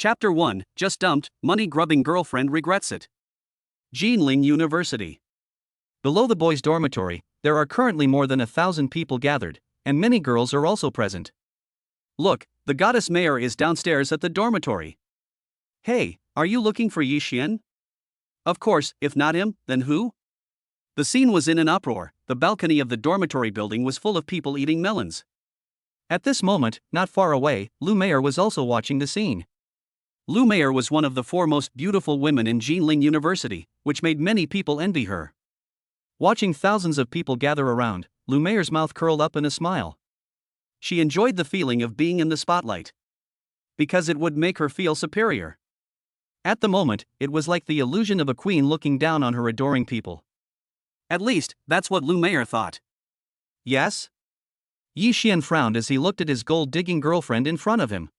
Chapter 1, Just Dumped, Money-Grubbing Girlfriend Regrets It. Jinling University. Below the boys' dormitory, there are currently more than 1,000 people gathered, and many girls are also present. Look, the goddess mayor is downstairs at the dormitory. Hey, are you looking for Yi Xian? Of course, if not him, then who? The scene was in an uproar. The balcony of the dormitory building was full of people eating melons. At this moment, not far away, Lu Mayer was also watching the scene. Lu Mayer was one of the 4 most beautiful women in Jinling University, which made many people envy her. Watching thousands of people gather around, Lu Mayer's mouth curled up in a smile. She enjoyed the feeling of being in the spotlight, because it would make her feel superior. At the moment, it was like the illusion of a queen looking down on her adoring people. At least, that's what Lu Mayer thought. Yes? Yi Xian frowned as he looked at his gold-digging girlfriend in front of him.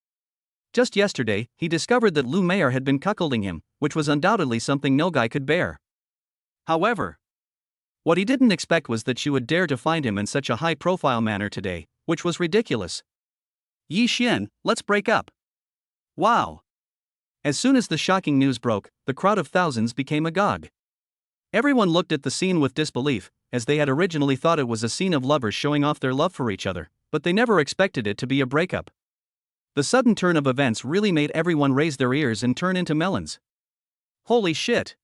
Just yesterday, he discovered that Lu Mayer had been cuckolding him, which was undoubtedly something no guy could bear. However, what he didn't expect was that she would dare to find him in such a high-profile manner today, which was ridiculous. Yi Xian, let's break up. Wow. As soon as the shocking news broke, the crowd of thousands became agog. Everyone looked at the scene with disbelief, as they had originally thought it was a scene of lovers showing off their love for each other, but they never expected it to be a breakup. The sudden turn of events really made everyone raise their ears and turn into melons. Holy shit!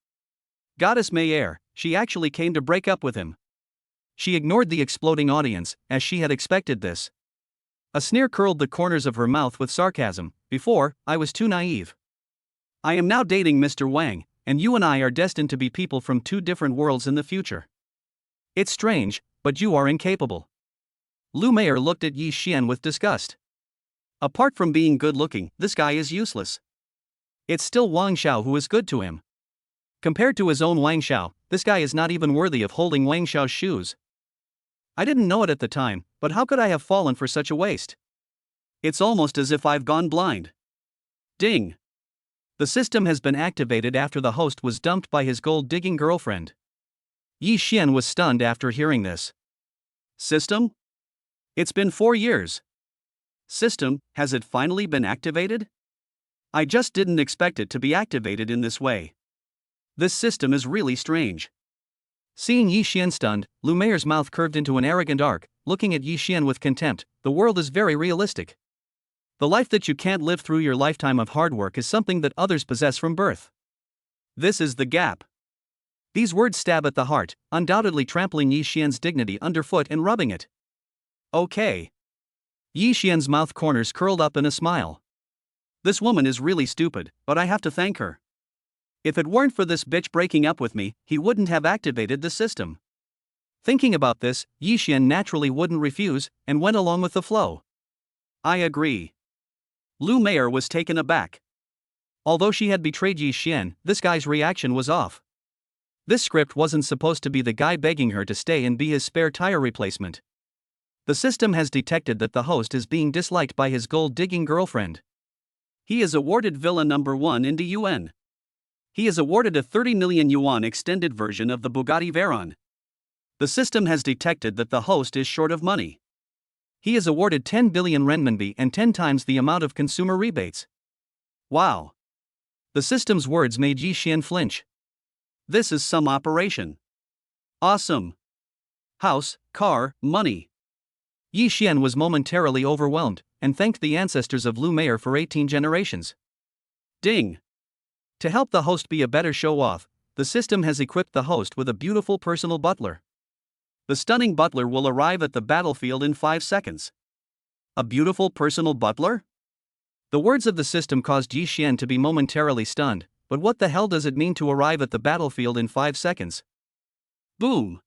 Goddess Mayer, she actually came to break up with him. She ignored the exploding audience, as she had expected this. A sneer curled the corners of her mouth with sarcasm. Before, I was too naive. I am now dating Mr. Wang, and you and I are destined to be people from 2 different worlds in the future. It's strange, but you are incapable. Lu Mayer looked at Yi Xian with disgust. Apart from being good-looking, this guy is useless. It's still Wang Xiao who is good to him. Compared to his own Wang Xiao, this guy is not even worthy of holding Wang Xiao's shoes. I didn't know it at the time, but how could I have fallen for such a waste? It's almost as if I've gone blind. Ding! The system has been activated after the host was dumped by his gold-digging girlfriend. Yi Xian was stunned after hearing this. System? It's been 4 years. System, has it finally been activated? I just didn't expect it to be activated in this way. This system is really strange. Seeing Yi Xian stunned, Lu Mayer's mouth curved into an arrogant arc, looking at Yi Xian with contempt. The world is very realistic. The life that you can't live through your lifetime of hard work is something that others possess from birth. This is the gap. These words stab at the heart, undoubtedly trampling Yi Xian's dignity underfoot and rubbing it. Okay. Yi Xian's mouth corners curled up in a smile. This woman is really stupid, but I have to thank her. If it weren't for this bitch breaking up with me, he wouldn't have activated the system. Thinking about this, Yi Xian naturally wouldn't refuse, and went along with the flow. I agree. Lu Mayer was taken aback. Although she had betrayed Yi Xian, this guy's reaction was off. This script wasn't supposed to be the guy begging her to stay and be his spare tire replacement. The system has detected that the host is being disliked by his gold-digging girlfriend. He is awarded Villa number 1 in the UN. He is awarded a 30 million yuan extended version of the Bugatti Veyron. The system has detected that the host is short of money. He is awarded 10 billion renminbi and 10 times the amount of consumer rebates. Wow. The system's words made Yi Xian flinch. This is some operation. Awesome. House, car, money. Yi Xian was momentarily overwhelmed, and thanked the ancestors of Lu Mayer for 18 generations. Ding! To help the host be a better show-off, the system has equipped the host with a beautiful personal butler. The stunning butler will arrive at the battlefield in 5 seconds. A beautiful personal butler? The words of the system caused Yi Xian to be momentarily stunned, but what the hell does it mean to arrive at the battlefield in 5 seconds? Boom!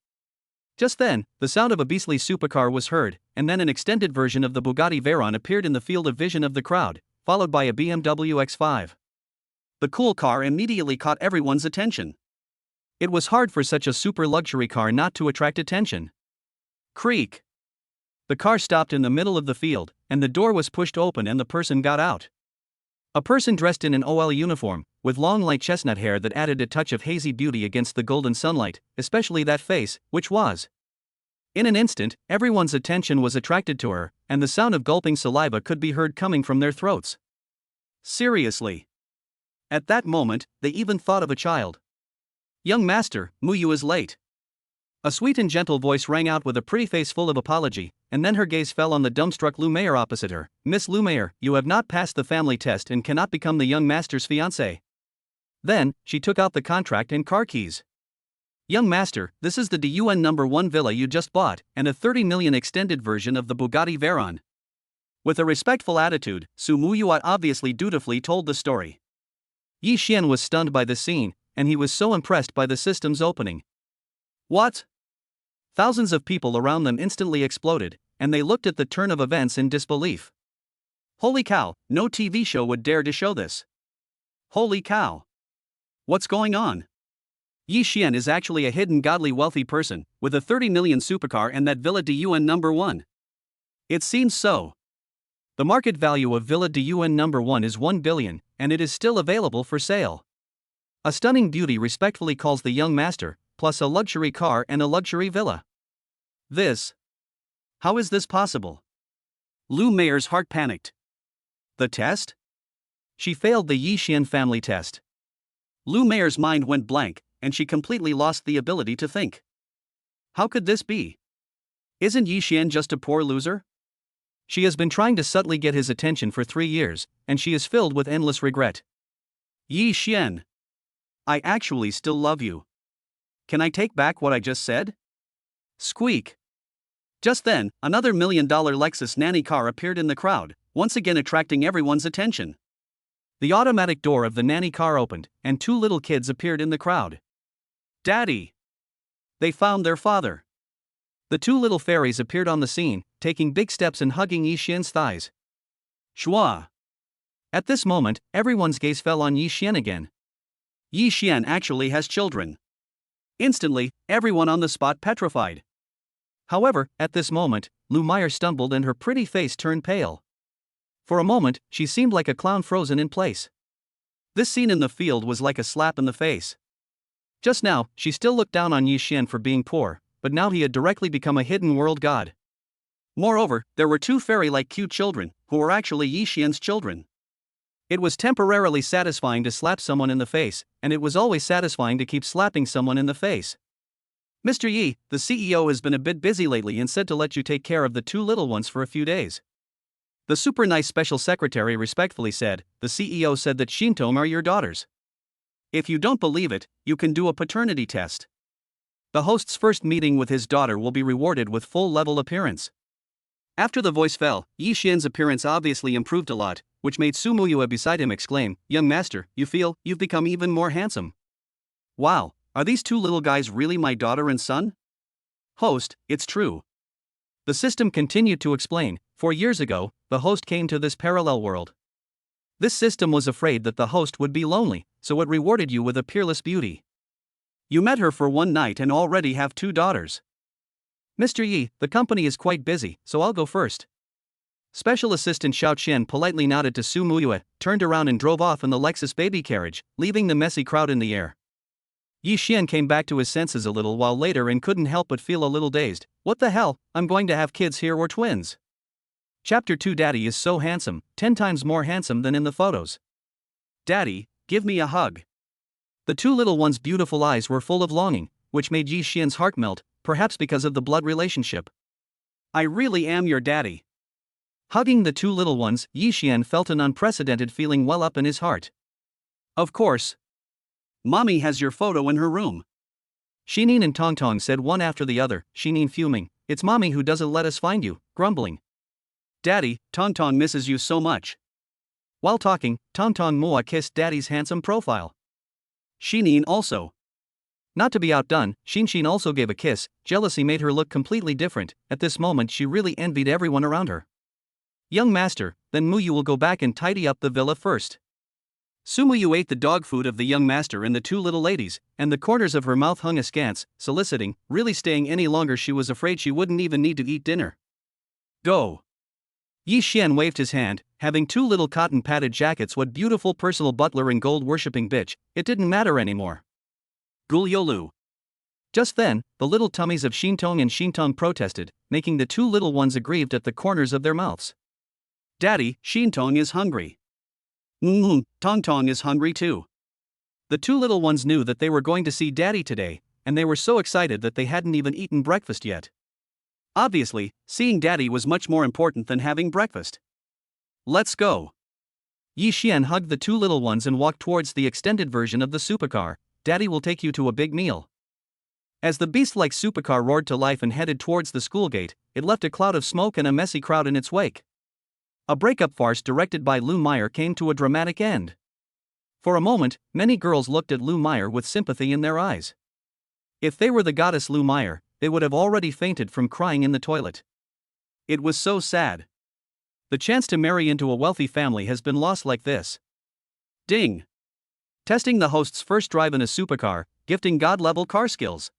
Just then, the sound of a beastly supercar was heard, and then an extended version of the Bugatti Veyron appeared in the field of vision of the crowd, followed by a BMW X5. The cool car immediately caught everyone's attention. It was hard for such a super luxury car not to attract attention. Creak! The car stopped in the middle of the field, and the door was pushed open and the person got out. A person dressed in an OL uniform, with long light chestnut hair that added a touch of hazy beauty against the golden sunlight, especially that face, which was. In an instant, everyone's attention was attracted to her, and the sound of gulping saliva could be heard coming from their throats. Seriously. At that moment, they even thought of a child. Young master, Muyu is late. A sweet and gentle voice rang out with a pretty face full of apology, and then her gaze fell on the dumbstruck Lumiere opposite her. Miss Lumiere, you have not passed the family test and cannot become the young master's fiancée. Then, she took out the contract and car keys. Young master, this is the DUN number 1 villa you just bought, and a 30 million extended version of the Bugatti Veyron. With a respectful attitude, Su Muyuat obviously dutifully told the story. Yi Xian was stunned by the scene, and he was so impressed by the system's opening. What? Thousands of people around them instantly exploded, and they looked at the turn of events in disbelief. Holy cow, no TV show would dare to show this. Holy cow. What's going on? Yi Xian is actually a hidden godly wealthy person, with a 30 million supercar and that Villa DUN number 1. It seems so. The market value of Villa DUN number 1 is 1 billion, and it is still available for sale. A stunning beauty respectfully calls the young master, plus a luxury car and a luxury villa. This. How is this possible? Lu Meier's heart panicked. The test? She failed the Yi Xian family test. Lu Meier's mind went blank, and she completely lost the ability to think. How could this be? Isn't Yi Xian just a poor loser? She has been trying to subtly get his attention for 3 years, and she is filled with endless regret. Yi Xian. I actually still love you. Can I take back what I just said? Squeak. Just then, another $1 million Lexus nanny car appeared in the crowd, once again attracting everyone's attention. The automatic door of the nanny car opened, and 2 little kids appeared in the crowd. Daddy! They found their father. The 2 little fairies appeared on the scene, taking big steps and hugging Yi Xian's thighs. Shua! At this moment, everyone's gaze fell on Yi Xian again. Yi Xian actually has children. Instantly, everyone on the spot petrified. However, at this moment, Lu Meier stumbled and her pretty face turned pale. For a moment, she seemed like a clown frozen in place. This scene in the field was like a slap in the face. Just now, she still looked down on Yi Xian for being poor, but now he had directly become a hidden world god. Moreover, there were 2 fairy-like cute children, who were actually Yi Xian's children. It was temporarily satisfying to slap someone in the face, and it was always satisfying to keep slapping someone in the face. Mr. Yi, the CEO has been a bit busy lately and said to let you take care of the 2 little ones for a few days. The super nice special secretary respectfully said, the CEO said that Shintong are your daughters. If you don't believe it, you can do a paternity test. The host's first meeting with his daughter will be rewarded with full-level appearance. After the voice fell, Yi Xian's appearance obviously improved a lot, which made Su Muyue beside him exclaim, young master, you feel, you've become even more handsome. Wow, are these 2 little guys really my daughter and son? Host, it's true. The system continued to explain, 4 years ago, the host came to this parallel world. This system was afraid that the host would be lonely, so it rewarded you with a peerless beauty. You met her for 1 night and already have 2 daughters. Mr. Yi, the company is quite busy, so I'll go first. Special Assistant Xiao Qian politely nodded to Su Muyue, turned around and drove off in the Lexus baby carriage, leaving the messy crowd in the air. Yi Xian came back to his senses a little while later and couldn't help but feel a little dazed. What the hell, I'm going to have kids here or twins? Chapter 2 Daddy is so handsome, 10 times more handsome than in the photos. Daddy, give me a hug. The 2 little ones' beautiful eyes were full of longing, which made Yi Xian's heart melt, perhaps because of the blood relationship. I really am your daddy. Hugging the 2 little ones, Yi Xian felt an unprecedented feeling well up in his heart. Of course. Mommy has your photo in her room. Shinin and Tongtong said one after the other, Shinin fuming, it's Mommy who doesn't let us find you, grumbling. Daddy, Tongtong misses you so much. While talking, Tongtong Moa kissed Daddy's handsome profile. Shinin also. Not to be outdone, Xin also gave a kiss. Jealousy made her look completely different. At this moment she really envied everyone around her. Young master, then Muyu will go back and tidy up the villa first. Su Muyu ate the dog food of the young master and the 2 little ladies, and the corners of her mouth hung askance, soliciting, really staying any longer she was afraid she wouldn't even need to eat dinner. Go. Yi Xian waved his hand, having 2 little cotton-padded jackets. What beautiful personal butler and gold-worshipping bitch, it didn't matter anymore. Guliolu. Just then, the little tummies of Shintong and Shintong protested, making the 2 little ones aggrieved at the corners of their mouths. Daddy, Shintong is hungry. Tong Tong is hungry too. The two little ones knew that they were going to see Daddy today, and they were so excited that they hadn't even eaten breakfast yet. Obviously, seeing Daddy was much more important than having breakfast. Let's go. Yi Xian hugged the two little ones and walked towards the extended version of the supercar. Daddy will take you to a big meal. As the beast-like supercar roared to life and headed towards the school gate, it left a cloud of smoke and a messy crowd in its wake. A breakup farce directed by Lou Meyer came to a dramatic end. For a moment, many girls looked at Lou Meyer with sympathy in their eyes. If they were the goddess Lou Meyer, they would have already fainted from crying in the toilet. It was so sad. The chance to marry into a wealthy family has been lost like this. Ding! Testing the host's first drive in a supercar, gifting God-level car skills.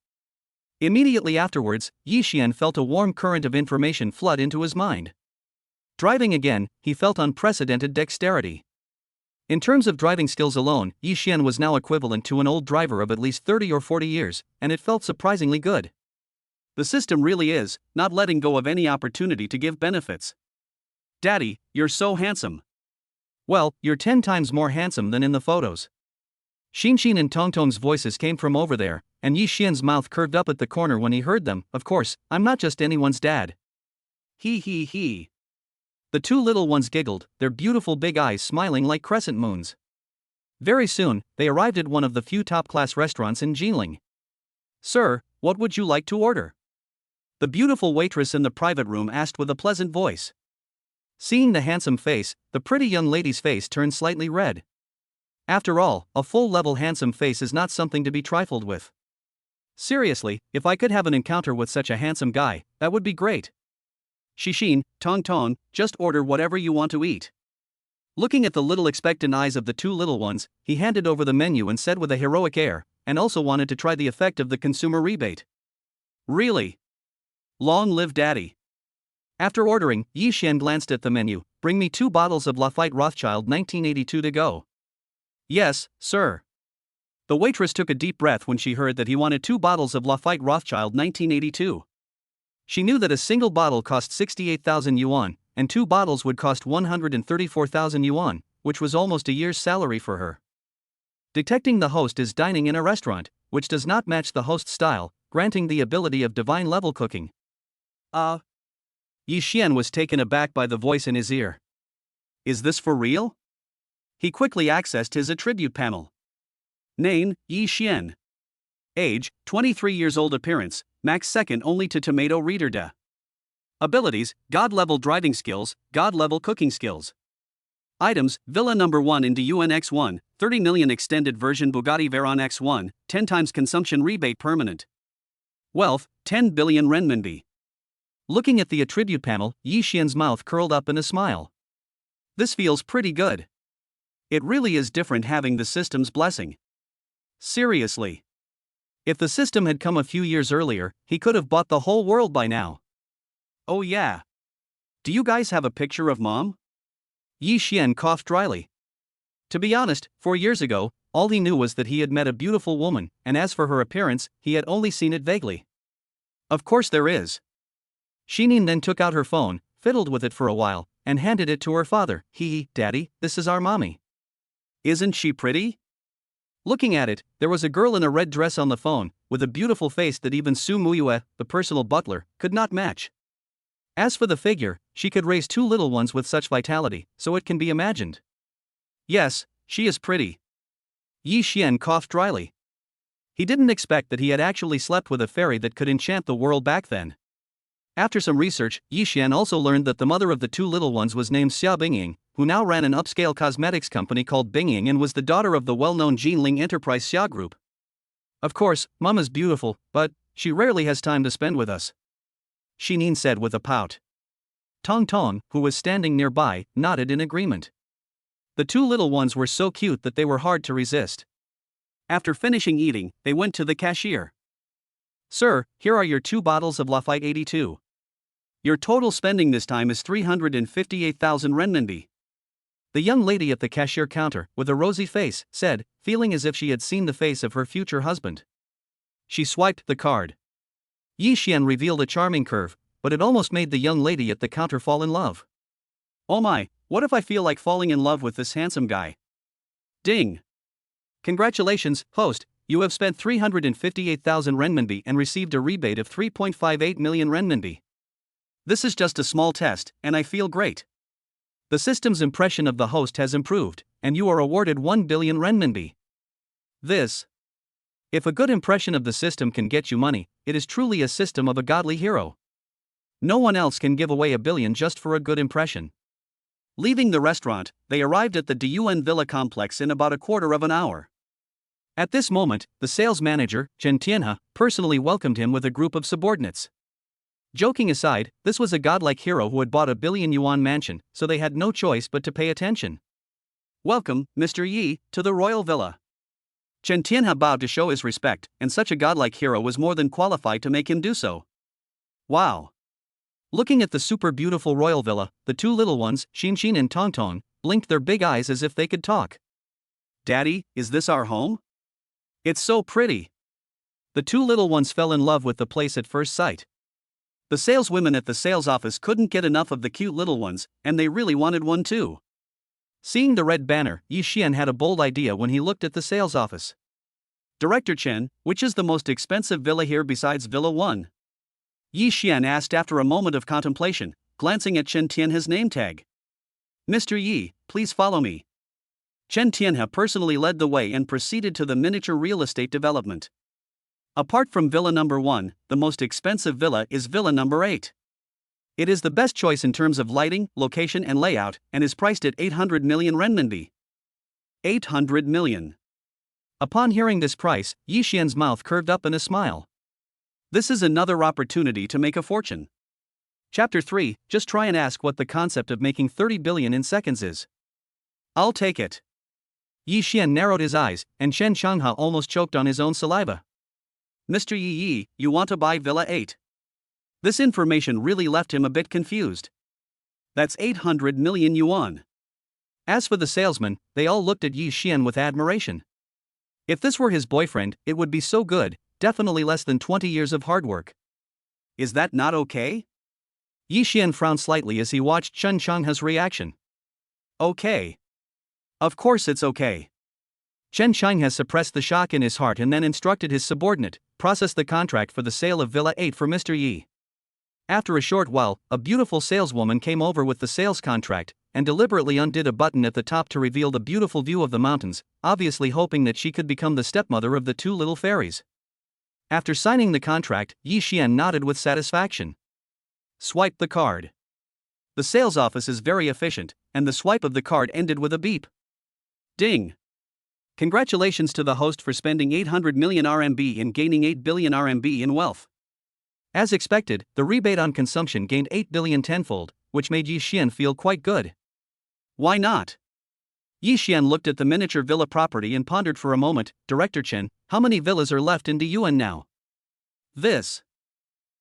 Immediately afterwards, Yi Xian felt a warm current of information flood into his mind. Driving again, he felt unprecedented dexterity. In terms of driving skills alone, Yi Xian was now equivalent to an old driver of at least 30 or 40 years, and it felt surprisingly good. The system really is not letting go of any opportunity to give benefits. Daddy, you're so handsome. Well, you're 10 times more handsome than in the photos. Xin and Tongtong's voices came from over there, and Yi Xian's mouth curved up at the corner when he heard them. Of course, I'm not just anyone's dad. He. The two little ones giggled, their beautiful big eyes smiling like crescent moons. Very soon, they arrived at one of the few top-class restaurants in Jinling. Sir, what would you like to order? The beautiful waitress in the private room asked with a pleasant voice. Seeing the handsome face, the pretty young lady's face turned slightly red. After all, a full-level handsome face is not something to be trifled with. Seriously, if I could have an encounter with such a handsome guy, that would be great. Xixin, Tong, just order whatever you want to eat. Looking at the little expectant eyes of the two little ones, he handed over the menu and said with a heroic air, and also wanted to try the effect of the consumer rebate. Really? Long live Daddy. After ordering, Yi Xian glanced at the menu. Bring me 2 bottles of Lafite Rothschild 1982 to go. Yes, sir. The waitress took a deep breath when she heard that he wanted 2 bottles of Lafite Rothschild 1982. She knew that a single bottle cost 68,000 yuan, and 2 bottles would cost 134,000 yuan, which was almost a year's salary for her. Detecting the host is dining in a restaurant, which does not match the host's style, granting the ability of divine level cooking. Yi Xian was taken aback by the voice in his ear. Is this for real? He quickly accessed his attribute panel. Name, Yi Xian. Age, 23 years old. Appearance, max second only to tomato reader da. Abilities, God-level driving skills, God-level cooking skills. Items, Villa number 1 in DUN X1, 30 million extended version Bugatti Veyron X1, 10 times consumption rebate permanent. Wealth, 10 billion renminbi. Looking at the attribute panel, Yi Xian's mouth curled up in a smile. This feels pretty good. It really is different having the system's blessing. Seriously. If the system had come a few years earlier, he could have bought the whole world by now. Oh yeah. Do you guys have a picture of Mom? Yi Xian coughed dryly. To be honest, 4 years ago, all he knew was that he had met a beautiful woman, and as for her appearance, he had only seen it vaguely. Of course there is. Xinin then took out her phone, fiddled with it for a while, and handed it to her father. Daddy, this is our mommy. Isn't she pretty? Looking at it, there was a girl in a red dress on the phone, with a beautiful face that even Su Muyue, the personal butler, could not match. As for the figure, she could raise 2 little ones with such vitality, so it can be imagined. Yes, she is pretty. Yi Xian coughed dryly. He didn't expect that he had actually slept with a fairy that could enchant the world back then. After some research, Yi Xian also learned that the mother of the 2 little ones was named Xia Bingying, who now ran an upscale cosmetics company called Bingying and was the daughter of the well-known Jinling Enterprise Xia Group. Of course, Mom is beautiful, but she rarely has time to spend with us. Xinin said with a pout. Tong, who was standing nearby, nodded in agreement. The 2 little ones were so cute that they were hard to resist. After finishing eating, they went to the cashier. Sir, here are your 2 bottles of Lafite 82. Your total spending this time is 358,000 renminbi. The young lady at the cashier counter, with a rosy face, said, feeling as if she had seen the face of her future husband. She swiped the card. Yi Xian revealed a charming curve, but it almost made the young lady at the counter fall in love. Oh my, what if I feel like falling in love with this handsome guy? Ding! Congratulations, host, you have spent 358,000 renminbi and received a rebate of 3.58 million renminbi. This is just a small test, and I feel great. The system's impression of the host has improved, and you are awarded 1 billion renminbi. This. If a good impression of the system can get you money, it is truly a system of a godly hero. No one else can give away 1 billion just for a good impression. Leaving the restaurant, they arrived at the Dun Villa complex in about a quarter of an hour. At this moment, the sales manager, Chen Tianhe, personally welcomed him with a group of subordinates. Joking aside, this was a godlike hero who had bought a billion-yuan mansion, so they had no choice but to pay attention. Welcome, Mr. Yi, to the royal villa. Chen Tianhe bowed to show his respect, and such a godlike hero was more than qualified to make him do so. Wow! Looking at the super beautiful royal villa, the two little ones, Xin and Tongtong, blinked their big eyes as if they could talk. Daddy, is this our home? It's so pretty. The two little ones fell in love with the place at first sight. The saleswomen at the sales office couldn't get enough of the cute little ones, and they really wanted one too. Seeing the red banner, Yi Xian had a bold idea when he looked at the sales office. Director Chen, which is the most expensive villa here besides Villa 1? Yi Xian asked after a moment of contemplation, glancing at Chen Tianhe's name tag. Mr. Yi, please follow me. Chen Tianhe personally led the way and proceeded to the miniature real estate development. Apart from Villa number 1, the most expensive villa is Villa number 8. It is the best choice in terms of lighting, location and layout, and is priced at 800 million renminbi. 800 million. Upon hearing this price, Yi Xian's mouth curved up in a smile. This is another opportunity to make a fortune. Chapter 3, just try and ask what the concept of making 30 billion in seconds is. I'll take it. Yi Xian narrowed his eyes, and Chen Changhe almost choked on his own saliva. Mr. Yi, you want to buy Villa 8? This information really left him a bit confused. That's 800 million yuan. As for the salesmen, they all looked at Yi Xian with admiration. If this were his boyfriend, it would be so good, definitely less than 20 years of hard work. Is that not okay? Yi Xian frowned slightly as he watched Chen Changhe's reaction. Okay. Of course it's okay. Chen Changhe suppressed the shock in his heart and then instructed his subordinate, process the contract for the sale of Villa 8 for Mr. Yi. After a short while, a beautiful saleswoman came over with the sales contract, and deliberately undid a button at the top to reveal the beautiful view of the mountains, obviously hoping that she could become the stepmother of the two little fairies. After signing the contract, Yi Xian nodded with satisfaction. Swipe the card. The sales office is very efficient, and the swipe of the card ended with a beep. Ding! Congratulations to the host for spending 800 million RMB and gaining 8 billion RMB in wealth. As expected, the rebate on consumption gained 8 billion tenfold, which made Yi Xian feel quite good. Why not? Yi Xian looked at the miniature villa property and pondered for a moment. Director Chen, how many villas are left in Diyuan now? This.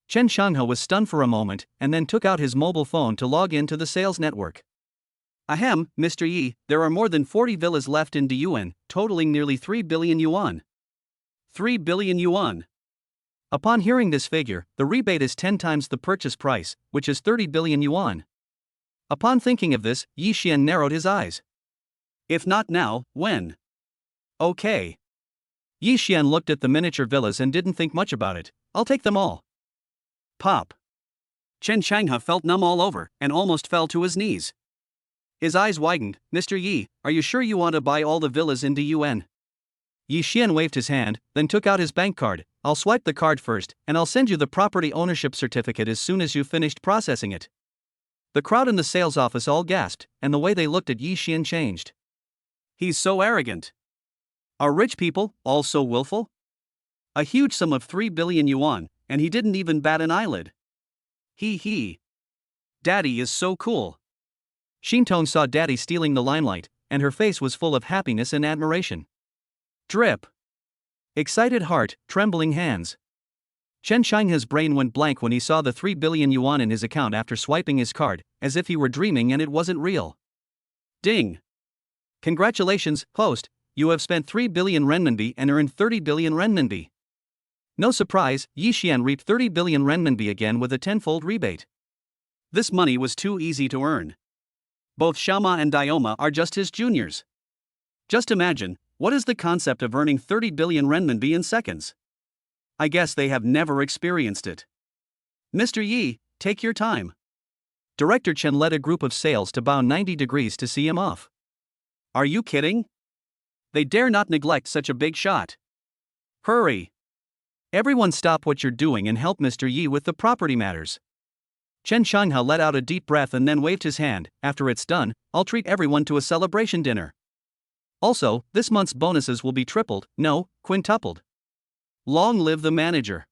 Chen Changhe was stunned for a moment, and then took out his mobile phone to log in to the sales network. Ahem, Mr. Yi, there are more than 40 villas left in Diyuan, totaling nearly 3 billion yuan. 3 billion yuan. Upon hearing this figure, the rebate is 10 times the purchase price, which is 30 billion yuan. Upon thinking of this, Yi Xian narrowed his eyes. If not now, when? Okay. Yi Xian looked at the miniature villas and didn't think much about it. I'll take them all. Pop. Chen Changhe felt numb all over, and almost fell to his knees. His eyes widened. Mr. Yi, are you sure you want to buy all the villas in Diyuan? Yi Xian waved his hand, then took out his bank card. I'll swipe the card first, and I'll send you the property ownership certificate as soon as you've finished processing it. The crowd in the sales office all gasped, and the way they looked at Yi Xian changed. He's so arrogant. Are rich people all so willful? A huge sum of 3 billion yuan, and he didn't even bat an eyelid. He. Daddy is so cool. Xintong saw Daddy stealing the limelight, and her face was full of happiness and admiration. Drip. Excited heart, trembling hands. Chen Changhe's brain went blank when he saw the 3 billion yuan in his account after swiping his card, as if he were dreaming and it wasn't real. Ding. Congratulations, host, you have spent 3 billion renminbi and earned 30 billion renminbi. No surprise, Yi Xian reaped 30 billion renminbi again with a tenfold rebate. This money was too easy to earn. Both Shama and Dioma are just his juniors. Just imagine, what is the concept of earning 30 billion renminbi in seconds? I guess they have never experienced it. Mr. Yi, take your time. Director Chen led a group of sales to bow 90 degrees to see him off. Are you kidding? They dare not neglect such a big shot. Hurry! Everyone stop what you're doing and help Mr. Yi with the property matters. Chen Shangha let out a deep breath and then waved his hand. After it's done, I'll treat everyone to a celebration dinner. Also, this month's bonuses will be tripled, no, quintupled. Long live the manager.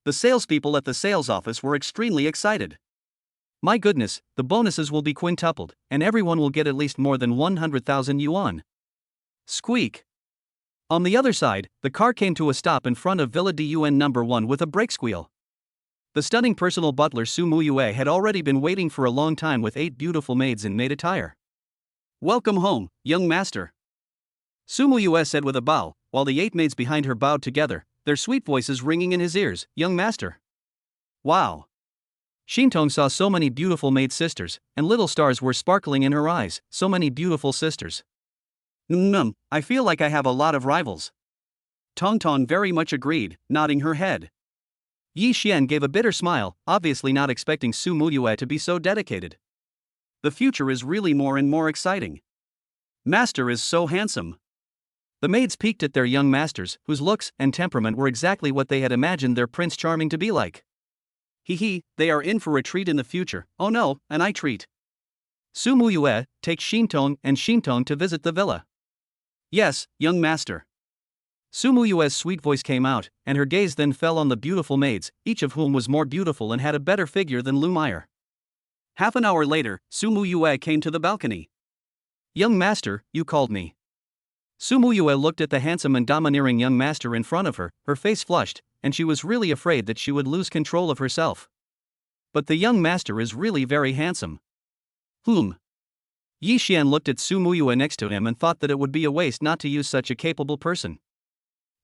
The salespeople at the sales office were extremely excited. My goodness, the bonuses will be quintupled, and everyone will get at least more than 100,000 yuan. Squeak. On the other side, the car came to a stop in front of Villa Dun number 1 with a brake squeal. The stunning personal butler Su Muyue had already been waiting for a long time with 8 beautiful maids in maid attire. Welcome home, young master. Su Muyue said with a bow, while the 8 maids behind her bowed together, their sweet voices ringing in his ears, young master. Wow. Shintong saw so many beautiful maid sisters, and little stars were sparkling in her eyes, so many beautiful sisters. I feel like I have a lot of rivals. Tongtong very much agreed, nodding her head. Yi Xian gave a bitter smile, obviously not expecting Su Muyue to be so dedicated. The future is really more and more exciting. Master is so handsome. The maids peeked at their young masters, whose looks and temperament were exactly what they had imagined their Prince Charming to be like. They are in for a treat in the future. Oh no, an eye treat. Su Muyue, take Shintong and Shintong to visit the villa. Yes, young master. Su Muyue's sweet voice came out, and her gaze then fell on the beautiful maids, each of whom was more beautiful and had a better figure than Lu Meyer. Half an hour later, Su Muyue came to the balcony. Young master, you called me. Su Muyue looked at the handsome and domineering young master in front of her, her face flushed, and she was really afraid that she would lose control of herself. But the young master is really very handsome. Yi Xian looked at Su Muyue next to him and thought that it would be a waste not to use such a capable person.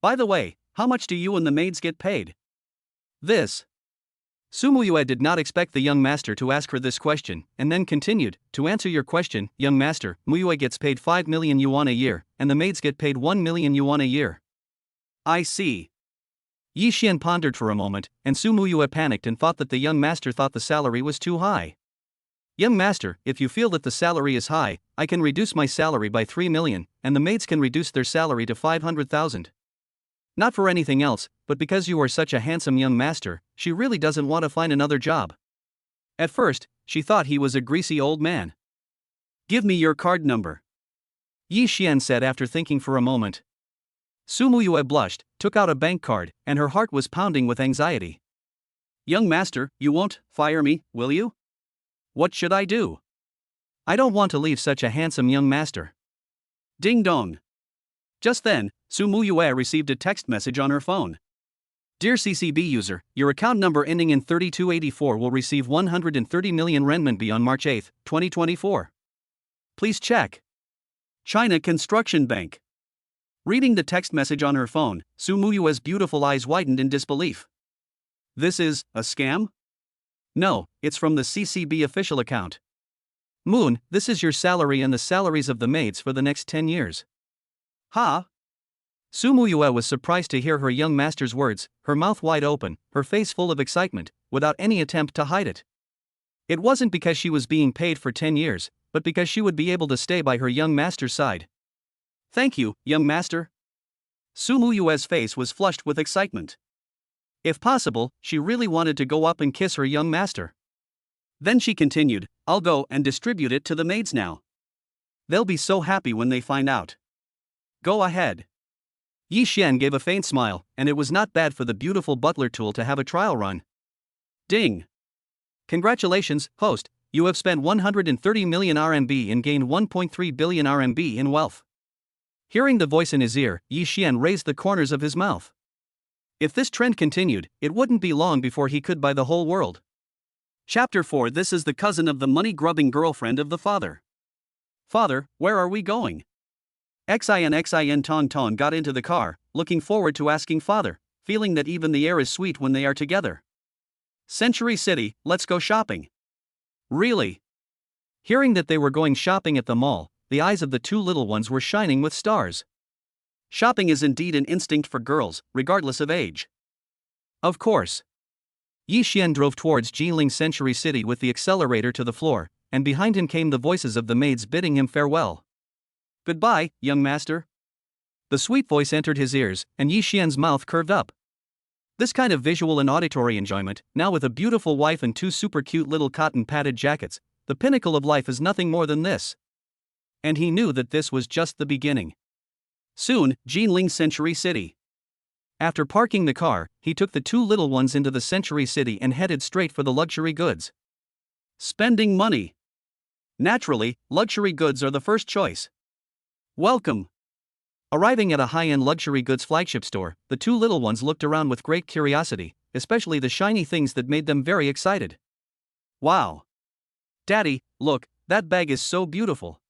By the way, how much do you and the maids get paid? This. Su Muyue did not expect the young master to ask her this question, and then continued, to answer your question, young master, Muyue gets paid 5 million yuan a year, and the maids get paid 1 million yuan a year. I see. Yi Xian pondered for a moment, and Su Muyue panicked and thought that the young master thought the salary was too high. Young master, if you feel that the salary is high, I can reduce my salary by 3 million, and the maids can reduce their salary to 500,000. Not for anything else, but because you are such a handsome young master, she really doesn't want to find another job. At first, she thought he was a greasy old man. Give me your card number. Yi Xian said after thinking for a moment. Su Muyue blushed, took out a bank card, and her heart was pounding with anxiety. Young master, you won't fire me, will you? What should I do? I don't want to leave such a handsome young master. Ding dong. Just then, Su Muyue received a text message on her phone. Dear CCB user, your account number ending in 3284 will receive 130 million renminbi on March 8, 2024. Please check. China Construction Bank. Reading the text message on her phone, Su Muyue's beautiful eyes widened in disbelief. This is a scam? No, it's from the CCB official account. Moon, this is your salary and the salaries of the maids for the next 10 years. Ha! Su Muyue was surprised to hear her young master's words, her mouth wide open, her face full of excitement, without any attempt to hide it. It wasn't because she was being paid for 10 years, but because she would be able to stay by her young master's side. Thank you, young master. Su Muyue's face was flushed with excitement. If possible, she really wanted to go up and kiss her young master. Then she continued, I'll go and distribute it to the maids now. They'll be so happy when they find out. Go ahead. Yi Xian gave a faint smile, and it was not bad for the beautiful butler tool to have a trial run. Ding! Congratulations, host, you have spent 130 million RMB and gained 1.3 billion RMB in wealth. Hearing the voice in his ear, Yi Xian raised the corners of his mouth. If this trend continued, it wouldn't be long before he could buy the whole world. Chapter 4. This is the cousin of the money-grubbing girlfriend of the father. Father, where are we going? Xin Tong Tong got into the car, looking forward to asking father, feeling that even the air is sweet when they are together. Century City, let's go shopping. Really? Hearing that they were going shopping at the mall, the eyes of the two little ones were shining with stars. Shopping is indeed an instinct for girls, regardless of age. Of course. Yi Xian drove towards Jinling Century City with the accelerator to the floor, and behind him came the voices of the maids bidding him farewell. Goodbye, young master. The sweet voice entered his ears, and Yi Xian's mouth curved up. This kind of visual and auditory enjoyment, now with a beautiful wife and two super cute little cotton padded jackets, the pinnacle of life is nothing more than this. And he knew that this was just the beginning. Soon, Jinling Century City. After parking the car, he took the two little ones into the Century City and headed straight for the luxury goods. Spending money. Naturally, luxury goods are the first choice. Welcome. Arriving at a high-end luxury goods flagship store, the two little ones looked around with great curiosity, especially the shiny things that made them very excited. Wow. Daddy, look, that bag is so beautiful.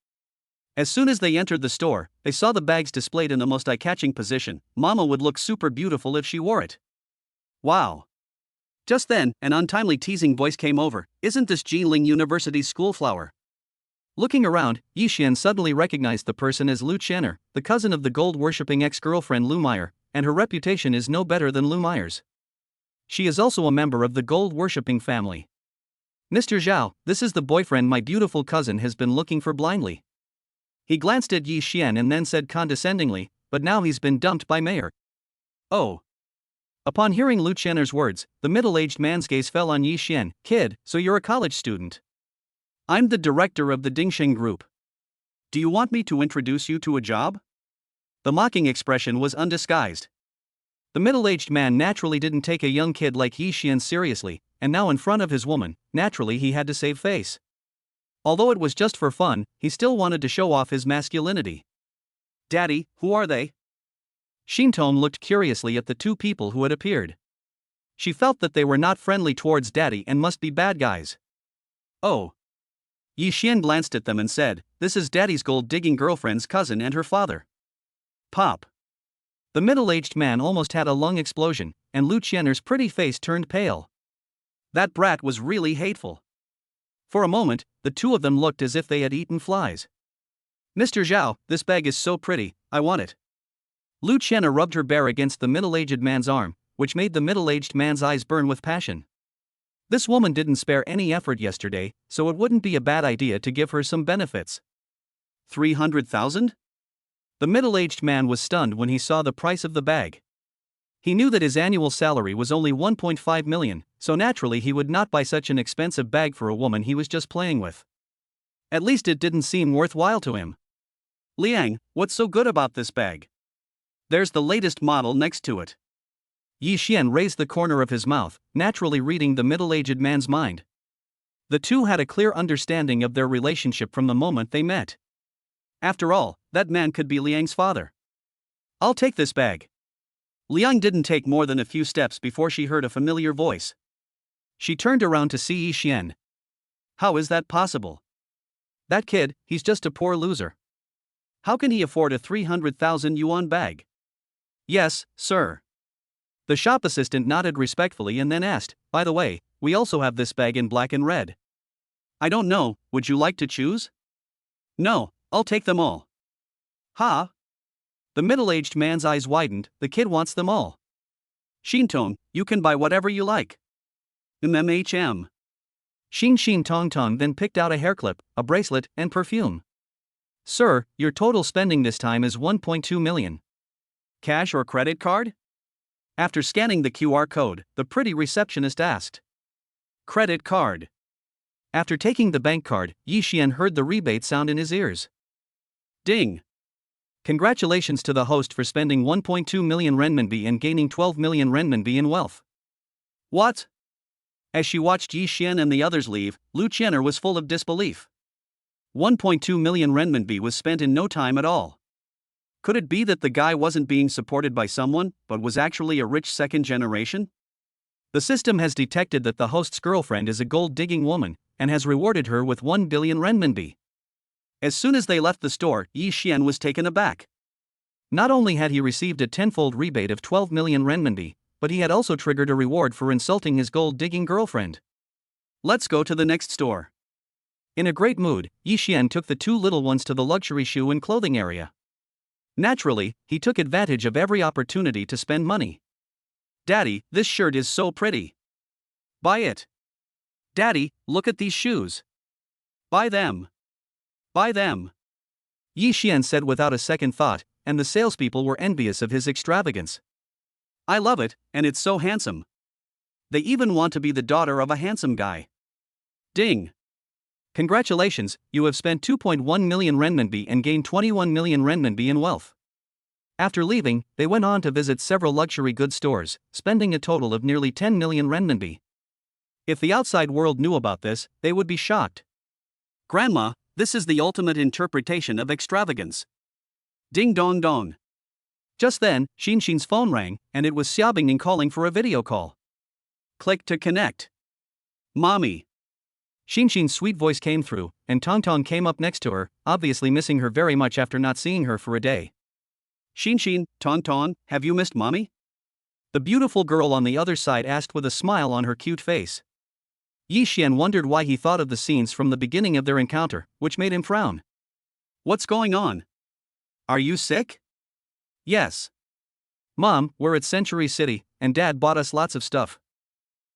As soon as they entered the store, they saw the bags displayed in the most eye-catching position. Mama would look super beautiful if she wore it. Wow. Just then, an untimely teasing voice came over. Isn't this Jinling University's school flower? Looking around, Yi Xian suddenly recognized the person as Lu Chenner, the cousin of the gold-worshipping ex-girlfriend Lu Meyer, and her reputation is no better than Lu Meyer's. She is also a member of the gold-worshipping family. Mr. Zhao, this is the boyfriend my beautiful cousin has been looking for blindly. He glanced at Yi Xian and then said condescendingly, but now he's been dumped by Meyer. Oh. Upon hearing Lu Chenner's words, the middle-aged man's gaze fell on Yi Xian. Kid, so you're a college student. I'm the director of the Dingsheng Group. Do you want me to introduce you to a job? The mocking expression was undisguised. The middle-aged man naturally didn't take a young kid like Yi Xian seriously, and now in front of his woman, naturally he had to save face. Although it was just for fun, he still wanted to show off his masculinity. Daddy, who are they? Xintong looked curiously at the two people who had appeared. She felt that they were not friendly towards Daddy and must be bad guys. Oh. Yi Xian glanced at them and said, this is Daddy's gold-digging girlfriend's cousin and her father. Pop. The middle-aged man almost had a lung explosion, and Lu Chenner's pretty face turned pale. That brat was really hateful. For a moment, the two of them looked as if they had eaten flies. Mr. Zhao, this bag is so pretty, I want it. Lu Chenner rubbed her bare against the middle-aged man's arm, which made the middle-aged man's eyes burn with passion. This woman didn't spare any effort yesterday, so it wouldn't be a bad idea to give her some benefits. 300,000? The middle-aged man was stunned when he saw the price of the bag. He knew that his annual salary was only 1.5 million, so naturally he would not buy such an expensive bag for a woman he was just playing with. At least it didn't seem worthwhile to him. Liang, what's so good about this bag? There's the latest model next to it. Yi Xian raised the corner of his mouth, naturally reading the middle-aged man's mind. The two had a clear understanding of their relationship from the moment they met. After all, that man could be Liang's father. I'll take this bag. Liang didn't take more than a few steps before she heard a familiar voice. She turned around to see Yi Xian. How is that possible? That kid, he's just a poor loser. How can he afford a 300,000 yuan bag? Yes, sir. The shop assistant nodded respectfully and then asked, by the way, we also have this bag in black and red. I don't know, would you like to choose? No, I'll take them all. Ha! The middle-aged man's eyes widened, the kid wants them all. Xintong, you can buy whatever you like. MMHM. Xin Tong then picked out a hairclip, a bracelet, and perfume. Sir, your total spending this time is 1.2 million. Cash or credit card? After scanning the QR code, the pretty receptionist asked. Credit card. After taking the bank card, Yi Xian heard the rebate sound in his ears. Ding. Congratulations to the host for spending 1.2 million renminbi and gaining 12 million renminbi in wealth. What? As she watched Yi Xian and the others leave, Lu Chenner was full of disbelief. 1.2 million renminbi was spent in no time at all. Could it be that the guy wasn't being supported by someone, but was actually a rich second generation? The system has detected that the host's girlfriend is a gold-digging woman, and has rewarded her with 1 billion renminbi. As soon as they left the store, Yi Xian was taken aback. Not only had he received a tenfold rebate of 12 million renminbi, but he had also triggered a reward for insulting his gold-digging girlfriend. Let's go to the next store. In a great mood, Yi Xian took the two little ones to the luxury shoe and clothing area. Naturally, he took advantage of every opportunity to spend money. "Daddy, this shirt is so pretty. Buy it. Daddy, look at these shoes. Buy them. Buy them." Yi Xian said without a second thought, and the salespeople were envious of his extravagance. "I love it, and it's so handsome. They even want to be the daughter of a handsome guy." Ding! Congratulations, you have spent 2.1 million renminbi and gained 21 million renminbi in wealth. After leaving, they went on to visit several luxury goods stores, spending a total of nearly 10 million renminbi. If the outside world knew about this, they would be shocked. "Grandma, this is the ultimate interpretation of extravagance." Ding dong dong. Just then, Xinxin's phone rang, and it was Xia Bingying calling for a video call. Click to connect. "Mommy." Xinxin's sweet voice came through, and Tongtong came up next to her, obviously missing her very much after not seeing her for a day. "Xinxin, Tongtong, have you missed mommy?" The beautiful girl on the other side asked with a smile on her cute face. Yi Xian wondered why he thought of the scenes from the beginning of their encounter, which made him frown. "What's going on? Are you sick?" "Yes. Mom, we're at Century City, and Dad bought us lots of stuff."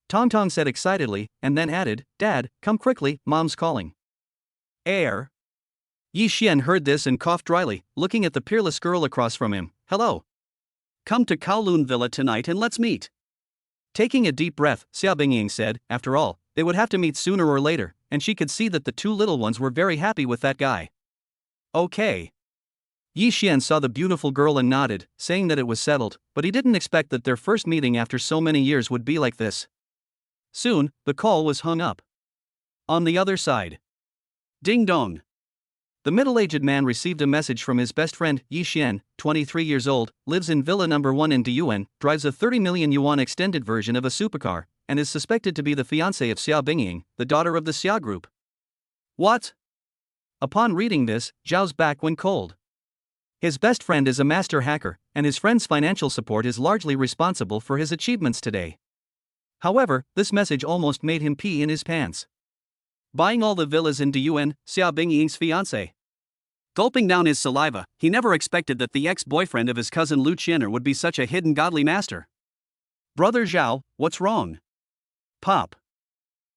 Tongtong said excitedly, and then added, "Dad, come quickly, Mom's calling." "Air." Yi Xian heard this and coughed dryly, looking at the peerless girl across from him. "Hello. Come to Kowloon Villa tonight and let's meet." Taking a deep breath, Xia Bingying said, after all, they would have to meet sooner or later, and she could see that the two little ones were very happy with that guy. "Okay." Yi Xian saw the beautiful girl and nodded, saying that it was settled, but he didn't expect that their first meeting after so many years would be like this. Soon, the call was hung up. On the other side. Ding dong. The middle-aged man received a message from his best friend, Yi Xian, 23 years old, lives in Villa No. 1 in Diyuan, drives a 30 million yuan extended version of a supercar, and is suspected to be the fiancé of Xia Bingying, the daughter of the Xia Group. What? Upon reading this, Zhao's back went cold. His best friend is a master hacker, and his friend's financial support is largely responsible for his achievements today. However, this message almost made him pee in his pants. Buying all the villas in Diyuan, Xia Bingying's fiancé. Gulping down his saliva, he never expected that the ex-boyfriend of his cousin Lu Qianer would be such a hidden godly master. "Brother Zhao, what's wrong?" "Pop."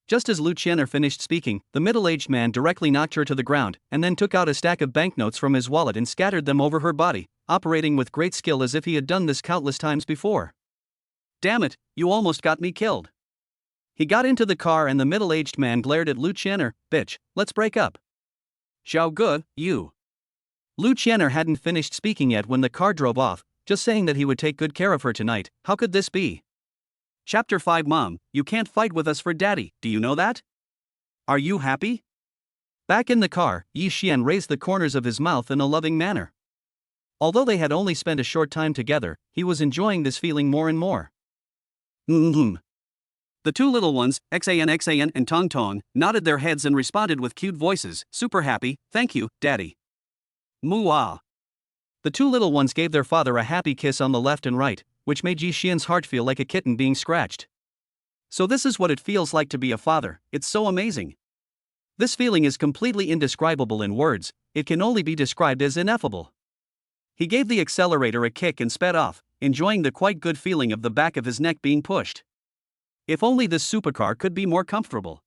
Just as Lu Qianer finished speaking, the middle-aged man directly knocked her to the ground, and then took out a stack of banknotes from his wallet and scattered them over her body, operating with great skill as if he had done this countless times before. "Damn it, you almost got me killed." He got into the car and the middle-aged man glared at Lu Qianer. "Bitch, let's break up." "Zhao Ge, you." Lu Qianer hadn't finished speaking yet when the car drove off, just saying that he would take good care of her tonight. How could this be? Chapter 5 Mom, you can't fight with us for daddy, do you know that? Are you happy? Back in the car, Yi Xian raised the corners of his mouth in a loving manner. Although they had only spent a short time together, he was enjoying this feeling more and more. The two little ones, Xan and Tong Tong, nodded their heads and responded with cute voices, "Super happy, thank you, daddy." Moo-ah. The two little ones gave their father a happy kiss on the left and right, which made Yi Xian's heart feel like a kitten being scratched. So this is what it feels like to be a father. It's so amazing. This feeling is completely indescribable in words, it can only be described as ineffable. He gave the accelerator a kick and sped off, enjoying the quite good feeling of the back of his neck being pushed. If only this supercar could be more comfortable.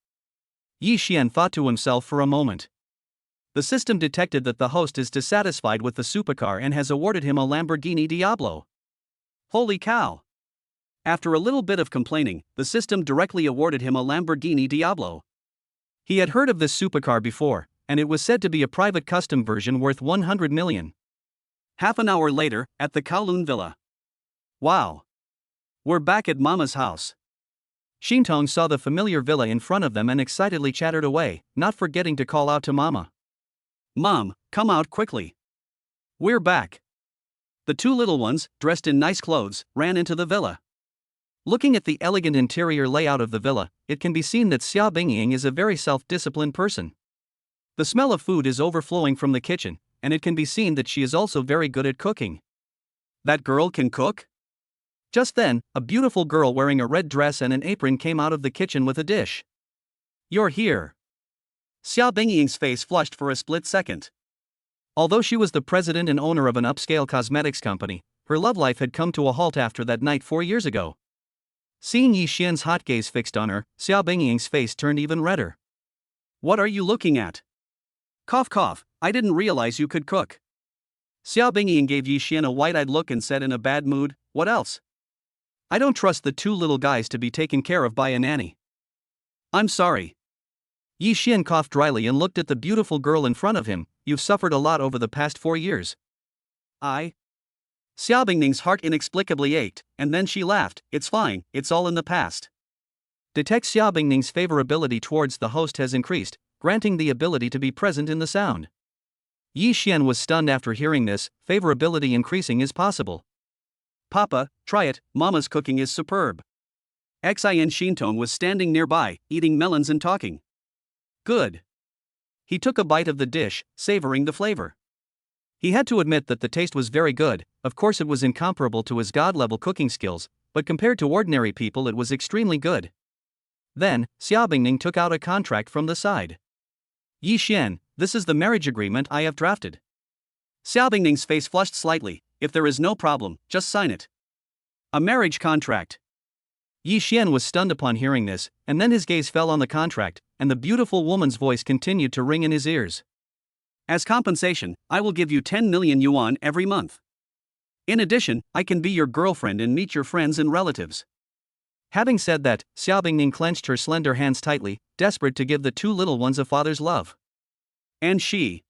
Yi Xian thought to himself for a moment. The system detected that the host is dissatisfied with the supercar and has awarded him a Lamborghini Diablo. Holy cow! After a little bit of complaining, the system directly awarded him a Lamborghini Diablo. He had heard of this supercar before, and it was said to be a private custom version worth 100 million. Half an hour later, at the Kowloon Villa. Wow! We're back at Mama's house. Xintong saw the familiar villa in front of them and excitedly chattered away, not forgetting to call out to Mama. "Mom, come out quickly. We're back." The two little ones, dressed in nice clothes, ran into the villa. Looking at the elegant interior layout of the villa, it can be seen that Xia Bingying is a very self-disciplined person. The smell of food is overflowing from the kitchen, and it can be seen that she is also very good at cooking. That girl can cook? Just then, a beautiful girl wearing a red dress and an apron came out of the kitchen with a dish. "You're here. Xia Bingying's face flushed for a split second. Although she was the president and owner of an upscale cosmetics company, her love life had come to a halt after that night 4 years ago. Seeing Yi Xian's hot gaze fixed on her, Xia Bingying's face turned even redder. What are you looking at? Cough cough, I didn't realize you could cook. Xia Bingying gave Yi Xian a wide-eyed look and said in a bad mood, what else? I don't trust the two little guys to be taken care of by a nanny. I'm sorry. Yi Xian coughed dryly and looked at the beautiful girl in front of him. You've suffered a lot over the past 4 years. Xia Bingning's heart inexplicably ached, and then she laughed. It's fine, it's all in the past. Detect Xia Bingning's favorability towards the host has increased, granting the ability to be present in the sound. Yi Xian was stunned after hearing this. Favorability increasing is possible. Papa, try it, Mama's cooking is superb. Xin Shintong was standing nearby, eating melons and talking. Good. He took a bite of the dish, savoring the flavor. He had to admit that the taste was very good. Of course it was incomparable to his god-level cooking skills, but compared to ordinary people it was extremely good. Then, Xia Bingning took out a contract from the side. Yi Xian, this is the marriage agreement I have drafted. Xia Bingning's face flushed slightly. If there is no problem, just sign it. A marriage contract. Yi Xian was stunned upon hearing this, and then his gaze fell on the contract, and the beautiful woman's voice continued to ring in his ears. As compensation, I will give you 10 million yuan every month. In addition, I can be your girlfriend and meet your friends and relatives. Having said that, Xia Bingning clenched her slender hands tightly, desperate to give the two little ones a father's love. And she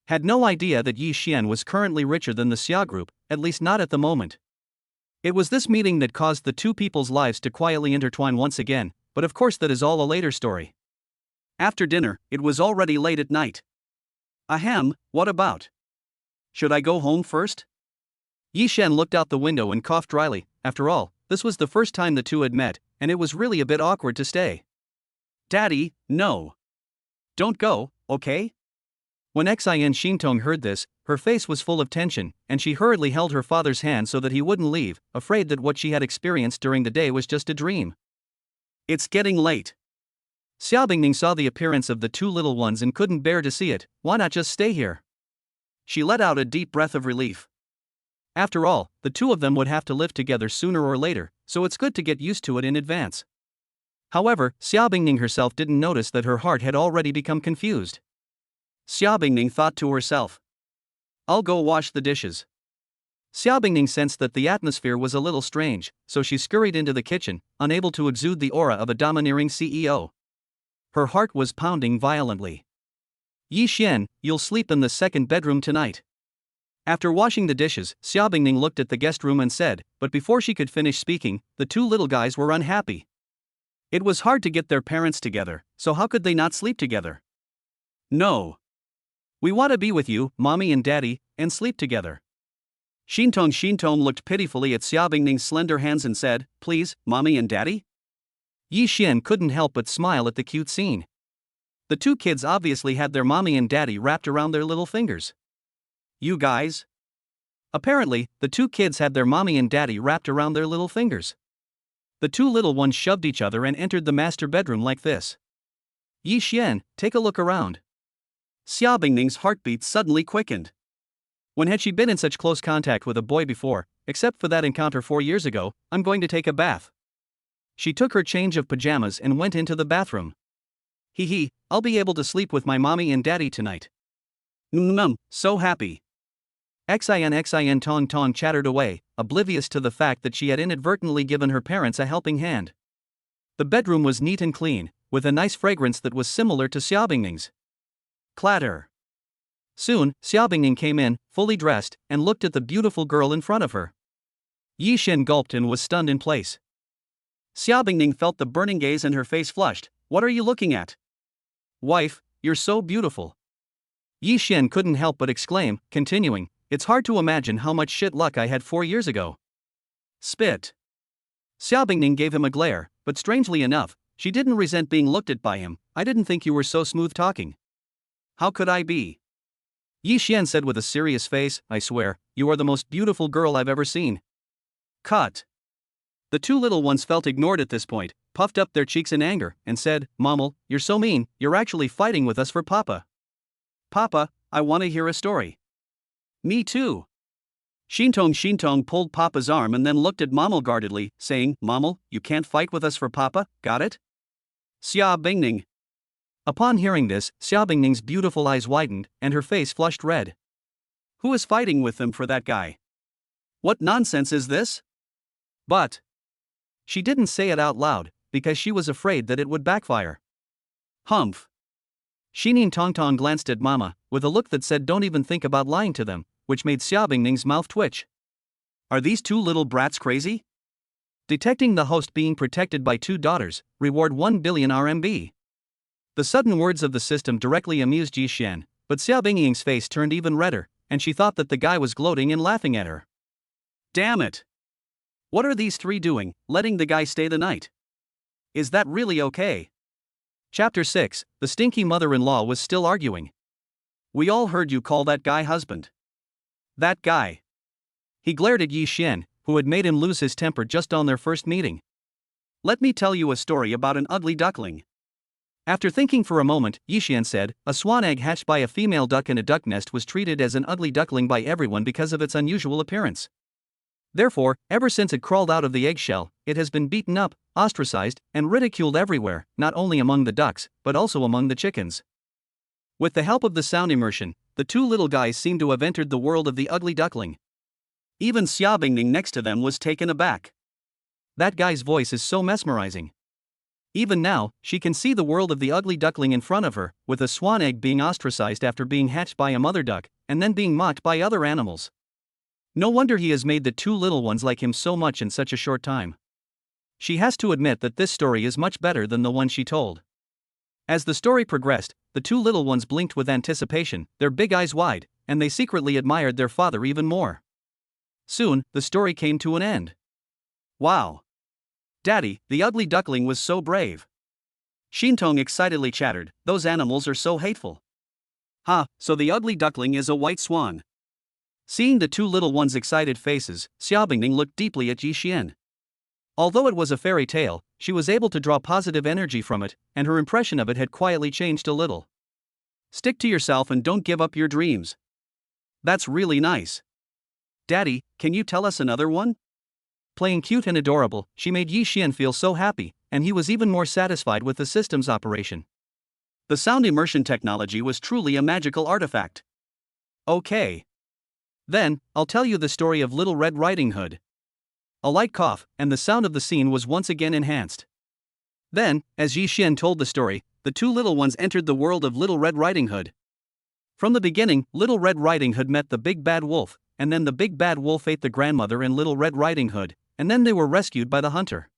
had no idea that Yi Xian was currently richer than the Xia group, at least not at the moment. It was this meeting that caused the two people's lives to quietly intertwine once again, but of course that is all a later story. After dinner, it was already late at night. Ahem, what about? Should I go home first? Yi Xian looked out the window and coughed dryly. After all, this was the first time the two had met, and it was really a bit awkward to stay. Daddy, no. Don't go, okay? When Xin Shintong heard this, her face was full of tension, and she hurriedly held her father's hand so that he wouldn't leave, afraid that what she had experienced during the day was just a dream. It's getting late. Xia Bingning saw the appearance of the two little ones and couldn't bear to see it. Why not just stay here? She let out a deep breath of relief. After all, the two of them would have to live together sooner or later, so it's good to get used to it in advance. However, Xia Bingning herself didn't notice that her heart had already become confused. Xia Bingning thought to herself. I'll go wash the dishes. Xia Bingning sensed that the atmosphere was a little strange, so she scurried into the kitchen, unable to exude the aura of a domineering CEO. Her heart was pounding violently. Yi Xian, you'll sleep in the second bedroom tonight. After washing the dishes, Xia Bingning looked at the guest room and said, but before she could finish speaking, the two little guys were unhappy. It was hard to get their parents together, so how could they not sleep together? No. We want to be with you, mommy and daddy, and sleep together. Shintong looked pitifully at Xia Bingning's slender hands and said, please, mommy and daddy? Yi Xian couldn't help but smile at the cute scene. The two kids obviously had their mommy and daddy wrapped around their little fingers. You guys? Apparently, the two kids had their mommy and daddy wrapped around their little fingers. The two little ones shoved each other and entered the master bedroom like this. Yi Xian, take a look around. Xia Bingning's heartbeat suddenly quickened. When had she been in such close contact with a boy before, except for that encounter 4 years ago? I'm going to take a bath. She took her change of pajamas and went into the bathroom. Hee, I'll be able to sleep with my mommy and daddy tonight. So happy. Xin Tong chattered away, oblivious to the fact that she had inadvertently given her parents a helping hand. The bedroom was neat and clean, with a nice fragrance that was similar to Xia Bingning's. Clatter. Soon, Xia Bingning came in, fully dressed, and looked at the beautiful girl in front of her. Yi Xian gulped and was stunned in place. Xia Bingning felt the burning gaze and her face flushed. What are you looking at? Wife, you're so beautiful. Yi Xian couldn't help but exclaim, continuing, it's hard to imagine how much shit luck I had 4 years ago. Spit. Xia Bingning gave him a glare, but strangely enough, she didn't resent being looked at by him. I didn't think you were so smooth talking. How could I be? Yi Xian said with a serious face, I swear, you are the most beautiful girl I've ever seen. Cut. The two little ones felt ignored at this point. puffed up their cheeks in anger, and said, "Mommel, you're so mean, you're actually fighting with us for Papa." "Papa, I want to hear a story." "Me too." Shintong pulled Papa's arm and then looked at Mommel guardedly, saying, "Mommel, you can't fight with us for Papa, got it?" Xia Bingning. Upon hearing this, Xia Bingning's beautiful eyes widened, and her face flushed red. Who is fighting with them for that guy? What nonsense is this? But she didn't say it out loud, because she was afraid that it would backfire. Humph. Shinin Tongtong glanced at Mama, with a look that said don't even think about lying to them, which made Xia Bingning's mouth twitch. Are these two little brats crazy? Detecting the host being protected by two daughters, reward 1 billion RMB. The sudden words of the system directly amused Yi Xian, but Xia Bingying's face turned even redder, and she thought that the guy was gloating and laughing at her. Damn it! What are these three doing, letting the guy stay the night? Is that really okay? Chapter 6, the stinky mother-in-law was still arguing. We all heard you call that guy husband. That guy. He glared at Yi Xian, who had made him lose his temper just on their first meeting. Let me tell you a story about an ugly duckling. After thinking for a moment, Yi Xian said, a swan egg hatched by a female duck in a duck nest was treated as an ugly duckling by everyone because of its unusual appearance. Therefore, ever since it crawled out of the eggshell, it has been beaten up, ostracized, and ridiculed everywhere, not only among the ducks, but also among the chickens. With the help of the sound immersion, the two little guys seemed to have entered the world of the ugly duckling. Even Xia Bingning next to them was taken aback. That guy's voice is so mesmerizing. Even now, she can see the world of the ugly duckling in front of her, with a swan egg being ostracized after being hatched by a mother duck, and then being mocked by other animals. No wonder he has made the two little ones like him so much in such a short time. She has to admit that this story is much better than the one she told. As the story progressed, the two little ones blinked with anticipation, their big eyes wide, and they secretly admired their father even more. Soon, the story came to an end. Wow! Daddy, the ugly duckling was so brave. Shintong excitedly chattered, those animals are so hateful. Ha, so the ugly duckling is a white swan. Seeing the two little ones' excited faces, Xia Bingning looked deeply at Yi Xian. Although it was a fairy tale, she was able to draw positive energy from it, and her impression of it had quietly changed a little. Stick to yourself and don't give up your dreams. That's really nice. Daddy, can you tell us another one? Playing cute and adorable, she made Yi Xian feel so happy, and he was even more satisfied with the system's operation. The sound immersion technology was truly a magical artifact. Okay. Then, I'll tell you the story of Little Red Riding Hood. A light cough, and the sound of the scene was once again enhanced. Then, as Yi Xian told the story, the two little ones entered the world of Little Red Riding Hood. From the beginning, Little Red Riding Hood met the big bad wolf, and then the big bad wolf ate the grandmother and Little Red Riding Hood, and then they were rescued by the hunter.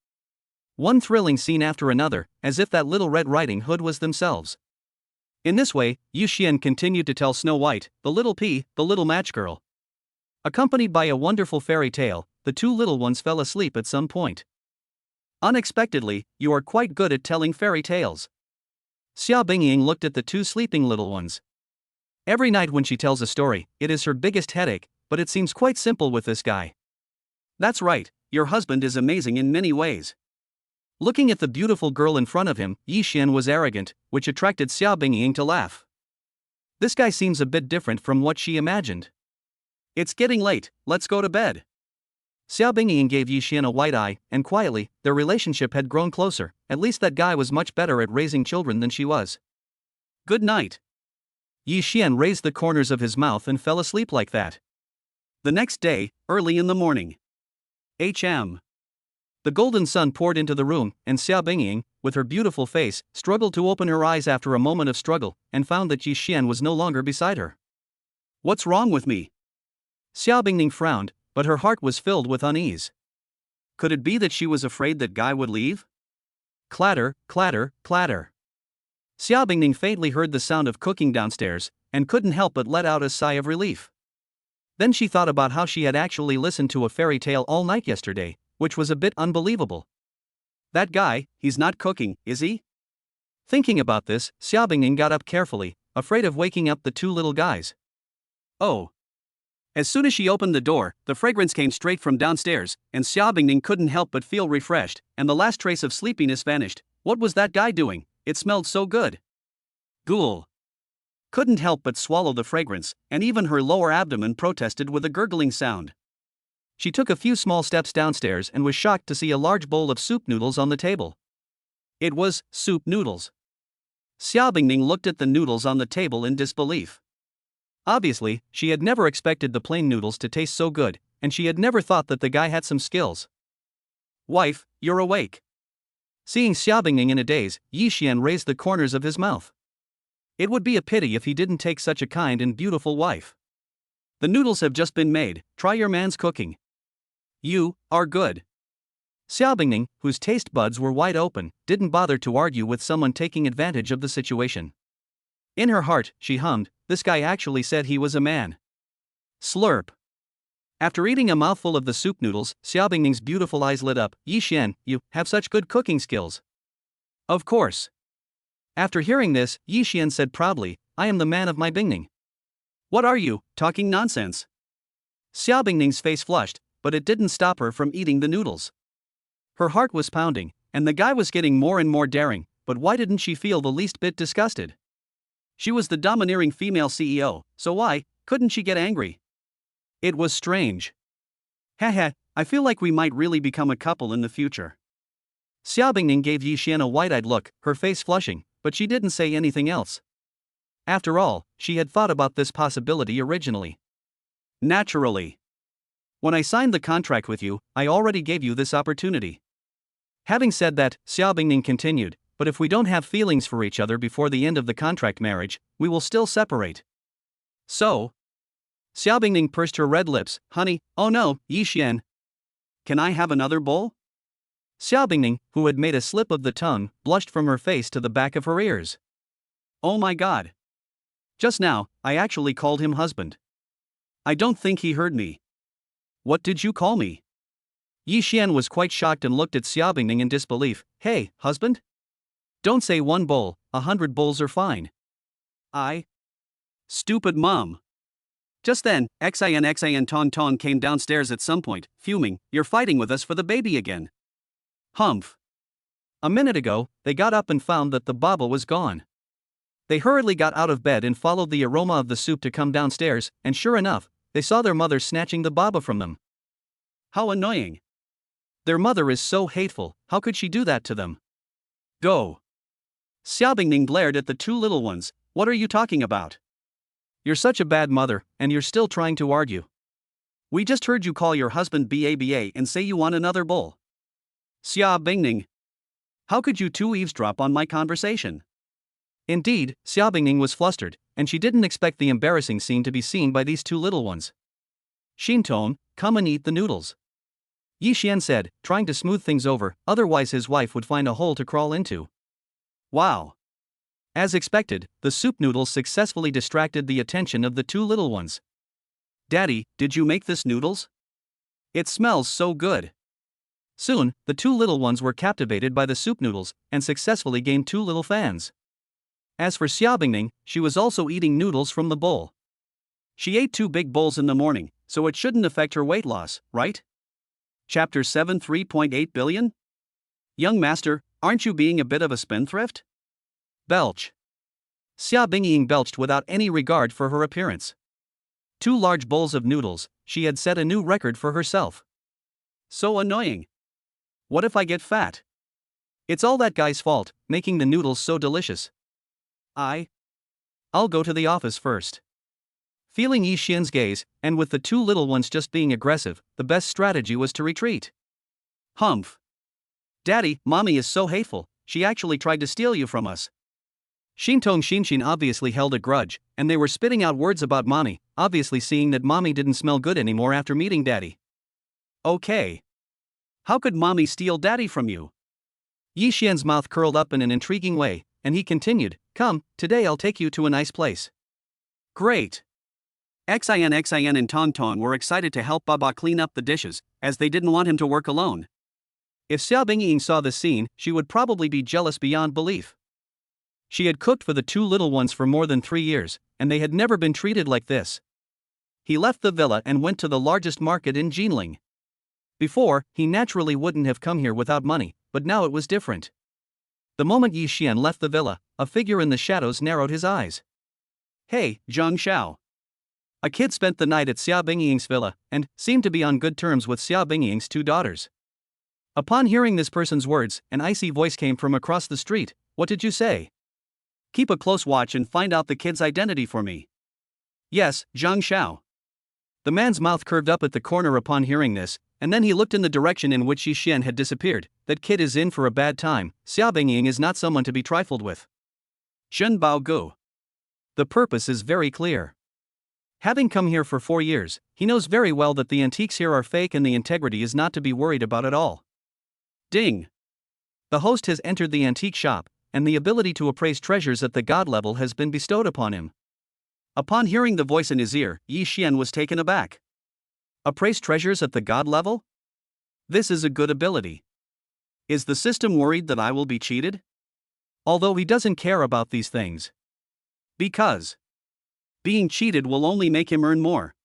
One thrilling scene after another, as if that Little Red Riding Hood was themselves. In this way, Yi Xian continued to tell Snow White, the Little Pea, the Little Match Girl. Accompanied by a wonderful fairy tale, the two little ones fell asleep at some point. Unexpectedly, you are quite good at telling fairy tales. Xia Bingying looked at the two sleeping little ones. Every night when she tells a story, it is her biggest headache, but it seems quite simple with this guy. That's right, your husband is amazing in many ways. Looking at the beautiful girl in front of him, Yi Xian was arrogant, which attracted Xia Bingying to laugh. This guy seems a bit different from what she imagined. It's getting late, let's go to bed. Xia Bingying gave Yi Xian a white eye, and quietly, their relationship had grown closer. At least that guy was much better at raising children than she was. Good night. Yi Xian raised the corners of his mouth and fell asleep like that. The next day, early in the morning. The golden sun poured into the room, and Xia Bingying, with her beautiful face, struggled to open her eyes after a moment of struggle, and found that Yi Xian was no longer beside her. What's wrong with me? Xia Bingning frowned, but her heart was filled with unease. Could it be that she was afraid that Guy would leave? Clatter, clatter, clatter. Xia Bingning faintly heard the sound of cooking downstairs, and couldn't help but let out a sigh of relief. Then she thought about how she had actually listened to a fairy tale all night yesterday, which was a bit unbelievable. That guy, he's not cooking, is he? Thinking about this, Xia Bingning got up carefully, afraid of waking up the two little guys. Oh. As soon as she opened the door, the fragrance came straight from downstairs, and Xia Bingning couldn't help but feel refreshed, and the last trace of sleepiness vanished. What was that guy doing? It smelled so good. Ghoul. Couldn't help but swallow the fragrance, and even her lower abdomen protested with a gurgling sound. She took a few small steps downstairs and was shocked to see a large bowl of soup noodles on the table. It was soup noodles. Xia Bingning looked at the noodles on the table in disbelief. Obviously, she had never expected the plain noodles to taste so good, and she had never thought that the guy had some skills. Wife, you're awake. Seeing Xia Bingning in a daze, Yi Xian raised the corners of his mouth. It would be a pity if he didn't take such a kind and beautiful wife. The noodles have just been made, try your man's cooking. You are good. Xia Bingning, whose taste buds were wide open, didn't bother to argue with someone taking advantage of the situation. In her heart, she hummed, this guy actually said he was a man. Slurp. After eating a mouthful of the soup noodles, Xia Bingning's beautiful eyes lit up. Yi Xian, you have such good cooking skills. Of course. After hearing this, Yi Xian said proudly, I am the man of my Bingning. What are you, talking nonsense? Xia Bingning's face flushed, but it didn't stop her from eating the noodles. Her heart was pounding, and the guy was getting more and more daring, but why didn't she feel the least bit disgusted? She was the domineering female CEO, so why couldn't she get angry? It was strange. Haha, I feel like we might really become a couple in the future. Xia Bingning gave Yi Xian a wide-eyed look, her face flushing, but she didn't say anything else. After all, she had thought about this possibility originally. Naturally. When I signed the contract with you, I already gave you this opportunity. Having said that, Xia Bingning continued, but if we don't have feelings for each other before the end of the contract marriage, we will still separate. So? Xia Bingning pursed her red lips, honey, oh no, Yi Xian. Can I have another bowl? Xia Bingning, who had made a slip of the tongue, blushed from her face to the back of her ears. Oh my god. Just now, I actually called him husband. I don't think he heard me. What did you call me? Yi Xian was quite shocked and looked at Xia Bingning in disbelief. Hey, husband? Don't say one bowl, 100 bowls are fine. Stupid mom. Just then, Xin Ton Ton came downstairs at some point, fuming, you're fighting with us for the baby again. Humph. A minute ago, they got up and found that the baba was gone. They hurriedly got out of bed and followed the aroma of the soup to come downstairs, and sure enough, they saw their mother snatching the baba from them. How annoying. Their mother is so hateful, how could she do that to them? Go. Xia Bingning glared at the two little ones, what are you talking about? You're such a bad mother, and you're still trying to argue. We just heard you call your husband Baba and say you want another bowl. Xia Bingning. How could you two eavesdrop on my conversation? Indeed, Xia Bingning was flustered, and she didn't expect the embarrassing scene to be seen by these two little ones. Xintong, come and eat the noodles. Yi Xian said, trying to smooth things over, otherwise his wife would find a hole to crawl into. Wow. As expected, the soup noodles successfully distracted the attention of the two little ones. Daddy, did you make this noodles? It smells so good. Soon, the two little ones were captivated by the soup noodles, and successfully gained two little fans. As for Xia Bingning, she was also eating noodles from the bowl. She ate 2 big bowls in the morning, so it shouldn't affect her weight loss, right? Chapter 7 3.8 billion? Young master, aren't you being a bit of a spendthrift? Belch. Xia Bingning belched without any regard for her appearance. 2 large bowls of noodles, she had set a new record for herself. So annoying. What if I get fat? It's all that guy's fault, making the noodles so delicious. I'll go to the office first. Feeling Yi Xian's gaze, and with the two little ones just being aggressive, the best strategy was to retreat. Humph. Daddy, mommy is so hateful, she actually tried to steal you from us. Xintong Xinxin obviously held a grudge, and they were spitting out words about mommy, obviously seeing that mommy didn't smell good anymore after meeting daddy. Okay. How could mommy steal daddy from you? Yi Xian's mouth curled up in an intriguing way, and he continued, come, today I'll take you to a nice place. Great. Xin and Ton Ton were excited to help Baba clean up the dishes, as they didn't want him to work alone. If Xia Bingning saw the scene, she would probably be jealous beyond belief. She had cooked for the two little ones for more than 3 years, and they had never been treated like this. he left the villa and went to the largest market in Jinling. Before, he naturally wouldn't have come here without money, but now it was different. The moment Yi Xian left the villa, a figure in the shadows narrowed his eyes. Hey, Zhang Xiao. A kid spent the night at Xia Bingying's villa, and seemed to be on good terms with Xia Bingying's two daughters. Upon hearing this person's words, an icy voice came from across the street. What did you say? Keep a close watch and find out the kid's identity for me. Yes, Zhang Xiao. The man's mouth curved up at the corner upon hearing this, and then he looked in the direction in which Yi Xian had disappeared. That kid is in for a bad time. Xia Bingying is not someone to be trifled with. Zhen Bao Gu. The purpose is very clear. Having come here for 4 years, he knows very well that the antiques here are fake and the integrity is not to be worried about at all. Ding! The host has entered the antique shop, and the ability to appraise treasures at the god level has been bestowed upon him. Upon hearing the voice in his ear, Yi Xian was taken aback. Appraise treasures at the god level? This is a good ability. Is the system worried that I will be cheated? Although he doesn't care about these things. Because being cheated will only make him earn more.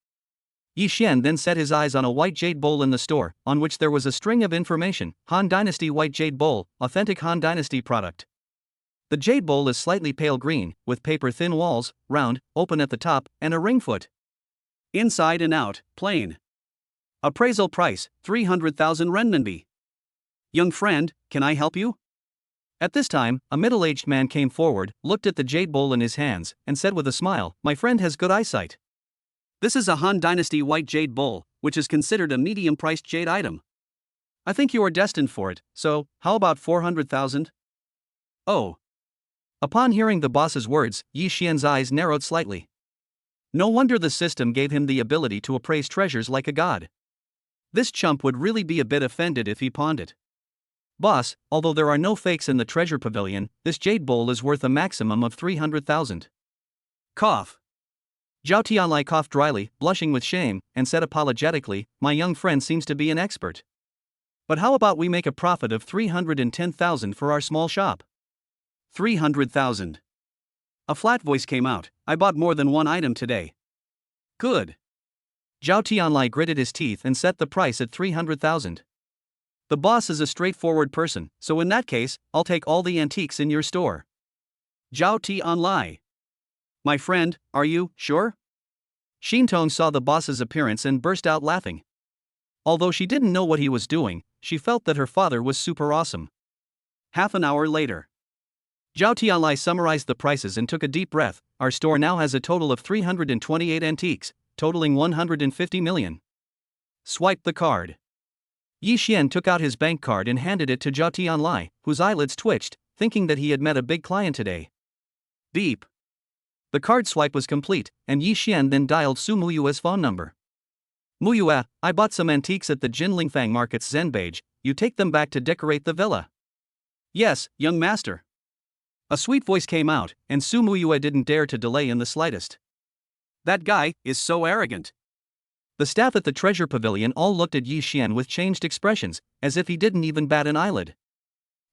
Yi Xian then set his eyes on a white jade bowl in the store, on which there was a string of information. Han Dynasty White Jade Bowl, authentic Han Dynasty product. The jade bowl is slightly pale green, with paper-thin walls, round, open at the top, and a ring foot. Inside and out, plain. Appraisal price, 300,000 renminbi. Young friend, can I help you? At this time, a middle-aged man came forward, looked at the jade bowl in his hands, and said with a smile, my friend has good eyesight. This is a Han Dynasty White Jade Bowl, which is considered a medium-priced jade item. I think you are destined for it, so, how about 400,000? Oh. Upon hearing the boss's words, Yi Xian's eyes narrowed slightly. No wonder the system gave him the ability to appraise treasures like a god. This chump would really be a bit offended if he pawned it. Boss, although there are no fakes in the treasure pavilion, this jade bowl is worth a maximum of 300,000. Cough. Zhao Tianlai coughed dryly, blushing with shame, and said apologetically, my young friend seems to be an expert. But how about we make a profit of 310,000 for our small shop? 300,000. A flat voice came out, I bought more than one item today. Good. Zhao Tianlai gritted his teeth and set the price at 300,000. The boss is a straightforward person, so in that case, I'll take all the antiques in your store. Zhao Tianlai. My friend, are you sure? Xintong saw the boss's appearance and burst out laughing. Although she didn't know what he was doing, she felt that her father was super awesome. Half an hour later. Zhao Tianlai summarized the prices and took a deep breath. Our store now has a total of 328 antiques, totaling 150 million. Swipe the card. Yi Xian took out his bank card and handed it to Zhao Tianlai, whose eyelids twitched, thinking that he had met a big client today. Beep. The card swipe was complete, and Yi Xian then dialed Su Muyue's phone number. Muyue, I bought some antiques at the Jinlingfang Market's Zenbage, you take them back to decorate the villa. Yes, young master. A sweet voice came out, and Su Muyue didn't dare to delay in the slightest. That guy is so arrogant. The staff at the treasure pavilion all looked at Yi Xian with changed expressions, as if he didn't even bat an eyelid.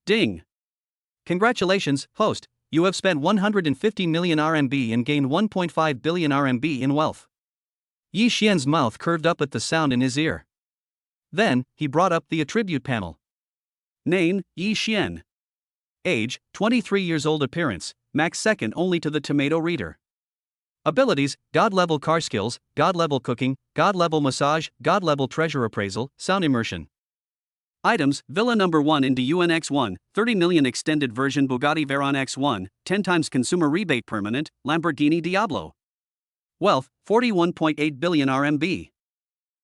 Ding! Congratulations, host, you have spent 150 million RMB and gained 1.5 billion RMB in wealth. Yi Xian's mouth curved up at the sound in his ear. Then, he brought up the attribute panel. Name, Yi Xian. Age, 23 years old. Appearance, max second only to the tomato reader. Abilities, God-level car skills, God-level cooking, God-level massage, God-level treasure appraisal, sound immersion. Items, Villa number 1 in DUN X1, 30 million extended version Bugatti Veyron X1, 10 times consumer rebate permanent, Lamborghini Diablo. Wealth, 41.8 billion RMB.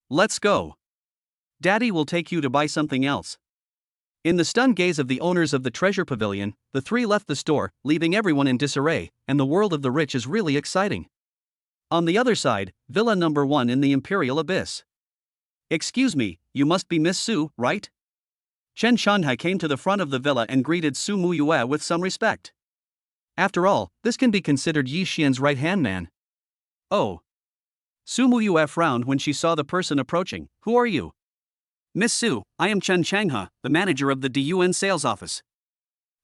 Let's go. Daddy will take you to buy something else. In the stunned gaze of the owners of the treasure pavilion, the three left the store, leaving everyone in disarray, and the world of the rich is really exciting. On the other side, Villa number 1 in the Imperial Abyss. Excuse me, you must be Miss Su, right? Chen Shanhai came to the front of the villa and greeted Su Muyue with some respect. After all, this can be considered Yi Xian's right-hand man. Oh. Su Muyue frowned when she saw the person approaching. Who are you? Miss Su, I am Chen Changhe, the manager of the DUN sales office.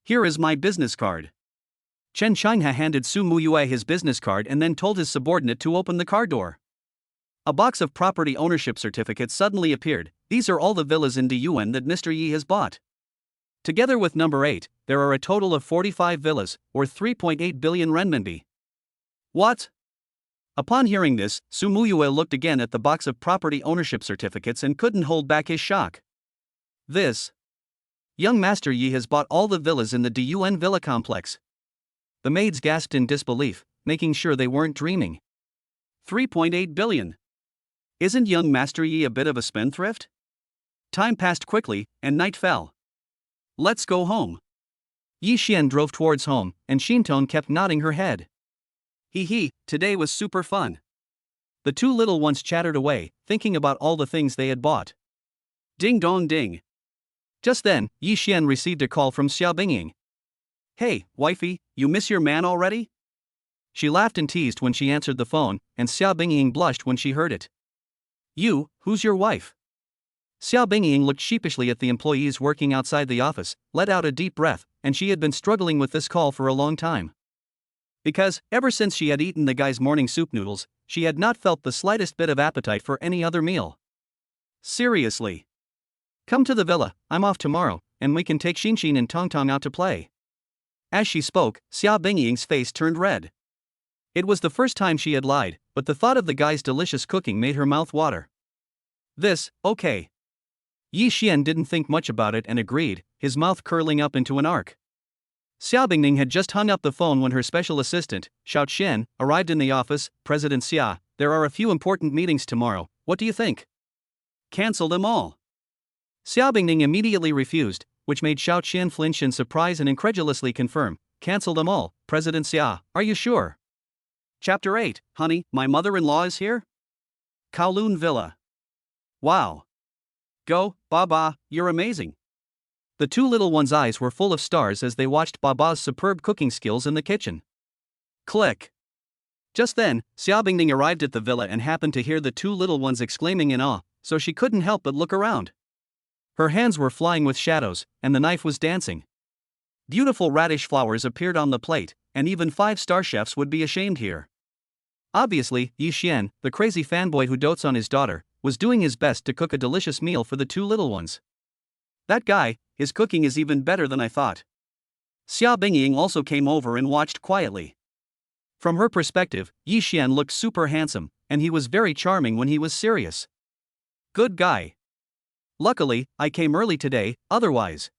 Here is my business card. Chen Changhe handed Su Muyue his business card and then told his subordinate to open the car door. A box of property ownership certificates suddenly appeared. These are all the villas in Diyuan that Mr. Yi has bought. Together with number 8, there are a total of 45 villas, worth 3.8 billion renminbi. What? Upon hearing this, Su Muyue looked again at the box of property ownership certificates and couldn't hold back his shock. This young Master Yi has bought all the villas in the Diyuan villa complex. The maids gasped in disbelief, making sure they weren't dreaming. 3.8 billion. Isn't young Master Yi a bit of a spendthrift? Time passed quickly, and night fell. Let's go home. Yi Xian drove towards home, and Xintong kept nodding her head. Hee, today was super fun. The two little ones chattered away, thinking about all the things they had bought. Ding dong ding. Just then, Yi Xian received a call from Xiao Bingying. Hey, wifey, you miss your man already? She laughed and teased when she answered the phone, and Xiao Bingying blushed when she heard it. You, who's your wife? Xiao Bingying looked sheepishly at the employees working outside the office, let out a deep breath, and she had been struggling with this call for a long time. Because, ever since she had eaten the guy's morning soup noodles, she had not felt the slightest bit of appetite for any other meal. Seriously. Come to the villa, I'm off tomorrow, and we can take Xinxin and Tongtong out to play. As she spoke, Xiao Bingying's face turned red. It was the first time she had lied, but the thought of the guy's delicious cooking made her mouth water. Okay. Yi Xian didn't think much about it and agreed, his mouth curling up into an arc. Xiao Bingning had just hung up the phone when her special assistant, Xiao Qian, arrived in the office. President Xia, there are a few important meetings tomorrow, what do you think? Cancel them all. Xiao Bingning immediately refused, which made Xiao Qian flinch in surprise and incredulously confirm, cancel them all, President Xia, are you sure? Chapter 8, Honey, my mother-in-law is here? Kowloon Villa. Wow. Go, Baba, you're amazing. The two little ones' eyes were full of stars as they watched Baba's superb cooking skills in the kitchen. Click. Just then, Xiao Bingning arrived at the villa and happened to hear the two little ones exclaiming in awe, so she couldn't help but look around. Her hands were flying with shadows, and the knife was dancing. Beautiful radish flowers appeared on the plate, and even 5-star chefs would be ashamed here. Obviously, Yi Xian, the crazy fanboy who dotes on his daughter, was doing his best to cook a delicious meal for the two little ones. That guy, his cooking is even better than I thought. Xiao Bingying also came over and watched quietly. From her perspective, Yi Xian looked super handsome, and he was very charming when he was serious. Good guy. Luckily, I came early today, otherwise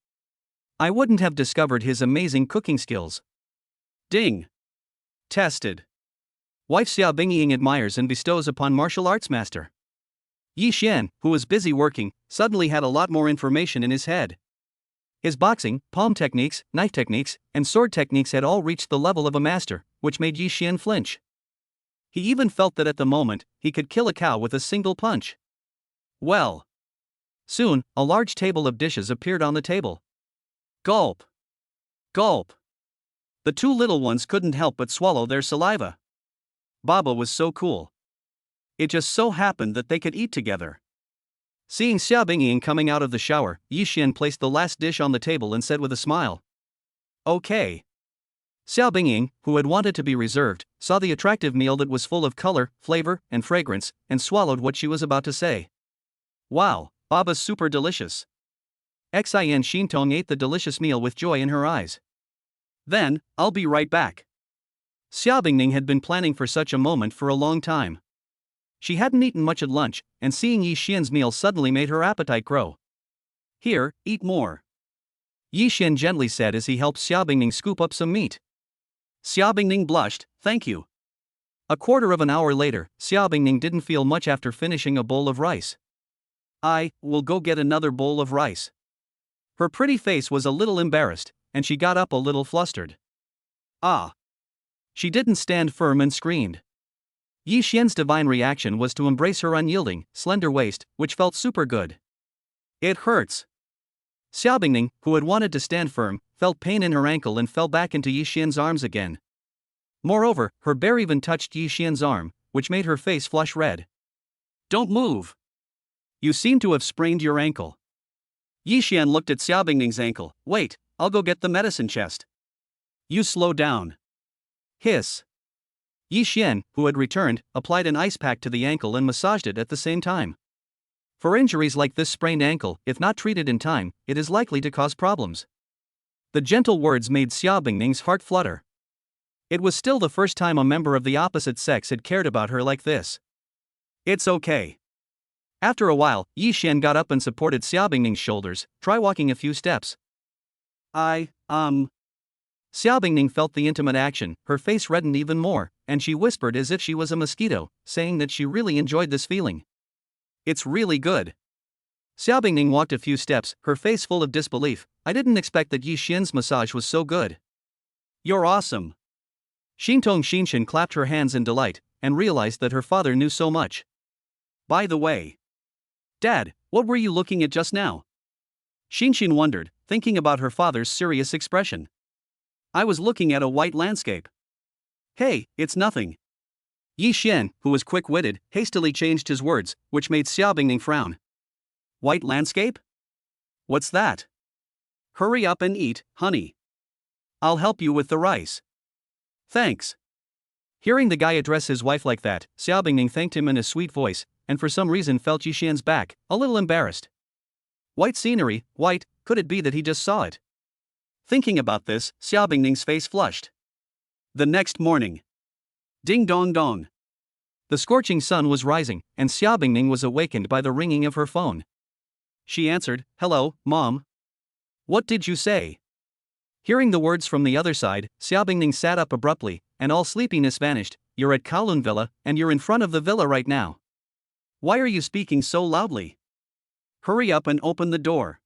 I wouldn't have discovered his amazing cooking skills. Ding. Tested. Wife Xiao Bingying admires and bestows upon martial arts master. Yi Xian, who was busy working, suddenly had a lot more information in his head. His boxing, palm techniques, knife techniques, and sword techniques had all reached the level of a master, which made Yi Xian flinch. He even felt that at the moment, he could kill a cow with a single punch. Well. Soon, a large table of dishes appeared on the table. Gulp. Gulp. The two little ones couldn't help but swallow their saliva. Baba was so cool. It just so happened that they could eat together. Seeing Xiao Bingying coming out of the shower, Yi Xian placed the last dish on the table and said with a smile, Okay. Xiao Bingying, who had wanted to be reserved, saw the attractive meal that was full of color, flavor, and fragrance, and swallowed what she was about to say. Wow, Baba's super delicious. Xin Xintong ate the delicious meal with joy in her eyes. Then, I'll be right back. Xiao Bingning had been planning for such a moment for a long time. She hadn't eaten much at lunch, and seeing Yi Xian's meal suddenly made her appetite grow. Here, eat more. Yi Xian gently said as he helped Xiao Bingning scoop up some meat. Xiao Bingning blushed, thank you. A quarter of an hour later, Xiao Bingning didn't feel much after finishing a bowl of rice. I will go get another bowl of rice. Her pretty face was a little embarrassed, and she got up a little flustered. Ah. She didn't stand firm and screamed. Yi Xian's divine reaction was to embrace her unyielding, slender waist, which felt super good. It hurts. Xiao Bingning, who had wanted to stand firm, felt pain in her ankle and fell back into Yi Xian's arms again. Moreover, her bear even touched Yi Xian's arm, which made her face flush red. Don't move. You seem to have sprained your ankle. Yi Xian looked at Xiao Bingning's ankle. Wait, I'll go get the medicine chest. You slow down. Hiss. Yi Xian, who had returned, applied an ice pack to the ankle and massaged it at the same time. For injuries like this sprained ankle, if not treated in time, it is likely to cause problems. The gentle words made Xia Bingning's heart flutter. It was still the first time a member of the opposite sex had cared about her like this. It's okay. After a while, Yi Xian got up and supported Xia Bingning's shoulders. Try walking a few steps. Xia Bingning felt the intimate action, her face reddened even more, and she whispered as if she was a mosquito, saying that she really enjoyed this feeling. It's really good. Xia Bingning walked a few steps, her face full of disbelief. I didn't expect that Yi Xian's massage was so good. You're awesome. Xintong Xinshan clapped her hands in delight, and realized that her father knew so much. By the way, Dad, what were you looking at just now? Xinshan wondered, thinking about her father's serious expression. I was looking at a white landscape. Hey, it's nothing. Yi Xian, who was quick-witted, hastily changed his words, which made Xia Bingning frown. White landscape? What's that? Hurry up and eat, honey. I'll help you with the rice. Thanks. Hearing the guy address his wife like that, Xia Bingning thanked him in a sweet voice, and for some reason felt Yi Xian's back, a little embarrassed. White scenery, white, could it be that he just saw it? Thinking about this, Xia Bingning's face flushed. The next morning. Ding dong dong. The scorching sun was rising, and Xia Bingning was awakened by the ringing of her phone. She answered, Hello, Mom. What did you say? Hearing the words from the other side, Xia Bingning sat up abruptly, and all sleepiness vanished. You're at Kowloon Villa, and you're in front of the villa right now. Why are you speaking so loudly? Hurry up and open the door.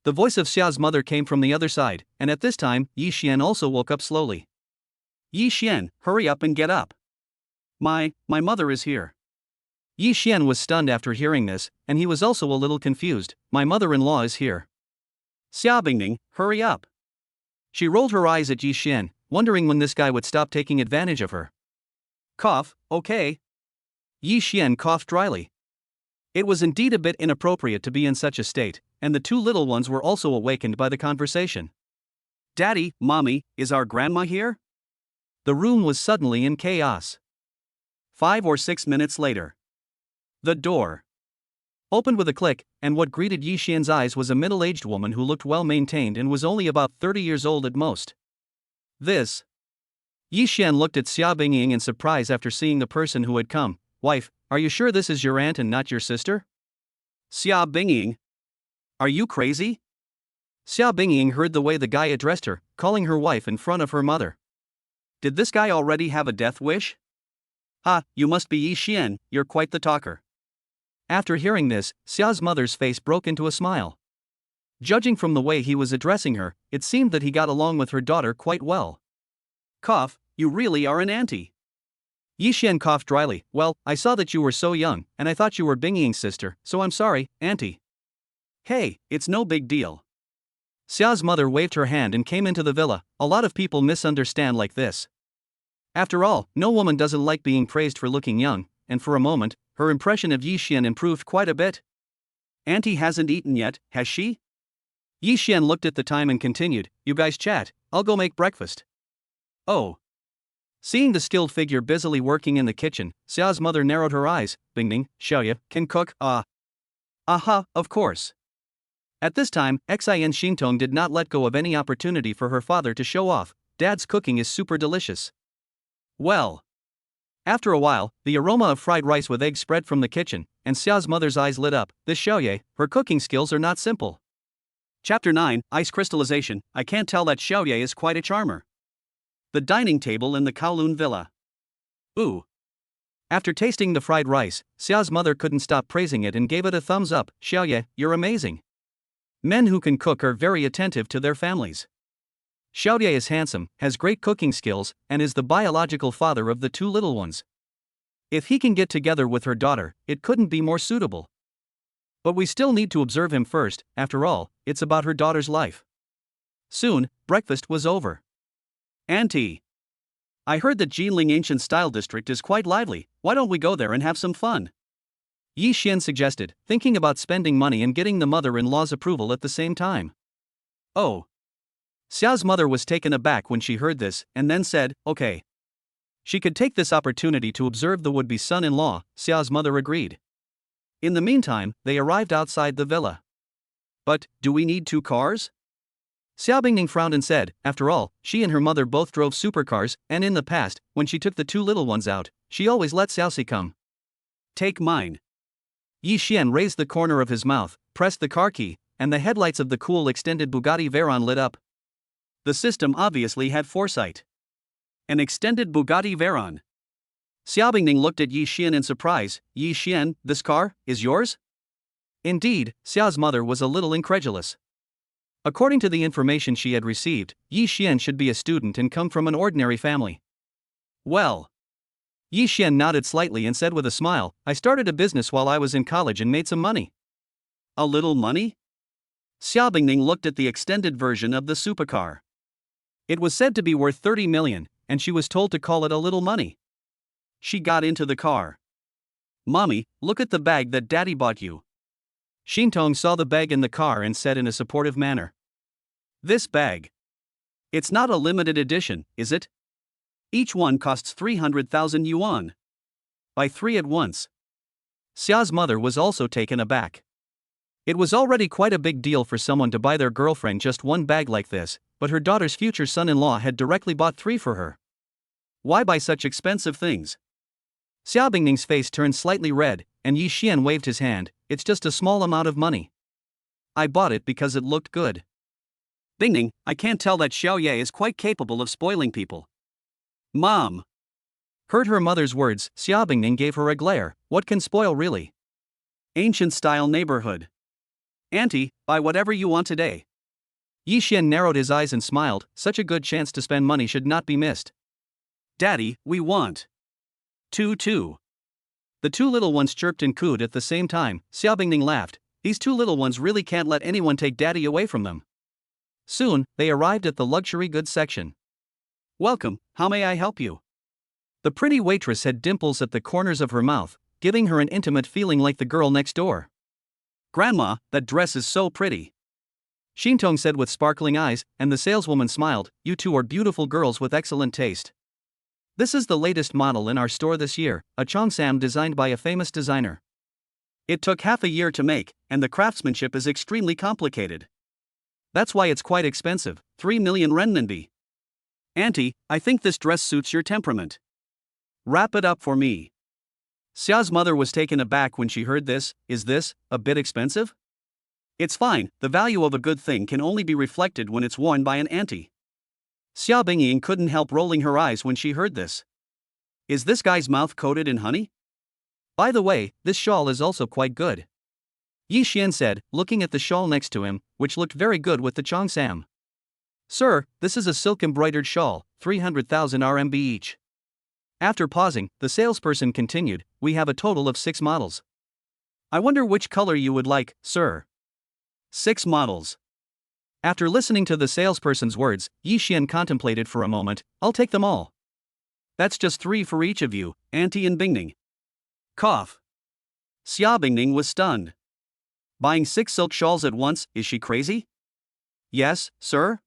The voice of Xia's mother came from the other side, and at this time, Yi Xian also woke up slowly. Yi Xian, hurry up and get up. My mother is here. Yi Xian was stunned after hearing this, and he was also a little confused. My mother-in-law is here. Xia Bingning, hurry up. She rolled her eyes at Yi Xian, wondering when this guy would stop taking advantage of her. Cough, okay. Yi Xian coughed dryly. It was indeed a bit inappropriate to be in such a state, and the two little ones were also awakened by the conversation. Daddy, Mommy, is our grandma here? The room was suddenly in chaos. 5 or 6 minutes later. The door opened with a click, and what greeted Yi Xian's eyes was a middle-aged woman who looked well-maintained and was only about 30 years old at most. This. Yi Xian looked at Xia Bingying in surprise after seeing the person who had come. Wife, are you sure this is your aunt and not your sister? Xia Bingying. Are you crazy? Xia Bingying heard the way the guy addressed her, calling her wife in front of her mother. Did this guy already have a death wish? You must be Yi Xian, you're quite the talker. After hearing this, Xia's mother's face broke into a smile. Judging from the way he was addressing her, it seemed that he got along with her daughter quite well. Cough, you really are an auntie. Yi Xian coughed dryly. Well, I saw that you were so young, and I thought you were Bingying's sister, so I'm sorry, auntie. Hey, it's no big deal. Xia's mother waved her hand and came into the villa. A lot of people misunderstand like this. After all, no woman doesn't like being praised for looking young, and for a moment, her impression of Yi Xian improved quite a bit. Auntie hasn't eaten yet, has she? Yi Xian looked at the time and continued, You guys chat, I'll go make breakfast. Oh. Seeing the skilled figure busily working in the kitchen, Xia's mother narrowed her eyes. Bingning, Xiaoya, can cook? Aha, of course. At this time, Xin Xintong did not let go of any opportunity for her father to show off. Dad's cooking is super delicious. Well. After a while, the aroma of fried rice with eggs spread from the kitchen, and Xia's mother's eyes lit up. This Xiaoye, her cooking skills are not simple. Chapter 9, Ice Crystallization. I can't tell that Xiaoye is quite a charmer. The dining table in the Kowloon Villa. Ooh. After tasting the fried rice, Xia's mother couldn't stop praising it and gave it a thumbs up. Xiaoye, you're amazing. Men who can cook are very attentive to their families. Xiaoye is handsome, has great cooking skills, and is the biological father of the two little ones. If he can get together with her daughter, it couldn't be more suitable. But we still need to observe him first. After all, it's about her daughter's life. Soon, breakfast was over. Auntie. I heard that Jinling Ancient Style District is quite lively. Why don't we go there and have some fun? Yi Xian suggested, thinking about spending money and getting the mother-in-law's approval at the same time. Oh. Xia's mother was taken aback when she heard this, and then said, Okay. She could take this opportunity to observe the would-be son-in-law. Xiao's mother agreed. In the meantime, they arrived outside the villa. But, do we need 2 cars? Xiao Bingning frowned and said, after all, she and her mother both drove supercars, and in the past, when she took the 2 little ones out, she always let Xiaoxi come. Take mine. Yi Xian raised the corner of his mouth, pressed the car key, and the headlights of the cool extended Bugatti Veyron lit up. The system obviously had foresight. An extended Bugatti Veyron. Xiao Bingning looked at Yi Xian in surprise. Yi Xian, this car is yours? Indeed, Xiao's mother was a little incredulous. According to the information she had received, Yi Xian should be a student and come from an ordinary family. Well. Yi Xian nodded slightly and said with a smile, I started a business while I was in college and made some money. A little money? Xiao Bingning looked at the extended version of the supercar. It was said to be worth 30 million, and she was told to call it a little money. She got into the car. Mommy, look at the bag that Daddy bought you. Xintong saw the bag in the car and said in a supportive manner. This bag. It's not a limited edition, is it? Each one costs 300,000 yuan. Buy 3 at once. Xiao's mother was also taken aback. It was already quite a big deal for someone to buy their girlfriend just 1 bag like this, but her daughter's future son-in-law had directly bought 3 for her. Why buy such expensive things? Xiao Bingning's face turned slightly red, and Yi Xian waved his hand, it's just a small amount of money. I bought it because it looked good. Bingning, I can't tell that Xiao Ye is quite capable of spoiling people. Mom. Heard her mother's words, Xiao Bingning gave her a glare, what can spoil really? Ancient-style neighborhood. Auntie, buy whatever you want today. Yi Xian narrowed his eyes and smiled, such a good chance to spend money should not be missed. Daddy, we want. 2. The 2 little ones chirped and cooed at the same time. Xiao Bingning laughed, these 2 little ones really can't let anyone take Daddy away from them. Soon, they arrived at the luxury goods section. Welcome, how may I help you? The pretty waitress had dimples at the corners of her mouth, giving her an intimate feeling like the girl next door. Grandma, that dress is so pretty. Xintong said with sparkling eyes, and the saleswoman smiled, you 2 are beautiful girls with excellent taste. This is the latest model in our store this year, a cheongsam designed by a famous designer. It took half a year to make, and the craftsmanship is extremely complicated. That's why it's quite expensive, 3 million renminbi. Auntie, I think this dress suits your temperament. Wrap it up for me. Xiao's mother was taken aback when she heard this, is this a bit expensive? It's fine, the value of a good thing can only be reflected when it's worn by an auntie. Xiao Bingying couldn't help rolling her eyes when she heard this. Is this guy's mouth coated in honey? By the way, this shawl is also quite good. Yi Xian said, looking at the shawl next to him, which looked very good with the cheongsam. Sir, this is a silk embroidered shawl, 300,000 RMB each. After pausing, the salesperson continued, we have a total of 6 models. I wonder which color you would like, sir. 6 models. After listening to the salesperson's words, Yi Xian contemplated for a moment, I'll take them all. That's just 3 for each of you, Auntie and Bingning. Cough. Xia Bingning was stunned. Buying 6 silk shawls at once, is she crazy? Yes, sir?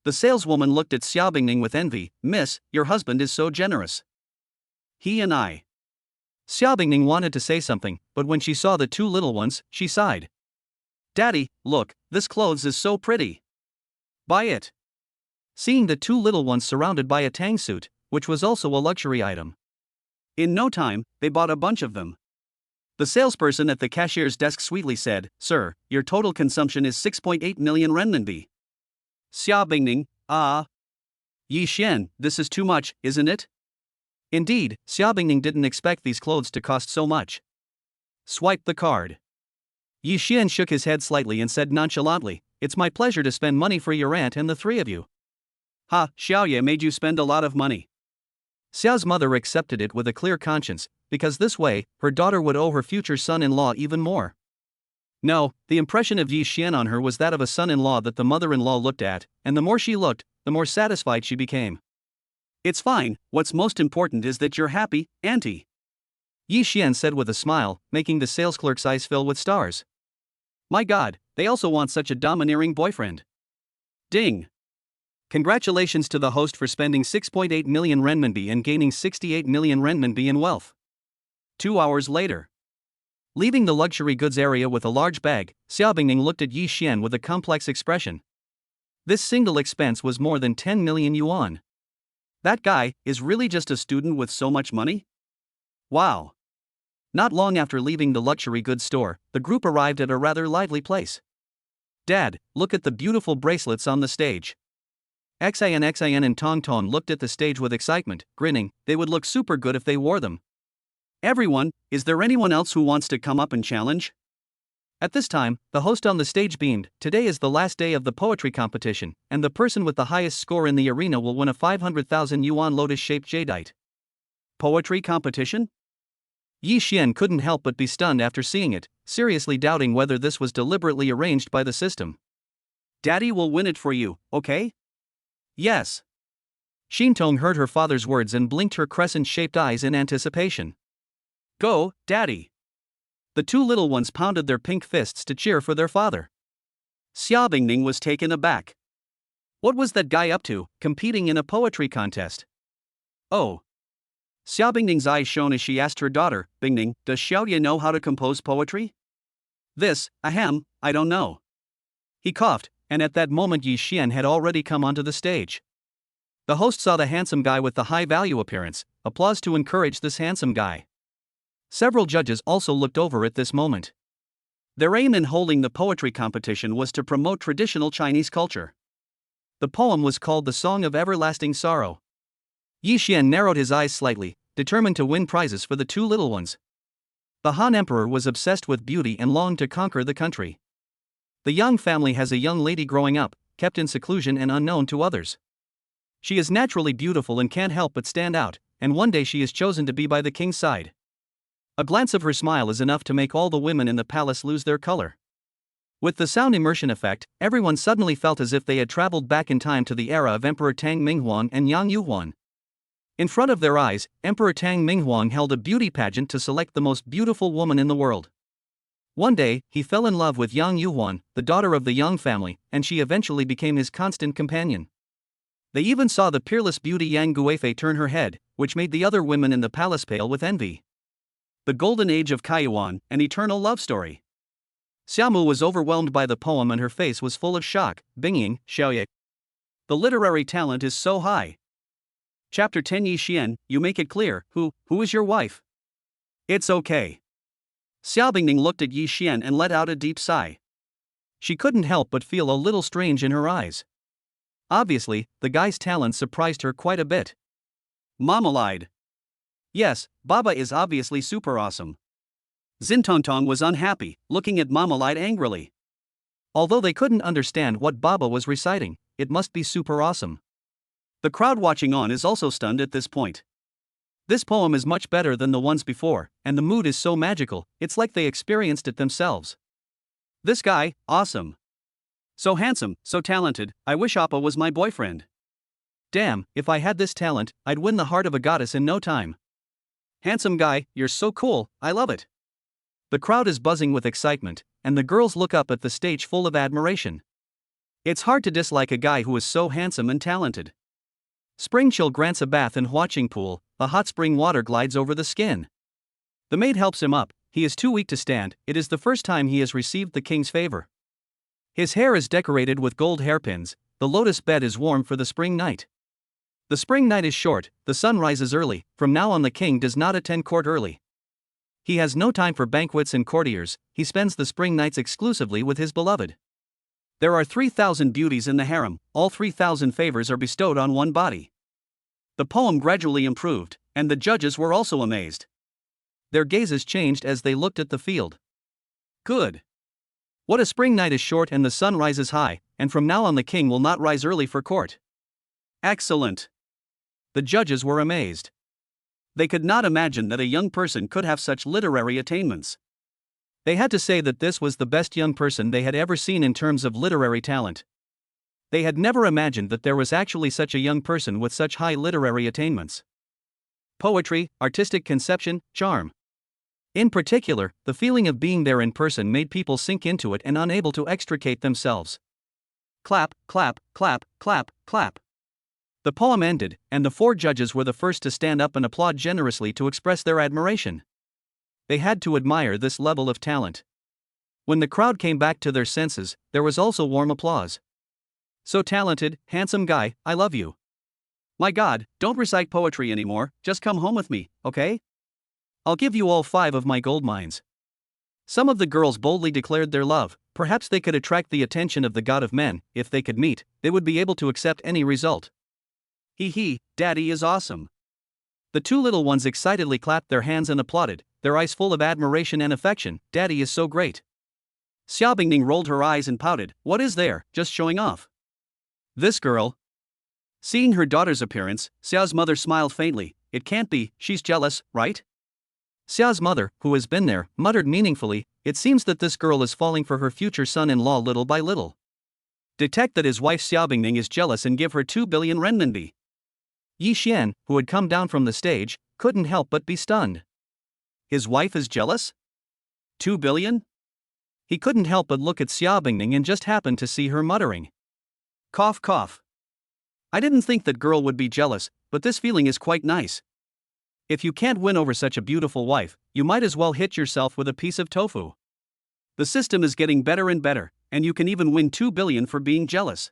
The saleswoman looked at Xia Bingning with envy, Miss, your husband is so generous. He and I. Xia Bingning wanted to say something, but when she saw the 2 little ones, she sighed. Daddy, look, this clothes is so pretty. Buy it. Seeing the 2 little ones surrounded by a tang suit, which was also a luxury item. In no time, they bought a bunch of them. The salesperson at the cashier's desk sweetly said, Sir, your total consumption is 6.8 million renminbi. Xia Bingning, Yi Xian, this is too much, isn't it? Indeed, Xia Bingning didn't expect these clothes to cost so much. Swipe the card. Yi Xian shook his head slightly and said nonchalantly, it's my pleasure to spend money for your aunt and the 3 of you. Ha, Xiaoye made you spend a lot of money. Xiao's mother accepted it with a clear conscience, because this way, her daughter would owe her future son-in-law even more. No, the impression of Yi Xian on her was that of a son-in-law that the mother-in-law looked at, and the more she looked, the more satisfied she became. It's fine, what's most important is that you're happy, Auntie. Yi Xian said with a smile, making the sales clerk's eyes fill with stars. My God, they also want such a domineering boyfriend. Ding. Congratulations to the host for spending 6.8 million renminbi and gaining 68 million renminbi in wealth. 2 hours later. Leaving the luxury goods area with a large bag, Xiaobingning looked at Yi Xian with a complex expression. This single expense was more than 10 million yuan. That guy is really just a student with so much money? Wow. Not long after leaving the luxury goods store, the group arrived at a rather lively place. Dad, look at the beautiful bracelets on the stage. Xian and Tong Tong looked at the stage with excitement, grinning. They would look super good if they wore them. Everyone, is there anyone else who wants to come up and challenge? At this time, the host on the stage beamed. Today is the last day of the poetry competition, and the person with the highest score in the arena will win a 500,000 yuan lotus-shaped jadeite. Poetry competition? Yi Xian couldn't help but be stunned after seeing it, seriously doubting whether this was deliberately arranged by the system. Daddy will win it for you, okay? Yes. Xintong heard her father's words and blinked her crescent-shaped eyes in anticipation. Go, Daddy. The two little ones pounded their pink fists to cheer for their father. Xiaobingning was taken aback. What was that guy up to, competing in a poetry contest? Oh. Xiaobingning's eyes shone as she asked her daughter, Bingning, does Xiaoye know how to compose poetry? I don't know. He coughed, and at that moment Yi Xian had already come onto the stage. The host saw the handsome guy with the high-value appearance, applause to encourage this handsome guy. Several judges also looked over at this moment. Their aim in holding the poetry competition was to promote traditional Chinese culture. The poem was called The Song of Everlasting Sorrow. Yi Xian narrowed his eyes slightly, determined to win prizes for the two little ones. The Han Emperor was obsessed with beauty and longed to conquer the country. The Yang family has a young lady growing up, kept in seclusion and unknown to others. She is naturally beautiful and can't help but stand out, and one day she is chosen to be by the king's side. A glance of her smile is enough to make all the women in the palace lose their color. With the sound immersion effect, everyone suddenly felt as if they had traveled back in time to the era of Emperor Tang Minghuang and Yang Yuhuan. In front of their eyes, Emperor Tang Minghuang held a beauty pageant to select the most beautiful woman in the world. One day, he fell in love with Yang Yuhuan, the daughter of the Yang family, and she eventually became his constant companion. They even saw the peerless beauty Yang Guifei turn her head, which made the other women in the palace pale with envy. The Golden Age of Kaiyuan, an eternal love story. Xiaomu was overwhelmed by the poem and her face was full of shock. Bingying, Xiaoye. The literary talent is so high. Chapter 10 Yi Xian, you make it clear, who is your wife? It's okay. Xiaobingning looked at Yi Xian and let out a deep sigh. She couldn't help but feel a little strange in her eyes. Obviously, the guy's talent surprised her quite a bit. Mama lied. Yes, Baba is obviously super awesome. Xintongtong was unhappy, looking at Mama lied angrily. Although they couldn't understand what Baba was reciting, it must be super awesome. The crowd watching on is also stunned at this point. This poem is much better than the ones before, and the mood is so magical, it's like they experienced it themselves. This guy, awesome. So handsome, so talented, I wish Appa was my boyfriend. Damn, if I had this talent, I'd win the heart of a goddess in no time. Handsome guy, you're so cool, I love it. The crowd is buzzing with excitement, and the girls look up at the stage full of admiration. It's hard to dislike a guy who is so handsome and talented. Spring Chill grants a bath in Huaqing Pool, a hot spring water glides over the skin. The maid helps him up, he is too weak to stand, it is the first time he has received the king's favor. His hair is decorated with gold hairpins, the lotus bed is warm for the spring night. The spring night is short, the sun rises early, from now on the king does not attend court early. He has no time for banquets and courtiers, he spends the spring nights exclusively with his beloved. There are 3,000 beauties in the harem, all 3,000 favors are bestowed on one body. The poem gradually improved, and the judges were also amazed. Their gazes changed as they looked at the field. Good. What a spring night is short and the sun rises high, and from now on the king will not rise early for court. Excellent. The judges were amazed. They could not imagine that a young person could have such literary attainments. They had to say that this was the best young person they had ever seen in terms of literary talent. They had never imagined that there was actually such a young person with such high literary attainments. Poetry, artistic conception, charm. In particular, the feeling of being there in person made people sink into it and unable to extricate themselves. clap, clap, clap, clap, clap. The poem ended, and the four judges were the first to stand up and applaud generously to express their admiration. They had to admire this level of talent. When the crowd came back to their senses, there was also warm applause. So talented, handsome guy, I love you. My God, don't recite poetry anymore, just come home with me, okay? I'll give you all 5 of my gold mines. Some of the girls boldly declared their love. Perhaps they could attract the attention of the god of men. If they could meet, they would be able to accept any result. Hee hee, daddy is awesome. The 2 little ones excitedly clapped their hands and applauded, their eyes full of admiration and affection. Daddy is so great. Xia Bingning rolled her eyes and pouted. What is there, just showing off? This girl. Seeing her daughter's appearance, Xia's mother smiled faintly. It can't be, she's jealous, right? Xia's mother, who has been there, muttered meaningfully, it seems that this girl is falling for her future son-in-law little by little. Detect that his wife Xia Bingning is jealous and give her 2 billion renminbi. Yi Xian, who had come down from the stage, couldn't help but be stunned. His wife is jealous? 2 billion? He couldn't help but look at Xia Bingning and just happened to see her muttering. Cough cough. I didn't think that girl would be jealous, but this feeling is quite nice. If you can't win over such a beautiful wife, you might as well hit yourself with a piece of tofu. The system is getting better and better, and you can even win 2 billion for being jealous.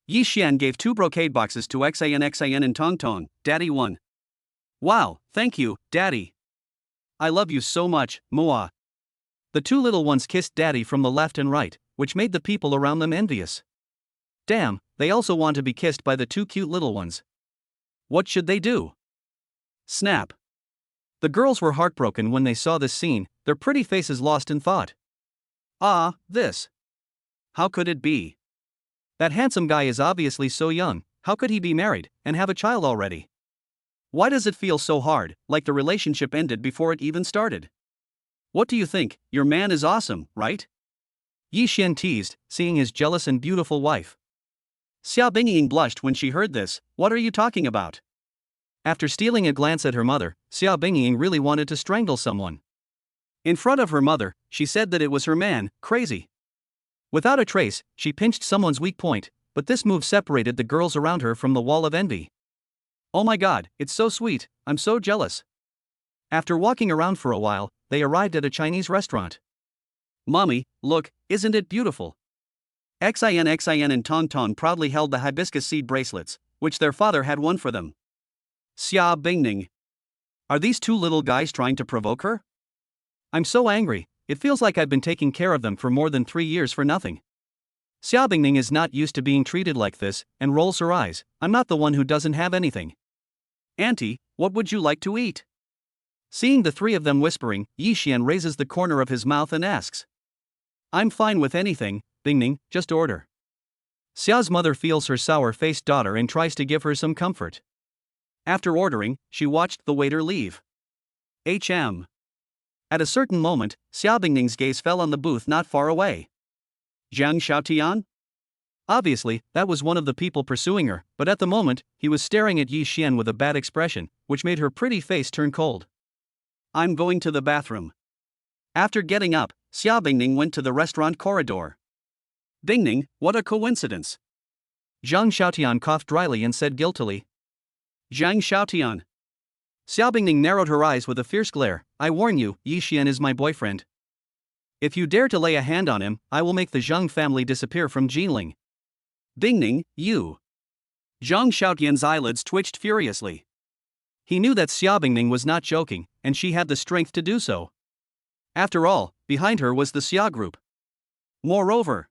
Yi Xian gave 2 brocade boxes to Xan and Tong Tong. Daddy won. Wow, thank you, Daddy. I love you so much, Moa. The 2 little ones kissed Daddy from the left and right, which made the people around them envious. Damn, they also want to be kissed by the 2 cute little ones. What should they do? Snap. The girls were heartbroken when they saw this scene, their pretty faces lost in thought. Ah, this. How could it be? That handsome guy is obviously so young, how could he be married, and have a child already? Why does it feel so hard, like the relationship ended before it even started? What do you think? Your man is awesome, right? Yi Xian teased, seeing his jealous and beautiful wife. Xia Bingying blushed when she heard this. What are you talking about? After stealing a glance at her mother, Xia Bingying really wanted to strangle someone. In front of her mother, she said that it was her man. Crazy. Without a trace, she pinched someone's weak point, but this move separated the girls around her from the wall of envy. Oh my God, it's so sweet, I'm so jealous. After walking around for a while, they arrived at a Chinese restaurant. Mommy, look, isn't it beautiful? Xin and Tong Tong proudly held the hibiscus seed bracelets, which their father had won for them. Xia Bingning. Are these 2 little guys trying to provoke her? I'm so angry, it feels like I've been taking care of them for more than 3 years for nothing. Xia Bingning is not used to being treated like this, and rolls her eyes. I'm not the one who doesn't have anything. Auntie, what would you like to eat? Seeing the 3 of them whispering, Yi Xian raises the corner of his mouth and asks. I'm fine with anything, Bingning, just order. Xia's mother feels her sour-faced daughter and tries to give her some comfort. After ordering, she watched the waiter leave. HM. At a certain moment, Xia Bingning's gaze fell on the booth not far away. Zhang Xiaotian? Obviously, that was one of the people pursuing her, but at the moment, he was staring at Yi Xian with a bad expression, which made her pretty face turn cold. I'm going to the bathroom. After getting up, Xia Bingning went to the restaurant corridor. Bingning, what a coincidence. Zhang Xiaotian coughed dryly and said guiltily. Zhang Xiaotian. Xia Bingning narrowed her eyes with a fierce glare. I warn you, Yi Xian is my boyfriend. If you dare to lay a hand on him, I will make the Zhang family disappear from Jinling. Bingning, you. Zhang Xiaotian's eyelids twitched furiously. He knew that Xia Bingning was not joking, and she had the strength to do so. After all, behind her was the Xia group. Moreover,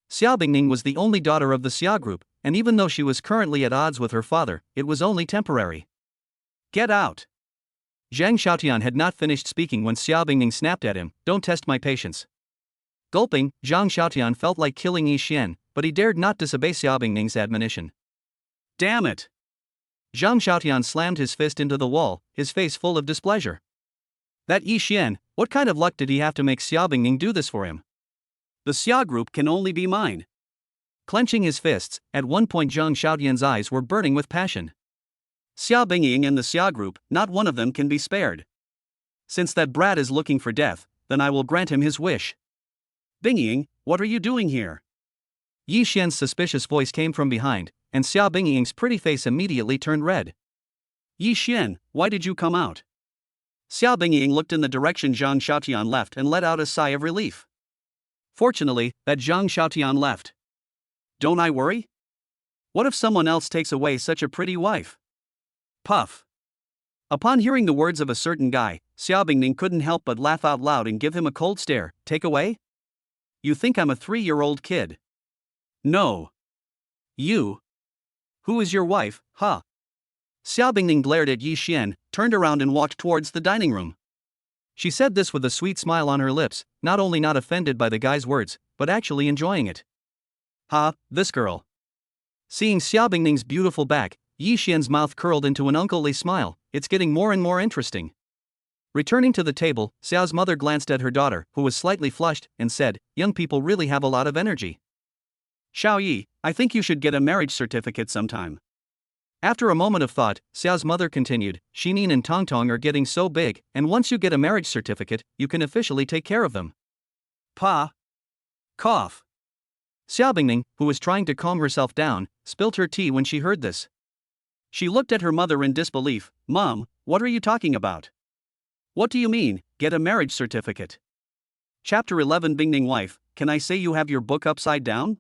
Xia Bingning was the only daughter of the Xia group, and even though she was currently at odds with her father, it was only temporary. Get out! Zhang Xiaotian had not finished speaking when Xia Bingning snapped at him. Don't test my patience. Gulping, Zhang Xiaotian felt like killing Yi Xian, but he dared not disobey Xia Bingning's admonition. Damn it! Zhang Xiaotian slammed his fist into the wall, his face full of displeasure. That Yi Xian, what kind of luck did he have to make Xia Bingning do this for him? The Xia group can only be mine. Clenching his fists, at one point Zhang Xiaotian's eyes were burning with passion. Xia Bingying and the Xia group, not one of them can be spared. Since that brat is looking for death, then I will grant him his wish. Bingying, what are you doing here? Yi Xian's suspicious voice came from behind, and Xiao Bingying's pretty face immediately turned red. Yi Xian, why did you come out? Xiao Bingying looked in the direction Zhang Xiaotian left and let out a sigh of relief. Fortunately, that Zhang Xiaotian left. Don't I worry? What if someone else takes away such a pretty wife? Puff. Upon hearing the words of a certain guy, Xiao Bingning couldn't help but laugh out loud and give him a cold stare. Take away? You think I'm a 3-year-old kid? No. You? Who is your wife, huh? Xiao Bingning glared at Yi Xian, turned around and walked towards the dining room. She said this with a sweet smile on her lips, not only not offended by the guy's words, but actually enjoying it. Ha, this girl. Seeing Xiao Bingning's beautiful back, Yi Xian's mouth curled into an unclely smile. It's getting more and more interesting. Returning to the table, Xiao's mother glanced at her daughter, who was slightly flushed, and said, young people really have a lot of energy. Xiao Yi, I think you should get a marriage certificate sometime. After a moment of thought, Xiao's mother continued, Xining and Tongtong are getting so big, and once you get a marriage certificate, you can officially take care of them. Pa. Cough. Xiao Bingning, who was trying to calm herself down, spilt her tea when she heard this. She looked at her mother in disbelief. Mom, what are you talking about? What do you mean, get a marriage certificate? Chapter 11 Bingning wife, can I say you have your book upside down?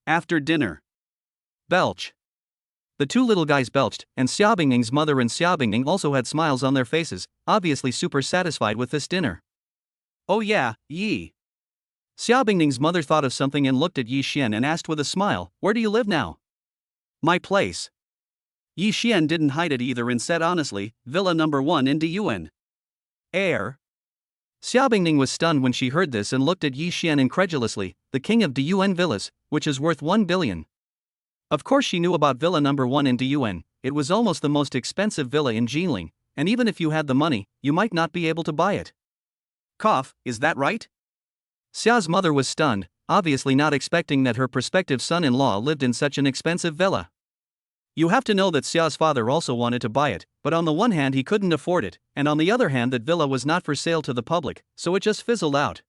After dinner. Belch. The two little guys belched, and Xiao Bingning's mother and Xiao Bingning also had smiles on their faces, obviously super satisfied with this dinner. Oh yeah, Yi. Xiao Bingning's mother thought of something and looked at Yi Xian and asked with a smile, where do you live now? My place. Yi Xian didn't hide it either and said honestly, Villa number 1 in Diyuan. Heir. Xiao Bingning was stunned when she heard this and looked at Yi Xian incredulously, the king of Diyuan villas, which is worth 1 billion. Of course she knew about Villa number 1 in Diyuan, it was almost the most expensive villa in Jinling, and even if you had the money, you might not be able to buy it. Cough, is that right? Xiao's mother was stunned, obviously not expecting that her prospective son-in-law lived in such an expensive villa. You have to know that Xiao's father also wanted to buy it, but on the one hand he couldn't afford it, and on the other hand that villa was not for sale to the public, so it just fizzled out.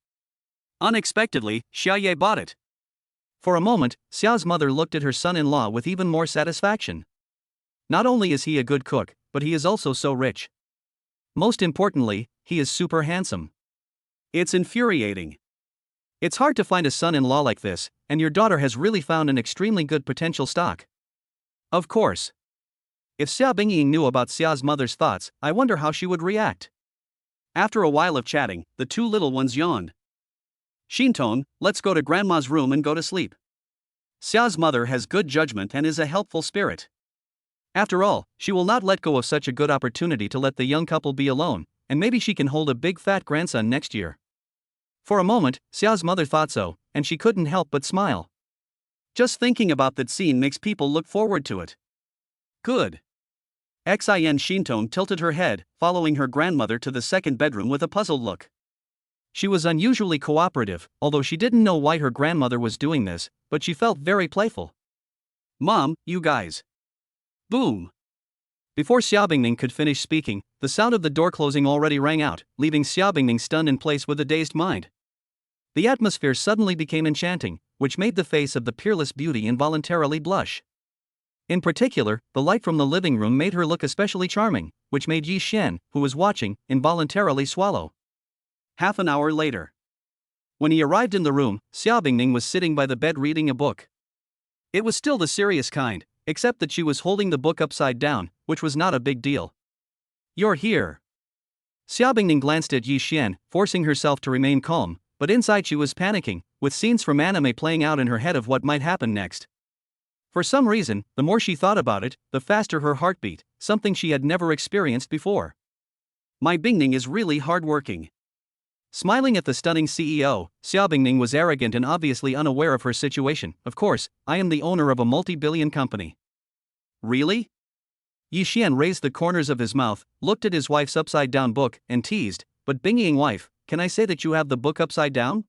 Unexpectedly, Xiaoye bought it. For a moment, Xiao's mother looked at her son-in-law with even more satisfaction. Not only is he a good cook, but he is also so rich. Most importantly, he is super handsome. It's infuriating. It's hard to find a son-in-law like this, and your daughter has really found an extremely good potential stock. Of course. If Xiao Bingying knew about Xiao's mother's thoughts, I wonder how she would react. After a while of chatting, the two little ones yawned. Xintong, let's go to grandma's room and go to sleep. Xiao's mother has good judgment and is a helpful spirit. After all, she will not let go of such a good opportunity to let the young couple be alone, and maybe she can hold a big fat grandson next year. For a moment, Xiao's mother thought so, and she couldn't help but smile. Just thinking about that scene makes people look forward to it. Good. Xin Xintong tilted her head, following her grandmother to the second bedroom with a puzzled look. She was unusually cooperative, although she didn't know why her grandmother was doing this, but she felt very playful. Mom, you guys. Boom. Before Xiao Bingning could finish speaking, the sound of the door closing already rang out, leaving Xiao Bingning stunned in place with a dazed mind. The atmosphere suddenly became enchanting, which made the face of the peerless beauty involuntarily blush. In particular, the light from the living room made her look especially charming, which made Yi Xian, who was watching, involuntarily swallow. Half an hour later. When he arrived in the room, Xiao Bingning was sitting by the bed reading a book. It was still the serious kind, except that she was holding the book upside down, which was not a big deal. You're here. Xiao Bingning glanced at Yi Xian, forcing herself to remain calm, but inside she was panicking, with scenes from anime playing out in her head of what might happen next. For some reason, the more she thought about it, the faster her heart beat, something she had never experienced before. My Bingning is really hardworking. Smiling at the stunning CEO, Xiao Bingning was arrogant and obviously unaware of her situation. Of course, I am the owner of a multi-billion company. Really? Yi Xian raised the corners of his mouth, looked at his wife's upside-down book, and teased, but Bingying wife, can I say that you have the book upside down?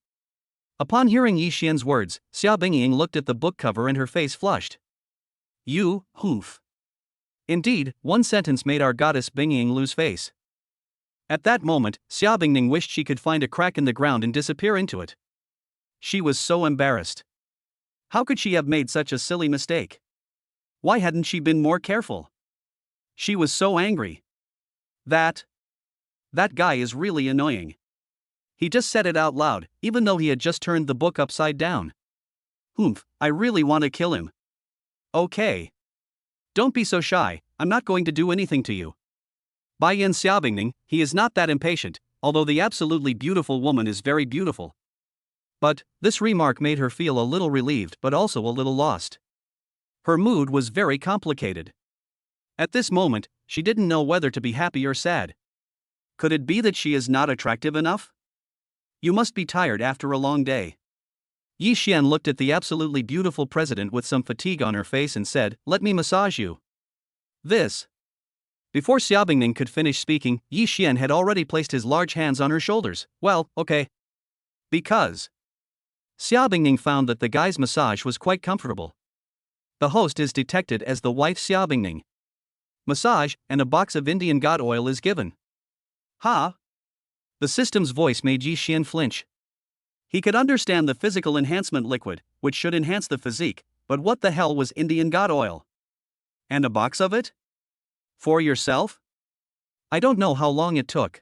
Upon hearing Yi Xian's words, Xiao Bingying looked at the book cover and her face flushed. You, hoof. Indeed, one sentence made our goddess Bingying lose face. At that moment, Xiao Bingning wished she could find a crack in the ground and disappear into it. She was so embarrassed. How could she have made such a silly mistake? Why hadn't she been more careful? She was so angry. That guy is really annoying. He just said it out loud, even though he had just turned the book upside down. Humph, I really want to kill him. Okay. Don't be so shy, I'm not going to do anything to you. Bai Yin Xiaobingning, he is not that impatient, although the absolutely beautiful woman is very beautiful. But, this remark made her feel a little relieved but also a little lost. Her mood was very complicated. At this moment, she didn't know whether to be happy or sad. Could it be that she is not attractive enough? You must be tired after a long day. Yi Xian looked at the absolutely beautiful president with some fatigue on her face and said, "Let me massage you." This. Before Xiaobingning could finish speaking, Yi Xian had already placed his large hands on her shoulders. Well, okay. Because Xiaobingning found that the guy's massage was quite comfortable. The host is detected as the wife Xiaobingning. Massage, and a box of Indian god oil is given. Huh? The system's voice made Yi Xian flinch. He could understand the physical enhancement liquid, which should enhance the physique, but what the hell was Indian god oil? And a box of it? For yourself? I don't know how long it took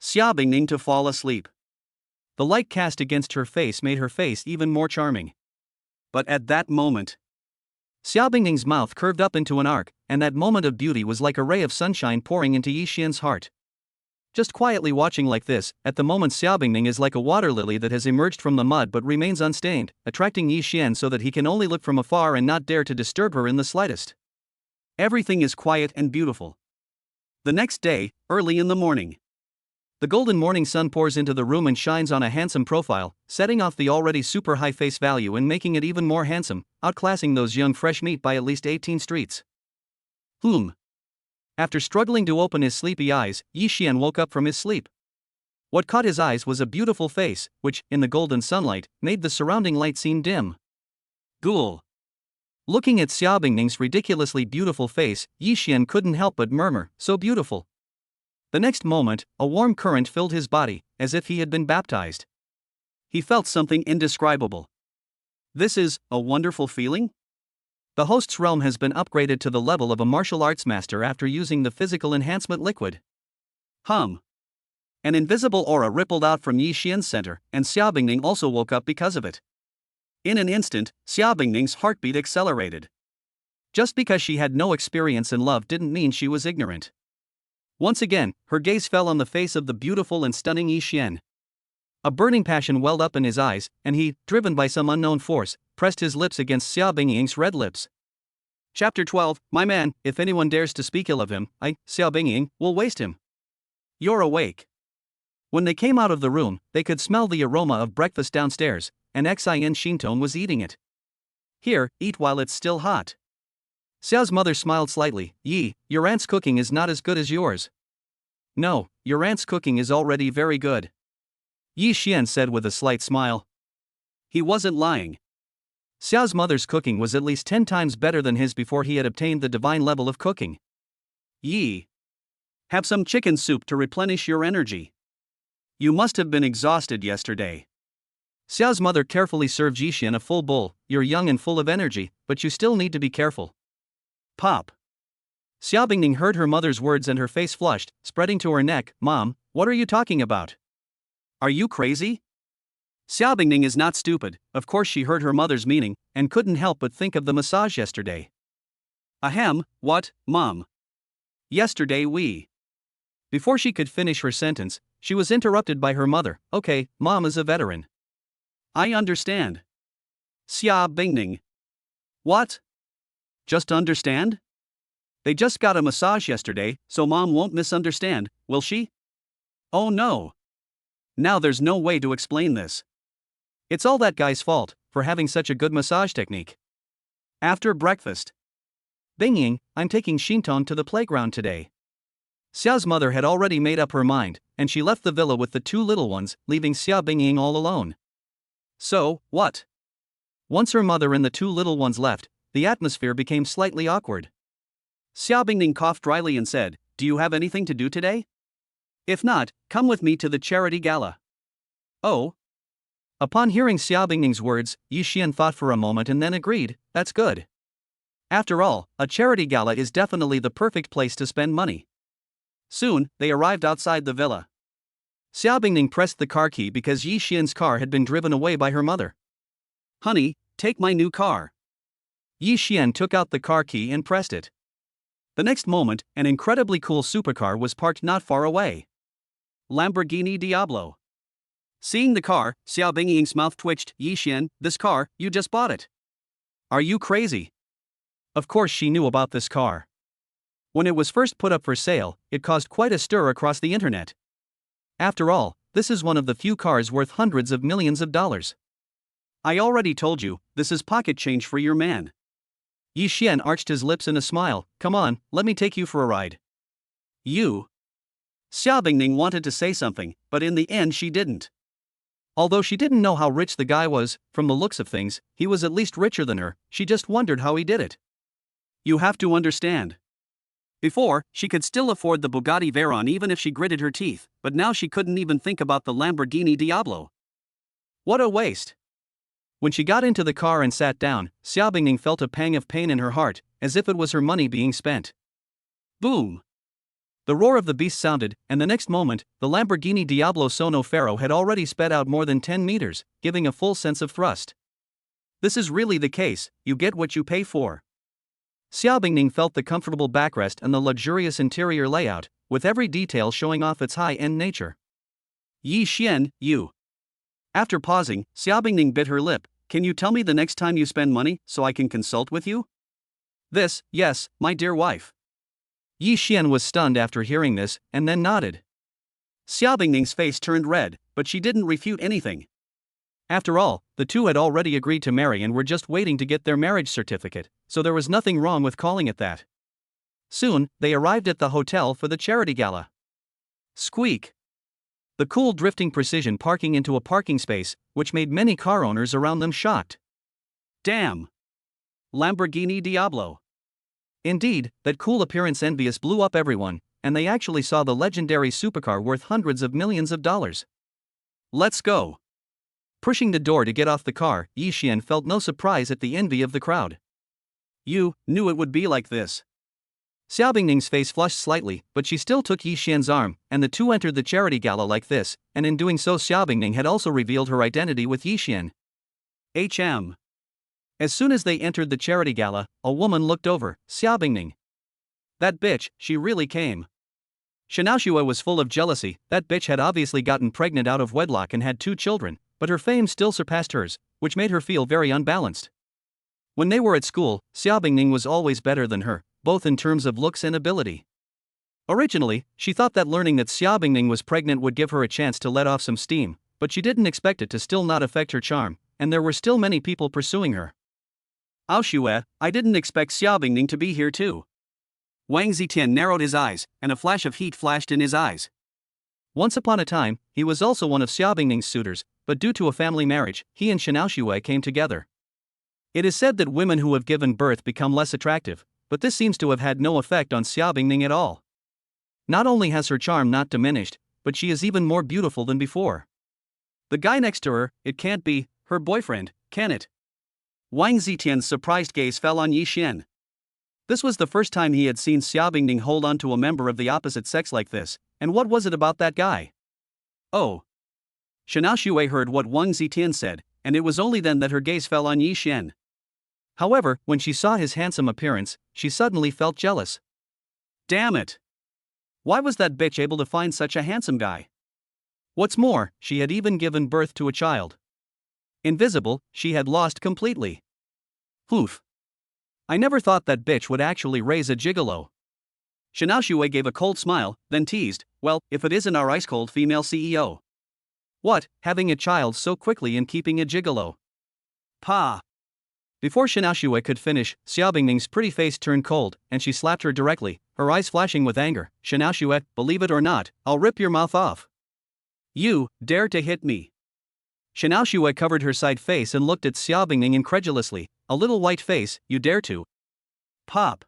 Xiaobingning to fall asleep. The light cast against her face made her face even more charming. But at that moment, Xiaobingning's mouth curved up into an arc, and that moment of beauty was like a ray of sunshine pouring into Yi Xian's heart. Just quietly watching like this, at the moment Xiaobingning is like a water lily that has emerged from the mud but remains unstained, attracting Yi Xian so that he can only look from afar and not dare to disturb her in the slightest. Everything is quiet and beautiful. The next day, early in the morning, the golden morning sun pours into the room and shines on a handsome profile, setting off the already super high face value and making it even more handsome, outclassing those young fresh meat by at least 18 streets. After struggling to open his sleepy eyes, Yi Xian woke up from his sleep. What caught his eyes was a beautiful face, which, in the golden sunlight, made the surrounding light seem dim. Ghoul. Looking at Xiaobingning's ridiculously beautiful face, Yi Xian couldn't help but murmur, "So beautiful." The next moment, a warm current filled his body, as if he had been baptized. He felt something indescribable. This is a wonderful feeling? The host's realm has been upgraded to the level of a martial arts master after using the physical enhancement liquid. An invisible aura rippled out from Yi Xian's center, and Xiaobingning also woke up because of it. In an instant, Xiaobingning's heartbeat accelerated. Just because she had no experience in love didn't mean she was ignorant. Once again, her gaze fell on the face of the beautiful and stunning Yi Xian. A burning passion welled up in his eyes, and he, driven by some unknown force, pressed his lips against Xiaobingying's red lips. Chapter 12, My man, if anyone dares to speak ill of him, I, Xiaobingying, will waste him. You're awake. When they came out of the room, they could smell the aroma of breakfast downstairs, and Xin Shintong was eating it. Here, eat while it's still hot. Xiao's mother smiled slightly. Yi, your aunt's cooking is not as good as yours. No, your aunt's cooking is already very good. Yi Xian said with a slight smile. He wasn't lying. Xiao's mother's cooking was at least 10 times better than his before he had obtained the divine level of cooking. Yi, have some chicken soup to replenish your energy. You must have been exhausted yesterday. Xiao's mother carefully served Yi Xian a full bowl. You're young and full of energy, but you still need to be careful. Pop. Xiaobingning heard her mother's words and her face flushed, spreading to her neck. Mom, what are you talking about? Are you crazy? Xiaobingning is not stupid, of course she heard her mother's meaning, and couldn't help but think of the massage yesterday. Ahem, what, Mom? Yesterday we. Before she could finish her sentence, she was interrupted by her mother. Okay, Mom is a veteran. I understand. Xiaobingning. What? Just understand? They just got a massage yesterday, so Mom won't misunderstand, will she? Oh no. Now there's no way to explain this. It's all that guy's fault, for having such a good massage technique. After breakfast. Bingying, I'm taking Shintong to the playground today. Xiao's mother had already made up her mind, and she left the villa with the 2 little ones, leaving Xiaobinging all alone. So, what? Once her mother and the 2 little ones left, the atmosphere became slightly awkward. Xiaobingning coughed dryly and said, Do you have anything to do today? If not, come with me to the charity gala. Oh? Upon hearing Xia Bingning's words, Yi Xian thought for a moment and then agreed, that's good. After all, a charity gala is definitely the perfect place to spend money. Soon, they arrived outside the villa. Xia Bingning pressed the car key because Yi Xian's car had been driven away by her mother. Honey, take my new car. Yi Xian took out the car key and pressed it. The next moment, an incredibly cool supercar was parked not far away. Lamborghini Diablo. Seeing the car, Xia Bingying's mouth twitched. Yi Xian, this car, you just bought it. Are you crazy? Of course she knew about this car. When it was first put up for sale, it caused quite a stir across the internet. After all, this is one of the few cars worth hundreds of millions of dollars. I already told you, this is pocket change for your man. Yi Xian arched his lips in a smile. Come on, let me take you for a ride. You? Xia Bingning wanted to say something, but in the end she didn't. Although she didn't know how rich the guy was, from the looks of things, he was at least richer than her, she just wondered how he did it. You have to understand. Before, she could still afford the Bugatti Veyron even if she gritted her teeth, but now she couldn't even think about the Lamborghini Diablo. What a waste. When she got into the car and sat down, Xia Bingning felt a pang of pain in her heart, as if it was her money being spent. Boom! The roar of the beast sounded, and the next moment, the Lamborghini Diablo Sono Ferro had already sped out more than 10 meters, giving a full sense of thrust. This is really the case, you get what you pay for. Xia Bingning felt the comfortable backrest and the luxurious interior layout, with every detail showing off its high-end nature. Yi Xian, you. After pausing, Xia Bingning bit her lip. Can you tell me the next time you spend money, so I can consult with you? This, yes, my dear wife. Yi Xian was stunned after hearing this, and then nodded. Xia Bingning's face turned red, but she didn't refute anything. After all, the two had already agreed to marry and were just waiting to get their marriage certificate, so there was nothing wrong with calling it that. Soon, they arrived at the hotel for the charity gala. Squeak! The cool drifting precision parking into a parking space, which made many car owners around them shocked. Damn! Lamborghini Diablo. Indeed, that cool appearance envious blew up everyone, and they actually saw the legendary supercar worth hundreds of millions of dollars. Let's go! Pushing the door to get off the car, Yi Xian felt no surprise at the envy of the crowd. You knew it would be like this. Xia Bingning's face flushed slightly, but she still took Yi Xian's arm, and the two entered the charity gala like this, and in doing so Xia Bingning had also revealed her identity with Yi Xian. As soon as they entered the charity gala, a woman looked over. Xia Bingning. That bitch, she really came. Xiaoxue was full of jealousy. That bitch had obviously gotten pregnant out of wedlock and had 2 children, but her fame still surpassed hers, which made her feel very unbalanced. When they were at school, Xia Bingning was always better than her, both in terms of looks and ability. Originally, she thought that learning that Xia Bingning was pregnant would give her a chance to let off some steam, but she didn't expect it to still not affect her charm, and there were still many people pursuing her. Aoxue, I didn't expect Xia Bingning to be here too. Wang Zitian narrowed his eyes, and a flash of heat flashed in his eyes. Once upon a time, he was also one of Xia Bingning's suitors, but due to a family marriage, he and Xiaoxue came together. It is said that women who have given birth become less attractive, but this seems to have had no effect on Xia Bingning at all. Not only has her charm not diminished, but she is even more beautiful than before. The guy next to her, it can't be her boyfriend, can it? Wang Zitian's surprised gaze fell on Yi Xian. This was the first time he had seen Xia Bingning hold on to a member of the opposite sex like this, and what was it about that guy? Oh. Xiaoxue heard what Wang Zitian said, and it was only then that her gaze fell on Yi Xian. However, when she saw his handsome appearance, she suddenly felt jealous. Damn it! Why was that bitch able to find such a handsome guy? What's more, she had even given birth to a child. Invisible, she had lost completely. Oof. I never thought that bitch would actually raise a gigolo. Xiaoxue gave a cold smile, then teased, well, if it isn't our ice-cold female CEO. What, having a child so quickly and keeping a gigolo? Pa! Before Xiaoxue could finish, Xia Bingning's pretty face turned cold, and she slapped her directly, her eyes flashing with anger. Xiaoxue, believe it or not, I'll rip your mouth off. You dare to hit me? Xiaoxue covered her side face and looked at Xia Bingning incredulously. A little white face, you dare to? Pop.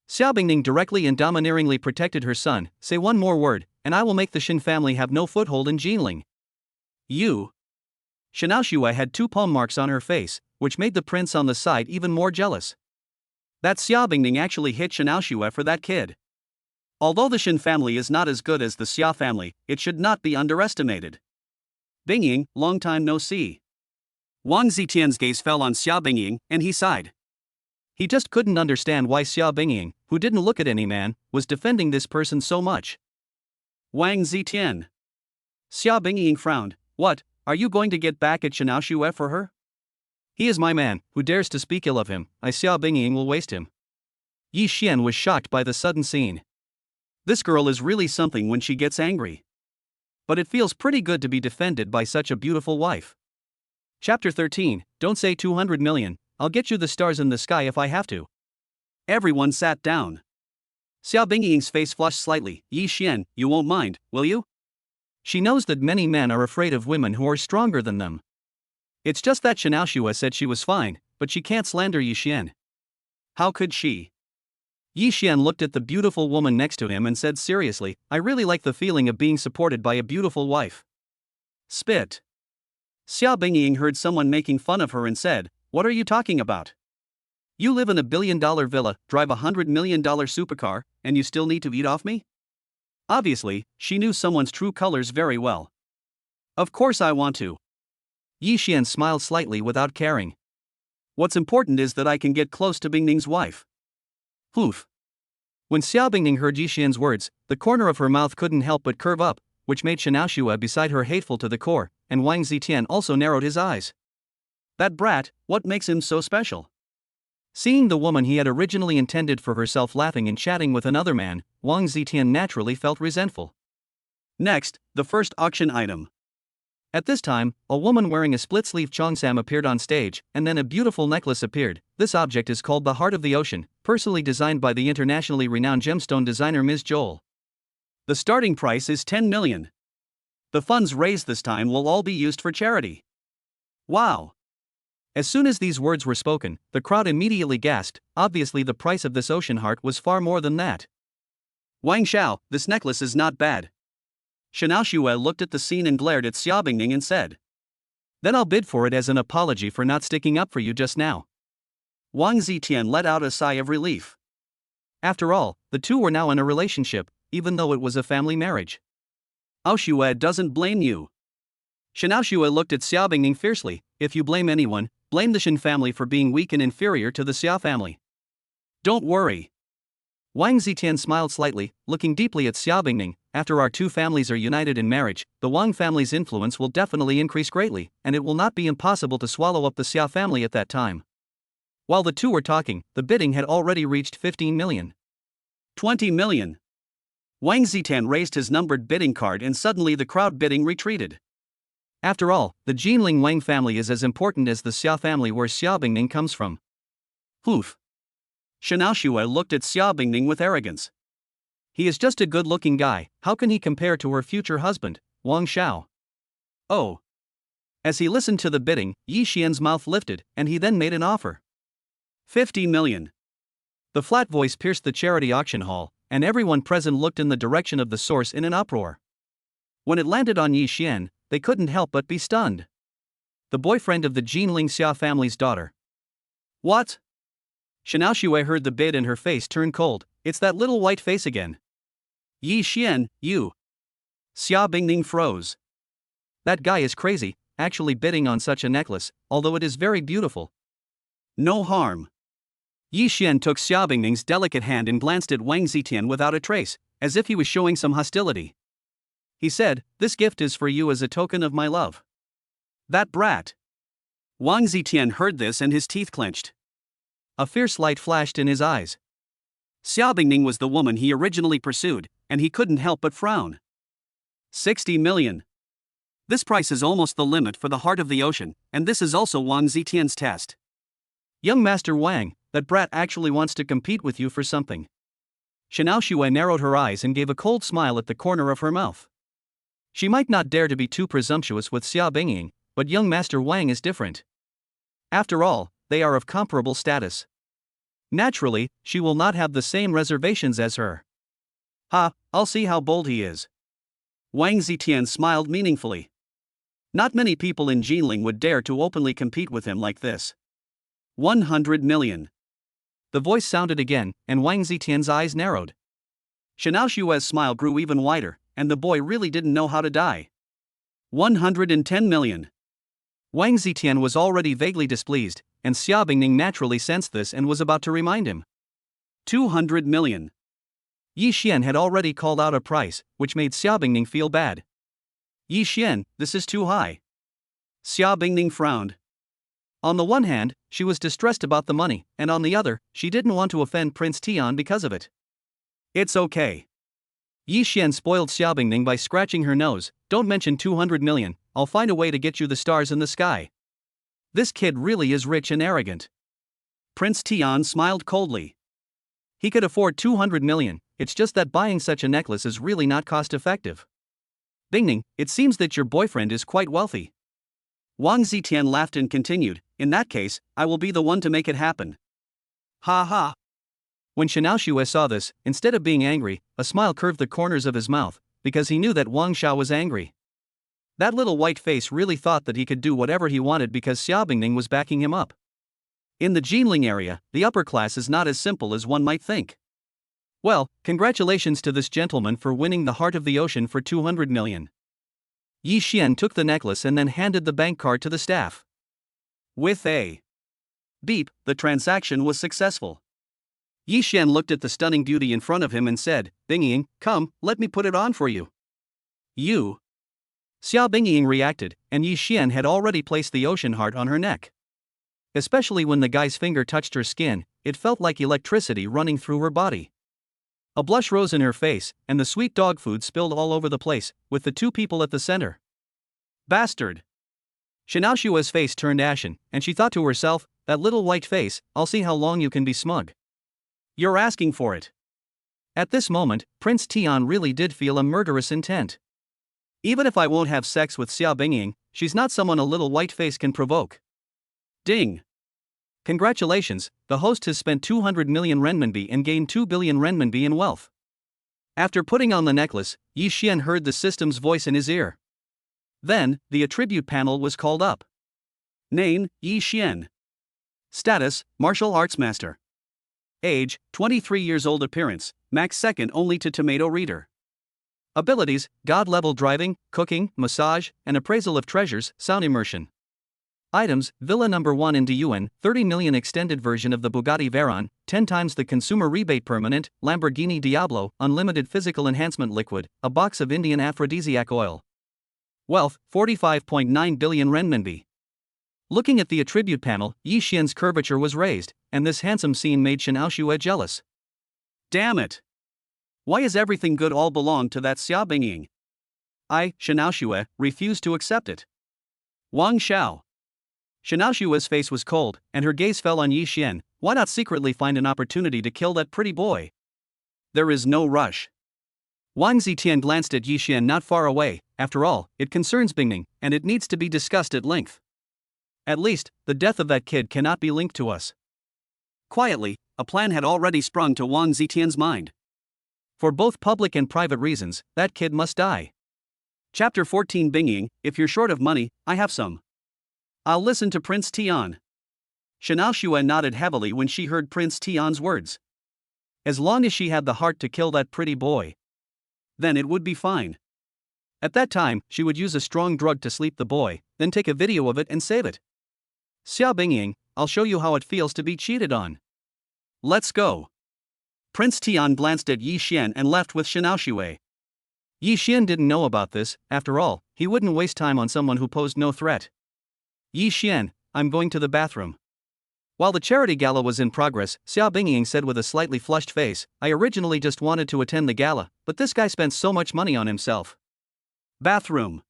Xia Bingning directly and domineeringly protected her son. Say one more word, and I will make the Xin family have no foothold in Jinling. You. Xiaoxue had 2 palm marks on her face, which made the prince on the side even more jealous. That Xia Bingning actually hit Xiaoxue for that kid. Although the Shen family is not as good as the Xia family, it should not be underestimated. Bingying, long time no see. Wang Zitian's gaze fell on Xia Bingying, and he sighed. He just couldn't understand why Xia Bingying, who didn't look at any man, was defending this person so much. Wang Zitian. Xia Bingying frowned. What, are you going to get back at Xiaoxue for her? He is my man, who dares to speak ill of him, Xia Bingying will waste him. Yi Xian was shocked by the sudden scene. This girl is really something when she gets angry. But it feels pretty good to be defended by such a beautiful wife. Chapter 13, Don't say 200 million, I'll get you the stars in the sky if I have to. Everyone sat down. Xia Bingying's face flushed slightly. Yi Xian, you won't mind, will you? She knows that many men are afraid of women who are stronger than them. It's just that Xiaoxue said she was fine, but she can't slander Yi Xian. How could she? Yi Xian looked at the beautiful woman next to him and said seriously, I really like the feeling of being supported by a beautiful wife. Spit. Xia Bingying heard someone making fun of her and said, what are you talking about? You live in a $1 billion villa, drive a $100 million supercar, and you still need to eat off me? Obviously, she knew someone's true colors very well. Of course I want to. Yi Xian smiled slightly without caring. What's important is that I can get close to Bingning's wife. Poof. When Xia Bingning heard Yi Xian's words, the corner of her mouth couldn't help but curve up, which made Xiaoxue beside her hateful to the core, and Wang Zitian also narrowed his eyes. That brat, what makes him so special? Seeing the woman he had originally intended for herself laughing and chatting with another man, Wang Zitian naturally felt resentful. Next, the first auction item. At this time, a woman wearing a split-sleeve cheongsam appeared on stage, and then a beautiful necklace appeared. This object is called the Heart of the Ocean, personally designed by the internationally renowned gemstone designer Ms. Joel. The starting price is 10 million. The funds raised this time will all be used for charity. Wow! As soon as these words were spoken, the crowd immediately gasped. Obviously the price of this ocean heart was far more than that. Wang Xiao, this necklace is not bad. Xiaoxue looked at the scene and glared at Xia Bingning and said. Then I'll bid for it as an apology for not sticking up for you just now. Wang Zitian let out a sigh of relief. After all, the two were now in a relationship, even though it was a family marriage. Xiaoxue doesn't blame you. Xiaoxue looked at Xia Bingning fiercely. If you blame anyone, blame the Shen family for being weak and inferior to the Xia family. Don't worry. Wang Zitian smiled slightly, looking deeply at Xia Bingning. After our two families are united in marriage, the Wang family's influence will definitely increase greatly, and it will not be impossible to swallow up the Xia family at that time. While the two were talking, the bidding had already reached 15 million. 20 million. Wang Zitian raised his numbered bidding card and suddenly the crowd bidding retreated. After all, the Jinling Wang family is as important as the Xia family where Xia Bingning comes from. Poof. Xiaoxue looked at Xia Bingning with arrogance. He is just a good-looking guy, how can he compare to her future husband, Wang Xiao? Oh. As he listened to the bidding, Yi Xian's mouth lifted, and he then made an offer. 50 million. The flat voice pierced the charity auction hall, and everyone present looked in the direction of the source in an uproar. When it landed on Yi Xian, they couldn't help but be stunned. The boyfriend of the Jinling Xia family's daughter. What? Xiaoxue heard the bid and her face turned cold. It's that little white face again. Yi Xian, you. Xia Bingning froze. That guy is crazy, actually bidding on such a necklace, although it is very beautiful. No harm. Yi Xian took Xia Bingning's delicate hand and glanced at Wang Zitian without a trace, as if he was showing some hostility. He said, this gift is for you as a token of my love. That brat. Wang Zitian heard this and his teeth clenched. A fierce light flashed in his eyes. Xia Bingning was the woman he originally pursued, and he couldn't help but frown. 60 million. This price is almost the limit for the Heart of the Ocean, and this is also Wang Zitian's test. Young Master Wang, that brat actually wants to compete with you for something. Xiaoxue narrowed her eyes and gave a cold smile at the corner of her mouth. She might not dare to be too presumptuous with Xia Bingying, but young Master Wang is different. After all, they are of comparable status. Naturally, she will not have the same reservations as her. Ha, I'll see how bold he is. Wang Zitian smiled meaningfully. Not many people in Jinling would dare to openly compete with him like this. 100 million. The voice sounded again, and Wang Zitian's eyes narrowed. Xianao Xue's smile grew even wider, and the boy really didn't know how to die. 110 million. Wang Zitian was already vaguely displeased, and Xia Bingning naturally sensed this and was about to remind him. 200 million. Yi Xian had already called out a price, which made Xia Bingning feel bad. Yi Xian, this is too high. Xia Bingning frowned. On the one hand, she was distressed about the money, and on the other, she didn't want to offend Prince Tian because of it. It's okay. Yi Xian spoiled Xia Bingning by scratching her nose. Don't mention 200 million, I'll find a way to get you the stars in the sky. This kid really is rich and arrogant. Prince Tian smiled coldly. He could afford 200 million, it's just that buying such a necklace is really not cost effective. Bingning, it seems that your boyfriend is quite wealthy. Wang Zitian laughed and continued, in that case, I will be the one to make it happen. Ha ha. When Xianao Xue saw this, instead of being angry, a smile curved the corners of his mouth, because he knew that Wang Xiao was angry. That little white face really thought that he could do whatever he wanted because Xia Bingning was backing him up. In the Jinling area, the upper class is not as simple as one might think. Well, congratulations to this gentleman for winning the heart of the ocean for 200 million. Yi Xian took the necklace and then handed the bank card to the staff. With a beep, the transaction was successful. Yi Xian looked at the stunning beauty in front of him and said, Bingying, come, let me put it on for you. You. Xia Bingying reacted, and Yi Xian had already placed the ocean heart on her neck. Especially when the guy's finger touched her skin, it felt like electricity running through her body. A blush rose in her face, and the sweet dog food spilled all over the place, with the two people at the center. Bastard! Xianao Xue's face turned ashen, and she thought to herself, that little white face, I'll see how long you can be smug. You're asking for it. At this moment, Prince Tian really did feel a murderous intent. Even if I won't have sex with Xia Bingying, she's not someone a little white face can provoke. Ding! Congratulations, the host has spent 200 million renminbi and gained 2 billion renminbi in wealth. After putting on the necklace, Yi Xian heard the system's voice in his ear. Then, the attribute panel was called up. Name, Yi Xian. Status, Martial Arts Master. Age, 23 years old. Appearance, max second only to Tomato Reader. Abilities, God-level driving, cooking, massage, and appraisal of treasures, sound immersion. Items, Villa number 1 in Diyuan, 30 million extended version of the Bugatti Veyron, 10 times the consumer rebate permanent, Lamborghini Diablo, unlimited physical enhancement liquid, a box of Indian aphrodisiac oil. Wealth, 45.9 billion renminbi. Looking at the attribute panel, Yi Xian's curvature was raised, and this handsome scene made Xianao Xue jealous. Damn it! Why is everything good all belong to that Xia Bingying? I, Xianao Xue, refuse to accept it. Wang Xiao. Xianao Xue's face was cold, and her gaze fell on Yi Xian. Why not secretly find an opportunity to kill that pretty boy? There is no rush. Wang Zitian glanced at Yi Xian not far away. After all, it concerns Bingning, and it needs to be discussed at length. At least, the death of that kid cannot be linked to us. Quietly, a plan had already sprung to Wang Zitian's mind. For both public and private reasons, that kid must die. Chapter 14. Bingying, if you're short of money, I have some. I'll listen to Prince Tian. Xianao Xue nodded heavily when she heard Prince Tian's words. As long as she had the heart to kill that pretty boy, then it would be fine. At that time, she would use a strong drug to sleep the boy, then take a video of it and save it. Xia Bingying, I'll show you how it feels to be cheated on. Let's go. Prince Tian glanced at Yi Xian and left with Xianao Xue. Yi Xian didn't know about this. After all, he wouldn't waste time on someone who posed no threat. Yi Xian, I'm going to the bathroom. While the charity gala was in progress, Xia Bingying said with a slightly flushed face, I originally just wanted to attend the gala, but this guy spent so much money on himself. Bathroom.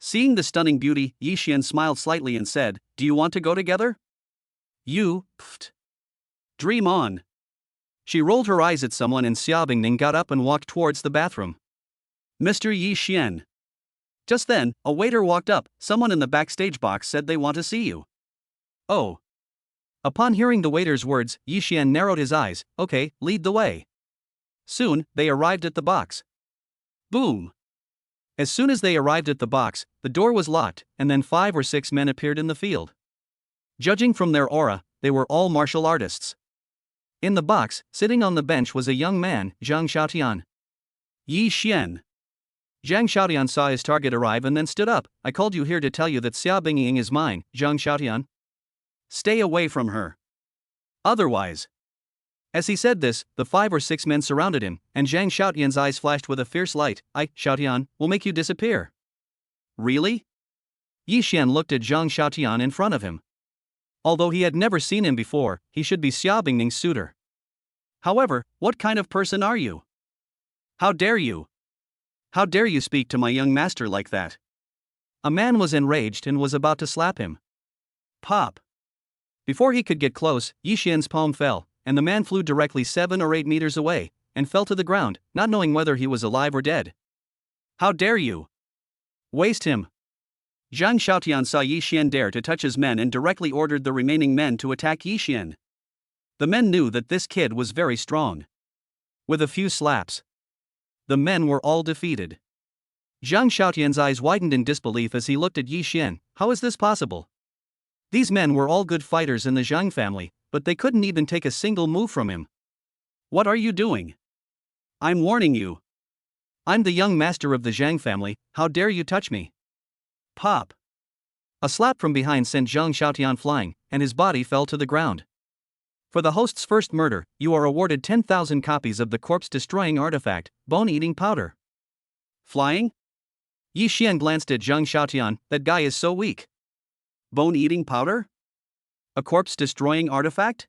Seeing the stunning beauty, Yi Xian smiled slightly and said, do you want to go together? You, pfft. Dream on. She rolled her eyes at someone and Xia Bingning got up and walked towards the bathroom. Mr. Yi Xian. Just then, a waiter walked up. Someone in the backstage box said they want to see you. Oh. Upon hearing the waiter's words, Yi Xian narrowed his eyes. Okay, lead the way. Soon, they arrived at the box. Boom. As soon as they arrived at the box, the door was locked, and then 5 or 6 men appeared in the field. Judging from their aura, they were all martial artists. In the box, sitting on the bench was a young man, Zhang Xiaotian. Yi Xian. Zhang Xiaotian saw his target arrive and then stood up. I called you here to tell you that Xia Bingying is mine, Zhang Xiaotian. Stay away from her. Otherwise. As he said this, the 5 or 6 men surrounded him, and Zhang Xiaotian's eyes flashed with a fierce light. I, Xiaotian, will make you disappear. Really? Yi Xian looked at Zhang Xiaotian in front of him. Although he had never seen him before, he should be Xia Bingning's suitor. However, what kind of person are you? How dare you? How dare you speak to my young master like that? A man was enraged and was about to slap him. Pop! Before he could get close, Yi Xian's palm fell, and the man flew directly 7 or 8 meters away, and fell to the ground, not knowing whether he was alive or dead. How dare you? Waste him! Zhang Xiaotian saw Yi Xian dare to touch his men and directly ordered the remaining men to attack Yi Xian. The men knew that this kid was very strong. With a few slaps, the men were all defeated. Zhang Xiaotian's eyes widened in disbelief as he looked at Yi Xian. How is this possible? These men were all good fighters in the Zhang family, but they couldn't even take a single move from him. What are you doing? I'm warning you. I'm the young master of the Zhang family, how dare you touch me? Pop! A slap from behind sent Zhang Xiaotian flying, and his body fell to the ground. For the host's first murder, you are awarded 10,000 copies of the corpse-destroying artifact, bone-eating powder. Flying? Yi Xian glanced at Zhang Xiaotian. That guy is so weak. Bone-eating powder? A corpse-destroying artifact?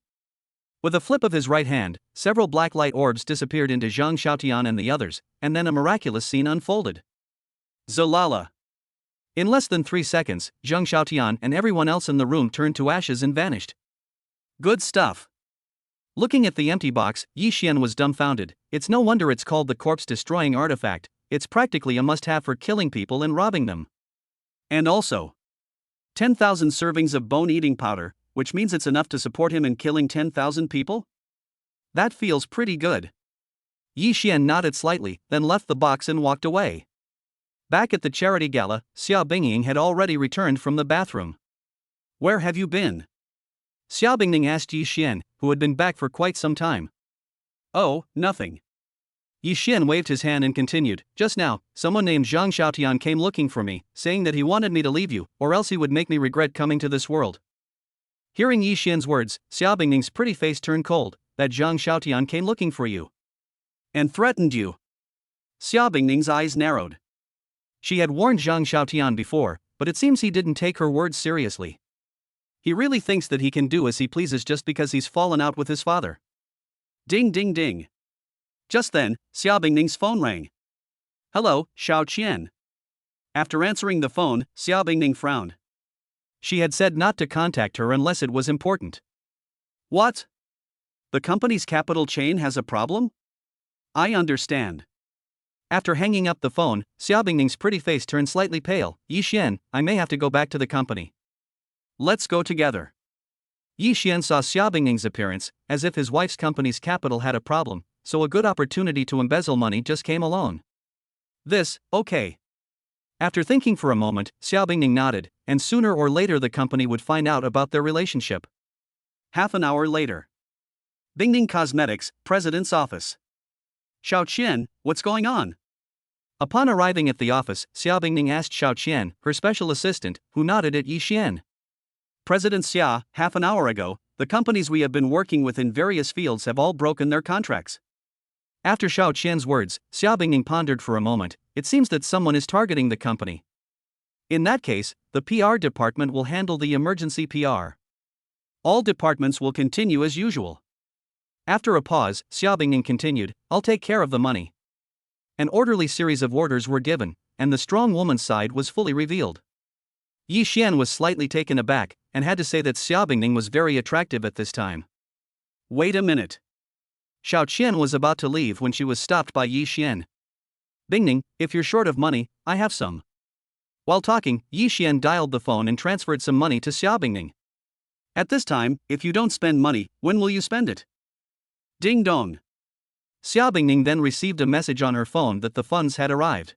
With a flip of his right hand, several black light orbs disappeared into Zhang Xiaotian and the others, and then a miraculous scene unfolded. Zalala! In less than 3 seconds, Zhang Xiaotian and everyone else in the room turned to ashes and vanished. Good stuff. Looking at the empty box, Yi Xian was dumbfounded. It's no wonder it's called the corpse-destroying artifact. It's practically a must-have for killing people and robbing them. And also, 10,000 servings of bone-eating powder, which means it's enough to support him in killing 10,000 people? That feels pretty good. Yi Xian nodded slightly, then left the box and walked away. Back at the charity gala, Xia Bingying had already returned from the bathroom. Where have you been? Xia Bingning asked Yi Xian, who had been back for quite some time. Oh, nothing. Yi Xian waved his hand and continued. Just now, someone named Zhang Xiaotian came looking for me, saying that he wanted me to leave you, or else he would make me regret coming to this world. Hearing Yi Xian's words, Xia Bingning's pretty face turned cold. That Zhang Xiaotian came looking for you. And threatened you. Xia Bingning's eyes narrowed. She had warned Zhang Xiaotian before, but it seems he didn't take her words seriously. He really thinks that he can do as he pleases just because he's fallen out with his father. Ding ding ding. Just then, Xia Bingning's phone rang. Hello, Xiao Qian. After answering the phone, Xia Bingning frowned. She had said not to contact her unless it was important. What? The company's capital chain has a problem? I understand. After hanging up the phone, Xia Bingning's pretty face turned slightly pale. Yi Xian, I may have to go back to the company. Let's go together. Yi Xian saw Xia Bingning's appearance, as if his wife's company's capital had a problem, so a good opportunity to embezzle money just came along. Okay. After thinking for a moment, Xia Bingning nodded, and sooner or later the company would find out about their relationship. Half an hour later. Bingning Cosmetics, President's Office. Xiao Qian, what's going on? Upon arriving at the office, Xia Bingning asked Xiao Qian, her special assistant, who nodded at Yi Xian. President Xia, half an hour ago, the companies we have been working with in various fields have all broken their contracts. After Xiao Qian's words, Xia Bingning pondered for a moment. It seems that someone is targeting the company. In that case, the PR department will handle the emergency PR. All departments will continue as usual. After a pause, Xia Bingning continued, I'll take care of the money. An orderly series of orders were given, and the strong woman's side was fully revealed. Yi Xian was slightly taken aback, and had to say that Xia Bingning was very attractive at this time. Wait a minute. Xiao Qian was about to leave when she was stopped by Yi Xian. Bingning, if you're short of money, I have some. While talking, Yi Xian dialed the phone and transferred some money to Xia Bingning. At this time, if you don't spend money, when will you spend it? Ding dong. Xia Bingning then received a message on her phone that the funds had arrived.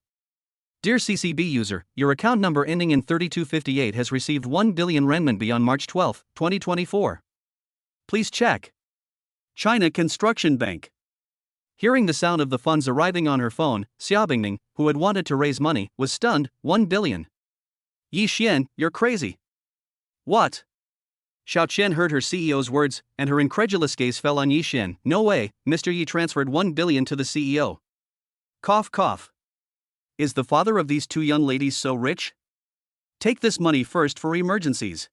Dear CCB user, your account number ending in 3258 has received 1 billion renminbi on March 12, 2024. Please check. China Construction Bank. Hearing the sound of the funds arriving on her phone, Xia Bingning, who had wanted to raise money, was stunned. 1 billion. Yi Xian, you're crazy. What? Xiao Qian heard her CEO's words, and her incredulous gaze fell on Yi Xian. No way, Mr. Yi transferred 1 billion to the CEO. Cough cough. Is the father of these two young ladies so rich? Take this money first for emergencies.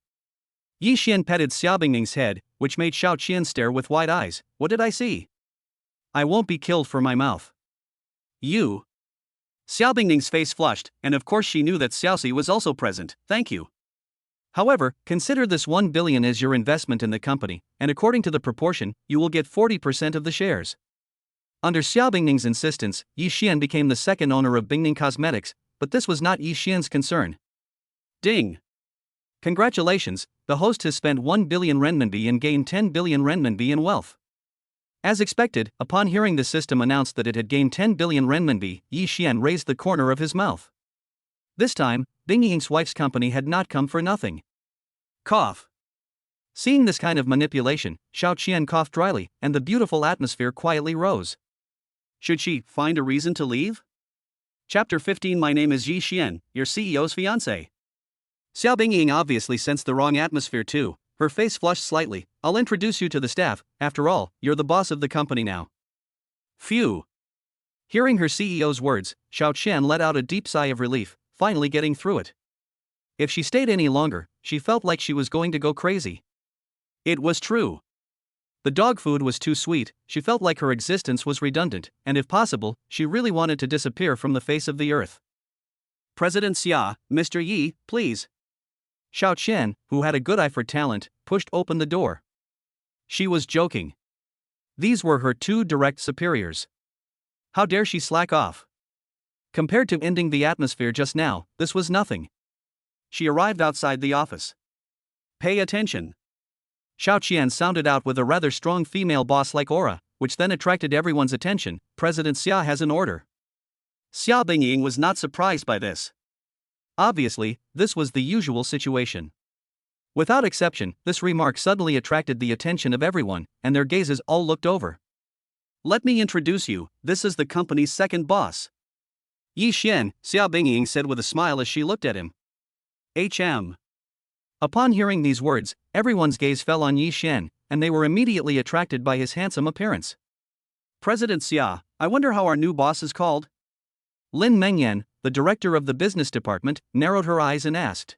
Yi Xian petted Xia Bingning's head, which made Xiao Qian stare with wide eyes. What did I see? I won't be killed for my mouth. You. Xia Bingning's face flushed, and of course she knew that Xiaoxi was also present. Thank you. However, consider this 1 billion as your investment in the company, and according to the proportion, you will get 40% of the shares. Under Xia Bingning's insistence, Yi Xian became the second owner of Bingning Cosmetics, but this was not Yi Xian's concern. Ding! Congratulations, the host has spent 1 billion renminbi and gained 10 billion renminbi in wealth. As expected, upon hearing the system announced that it had gained 10 billion renminbi, Yi Xian raised the corner of his mouth. This time, Bing Ying's wife's company had not come for nothing. Cough. Seeing this kind of manipulation, Xiao Qian coughed dryly, and the beautiful atmosphere quietly rose. Should she find a reason to leave? Chapter 15. My name is Yi Xian, your CEO's fiancé. Xiao Bingying obviously sensed the wrong atmosphere too. Her face flushed slightly. I'll introduce you to the staff. After all, you're the boss of the company now. Phew. Hearing her CEO's words, Xiao Qian let out a deep sigh of relief, finally getting through it. If she stayed any longer, she felt like she was going to go crazy. It was true. The dog food was too sweet, she felt like her existence was redundant, and if possible, she really wanted to disappear from the face of the earth. President Xia, Mr. Yi, please. Xiao Qian, who had a good eye for talent, pushed open the door. She was joking. These were her two direct superiors. How dare she slack off? Compared to ending the atmosphere just now, this was nothing. She arrived outside the office. Pay attention. Xiao Qian sounded out with a rather strong female boss-like aura, which then attracted everyone's attention. President Xia has an order. Xia Bingying was not surprised by this. Obviously, this was the usual situation. Without exception, this remark suddenly attracted the attention of everyone, and their gazes all looked over. Let me introduce you, this is the company's second boss. Yi Xian, Xia Bingying said with a smile as she looked at him. HM. Upon hearing these words, everyone's gaze fell on Yi Xian, and they were immediately attracted by his handsome appearance. President Xia, I wonder how our new boss is called? Lin Mengyan, the director of the business department, narrowed her eyes and asked.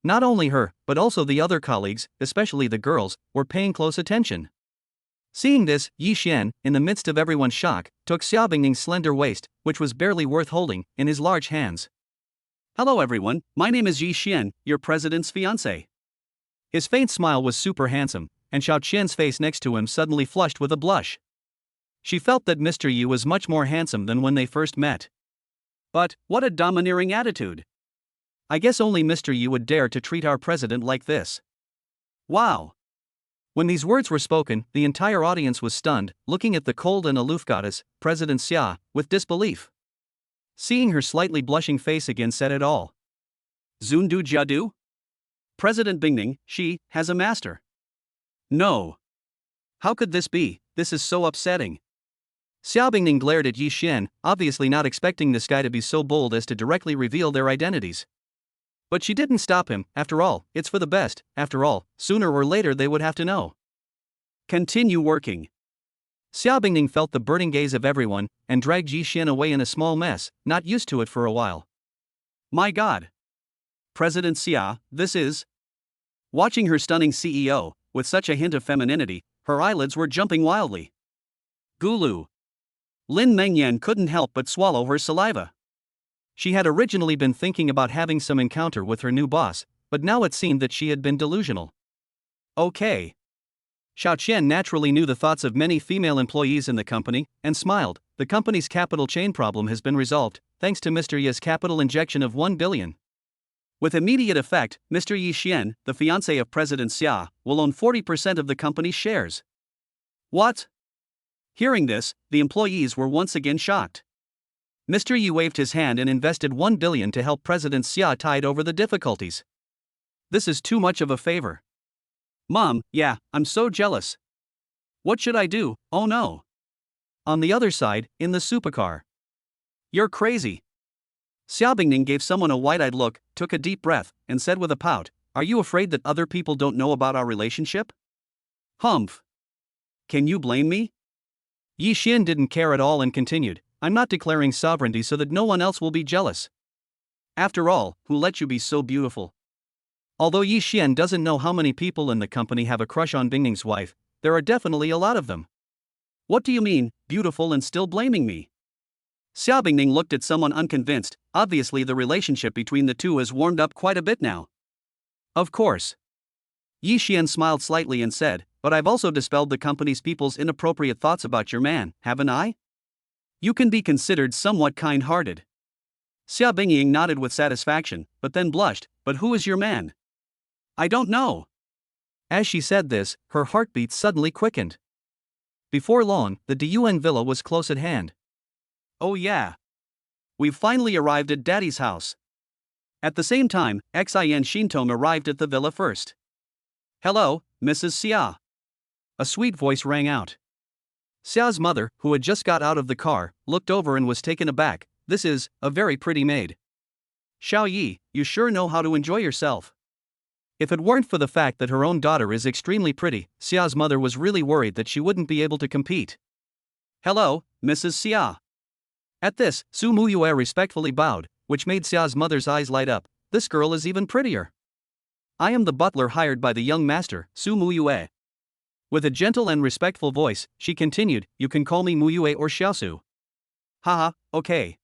Not only her, but also the other colleagues, especially the girls, were paying close attention. Seeing this, Yi Xian, in the midst of everyone's shock, took Xia Bingning's slender waist, which was barely worth holding, in his large hands. Hello everyone, my name is Yi Xian, your president's fiancé. His faint smile was super handsome, and Xiao Qian's face next to him suddenly flushed with a blush. She felt that Mr. Yi was much more handsome than when they first met. But, what a domineering attitude. I guess only Mr. Yi would dare to treat our president like this. Wow. When these words were spoken, the entire audience was stunned, looking at the cold and aloof goddess, President Xia, with disbelief. Seeing her slightly blushing face again said it all. Zundu Jiadu? President Bingning, she has a master. No. How could this be? This is so upsetting. Xia Bingning glared at Yi Xian, obviously not expecting this guy to be so bold as to directly reveal their identities. But she didn't stop him. After all, it's for the best. After all, sooner or later they would have to know. Continue working. Xia Bingning felt the burning gaze of everyone, and dragged Yi Xian away in a small mess, not used to it for a while. My God. President Xia, this is... Watching her stunning CEO, with such a hint of femininity, her eyelids were jumping wildly. Gulu. Lin Mengyan couldn't help but swallow her saliva. She had originally been thinking about having some encounter with her new boss, but now it seemed that she had been delusional. Okay. Xiao Qian naturally knew the thoughts of many female employees in the company, and smiled. The company's capital chain problem has been resolved, thanks to Mr. Yi's capital injection of 1 billion. With immediate effect, Mr. Yi Xian, the fiancé of President Xia, will own 40% of the company's shares. What? Hearing this, the employees were once again shocked. Mr. Yi waved his hand and invested 1 billion to help President Xia tide over the difficulties. This is too much of a favor. Mom, yeah, I'm so jealous. What should I do? Oh no. On the other side, in the supercar. You're crazy. Xia Bingning gave someone a wide-eyed look, took a deep breath, and said with a pout, "Are you afraid that other people don't know about our relationship?" Humph. Can you blame me? Yi Xian didn't care at all and continued, "I'm not declaring sovereignty so that no one else will be jealous. After all, who let you be so beautiful?" Although Yi Xian doesn't know how many people in the company have a crush on Bingning's wife, there are definitely a lot of them. What do you mean, beautiful and still blaming me? Xia Bingning looked at someone unconvinced. Obviously the relationship between the two has warmed up quite a bit now. Of course. Yi Xian smiled slightly and said, "But I've also dispelled the company's people's inappropriate thoughts about your man, haven't I? You can be considered somewhat kind-hearted." Xia Bingying nodded with satisfaction, but then blushed, "But who is your man?" "I don't know." As she said this, her heartbeat suddenly quickened. Before long, the Diyuan villa was close at hand. Oh yeah. We've finally arrived at Daddy's house. At the same time, Xin Shintong arrived at the villa first. "Hello, Mrs. Xia." A sweet voice rang out. Xia's mother, who had just got out of the car, looked over and was taken aback. "This is a very pretty maid. Xiao Yi, you sure know how to enjoy yourself." If it weren't for the fact that her own daughter is extremely pretty, Xia's mother was really worried that she wouldn't be able to compete. "Hello, Mrs. Xia." At this, Su Muyue respectfully bowed, which made Xia's mother's eyes light up. "This girl is even prettier. I am the butler hired by the young master, Su Muyue." With a gentle and respectful voice, she continued, "You can call me Muyue or Xiaosu." "Haha, okay."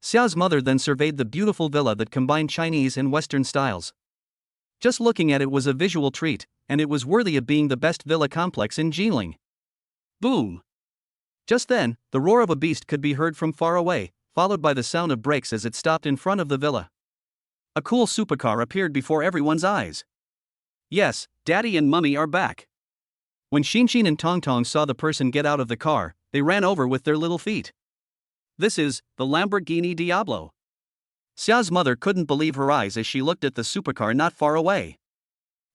Xia's mother then surveyed the beautiful villa that combined Chinese and Western styles. Just looking at it was a visual treat, and it was worthy of being the best villa complex in Jinling. Boom! Just then, the roar of a beast could be heard from far away, followed by the sound of brakes as it stopped in front of the villa. A cool supercar appeared before everyone's eyes. Yes, Daddy and Mummy are back. When Xinshin and Tongtong saw the person get out of the car, they ran over with their little feet. This is the Lamborghini Diablo. Xia's mother couldn't believe her eyes as she looked at the supercar not far away.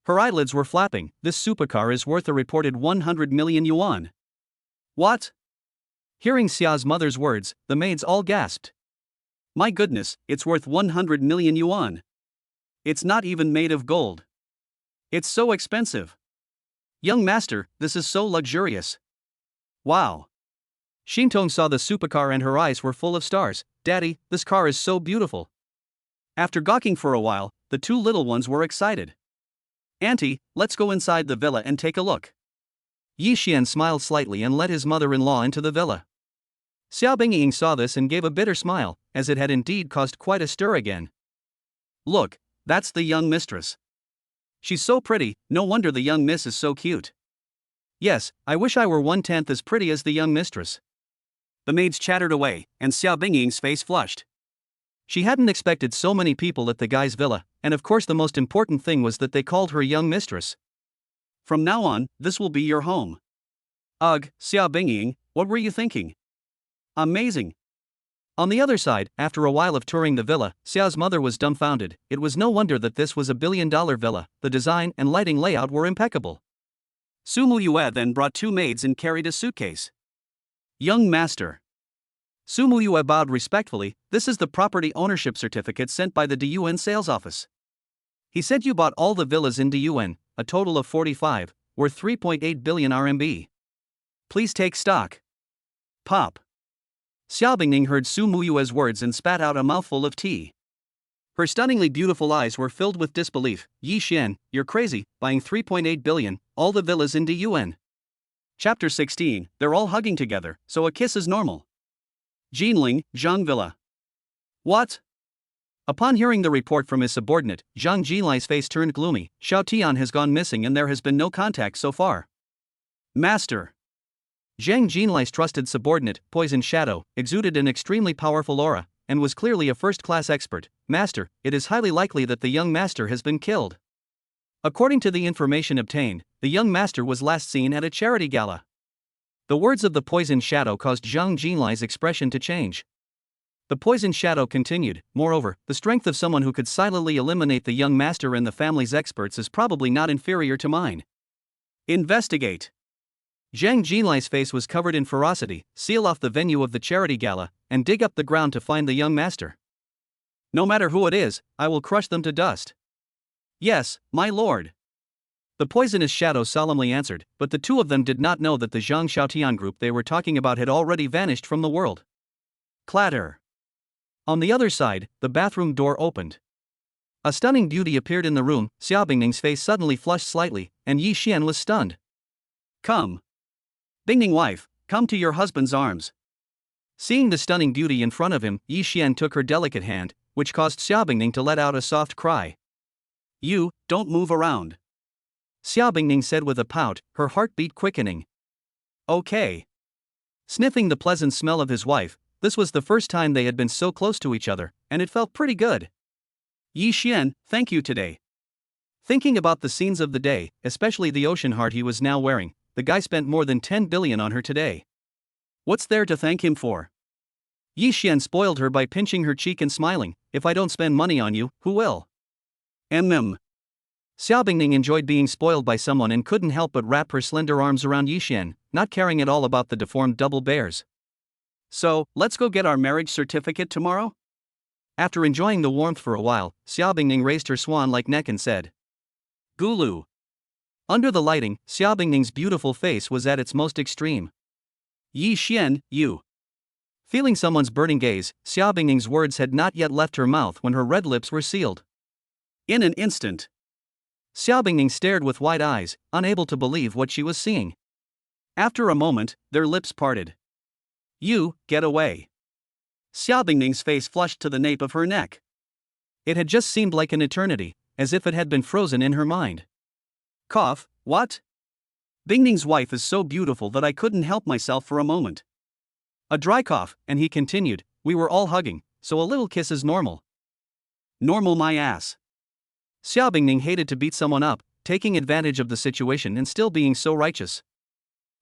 Her eyelids were flapping. "This supercar is worth a reported 100 million yuan. What?" Hearing Xia's mother's words, the maids all gasped. "My goodness, it's worth 100 million yuan. It's not even made of gold. It's so expensive. Young master, this is so luxurious. Wow." Shintong saw the supercar and her eyes were full of stars. "Daddy, this car is so beautiful." After gawking for a while, the two little ones were excited. "Auntie, let's go inside the villa and take a look." Yi Xian smiled slightly and led his mother-in-law into the villa. Xia Bingying saw this and gave a bitter smile, as it had indeed caused quite a stir again. "Look, that's the young mistress. She's so pretty, no wonder the young miss is so cute. Yes, I wish I were 1/10 as pretty as the young mistress." The maids chattered away, and Xia Bingying's face flushed. She hadn't expected so many people at the guy's villa, and of course the most important thing was that they called her young mistress. "From now on, this will be your home." Ugh, Xia Bingying, what were you thinking? Amazing. On the other side, after a while of touring the villa, Xia's mother was dumbfounded. It was no wonder that this was a billion-dollar villa. The design and lighting layout were impeccable. Su Muyue then brought two maids and carried a suitcase. "Young master." Su Muyue bowed respectfully. "This is the property ownership certificate sent by the Diyuan sales office. He said you bought all the villas in Diyuan, a total of 45, worth 3.8 billion RMB. Please take stock." Pop. Xia Bingning heard Su Muyue's words and spat out a mouthful of tea. Her stunningly beautiful eyes were filled with disbelief. "Yi Xian, you're crazy, buying 3.8 billion, all the villas in Diyuan." Chapter 16, they're all hugging together, so a kiss is normal. Jinling, Zhang Villa. What? Upon hearing the report from his subordinate, Zhang Jinlai's face turned gloomy. "Xiao Tian has gone missing and there has been no contact so far." Master. Zhang Jinlai's trusted subordinate, Poison Shadow, exuded an extremely powerful aura, and was clearly a first-class expert. "Master, it is highly likely that the young master has been killed." According to the information obtained, the young master was last seen at a charity gala. The words of the Poison Shadow caused Zhang Jinlai's expression to change. The poison shadow continued. Moreover, the strength of someone who could silently eliminate the young master and the family's experts is probably not inferior to mine. Investigate. Zhang Jinlai's face was covered in ferocity. Seal off the venue of the charity gala, and dig up the ground to find the young master. No matter who it is, I will crush them to dust. Yes, my lord. The poisonous shadow solemnly answered, but the two of them did not know that the Zhang Xiaotian group they were talking about had already vanished from the world. Clatter. On the other side, the bathroom door opened. A stunning beauty appeared in the room. Xiao Bingning's face suddenly flushed slightly, and Yi Xian was stunned. Come. Bingning wife, come to your husband's arms. Seeing the stunning beauty in front of him, Yi Xian took her delicate hand, which caused Xiao Bingning to let out a soft cry. You, don't move around. Xiao Bingning said with a pout, her heartbeat quickening. Okay. Sniffing the pleasant smell of his wife, this was the first time they had been so close to each other, and it felt pretty good. Yi Xian, thank you today. Thinking about the scenes of the day, especially the ocean heart he was now wearing, the guy spent more than 10 billion on her today. What's there to thank him for? Yi Xian spoiled her by pinching her cheek and smiling. If I don't spend money on you, who will? Xiao Bingning enjoyed being spoiled by someone and couldn't help but wrap her slender arms around Yi Xian, not caring at all about the deformed double bears. So, let's go get our marriage certificate tomorrow? After enjoying the warmth for a while, Xiao Bingning raised her swan-like neck and said, Gulu. Under the lighting, Xiao Bingning's beautiful face was at its most extreme. Yi Xian, you. Feeling someone's burning gaze, Xiao Bingning's words had not yet left her mouth when her red lips were sealed. In an instant, Xiao Bingning stared with wide eyes, unable to believe what she was seeing. After a moment, their lips parted. You, get away. Xiao Bingning's face flushed to the nape of her neck. It had just seemed like an eternity, as if it had been frozen in her mind. Cough, what? Bingning's wife is so beautiful that I couldn't help myself for a moment. A dry cough, and he continued, we were all hugging, so a little kiss is normal. Normal my ass. Xiao Bingning hated to beat someone up, taking advantage of the situation and still being so righteous.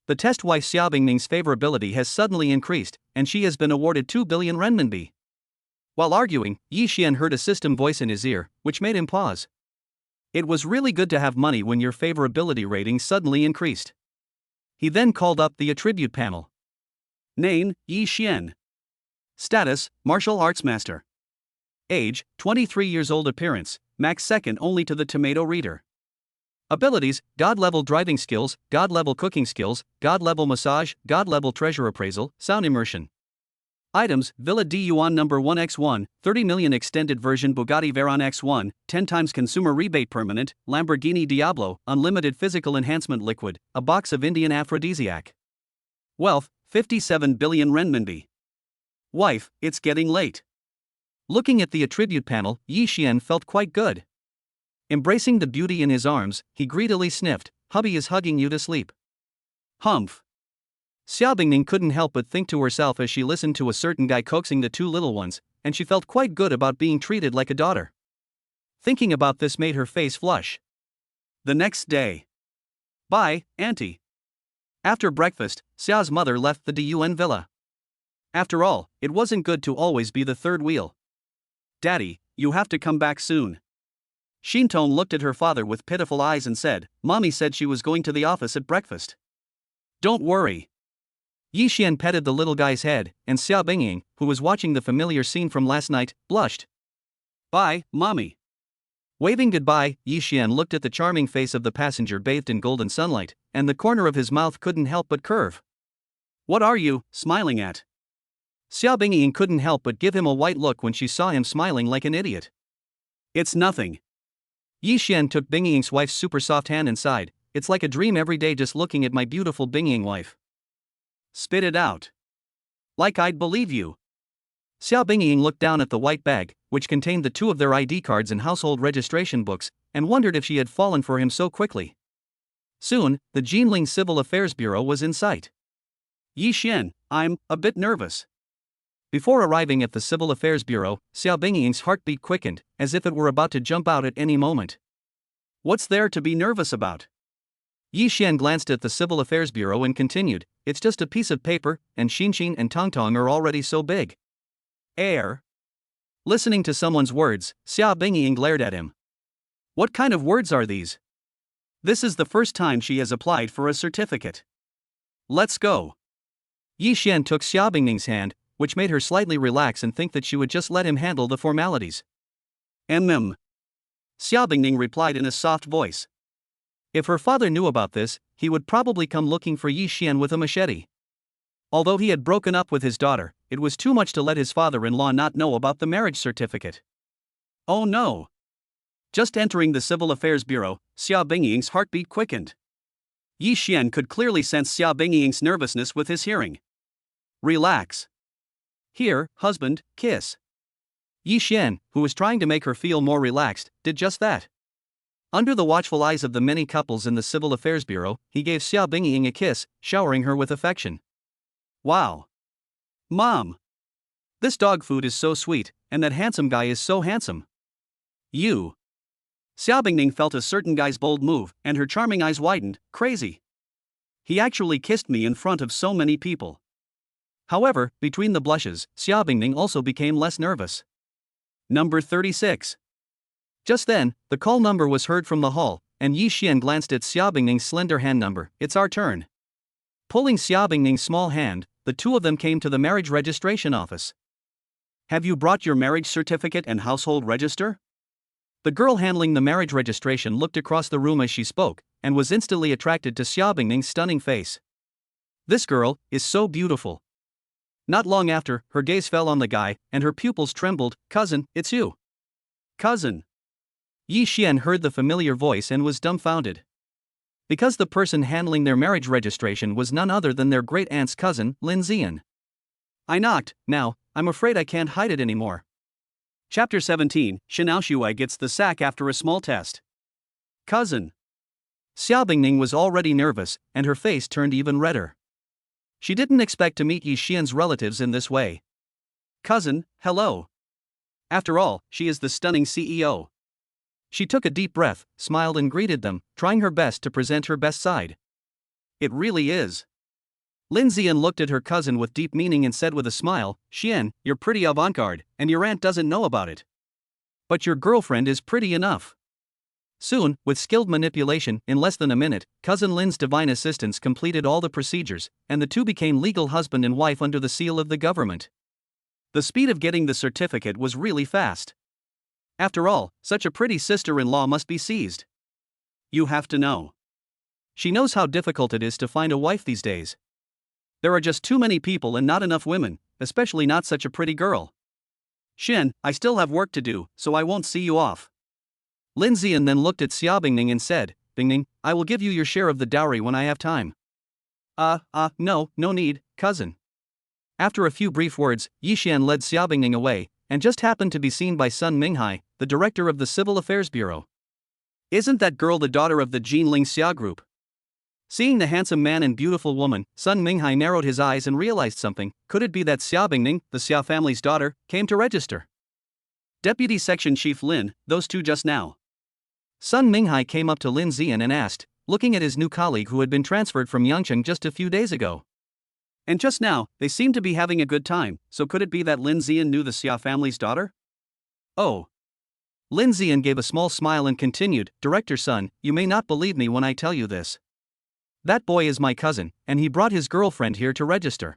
The test wife Xiao Bingning's favorability has suddenly increased, and she has been awarded 2 billion renminbi. While arguing, Yi Xian heard a system voice in his ear, which made him pause. It was really good to have money when your favorability rating suddenly increased. He then called up the attribute panel. Name, Yi Xian. Status, Martial Arts Master. Age, 23 years old. Appearance, max second only to the tomato reader. Abilities, God-level driving skills, God-level cooking skills, God-level massage, God-level treasure appraisal, sound immersion. Items, Villa de Yuan No. 1x1, 30 million extended version Bugatti Veyron X1, 10 times consumer rebate permanent, Lamborghini Diablo, unlimited physical enhancement liquid, a box of Indian aphrodisiac. Wealth, 57 billion renminbi. Wife, it's getting late. Looking at the attribute panel, Yi Xian felt quite good. Embracing the beauty in his arms, he greedily sniffed, hubby is hugging you to sleep. Humph. Xiao Bingning couldn't help but think to herself as she listened to a certain guy coaxing the two little ones, and she felt quite good about being treated like a daughter. Thinking about this made her face flush. The next day. Bye, Auntie. After breakfast, Xiao's mother left the Dun villa. After all, it wasn't good to always be the third wheel. Daddy, you have to come back soon. Shintong looked at her father with pitiful eyes and said, Mommy said she was going to the office at breakfast. Don't worry. Yi Xian petted the little guy's head, and Xiao Bingying, who was watching the familiar scene from last night, blushed. Bye, Mommy. Waving goodbye, Yi Xian looked at the charming face of the passenger bathed in golden sunlight, and the corner of his mouth couldn't help but curve. What are you smiling at? Xiao Bingying couldn't help but give him a white look when she saw him smiling like an idiot. It's nothing. Yi Xian took Bingying's wife's super soft hand and sighed, it's like a dream every day just looking at my beautiful Bingying wife. Spit it out. Like I'd believe you. Xiao Bingying looked down at the white bag, which contained the two of their ID cards and household registration books, and wondered if she had fallen for him so quickly. Soon, the Jinling Civil Affairs Bureau was in sight. Yi Xian, I'm a bit nervous. Before arriving at the Civil Affairs Bureau, Xiao Bingying's heartbeat quickened, as if it were about to jump out at any moment. What's there to be nervous about? Yi Xian glanced at the Civil Affairs Bureau and continued, it's just a piece of paper, and Xinxin and Tongtong are already so big. Air. Listening to someone's words, Xia Bingying glared at him. What kind of words are these? This is the first time she has applied for a certificate. Let's go. Yi Xian took Xia Bingying's hand, which made her slightly relax and think that she would just let him handle the formalities. Xia Bingning replied in a soft voice. If her father knew about this, he would probably come looking for Yi Xian with a machete. Although he had broken up with his daughter, it was too much to let his father-in-law not know about the marriage certificate. Oh no! Just entering the Civil Affairs Bureau, Xia Bingying's heartbeat quickened. Yi Xian could clearly sense Xia Bingying's nervousness with his hearing. Relax. Here, husband, kiss. Yi Xian, who was trying to make her feel more relaxed, did just that. Under the watchful eyes of the many couples in the Civil Affairs Bureau, he gave Xia Bingying a kiss, showering her with affection. Wow. Mom. This dog food is so sweet, and that handsome guy is so handsome. You. Xia Bingning felt a certain guy's bold move, and her charming eyes widened. Crazy. He actually kissed me in front of so many people. However, between the blushes, Xia Bingning also became less nervous. Number 36. Just then, the call number was heard from the hall, and Yi Xian glanced at Xia Bingning's slender hand number. It's our turn. Pulling Xia Bingning's small hand, the two of them came to the marriage registration office. Have you brought your marriage certificate and household register? The girl handling the marriage registration looked across the room as she spoke, and was instantly attracted to Xia Bingning's stunning face. This girl is so beautiful. Not long after, her gaze fell on the guy, and her pupils trembled. Cousin, it's you. Cousin. Yi Xian heard the familiar voice and was dumbfounded. Because the person handling their marriage registration was none other than their great-aunt's cousin, Lin Zian. I knocked. Now, I'm afraid I can't hide it anymore. Chapter 17, Xianao Shuai gets the sack after a small test. Cousin. Xia Bingning was already nervous, and her face turned even redder. She didn't expect to meet Yi Xian's relatives in this way. Cousin, hello. After all, she is the stunning CEO. She took a deep breath, smiled and greeted them, trying her best to present her best side. It really is. Lin Zian looked at her cousin with deep meaning and said with a smile, Xian, you're pretty avant-garde, and your aunt doesn't know about it. But your girlfriend is pretty enough. Soon, with skilled manipulation, in less than a minute, cousin Lin's divine assistants completed all the procedures, and the two became legal husband and wife under the seal of the government. The speed of getting the certificate was really fast. After all, such a pretty sister-in-law must be seized. You have to know. She knows how difficult it is to find a wife these days. There are just too many people and not enough women, especially not such a pretty girl. Xian, I still have work to do, so I won't see you off. Lin Zian then looked at Xia Bingning and said, Bingning, I will give you your share of the dowry when I have time. No need, cousin. After a few brief words, Yi Xian led Xia Bingning away, and just happened to be seen by Sun Minghai, the director of the Civil Affairs Bureau. Isn't that girl the daughter of the Jinling Xia group? Seeing the handsome man and beautiful woman, Sun Minghai narrowed his eyes and realized something. Could it be that Xia Bingning, the Xia family's daughter, came to register? Deputy Section Chief Lin, those two just now. Sun Minghai came up to Lin Zian and asked, looking at his new colleague who had been transferred from Yangcheng just a few days ago. And just now, they seemed to be having a good time, so could it be that Lin Zian knew the Xia family's daughter? Oh. Lin Zian gave a small smile and continued, Director Sun, you may not believe me when I tell you this. That boy is my cousin, and he brought his girlfriend here to register.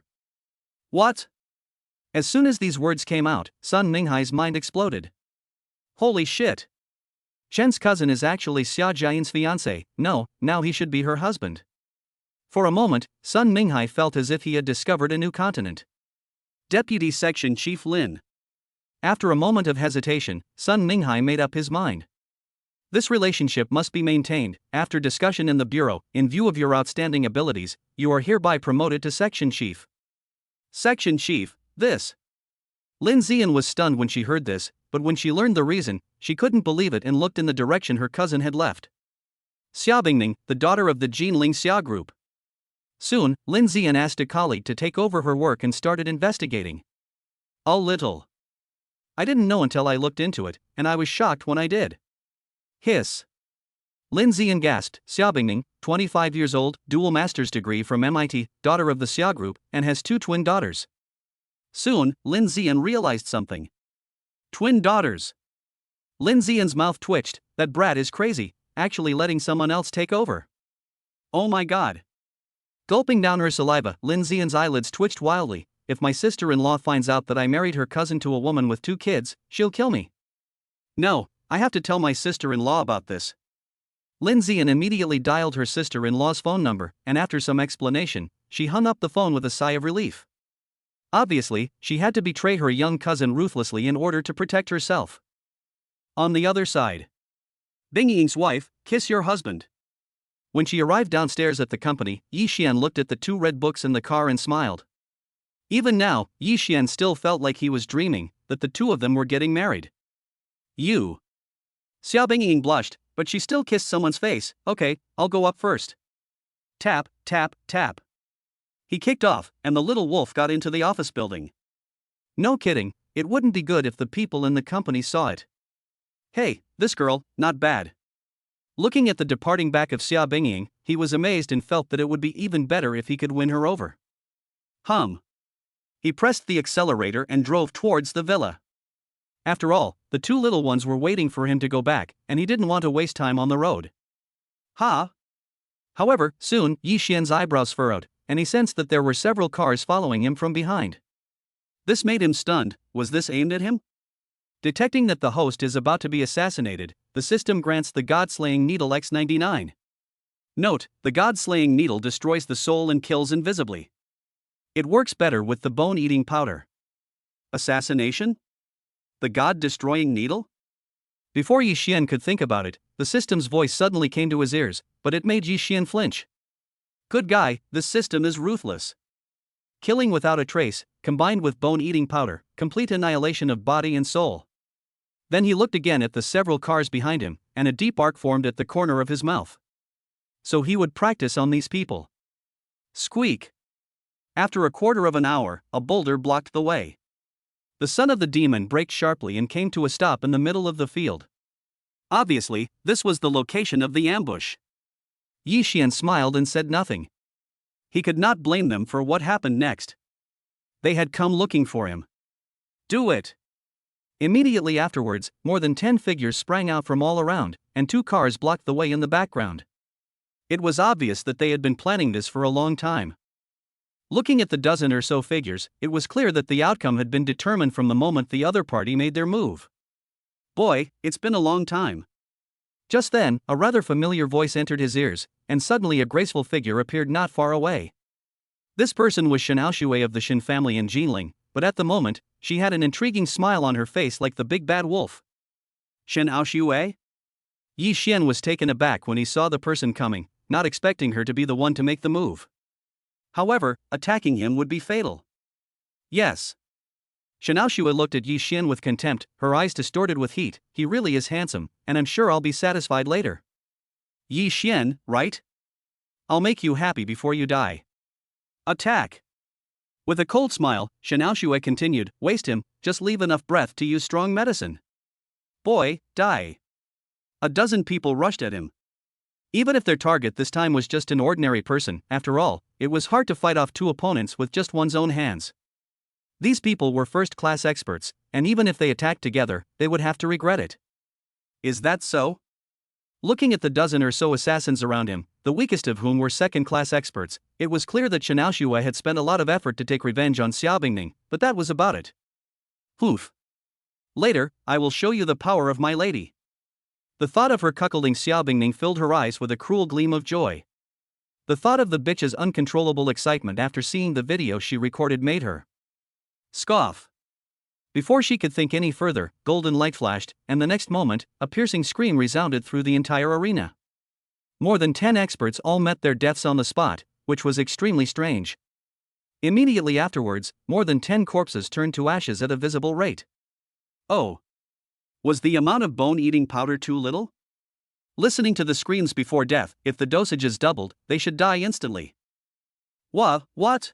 What? As soon as these words came out, Sun Minghai's mind exploded. Holy shit! Shen's cousin is actually Xia Jiayin's fiancé. No, now he should be her husband. For a moment, Sun Minghai felt as if he had discovered a new continent. Deputy Section Chief Lin. After a moment of hesitation, Sun Minghai made up his mind. This relationship must be maintained. After discussion in the bureau, in view of your outstanding abilities, you are hereby promoted to Section Chief. Section Chief, this. Lin Zian was stunned when she heard this, but when she learned the reason, she couldn't believe it and looked in the direction her cousin had left. Xia Bingning, the daughter of the Jinling Xia group. Soon, Lin Zian asked a colleague to take over her work and started investigating. A little. I didn't know until I looked into it, and I was shocked when I did. Hiss. Lin Zian gasped. Xia Bingning, 25 years old, dual master's degree from MIT, daughter of the Xia group, and has two twin daughters. Soon, Lin Zian realized something. Twin daughters. Lin Zian's mouth twitched. That brat is crazy, actually letting someone else take over. Oh my god. Gulping down her saliva, Lin Zian's eyelids twitched wildly. If my sister-in-law finds out that I married her cousin to a woman with 2 kids, she'll kill me. No, I have to tell my sister-in-law about this. Lin Zian immediately dialed her sister-in-law's phone number, and after some explanation, she hung up the phone with a sigh of relief. Obviously, she had to betray her young cousin ruthlessly in order to protect herself. On the other side, Bing Ying's wife, kiss your husband. When she arrived downstairs at the company, Yi Xian looked at the 2 red books in the car and smiled. Even now, Yi Xian still felt like he was dreaming, that the 2 of them were getting married. You. Xiao Bingying blushed, but she still kissed someone's face. Okay, I'll go up first. Tap, tap, tap. He kicked off, and the little wolf got into the office building. No kidding, it wouldn't be good if the people in the company saw it. Hey, this girl, not bad. Looking at the departing back of Xiao Bingying, he was amazed and felt that it would be even better if he could win her over. He pressed the accelerator and drove towards the villa. After all, the 2 little ones were waiting for him to go back, and he didn't want to waste time on the road. However, soon, Yi Xian's eyebrows furrowed, and he sensed that there were several cars following him from behind. This made him stunned. Was this aimed at him? Detecting that the host is about to be assassinated, the system grants the God-slaying needle X99. Note, the God-slaying needle destroys the soul and kills invisibly. It works better with the bone-eating powder. Assassination? The God-destroying needle? Before Yi Xian could think about it, the system's voice suddenly came to his ears, but it made Yi Xian flinch. Good guy, this system is ruthless. Killing without a trace, combined with bone-eating powder, complete annihilation of body and soul. Then he looked again at the several cars behind him, and a deep arc formed at the corner of his mouth. So he would practice on these people. Squeak. After a quarter of an hour, a boulder blocked the way. The son of the demon braked sharply and came to a stop in the middle of the field. Obviously, this was the location of the ambush. Yi Xian smiled and said nothing. He could not blame them for what happened next. They had come looking for him. Do it! Immediately afterwards, more than 10 figures sprang out from all around, and 2 cars blocked the way in the background. It was obvious that they had been planning this for a long time. Looking at the dozen or so figures, it was clear that the outcome had been determined from the moment the other party made their move. Boy, it's been a long time. Just then, a rather familiar voice entered his ears, and suddenly a graceful figure appeared not far away. This person was Shen Aoshui of the Shen family in Jinling, but at the moment, she had an intriguing smile on her face like the big bad wolf. Shen Aoshui? Yi Xian was taken aback when he saw the person coming, not expecting her to be the one to make the move. However, attacking him would be fatal. Yes. Shen Aoshui looked at Yi Xian with contempt, her eyes distorted with heat. He really is handsome, and I'm sure I'll be satisfied later. Yi Xian, right? I'll make you happy before you die. Attack! With a cold smile, Shen Aoshui continued, waste him, just leave enough breath to use strong medicine. Boy, die. A dozen people rushed at him. Even if their target this time was just an ordinary person, after all, it was hard to fight off 2 opponents with just one's own hands. These people were first-class experts, and even if they attacked together, they would have to regret it. Is that so? Looking at the dozen or so assassins around him, the weakest of whom were second-class experts, it was clear that Shen Aoshui had spent a lot of effort to take revenge on Xiao Bingning, but that was about it. Poof. Later, I will show you the power of my lady. The thought of her cuckolding Xiao Bingning filled her eyes with a cruel gleam of joy. The thought of the bitch's uncontrollable excitement after seeing the video she recorded made her scoff. Before she could think any further, golden light flashed, and the next moment, a piercing scream resounded through the entire arena. More than 10 experts all met their deaths on the spot, which was extremely strange. Immediately afterwards, more than 10 corpses turned to ashes at a visible rate. Oh. Was the amount of bone-eating powder too little? Listening to the screams before death, if the dosages doubled, they should die instantly. What?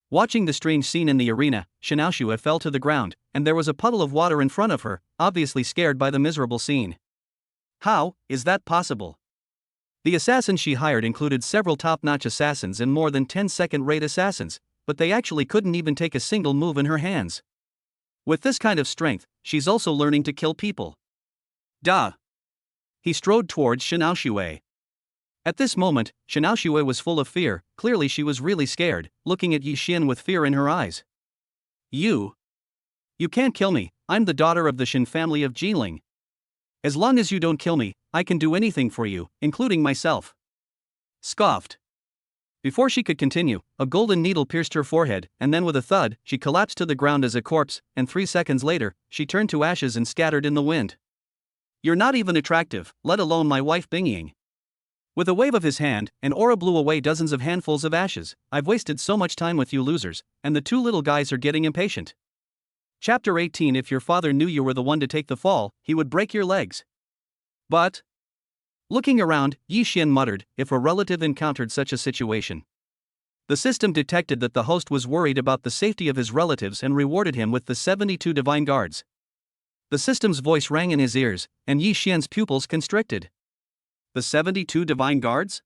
Watching the strange scene in the arena, Shen Aoshui fell to the ground, and there was a puddle of water in front of her, obviously scared by the miserable scene. How is that possible? The assassins she hired included several top-notch assassins and more than 10 second-rate assassins, but they actually couldn't even take a single move in her hands. With this kind of strength, she's also learning to kill people. Duh. He strode towards Xiaoshui. At this moment, Xiaoshui was full of fear. Clearly she was really scared, looking at Yi Xian with fear in her eyes. You can't kill me, I'm the daughter of the Shen family of Jinling. As long as you don't kill me, I can do anything for you, including myself. Scoffed. Before she could continue, a golden needle pierced her forehead, and then with a thud, she collapsed to the ground as a corpse, and 3 seconds later, she turned to ashes and scattered in the wind. You're not even attractive, let alone my wife Bingying. With a wave of his hand, an aura blew away dozens of handfuls of ashes. I've wasted so much time with you losers, and the two little guys are getting impatient. Chapter 18. If your father knew you were the one to take the fall, he would break your legs. But... Looking around, Yi Xian muttered, if a relative encountered such a situation. The system detected that the host was worried about the safety of his relatives and rewarded him with the 72 divine guards. The system's voice rang in his ears, and Yi Xian's pupils constricted. The 72 divine guards?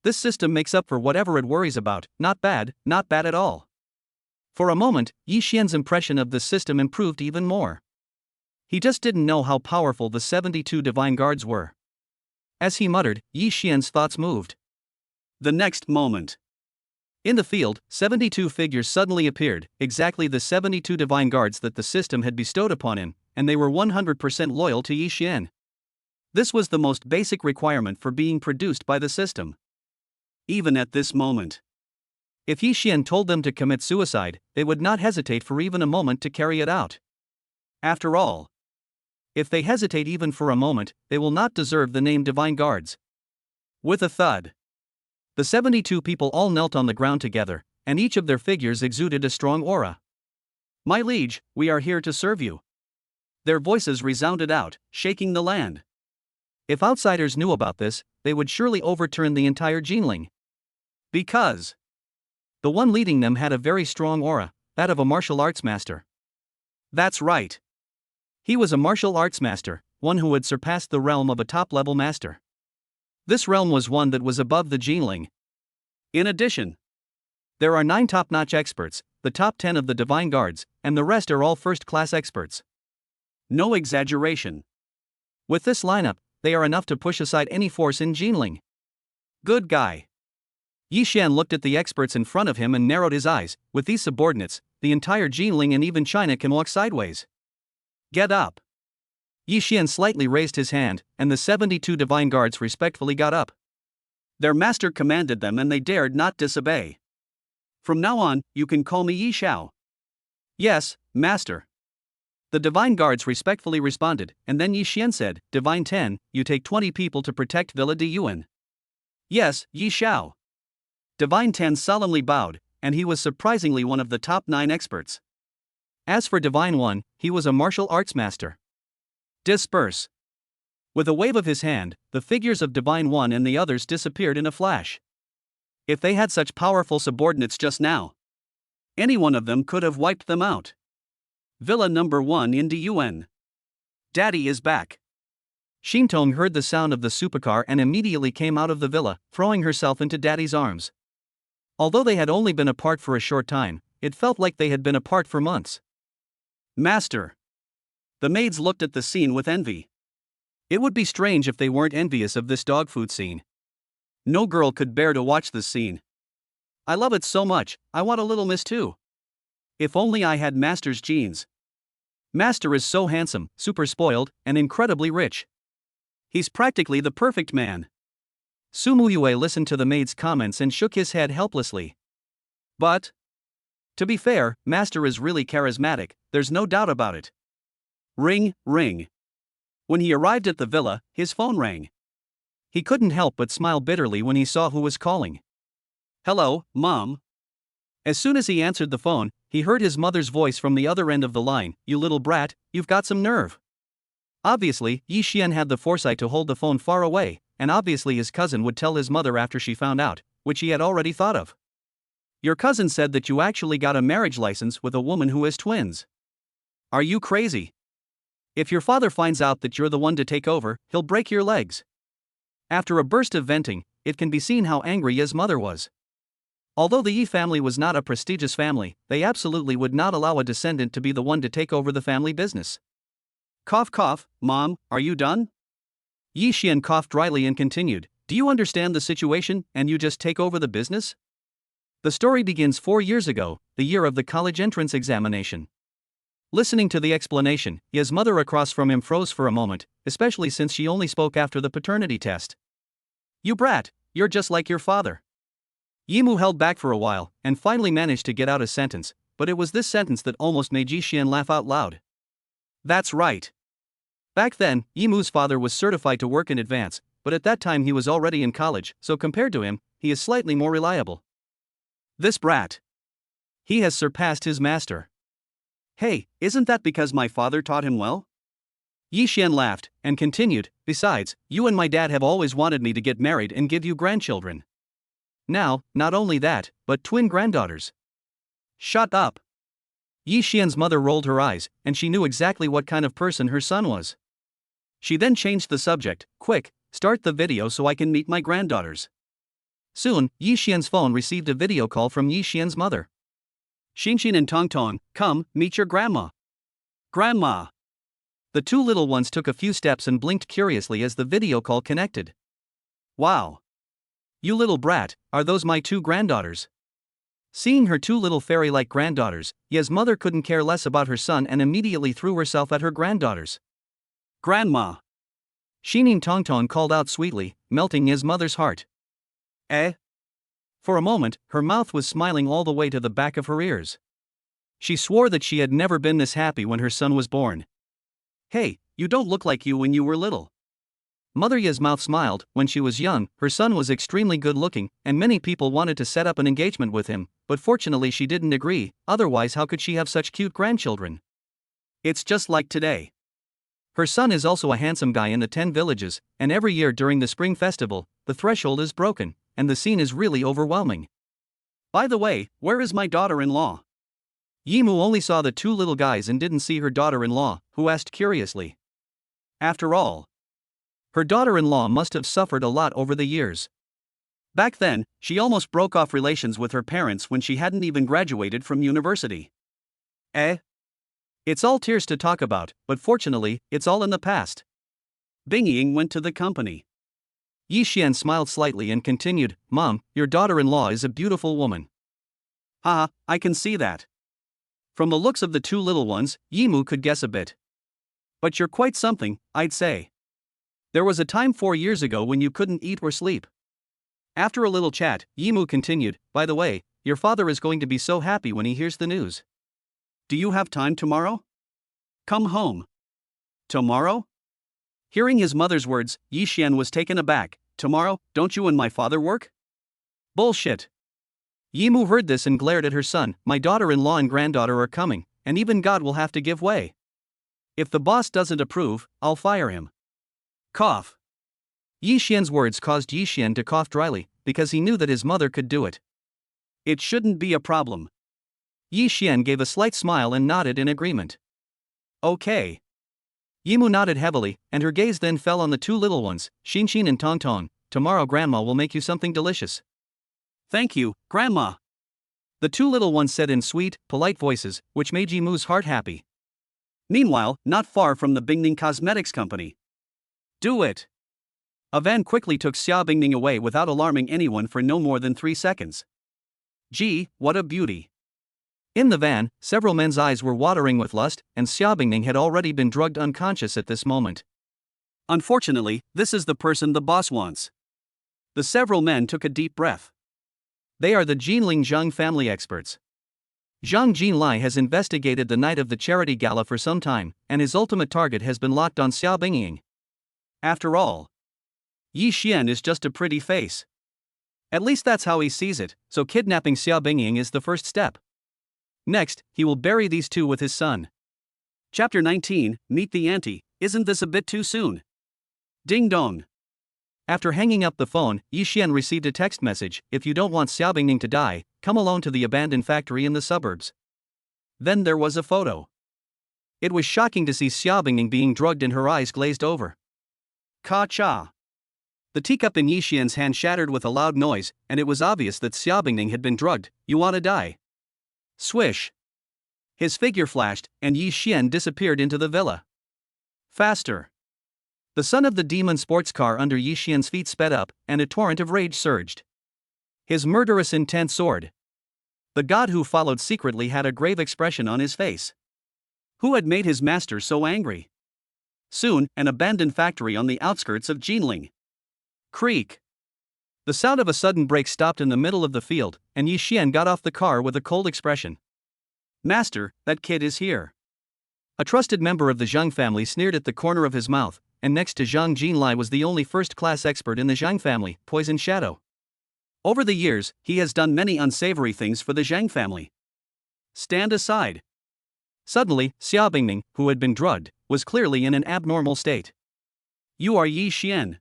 This system makes up for whatever it worries about. Not bad at all. For a moment, Yi Xian's impression of the system improved even more. He just didn't know how powerful the 72 divine guards were. As he muttered, Yi Xian's thoughts moved. The next moment. In the field, 72 figures suddenly appeared, exactly the 72 divine guards that the system had bestowed upon him, and they were 100% loyal to Yi Xian. This was the most basic requirement for being produced by the system. Even at this moment. If Yi Xian told them to commit suicide, they would not hesitate for even a moment to carry it out. After all, if they hesitate even for a moment, they will not deserve the name Divine Guards. With a thud, the 72 people all knelt on the ground together, and each of their figures exuded a strong aura. My liege, we are here to serve you. Their voices resounded out, shaking the land. If outsiders knew about this, they would surely overturn the entire Jinling. Because the one leading them had a very strong aura, that of a martial arts master. That's right. He was a martial arts master, one who had surpassed the realm of a top-level master. This realm was one that was above the Jinling. In addition, there are 9 top-notch experts, the top 10 of the Divine Guards, and the rest are all first-class experts. No exaggeration. With this lineup, they are enough to push aside any force in Jinling. Good guy. Yi Xian looked at the experts in front of him and narrowed his eyes. With these subordinates, the entire Jinling and even China can walk sideways. Get up. Yi Xian slightly raised his hand, and the 72 divine guards respectfully got up. Their master commanded them and they dared not disobey. From now on, you can call me Yi Xiao. Yes, master. The divine guards respectfully responded, and then Yi Xian said, Divine 10, you take 20 people to protect Villa de Yuan. Yes, Yi Xiao. Divine 10 solemnly bowed, and he was surprisingly one of the top 9 experts. As for Divine 1, he was a martial arts master. Disperse. With a wave of his hand, the figures of Divine 1 and the others disappeared in a flash. If they had such powerful subordinates just now, any one of them could have wiped them out. Villa number 1 in Diyuan. Daddy is back. Xintong heard the sound of the supercar and immediately came out of the villa, throwing herself into Daddy's arms. Although they had only been apart for a short time, it felt like they had been apart for months. Master. The maids looked at the scene with envy. It would be strange if they weren't envious of this dog food scene. No girl could bear to watch this scene. I love it so much, I want a little miss too. If only I had Master's genes. Master is so handsome, super spoiled, and incredibly rich. He's practically the perfect man. Sumu Yue listened to the maid's comments and shook his head helplessly. But, to be fair, Master is really charismatic, there's no doubt about it. Ring, ring. When he arrived at the villa, his phone rang. He couldn't help but smile bitterly when he saw who was calling. Hello, Mom. As soon as he answered the phone, he heard his mother's voice from the other end of the line. You little brat, you've got some nerve. Obviously, Yi Xian had the foresight to hold the phone far away, and obviously his cousin would tell his mother after she found out, which he had already thought of. Your cousin said that you actually got a marriage license with a woman who has twins. Are you crazy? If your father finds out that you're the one to take over, he'll break your legs. After a burst of venting, it can be seen how angry his mother was. Although the Yi family was not a prestigious family, they absolutely would not allow a descendant to be the one to take over the family business. Cough cough, Mom, are you done? Yi Xian coughed dryly and continued, do you understand the situation and you just take over the business? The story begins 4 years ago, the year of the college entrance examination. Listening to the explanation, his mother across from him froze for a moment, especially since she only spoke after the paternity test. You brat, you're just like your father. Yimu held back for a while, and finally managed to get out a sentence, but it was this sentence that almost made Yi Xian laugh out loud. That's right. Back then, Yimu's father was certified to work in advance, but at that time he was already in college, so compared to him, he is slightly more reliable. This brat. He has surpassed his master. Hey, isn't that because my father taught him well? Yi Xian laughed, and continued, besides, you and my dad have always wanted me to get married and give you grandchildren. Now, not only that, but twin granddaughters. Shut up. Yi Xian's mother rolled her eyes, and she knew exactly what kind of person her son was. She then changed the subject, quick, start the video so I can meet my granddaughters. Soon, Yi Xian's phone received a video call from Yi Xian's mother. Xinxin and Tongtong, come, meet your grandma. Grandma. The two little ones took a few steps and blinked curiously as the video call connected. Wow. You little brat, are those my two granddaughters? Seeing her two little fairy-like granddaughters, Ye's mother couldn't care less about her son and immediately threw herself at her granddaughters. Grandma. Xinin Tongtong called out sweetly, melting Ye's mother's heart. Eh? For a moment, her mouth was smiling all the way to the back of her ears. She swore that she had never been this happy when her son was born. Hey, you don't look like you when you were little. Mother Ye's mouth smiled. When she was young, her son was extremely good looking, and many people wanted to set up an engagement with him, but fortunately she didn't agree, otherwise how could she have such cute grandchildren? It's just like today. Her son is also a handsome guy in the 10 villages, and every year during the spring festival, the threshold is broken, and the scene is really overwhelming. By the way, where is my daughter-in-law? Yimu only saw the two little guys and didn't see her daughter-in-law, who asked curiously. After all, her daughter-in-law must have suffered a lot over the years. Back then, she almost broke off relations with her parents when she hadn't even graduated from university. Eh? It's all tears to talk about, but fortunately, it's all in the past. Bing Ying went to the company. Yi Xian smiled slightly and continued, Mom, your daughter-in-law is a beautiful woman. Haha, I can see that. From the looks of the two little ones, Yimu could guess a bit. But you're quite something, I'd say. There was a time 4 years ago when you couldn't eat or sleep. After a little chat, Yimu continued, by the way, your father is going to be so happy when he hears the news. Do you have time tomorrow? Come home. Tomorrow? Hearing his mother's words, Yi Xian was taken aback. Tomorrow, don't you and my father work? Bullshit. Yimu heard this and glared at her son. My daughter-in-law and granddaughter are coming, and even God will have to give way. If the boss doesn't approve, I'll fire him. Cough. Yi Xian's words caused Yi Xian to cough dryly, because he knew that his mother could do it. It shouldn't be a problem. Yi Xian gave a slight smile and nodded in agreement. Okay. Yimu nodded heavily, and her gaze then fell on the two little ones, Xinxin and Tongtong. Tomorrow Grandma will make you something delicious. Thank you, Grandma. The two little ones said in sweet, polite voices, which made Yimu's heart happy. Meanwhile, not far from the Bingning Cosmetics Company. Do it. A van quickly took Xia Bingning away without alarming anyone for no more than 3 seconds. Gee, what a beauty. In the van, several men's eyes were watering with lust, and Xia Bingning had already been drugged unconscious at this moment. Unfortunately, this is the person the boss wants. The several men took a deep breath. They are the Jinling Zhang family experts. Zhang Jinlai has investigated the night of the charity gala for some time, and his ultimate target has been locked on Xia Bingying. After all, Yi Xian is just a pretty face. At least that's how he sees it, so kidnapping Xia Bingying is the first step. Next, he will bury these two with his son. Chapter 19, Meet the Auntie. Isn't this a bit too soon? Ding dong. After hanging up the phone, Yi Xian received a text message, if you don't want Xia Bingning to die, come alone to the abandoned factory in the suburbs. Then there was a photo. It was shocking to see Xia Bingning being drugged and her eyes glazed over. Ka-cha. The teacup in Yi Xian's hand shattered with a loud noise, and it was obvious that Xia Bingning had been drugged. You wanna die? Swish. His figure flashed, and Yi Xian disappeared into the villa. Faster. The son of the demon sports car under Yi Xian's feet sped up, and a torrent of rage surged. His murderous intent soared. The god who followed secretly had a grave expression on his face. Who had made his master so angry? Soon, an abandoned factory on the outskirts of Jinling. Creak. The sound of a sudden brake stopped in the middle of the field, and Yi Xian got off the car with a cold expression. Master, that kid is here. A trusted member of the Zhang family sneered at the corner of his mouth, and next to Zhang Jinlai was the only first-class expert in the Zhang family, Poison Shadow. Over the years, he has done many unsavory things for the Zhang family. Stand aside. Suddenly, Xia Bingning, who had been drugged, was clearly in an abnormal state. You are Yi Xian.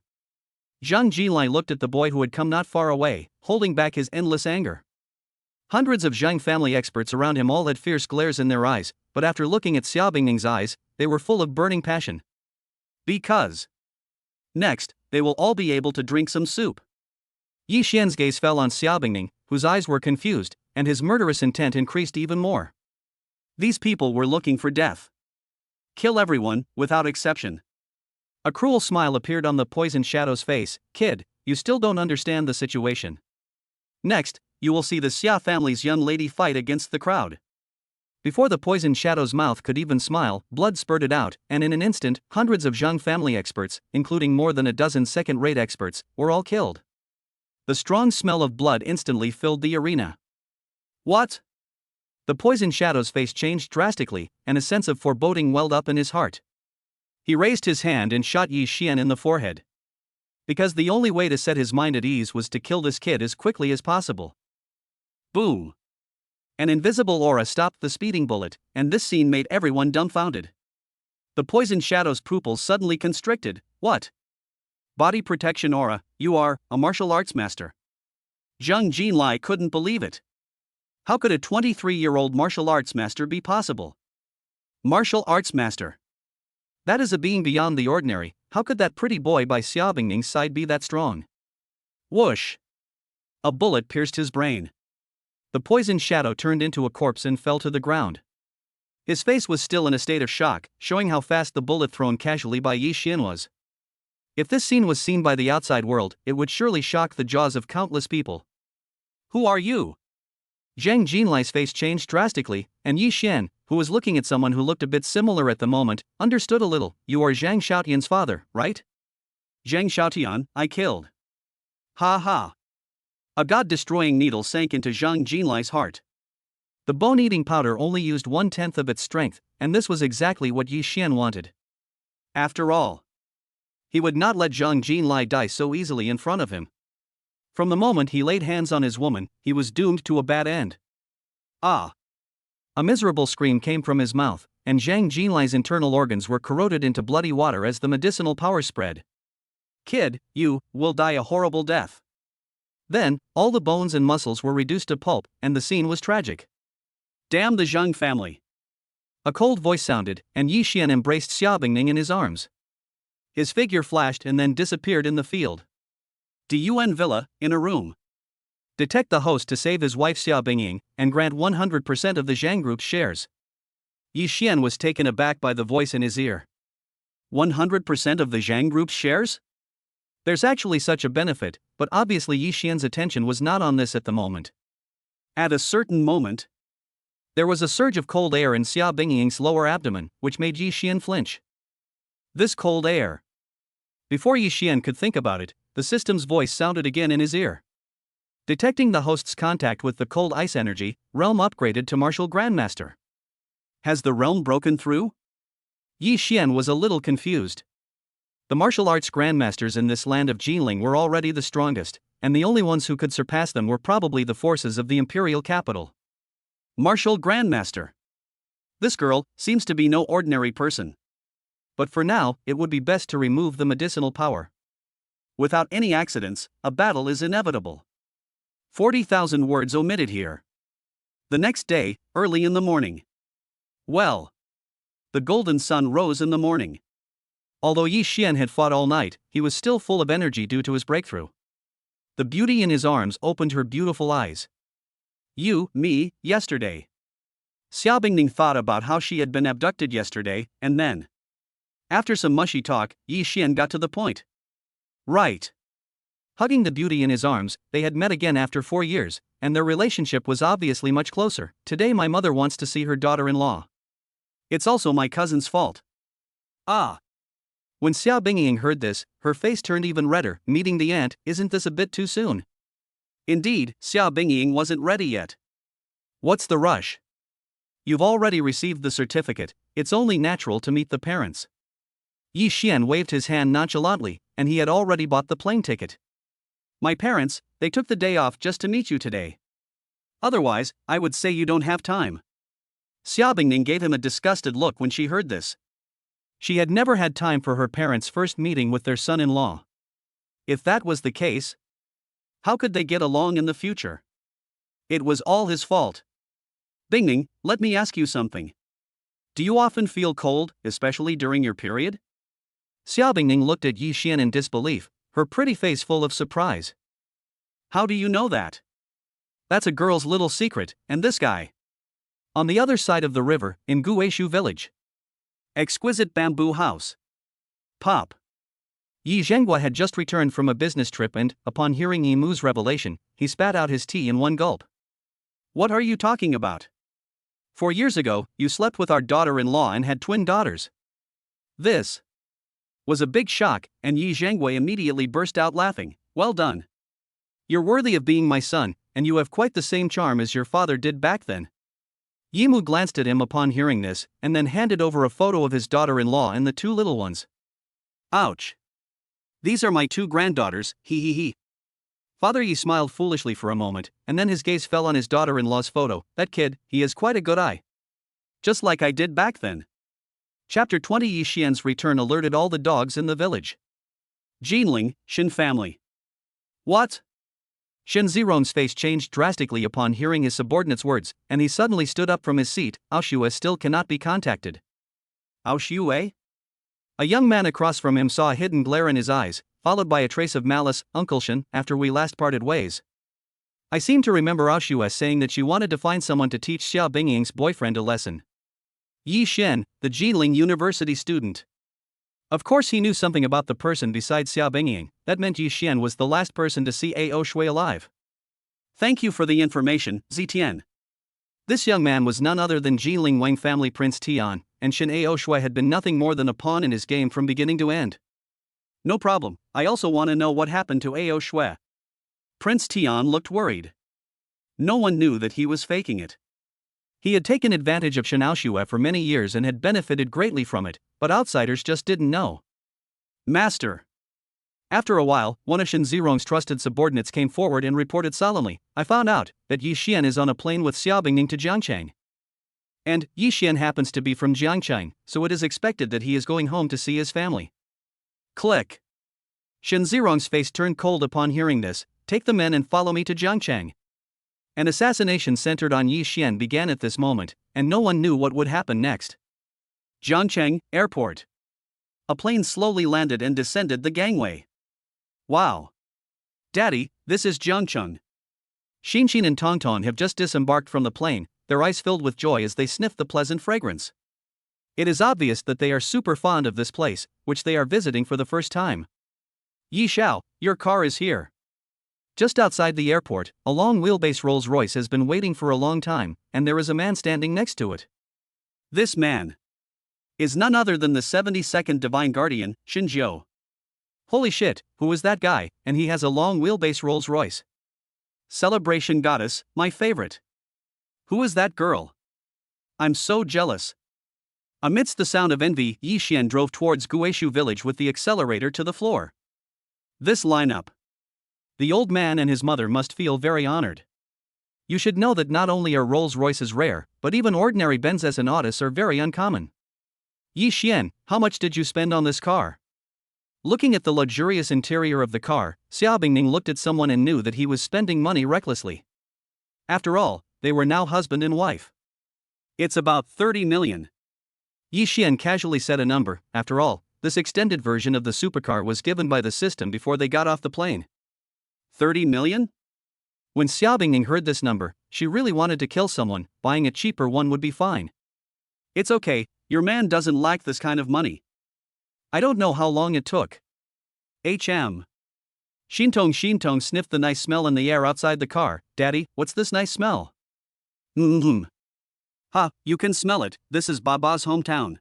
Zhang Jinlai looked at the boy who had come not far away, holding back his endless anger. Hundreds of Zhang family experts around him all had fierce glares in their eyes, but after looking at Xia Bingning's eyes, they were full of burning passion. Because next, they will all be able to drink some soup. Yi Xian's gaze fell on Xia Bingning, whose eyes were confused, and his murderous intent increased even more. These people were looking for death. Kill everyone, without exception. A cruel smile appeared on the Poison Shadow's face. Kid, you still don't understand the situation. Next, you will see the Xia family's young lady fight against the crowd. Before the Poison Shadow's mouth could even smile, blood spurted out, and in an instant, hundreds of Zhang family experts, including more than a dozen second-rate experts, were all killed. The strong smell of blood instantly filled the arena. What? The Poison Shadow's face changed drastically, and a sense of foreboding welled up in his heart. He raised his hand and shot Yi Xian in the forehead. Because the only way to set his mind at ease was to kill this kid as quickly as possible. Boom! An invisible aura stopped the speeding bullet, and this scene made everyone dumbfounded. The Poison Shadow's pupils suddenly constricted. What? Body protection aura, you are a martial arts master. Zhang Jinlai couldn't believe it. How could a 23-year-old martial arts master be possible? Martial arts master. That is a being beyond the ordinary. How could that pretty boy by Xia Bingning's side be that strong? Whoosh! A bullet pierced his brain. The Poison Shadow turned into a corpse and fell to the ground. His face was still in a state of shock, showing how fast the bullet thrown casually by Yi Xian was. If this scene was seen by the outside world, it would surely shock the jaws of countless people. Who are you? Zhang Jinlai's face changed drastically, and Yi Xian, who was looking at someone who looked a bit similar at the moment, understood a little. You are Zhang Xiaotian's father, right? Zhang Xiaotian, I killed. Ha ha. A god-destroying needle sank into Zhang Jinlai's heart. The bone-eating powder only used 1/10 of its strength, and this was exactly what Yi Xian wanted. After all, he would not let Zhang Jinlai die so easily in front of him. From the moment he laid hands on his woman, he was doomed to a bad end. Ah! A miserable scream came from his mouth, and Zhang Jinlai's internal organs were corroded into bloody water as the medicinal power spread. Kid, you will die a horrible death. Then, all the bones and muscles were reduced to pulp, and the scene was tragic. Damn the Zhang family! A cold voice sounded, and Yi Xian embraced Xia Bingning in his arms. His figure flashed and then disappeared in the field. DUN Villa, in a room. Detect the host to save his wife Xia Bingning, and grant 100% of the Zhang Group's shares. Yi Xian was taken aback by the voice in his ear. 100% of the Zhang Group's shares? There's actually such a benefit, but obviously Yi Xian's attention was not on this at the moment. At a certain moment, there was a surge of cold air in Xia Bingying's lower abdomen, which made Yi Xian flinch. This cold air. Before Yi Xian could think about it, the system's voice sounded again in his ear. Detecting the host's contact with the cold ice energy, realm upgraded to Martial Grandmaster. Has the realm broken through? Yi Xian was a little confused. The martial arts grandmasters in this land of Jinling were already the strongest, and the only ones who could surpass them were probably the forces of the imperial capital. Martial Grandmaster. This girl seems to be no ordinary person. But for now, it would be best to remove the medicinal power. Without any accidents, a battle is inevitable. 40,000 words omitted here. The next day, early in the morning. Well, the golden sun rose in the morning. Although Yi Xian had fought all night, he was still full of energy due to his breakthrough. The beauty in his arms opened her beautiful eyes. You, me, yesterday. Xiao Bingning thought about how she had been abducted yesterday, and then, after some mushy talk, Yi Xian got to the point. Right. Hugging the beauty in his arms, they had met again after 4 years, and their relationship was obviously much closer. Today my mother wants to see her daughter-in-law. It's also my cousin's fault. Ah. When Xiao Bingying heard this, her face turned even redder. Meeting the aunt, isn't this a bit too soon? Indeed, Xiao Bingying wasn't ready yet. What's the rush? You've already received the certificate, it's only natural to meet the parents. Yi Xian waved his hand nonchalantly, and he had already bought the plane ticket. My parents, they took the day off just to meet you today. Otherwise, I would say you don't have time. Xiao Bingning gave him a disgusted look when she heard this. She had never had time for her parents' first meeting with their son-in-law. If that was the case, how could they get along in the future? It was all his fault. Bingning, let me ask you something. Do you often feel cold, especially during your period? Xiao Bingning looked at Yi Xian in disbelief, her pretty face full of surprise. How do you know that? That's a girl's little secret, and this guy. On the other side of the river, in Guishu village. Exquisite bamboo house. Pop. Yi Zhenghua had just returned from a business trip and, upon hearing Yimu's revelation, he spat out his tea in one gulp. What are you talking about? 4 years ago, you slept with our daughter-in-law and had twin daughters. This was a big shock, and Yi Zhenghua immediately burst out laughing. Well done. You're worthy of being my son, and you have quite the same charm as your father did back then. Yimu glanced at him upon hearing this, and then handed over a photo of his daughter-in-law and the 2 little ones. Ouch. These are my 2 granddaughters, he. Father Yi smiled foolishly for a moment, and then his gaze fell on his daughter-in-law's photo. That kid, he has quite a good eye. Just like I did back then. Chapter 20. Yi Xian's return alerted all the dogs in the village. Jinling, Shen family. What? Shen Zirong's face changed drastically upon hearing his subordinate's words, and he suddenly stood up from his seat. Aoshue still cannot be contacted. Aoshue? A young man across from him saw a hidden glare in his eyes, followed by a trace of malice. Uncle Shen, after we last parted ways, I seem to remember Aoshue saying that she wanted to find someone to teach Xiao Bingying's boyfriend a lesson. Yi Shen, the Jinling University student. Of course he knew something about the person besides Xiao Bingying. That meant Yi Xian was the last person to see Ao Shui alive. Thank you for the information, Zitian. This young man was none other than Jinling Wang family Prince Tian, and Shen Ao Shui had been nothing more than a pawn in his game from beginning to end. No problem, I also want to know what happened to Ao Shui. Prince Tian looked worried. No one knew that he was faking it. He had taken advantage of Shen Aoshue for many years and had benefited greatly from it, but outsiders just didn't know. Master. After a while, one of Shen Zirong's trusted subordinates came forward and reported solemnly, I found out that Yi Xian is on a plane with Xiao Bingning to Jiangchang. And Yi Xian happens to be from Jiangchang, so it is expected that he is going home to see his family. Click. Shen Zirong's face turned cold upon hearing this. Take the men and follow me to Jiangchang. An assassination centered on Yi Xian began at this moment, and no one knew what would happen next. Jiangcheng Airport. A plane slowly landed and descended the gangway. Wow. Daddy, this is Jiangcheng. Xinxin and Tongtong have just disembarked from the plane, their eyes filled with joy as they sniffed the pleasant fragrance. It is obvious that they are super fond of this place, which they are visiting for the first time. Yi Xiao, your car is here. Just outside the airport, a long wheelbase Rolls-Royce has been waiting for a long time, and there is a man standing next to it. This man is none other than the 72nd Divine Guardian, Shinjiu. Holy shit, who is that guy? And he has a long wheelbase Rolls-Royce. Celebration Goddess, my favorite. Who is that girl? I'm so jealous. Amidst the sound of envy, Yi Xian drove towards Guishu village with the accelerator to the floor. This lineup. The old man and his mother must feel very honored. You should know that not only are Rolls-Royces rare, but even ordinary Benzes and Audis are very uncommon. Yi Xian, how much did you spend on this car? Looking at the luxurious interior of the car, Xiao Bingning looked at someone and knew that he was spending money recklessly. After all, they were now husband and wife. It's about 30 million. Yi Xian casually said a number. After all, this extended version of the supercar was given by the system before they got off the plane. 30 million? When Xiaobingning heard this number, she really wanted to kill someone. Buying a cheaper one would be fine. It's okay, your man doesn't lack this kind of money. I don't know how long it took. Shintong sniffed the nice smell in the air outside the car. Daddy, what's this nice smell? Ha, you can smell it, this is Baba's hometown.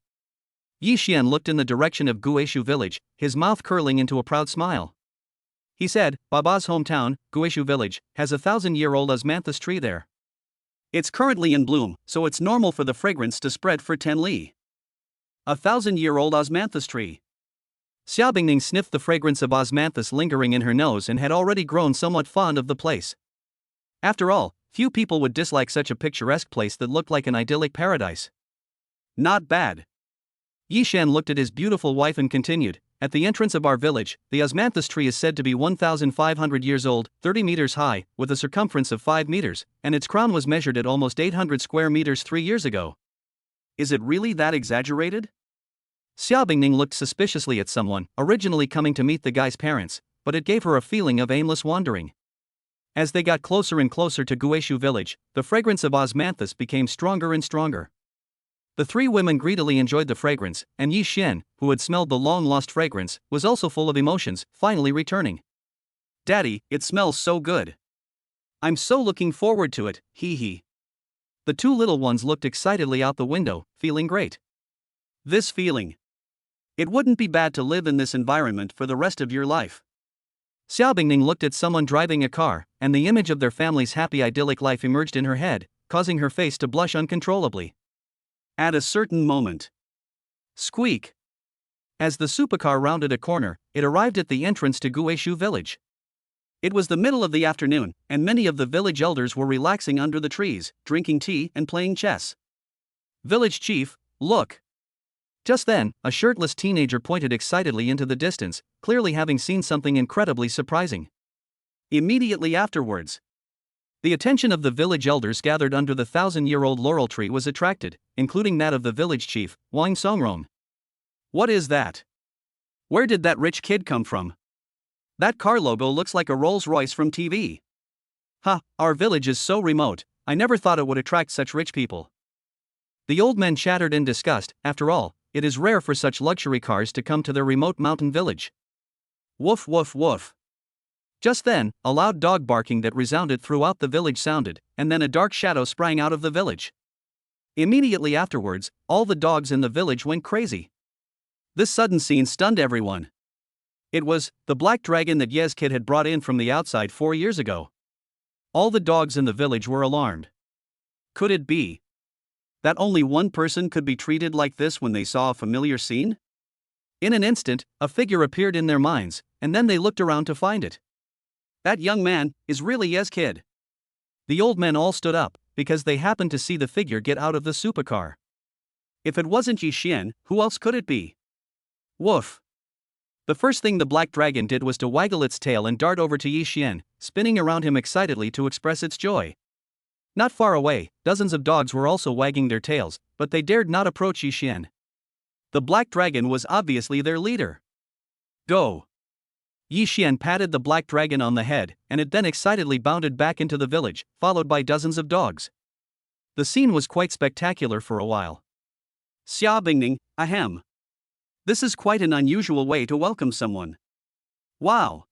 Yi Xian looked in the direction of Guishu village, his mouth curling into a proud smile. He said, Baba's hometown, Guishu village, has a 1,000-year-old osmanthus tree there. It's currently in bloom, so it's normal for the fragrance to spread for 10 li. A 1,000-year-old osmanthus tree. Xiaobingning sniffed the fragrance of osmanthus lingering in her nose and had already grown somewhat fond of the place. After all, few people would dislike such a picturesque place that looked like an idyllic paradise. Not bad. Yi Xian looked at his beautiful wife and continued, at the entrance of our village, the osmanthus tree is said to be 1,500 years old, 30 meters high, with a circumference of 5 meters, and its crown was measured at almost 800 square meters 3 years ago. Is it really that exaggerated? Xiaobingning looked suspiciously at someone, originally coming to meet the guy's parents, but it gave her a feeling of aimless wandering. As they got closer and closer to Guishu village, the fragrance of osmanthus became stronger and stronger. The three women greedily enjoyed the fragrance, and Yi Xian, who had smelled the long-lost fragrance, was also full of emotions, finally returning. Daddy, it smells so good. I'm so looking forward to it, hee hee. The two little ones looked excitedly out the window, feeling great. This feeling. It wouldn't be bad to live in this environment for the rest of your life. Xiaobingning looked at someone driving a car, and the image of their family's happy idyllic life emerged in her head, causing her face to blush uncontrollably. At a certain moment. Squeak! As the supercar rounded a corner, it arrived at the entrance to Guishu village. It was the middle of the afternoon, and many of the village elders were relaxing under the trees, drinking tea and playing chess. Village chief, look! Just then, a shirtless teenager pointed excitedly into the distance, clearly having seen something incredibly surprising. Immediately afterwards, the attention of the village elders gathered under the 1,000-year-old laurel tree was attracted, including that of the village chief, Wang Songrong. What is that? Where did that rich kid come from? That car logo looks like a Rolls-Royce from TV. Ha, our village is so remote, I never thought it would attract such rich people. The old men chattered in disgust. After all, it is rare for such luxury cars to come to their remote mountain village. Woof woof woof. Just then, a loud dog barking that resounded throughout the village sounded, and then a dark shadow sprang out of the village. Immediately afterwards, all the dogs in the village went crazy. This sudden scene stunned everyone. It was the black dragon that Ye's kid had brought in from the outside 4 years ago. All the dogs in the village were alarmed. Could it be that only one person could be treated like this when they saw a familiar scene? In an instant, a figure appeared in their minds, and then they looked around to find it. That young man is really Ye's kid. The old men all stood up, because they happened to see the figure get out of the supercar. If it wasn't Yi Xian, who else could it be? Woof! The first thing the black dragon did was to waggle its tail and dart over to Yi Xian, spinning around him excitedly to express its joy. Not far away, dozens of dogs were also wagging their tails, but they dared not approach Yi Xian. The black dragon was obviously their leader. Go! Yi Xian patted the black dragon on the head, and it then excitedly bounded back into the village, followed by dozens of dogs. The scene was quite spectacular for a while. Xiaobingning, ahem. This is quite an unusual way to welcome someone. Wow!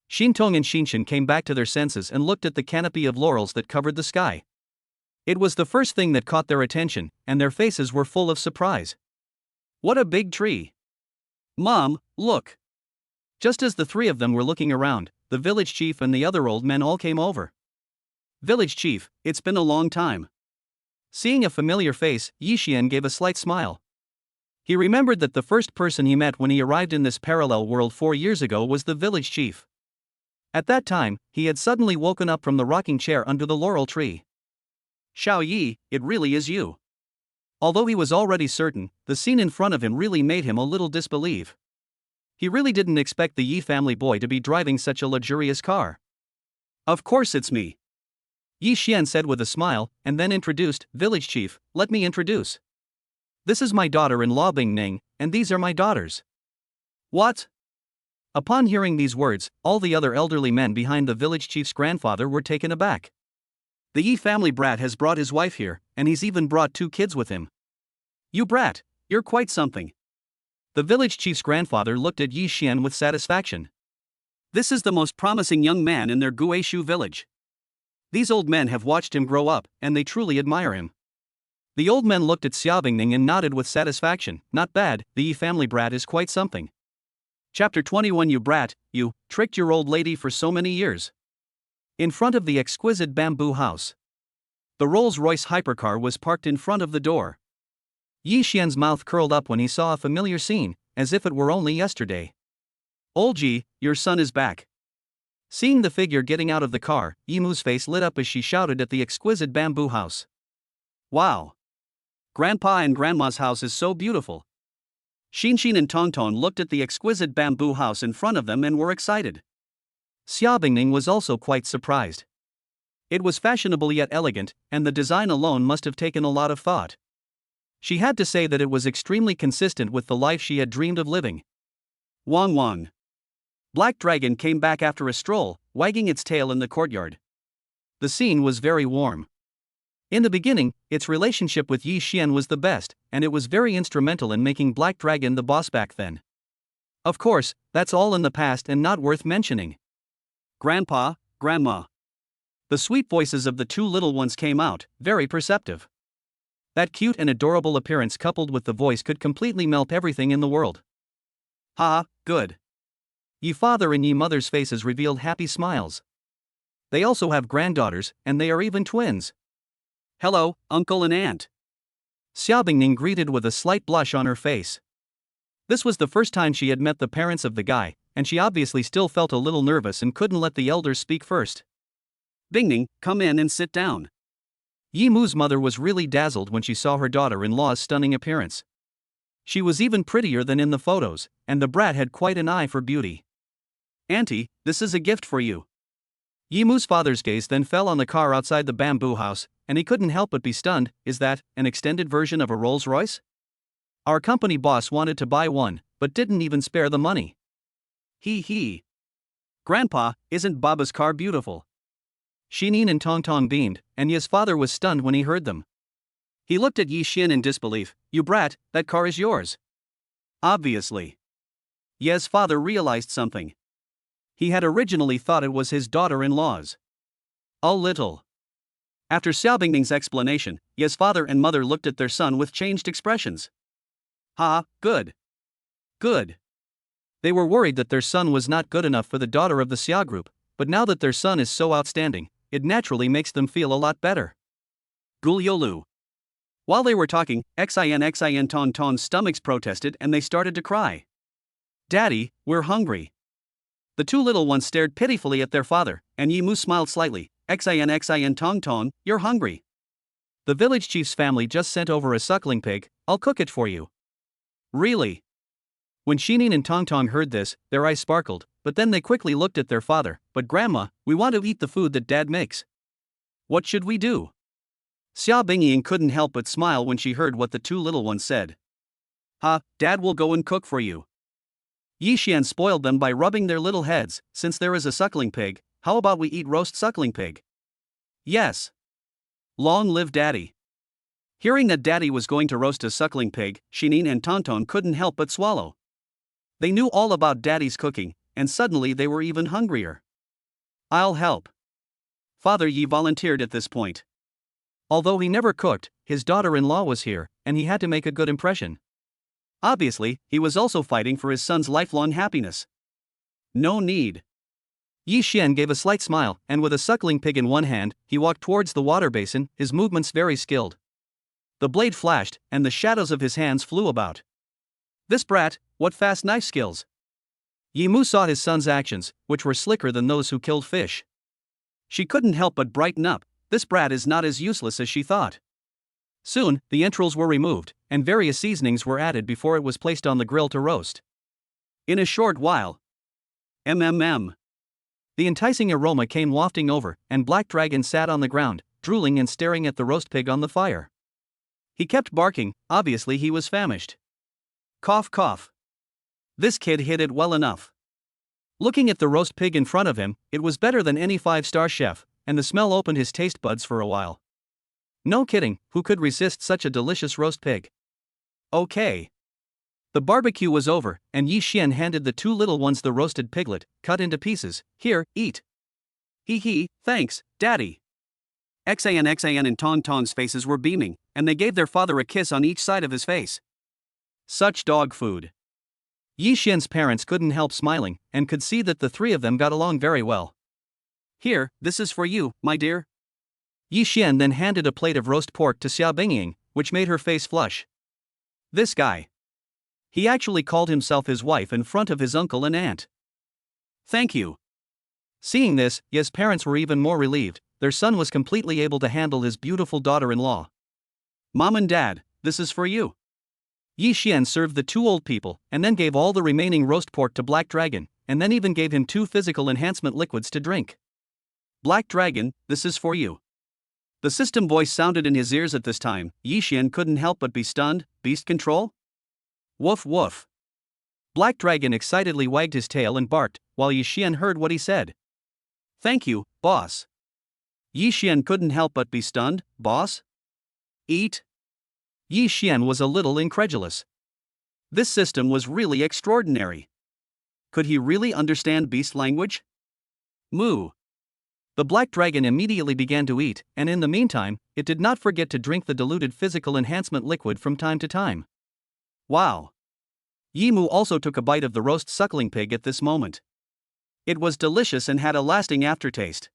Shintong and Xinshan came back to their senses and looked at the canopy of laurels that covered the sky. It was the first thing that caught their attention, and their faces were full of surprise. What a big tree! Mom, look! Just as the three of them were looking around, the village chief and the other old men all came over. Village chief, it's been a long time. Seeing a familiar face, Yi Xian gave a slight smile. He remembered that the first person he met when he arrived in this parallel world 4 years ago was the village chief. At that time, he had suddenly woken up from the rocking chair under the laurel tree. Xiao Yi, it really is you. Although he was already certain, the scene in front of him really made him a little disbelieve. He really didn't expect the Yi family boy to be driving such a luxurious car. Of course it's me. Yi Xian said with a smile, and then introduced, Village chief, let me introduce. This is my daughter-in-law Bing Ning, and these are my daughters. What? Upon hearing these words, all the other elderly men behind the village chief's grandfather were taken aback. The Yi family brat has brought his wife here, and he's even brought 2 kids with him. You brat, you're quite something. The village chief's grandfather looked at Yi Xian with satisfaction. This is the most promising young man in their Guishu village. These old men have watched him grow up, and they truly admire him. The old men looked at Xiaobingning and nodded with satisfaction. Not bad, the Yi family brat is quite something. Chapter 21. You brat, you tricked your old lady for so many years. In front of the exquisite bamboo house, the Rolls-Royce hypercar was parked in front of the door. Yi Xian's mouth curled up when he saw a familiar scene, as if it were only yesterday. Old Ji, your son is back. Seeing the figure getting out of the car, Yimu's face lit up as she shouted at the exquisite bamboo house. Wow! Grandpa and Grandma's house is so beautiful. Xin and Tongtong looked at the exquisite bamboo house in front of them and were excited. Xiaobingning was also quite surprised. It was fashionable yet elegant, and the design alone must have taken a lot of thought. She had to say that it was extremely consistent with the life she had dreamed of living. Wang Wang. Black Dragon came back after a stroll, wagging its tail in the courtyard. The scene was very warm. In the beginning, its relationship with Yi Xian was the best, and it was very instrumental in making Black Dragon the boss back then. Of course, that's all in the past and not worth mentioning. Grandpa, Grandma. The sweet voices of the 2 little ones came out, very perceptive. That cute and adorable appearance coupled with the voice could completely melt everything in the world. Ha, good. Yi father and Yi mother's faces revealed happy smiles. They also have granddaughters, and they are even twins. Hello, uncle and aunt. Xiaobingning greeted with a slight blush on her face. This was the first time she had met the parents of the guy, and she obviously still felt a little nervous and couldn't let the elders speak first. Bingning, come in and sit down. Yi Mu's mother was really dazzled when she saw her daughter-in-law's stunning appearance. She was even prettier than in the photos, and the brat had quite an eye for beauty. Auntie, this is a gift for you. Yi Mu's father's gaze then fell on the car outside the bamboo house, and he couldn't help but be stunned. Is that an extended version of a Rolls-Royce? Our company boss wanted to buy one, but didn't even spare the money. He. Grandpa, isn't Baba's car beautiful? Shinin and Tongtong beamed, and Yi's father was stunned when he heard them. He looked at Yi Xian in disbelief. You brat, that car is yours. Obviously. Yi's father realized something. He had originally thought it was his daughter-in-law's. A little. After Xiaobingning's explanation, Yi's father and mother looked at their son with changed expressions. Ha, good. Good. They were worried that their son was not good enough for the daughter of the Xia group, but now that their son is so outstanding, it naturally makes them feel a lot better. Guliolu. While they were talking, Xin Tongtong's stomachs protested and they started to cry. Daddy, we're hungry. The 2 little ones stared pitifully at their father, and Yi Mu smiled slightly. Xin Tongtong, you're hungry. The village chief's family just sent over a suckling pig. I'll cook it for you. Really? When Shinin and Tongtong heard this, their eyes sparkled, but then they quickly looked at their father. But Grandma, we want to eat the food that Dad makes. What should we do? Xia Bingying couldn't help but smile when she heard what the 2 little ones said. Dad will go and cook for you. Yi Xian spoiled them by rubbing their little heads. Since there is a suckling pig, how about we eat roast suckling pig? Yes. Long live Daddy. Hearing that Daddy was going to roast a suckling pig, Shinin and Tongtong couldn't help but swallow. They knew all about Daddy's cooking, and suddenly they were even hungrier. I'll help. Father Yi volunteered at this point. Although he never cooked, his daughter-in-law was here, and he had to make a good impression. Obviously, he was also fighting for his son's lifelong happiness. No need. Yi Xian gave a slight smile, and with a suckling pig in one hand, he walked towards the water basin, his movements very skilled. The blade flashed, and the shadows of his hands flew about. This brat, what fast knife skills! Yi Mu saw his son's actions, which were slicker than those who killed fish. She couldn't help but brighten up. This brat is not as useless as she thought. Soon, the entrails were removed, and various seasonings were added before it was placed on the grill to roast. In a short while, the enticing aroma came wafting over, and Black Dragon sat on the ground, drooling and staring at the roast pig on the fire. He kept barking, obviously he was famished. Cough cough. This kid hid it well enough. Looking at the roast pig in front of him, it was better than any five-star chef, and the smell opened his taste buds for a while. No kidding, who could resist such a delicious roast pig? Okay. The barbecue was over, and Yi Xian handed the two little ones the roasted piglet, cut into pieces. Here, eat. Hee hee, thanks, Daddy. Xan and Ton Ton's faces were beaming, and they gave their father a kiss on each side of his face. Such dog food. Yi Xian's parents couldn't help smiling, and could see that the three of them got along very well. Here, this is for you, my dear. Yi Xian then handed a plate of roast pork to Xia Bingying, which made her face flush. This guy. He actually called himself his wife in front of his uncle and aunt. Thank you. Seeing this, Ye's parents were even more relieved. Their son was completely able to handle his beautiful daughter-in-law. Mom and Dad, this is for you. Yi Xian served the two old people, and then gave all the remaining roast pork to Black Dragon, and then even gave him 2 physical enhancement liquids to drink. Black Dragon, this is for you. The system voice sounded in his ears at this time. Yi Xian couldn't help but be stunned. Beast control? Woof woof. Black Dragon excitedly wagged his tail and barked, while Yi Xian heard what he said. Thank you, boss. Yi Xian couldn't help but be stunned. Boss? Eat? Yi Xian was a little incredulous. This system was really extraordinary. Could he really understand beast language? Moo. The Black Dragon immediately began to eat, and in the meantime, it did not forget to drink the diluted physical enhancement liquid from time to time. Wow. Yi Moo also took a bite of the roast suckling pig at this moment. It was delicious and had a lasting aftertaste.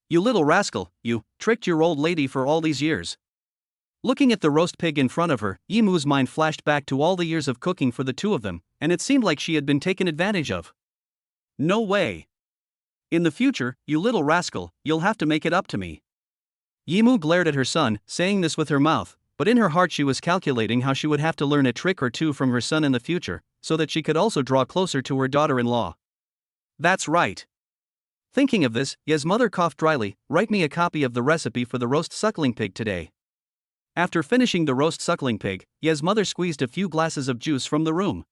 You little rascal, you tricked your old lady for all these years. Looking at the roast pig in front of her, Yi Moo's mind flashed back to all the years of cooking for the two of them, and it seemed like she had been taken advantage of. No way. In the future, you little rascal, you'll have to make it up to me. Yi Moo glared at her son, saying this with her mouth, but in her heart she was calculating how she would have to learn a trick or two from her son in the future, so that she could also draw closer to her daughter-in-law. That's right. Thinking of this, Ye's mother coughed dryly. Write me a copy of the recipe for the roast suckling pig today. After finishing the roast suckling pig, Ye's mother squeezed a few glasses of juice from the room.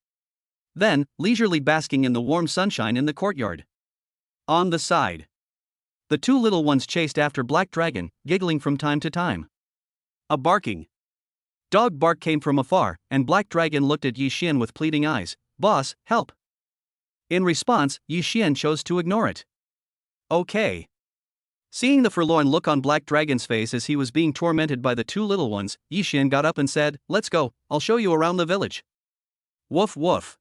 Then, leisurely basking in the warm sunshine in the courtyard. On the side, the two little ones chased after Black Dragon, giggling from time to time. A barking dog bark came from afar, and Black Dragon looked at Yi Xian with pleading eyes. Boss, help. In response, Yi Xian chose to ignore it. Okay. Seeing the forlorn look on Black Dragon's face as he was being tormented by the two little ones, Yi Xian got up and said, Let's go, I'll show you around the village. Woof woof.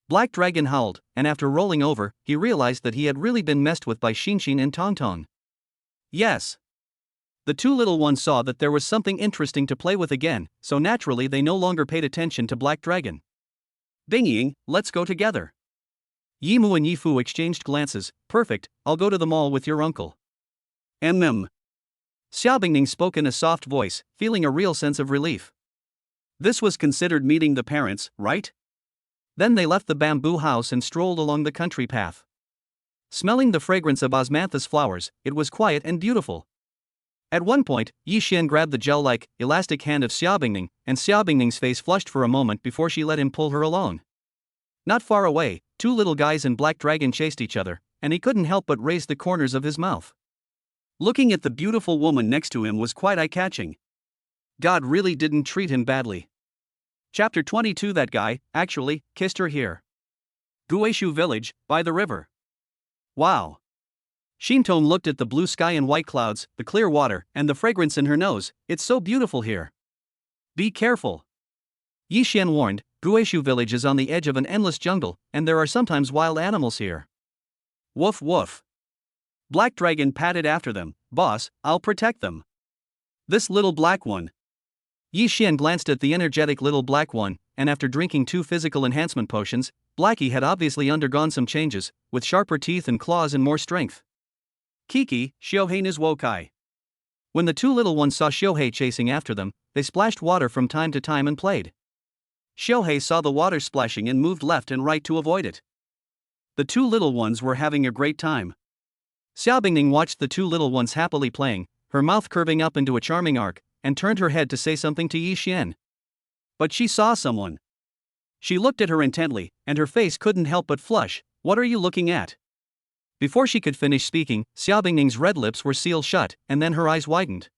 Black Dragon howled, and after rolling over, he realized that he had really been messed with by Xinxin and Tongtong. Yes. The two little ones saw that there was something interesting to play with again, so naturally they no longer paid attention to Black Dragon. Bingying, let's go together. Yi Moo and Yi Fu exchanged glances. Perfect, I'll go to the mall with your uncle. Xia Bingning spoke in a soft voice, feeling a real sense of relief. This was considered meeting the parents, right? Then they left the bamboo house and strolled along the country path. Smelling the fragrance of osmanthus flowers, it was quiet and beautiful. At one point, Yi Xian grabbed the gel-like, elastic hand of Xia Bingning, and Xia Bingning's face flushed for a moment before she let him pull her along. Not far away, two little guys and Black Dragon chased each other, and he couldn't help but raise the corners of his mouth. Looking at the beautiful woman next to him was quite eye-catching. God really didn't treat him badly. Chapter 22. That guy, actually, kissed her here. Guishu village, by the river. Wow. Shintong looked at the blue sky and white clouds, the clear water, and the fragrance in her nose. It's so beautiful here. Be careful. Yi Xian warned, Guishu village is on the edge of an endless jungle, and there are sometimes wild animals here. Woof woof. Black Dragon patted after them. Boss, I'll protect them. This little black one. Yi Xian glanced at the energetic little black one, and after drinking 2 physical enhancement potions, Blackie had obviously undergone some changes, with sharper teeth and claws and more strength. Kiki, Xiuhei Nizwokai. When the two little ones saw Xiuhei chasing after them, they splashed water from time to time and played. Xiuhei saw the water splashing and moved left and right to avoid it. The two little ones were having a great time. Xia Bingning watched the two little ones happily playing, her mouth curving up into a charming arc, and turned her head to say something to Yi Xian. But she saw someone. She looked at her intently, and her face couldn't help but flush. What are you looking at? Before she could finish speaking, Xia Bingning's red lips were sealed shut, and then her eyes widened.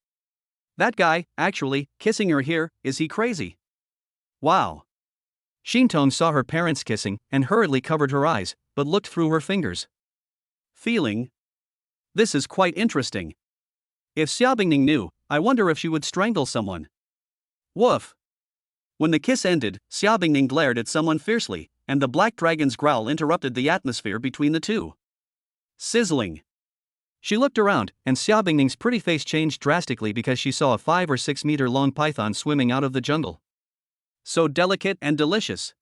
That guy, actually, kissing her here, is he crazy? Wow. Xintong saw her parents kissing, and hurriedly covered her eyes, but looked through her fingers. Feeling? This is quite interesting. If Xia Bingning knew, I wonder if she would strangle someone. Woof. When the kiss ended, Xia Bingning glared at someone fiercely, and the black dragon's growl interrupted the atmosphere between the two. Sizzling. She looked around, and Xia Bingning's pretty face changed drastically because she saw a 5 or 6 meter long python swimming out of the jungle. So delicate and delicious.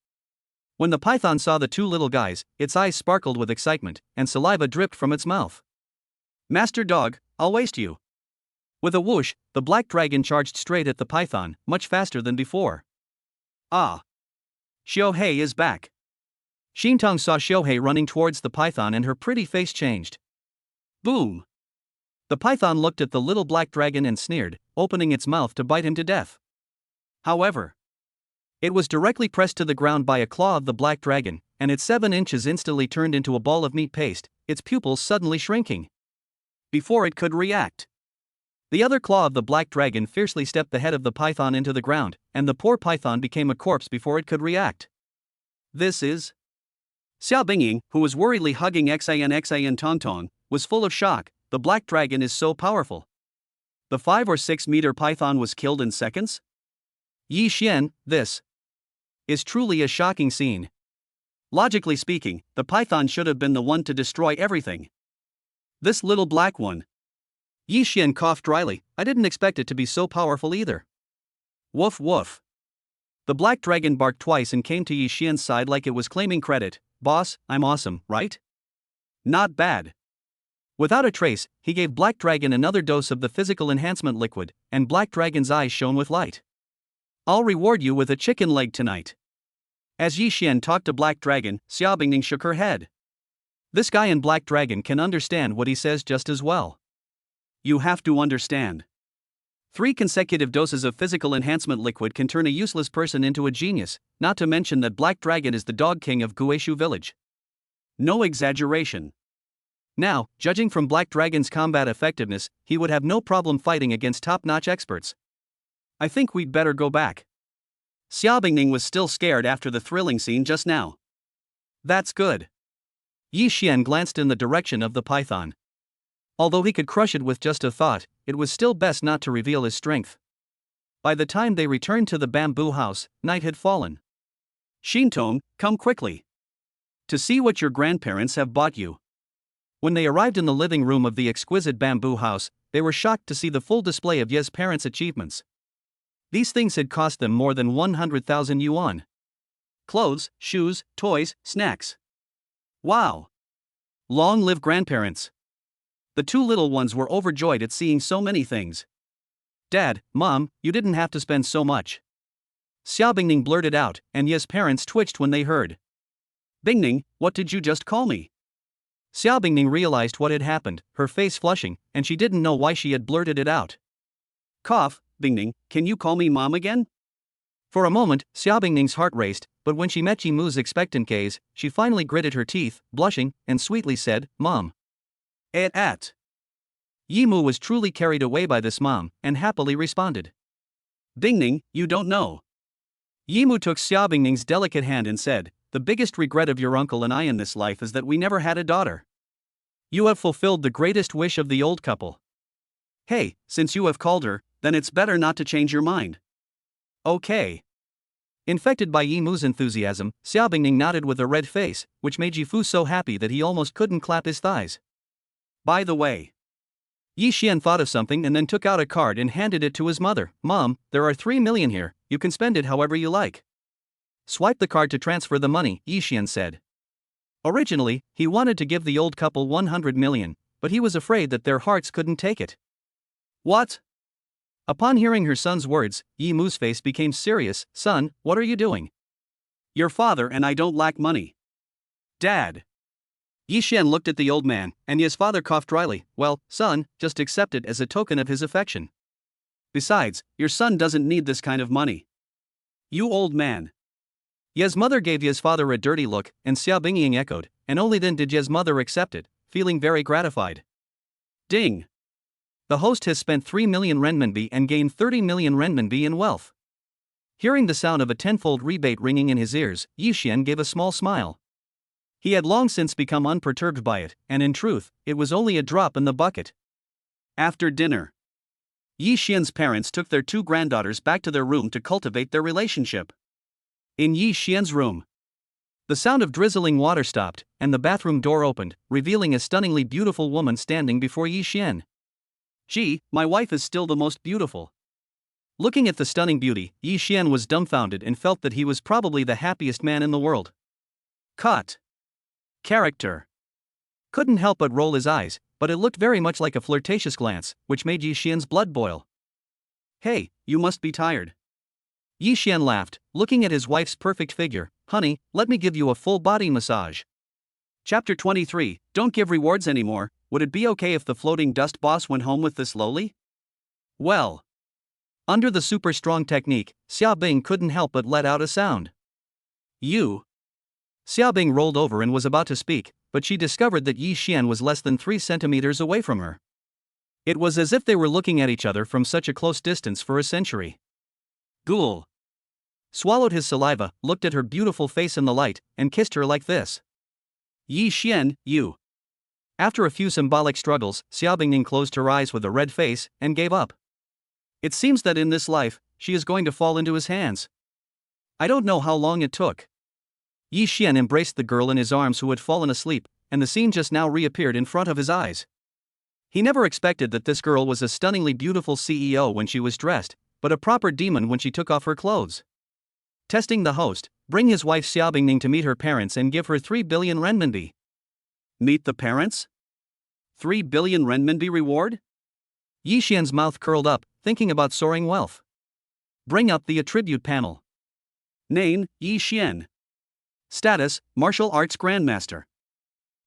When the python saw the two little guys, its eyes sparkled with excitement, and saliva dripped from its mouth. Master dog, I'll waste you. With a whoosh, the black dragon charged straight at the python, much faster than before. Ah! Xiaohei is back. Xintong saw Xiaohei running towards the python and her pretty face changed. Boom! The python looked at the little black dragon and sneered, opening its mouth to bite him to death. However, it was directly pressed to the ground by a claw of the black dragon, and its 7 inches instantly turned into a ball of meat paste, its pupils suddenly shrinking. Before it could react, the other claw of the black dragon fiercely stepped the head of the python into the ground, and the poor python became a corpse before it could react. This is... Xia Bingying, who was worriedly hugging Xan Tonton, was full of shock. The black dragon is so powerful. The 5 or 6 meter python was killed in seconds? Yi Xian, this is truly a shocking scene. Logically speaking, the python should have been the one to destroy everything. This little black one. Yi Xian coughed dryly. I didn't expect it to be so powerful either. Woof woof. The black dragon barked twice and came to Yi Xian's side like it was claiming credit. Boss, I'm awesome, right? Not bad. Without a trace, he gave Black Dragon another dose of the physical enhancement liquid, and Black Dragon's eyes shone with light. I'll reward you with a chicken leg tonight. As Yi Xian talked to Black Dragon, Xia Bingning shook her head. This guy in Black Dragon can understand what he says just as well. You have to understand. 3 consecutive doses of physical enhancement liquid can turn a useless person into a genius, not to mention that Black Dragon is the dog king of Guishu village. No exaggeration. Now, judging from Black Dragon's combat effectiveness, he would have no problem fighting against top-notch experts. I think we'd better go back. Xia Bingning was still scared after the thrilling scene just now. That's good. Yi Xian glanced in the direction of the python. Although he could crush it with just a thought, it was still best not to reveal his strength. By the time they returned to the bamboo house, night had fallen. Xintong, come quickly. To see what your grandparents have bought you. When they arrived in the living room of the exquisite bamboo house, they were shocked to see the full display of Ye's parents' achievements. These things had cost them more than 100,000 yuan. Clothes, shoes, toys, snacks. Wow! Long live grandparents! The 2 little ones were overjoyed at seeing so many things. Dad, Mom, you didn't have to spend so much. Xia Bingning blurted out, and Ye's parents twitched when they heard. Bingning, what did you just call me? Xia Bingning realized what had happened, her face flushing, and she didn't know why she had blurted it out. Cough, Bingning, can you call me Mom again? For a moment, Xia Bingning's heart raced, but when she met Yi Mu's expectant gaze, she finally gritted her teeth, blushing, and sweetly said, Mom. At. Yi Mu was truly carried away by this mom, and happily responded. Bingning, you don't know. Yi Mu took Xia Bingning's delicate hand and said, the biggest regret of your uncle and I in this life is that we never had a daughter. You have fulfilled the greatest wish of the old couple. Hey, since you have called her, then it's better not to change your mind. Okay. Infected by Yi Mu's enthusiasm, Xia Bingning nodded with a red face, which made Yi Fu so happy that he almost couldn't clap his thighs. By the way, Yi Xian thought of something and then took out a card and handed it to his mother. Mom, there are 3 million here, you can spend it however you like. Swipe the card to transfer the money, Yi Xian said. Originally, he wanted to give the old couple 100 million, but he was afraid that their hearts couldn't take it. What? Upon hearing her son's words, Yi Mu's face became serious. Son, what are you doing? Your father and I don't lack money. Dad. Yi Xian looked at the old man, and his father coughed dryly. Well, son, just accept it as a token of his affection. Besides, your son doesn't need this kind of money. You old man. Ye's mother gave Ye's father a dirty look, and Xiaobingying echoed, and only then did Ye's mother accept it, feeling very gratified. Ding! The host has spent 3 million renminbi and gained 30 million renminbi in wealth. Hearing the sound of a tenfold rebate ringing in his ears, Yi Xian gave a small smile. He had long since become unperturbed by it, and in truth, it was only a drop in the bucket. After dinner, Yi Xian's parents took their 2 granddaughters back to their room to cultivate their relationship. In Yi Xian's room, the sound of drizzling water stopped, and the bathroom door opened, revealing a stunningly beautiful woman standing before Yi Xian. Gee, my wife is still the most beautiful. Looking at the stunning beauty, Yi Xian was dumbfounded and felt that he was probably the happiest man in the world. Caught. Character. Couldn't help but roll his eyes, but it looked very much like a flirtatious glance, which made Yi Xian's blood boil. Hey, you must be tired. Yi Xian laughed, looking at his wife's perfect figure. Honey, let me give you a full body massage. Chapter 23, Don't give rewards anymore. Would it be okay if the floating dust boss went home with this lowly? Well. Under the super strong technique, Xiaobing couldn't help but let out a sound. You. Xiaobing rolled over and was about to speak, but she discovered that Yi Xian was less than 3 centimeters away from her. It was as if they were looking at each other from such a close distance for a century. Ghoul. Swallowed his saliva, looked at her beautiful face in the light, and kissed her like this. Yi Xian, you. After a few symbolic struggles, Xiaobingning closed her eyes with a red face, and gave up. It seems that in this life, she is going to fall into his hands. I don't know how long it took. Yi Xian embraced the girl in his arms who had fallen asleep, and the scene just now reappeared in front of his eyes. He never expected that this girl was a stunningly beautiful CEO when she was dressed, but a proper demon when she took off her clothes. Testing the host, bring his wife Xiaobingning to meet her parents and give her 3 billion renminbi. Meet the parents? 3 billion renminbi reward? Yi Xian's mouth curled up, thinking about soaring wealth. Bring up the attribute panel. Name, Yi Xian. Status, Martial Arts Grandmaster.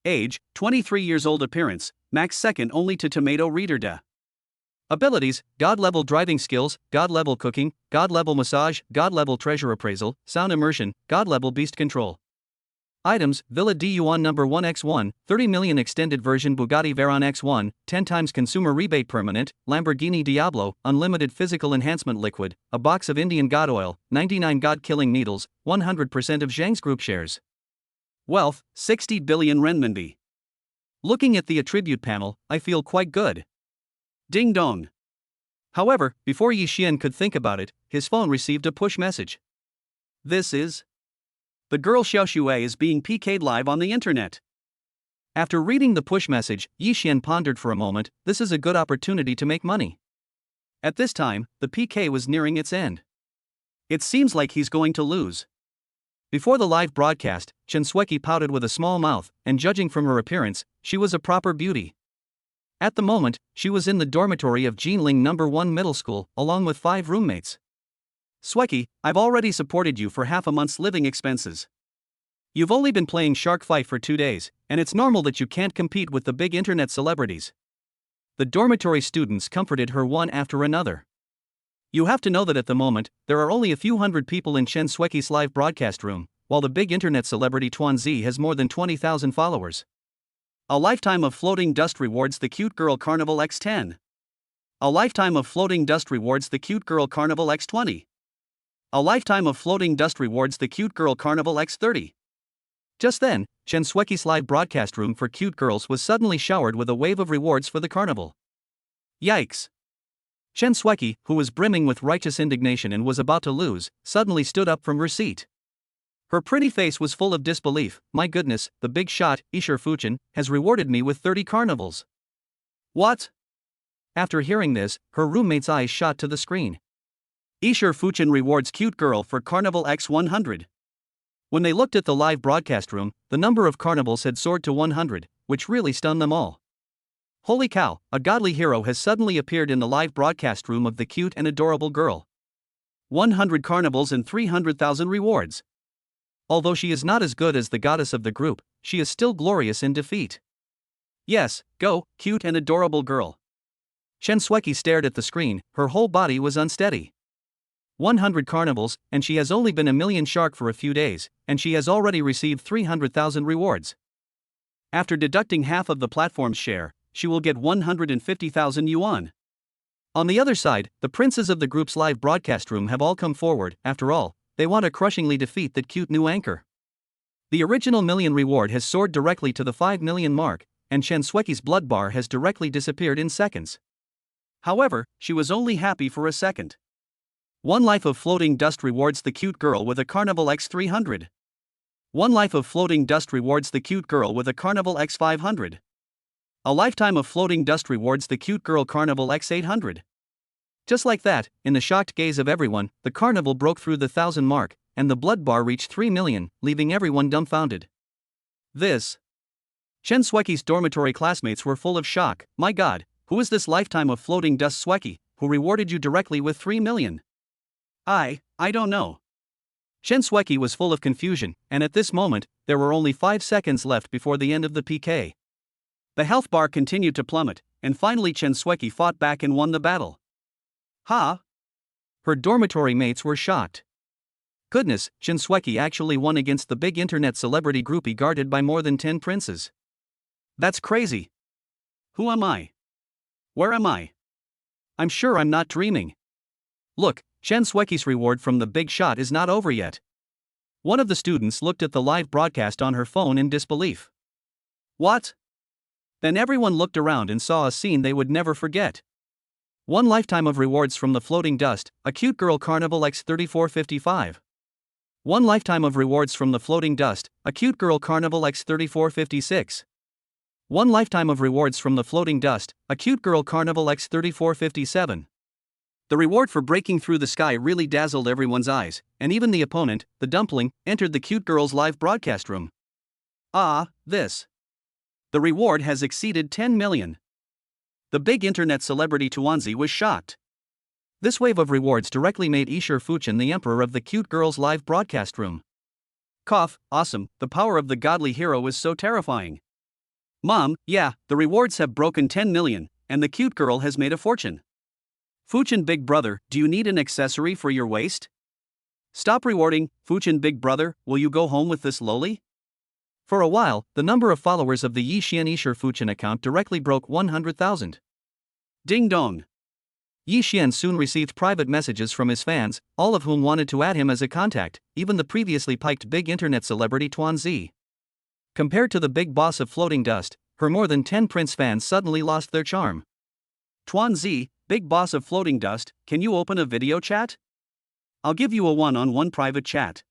Age, 23 years old. Appearance, max second only to Tomato Reader Da. Abilities, God-level driving skills, God-level cooking, God-level massage, God-level treasure appraisal, sound immersion, God-level beast control. Items, Villa di Yuan No. 1x1, 30 million extended version Bugatti Veyron X1, 10 times consumer rebate permanent, Lamborghini Diablo, unlimited physical enhancement liquid, a box of Indian god oil, 99 god-killing needles, 100% of Zhang's group shares. Wealth, 60 billion renminbi. Looking at the attribute panel, I feel quite good. Ding dong. However, before Yi Xian could think about it, his phone received a push message. This is... The girl Xiao Xue is being PK'd live on the internet. After reading the push message, Yi Xian pondered for a moment. This is a good opportunity to make money. At this time, the PK was nearing its end. It seems like he's going to lose. Before the live broadcast, Chen Sueki pouted with a small mouth, and judging from her appearance, she was a proper beauty. At the moment, she was in the dormitory of Jinling No. 1 Middle School, along with 5 roommates. Sueki, I've already supported you for half a month's living expenses. You've only been playing Shark Fight for 2 days, and it's normal that you can't compete with the big internet celebrities. The dormitory students comforted her one after another. You have to know that at the moment, there are only a few hundred people in Chen Sueki's live broadcast room, while the big internet celebrity Tuanzi has more than 20,000 followers. A lifetime of floating dust rewards the cute girl Carnival X10. A lifetime of floating dust rewards the cute girl Carnival X20. A lifetime of floating dust rewards the cute girl Carnival X30. Just then, Chen Sueki's live broadcast room for cute girls was suddenly showered with a wave of rewards for the carnival. Yikes! Chen Sueki, who was brimming with righteous indignation and was about to lose, suddenly stood up from her seat. Her pretty face was full of disbelief. My goodness, the big shot, Isher Fuchen, has rewarded me with 30 carnivals. What? After hearing this, her roommate's eyes shot to the screen. Isher Fuchen rewards cute girl for Carnival X100. When they looked at the live broadcast room, the number of carnivals had soared to 100, which really stunned them all. Holy cow, a godly hero has suddenly appeared in the live broadcast room of the cute and adorable girl. 100 carnivals and 300,000 rewards. Although she is not as good as the goddess of the group, she is still glorious in defeat. Yes, go, cute and adorable girl. Chen Sueki stared at the screen, her whole body was unsteady. 100 carnivals, and she has only been a million shark for a few days, and she has already received 300,000 rewards. After deducting half of the platform's share, she will get 150,000 yuan. On the other side, the princes of the group's live broadcast room have all come forward. After all, they want to crushingly defeat that cute new anchor. The original million reward has soared directly to the 5 million mark, and Chen Shuiqi's blood bar has directly disappeared in seconds. However, she was only happy for a second. One life of floating dust rewards the cute girl with a Carnival X300. One life of floating dust rewards the cute girl with a Carnival X500. A lifetime of floating dust rewards the cute girl Carnival X800. Just like that, in the shocked gaze of everyone, the carnival broke through the 1,000 mark, and the blood bar reached 3 million, leaving everyone dumbfounded. Chen Shuiqi's dormitory classmates were full of shock. My god, who is this lifetime of floating dust Shuiqi, who rewarded you directly with 3 million? I don't know. Chen Shuiqi was full of confusion, and at this moment, there were only 5 seconds left before the end of the PK. The health bar continued to plummet, and finally Chen Shuiqi fought back and won the battle. Ha! Her dormitory mates were shocked. Goodness, Chen Shuiqi actually won against the big internet celebrity groupie guarded by more than 10 princes. That's crazy. Who am I? Where am I? I'm sure I'm not dreaming. Look, Chen Shuiqi's reward from the big shot is not over yet. One of the students looked at the live broadcast on her phone in disbelief. What? Then everyone looked around and saw a scene they would never forget. One lifetime of rewards from the floating dust, a cute girl Carnival X3455. One lifetime of rewards from the floating dust, a cute girl Carnival X3456. One lifetime of rewards from the floating dust, a cute girl Carnival X3457. The reward for breaking through the sky really dazzled everyone's eyes, and even the opponent, the dumpling, entered the cute girl's live broadcast room. The reward has exceeded 10 million. The big internet celebrity Tuanzi was shocked. This wave of rewards directly made Yishur Fuchen the emperor of the cute girl's live broadcast room. Cough, awesome, the power of the godly hero is so terrifying. Mom, yeah, the rewards have broken 10 million, and the cute girl has made a fortune. Fuchen big brother, do you need an accessory for your waist? Stop rewarding, Fuchen big brother, will you go home with this loli? For a while, the number of followers of the Yixian Yishur Fuchen account directly broke 100,000. Ding dong. Yixian soon received private messages from his fans, all of whom wanted to add him as a contact, even the previously piked big internet celebrity Tuanzi. Compared to the big boss of floating dust, her more than 10 prince fans suddenly lost their charm. Tuanzi, big boss of floating dust, can you open a video chat? I'll give you a one-on-one private chat.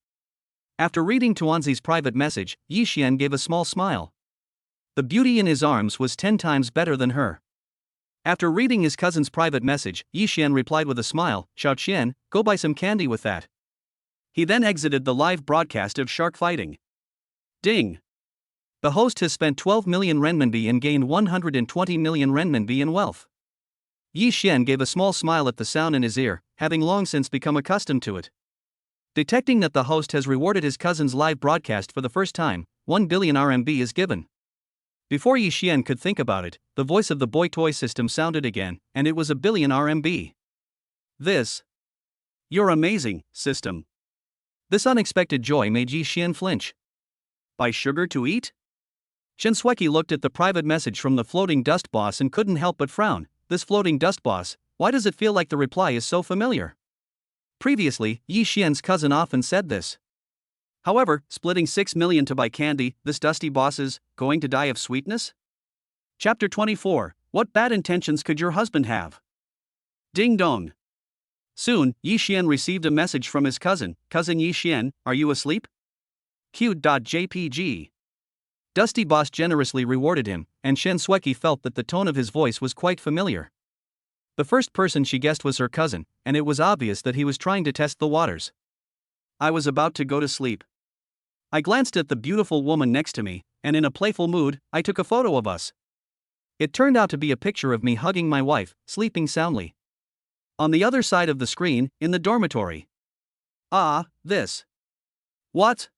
After reading Tuanzi's private message, Yixian gave a small smile. The beauty in his arms was 10 times better than her. After reading his cousin's private message, Yixian replied with a smile, Xiaoqian, go buy some candy with that. He then exited the live broadcast of shark fighting. Ding! The host has spent 12 million renminbi and gained 120 million renminbi in wealth. Yixian gave a small smile at the sound in his ear, having long since become accustomed to it. Detecting that the host has rewarded his cousin's live broadcast for the first time, 1 billion RMB is given. Before Yixian could think about it, the voice of the boy toy system sounded again, and it was 1 billion RMB. You're amazing, system. This unexpected joy made Yixian flinch. Buy sugar to eat? Chen Shuiqi looked at the private message from the floating dust boss and couldn't help but frown. This floating dust boss, why does it feel like the reply is so familiar? Previously, Yixian's cousin often said this. However, splitting 6 million to buy candy, this dusty boss is going to die of sweetness? Chapter 24, what bad intentions could your husband have? Ding dong. Soon, Yixian received a message from his cousin. Cousin Yixian, are you asleep? Q.jpg. Dusty Boss generously rewarded him, and Chen Shuiqi felt that the tone of his voice was quite familiar. The first person she guessed was her cousin, and it was obvious that he was trying to test the waters. I was about to go to sleep. I glanced at the beautiful woman next to me, and in a playful mood, I took a photo of us. It turned out to be a picture of me hugging my wife, sleeping soundly. On the other side of the screen, in the dormitory. What?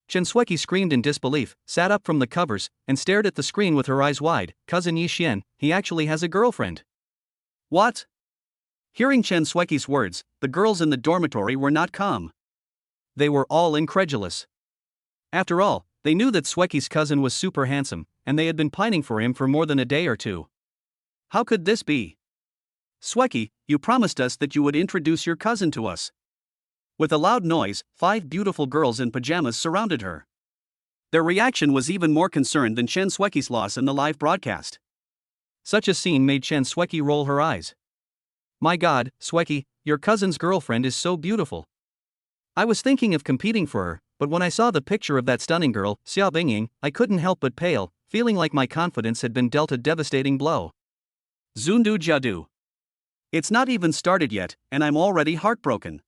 Chen Shuiqi screamed in disbelief, sat up from the covers, and stared at the screen with her eyes wide. Cousin Yixian, he actually has a girlfriend. What? Hearing Chen Shuiqi's words, the girls in the dormitory were not calm. They were all incredulous. After all, they knew that Shuiqi's cousin was super handsome, and they had been pining for him for more than a day or two. How could this be? Shuiqi, you promised us that you would introduce your cousin to us. With a loud noise, 5 beautiful girls in pajamas surrounded her. Their reaction was even more concerned than Chen Shuiqi's loss in the live broadcast. Such a scene made Chen Shuiqi roll her eyes. My God, Shuiqi, your cousin's girlfriend is so beautiful. I was thinking of competing for her, but when I saw the picture of that stunning girl, Xia Bingying, I couldn't help but pale, feeling like my confidence had been dealt a devastating blow. Zundu Jiadu. It's not even started yet, and I'm already heartbroken.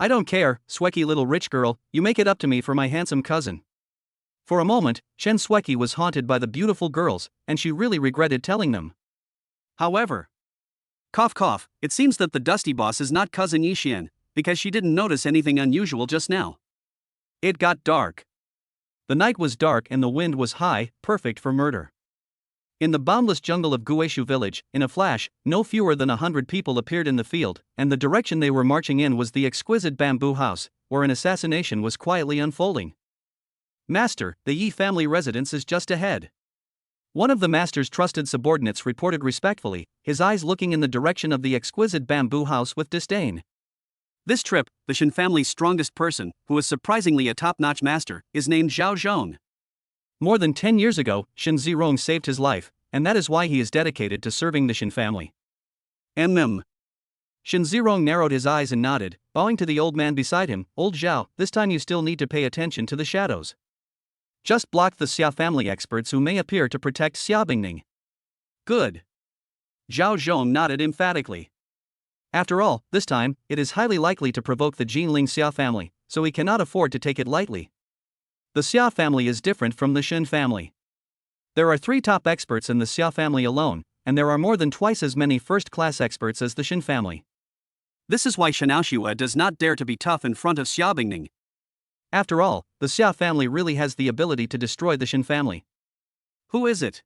I don't care, Shuiqi little rich girl, you make it up to me for my handsome cousin. For a moment, Chen Shuiqi was haunted by the beautiful girls, and she really regretted telling them. However, cough cough, it seems that the dusty boss is not cousin Yixian, because she didn't notice anything unusual just now. It got dark. The night was dark and the wind was high, perfect for murder. In the boundless jungle of Guishu village, in a flash, no fewer than 100 people appeared in the field, and the direction they were marching in was the exquisite bamboo house, where an assassination was quietly unfolding. Master, the Yi family residence is just ahead. One of the master's trusted subordinates reported respectfully, his eyes looking in the direction of the exquisite bamboo house with disdain. This trip, the Shen family's strongest person, who is surprisingly a top-notch master, is named Zhao Zhong. More than 10 years ago, Shen Zirong saved his life, and that is why he is dedicated to serving the Shen family. Shen Zirong narrowed his eyes and nodded, bowing to the old man beside him. Old Zhao, this time you still need to pay attention to the shadows. Just block the Xia family experts who may appear to protect Xia Bingying. Good. Zhao Zhong nodded emphatically. After all, this time, it is highly likely to provoke the Jinling Xia family, so he cannot afford to take it lightly. The Xia family is different from the Shen family. There are 3 top experts in the Xia family alone, and there are more than twice as many first-class experts as the Shen family. This is why Shen Aoxue does not dare to be tough in front of Xia Bingying. After all, the Xia family really has the ability to destroy the Shen family. Who is it?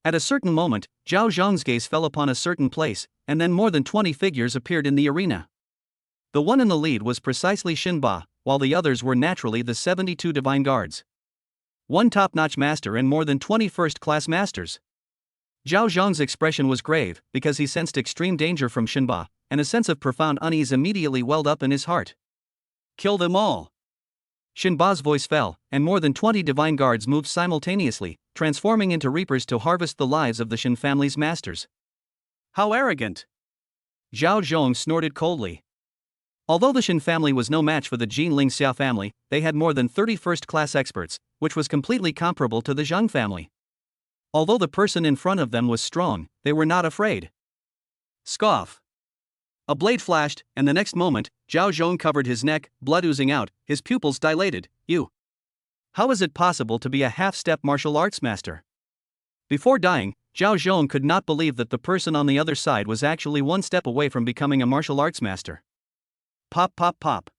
At a certain moment, Zhao Zhong's gaze fell upon a certain place, and then more than 20 figures appeared in the arena. The one in the lead was precisely Shinba, while the others were naturally the 72 divine guards. One top-notch master and more than 20 first-class masters. Zhao Zhong's expression was grave, because he sensed extreme danger from Shinba, and a sense of profound unease immediately welled up in his heart. Kill them all. Shinba's voice fell, and more than 20 divine guards moved simultaneously, transforming into reapers to harvest the lives of the Shen family's masters. How arrogant! Zhao Zhong snorted coldly. Although the Shen family was no match for the Jinling Xia family, they had more than 30 first-class experts, which was completely comparable to the Zhang family. Although the person in front of them was strong, they were not afraid. Scoff. A blade flashed, and the next moment, Zhao Zhong covered his neck, blood oozing out, his pupils dilated. You. How is it possible to be a half-step martial arts master? Before dying, Zhao Zhong could not believe that the person on the other side was actually one step away from becoming a martial arts master. Pop pop pop.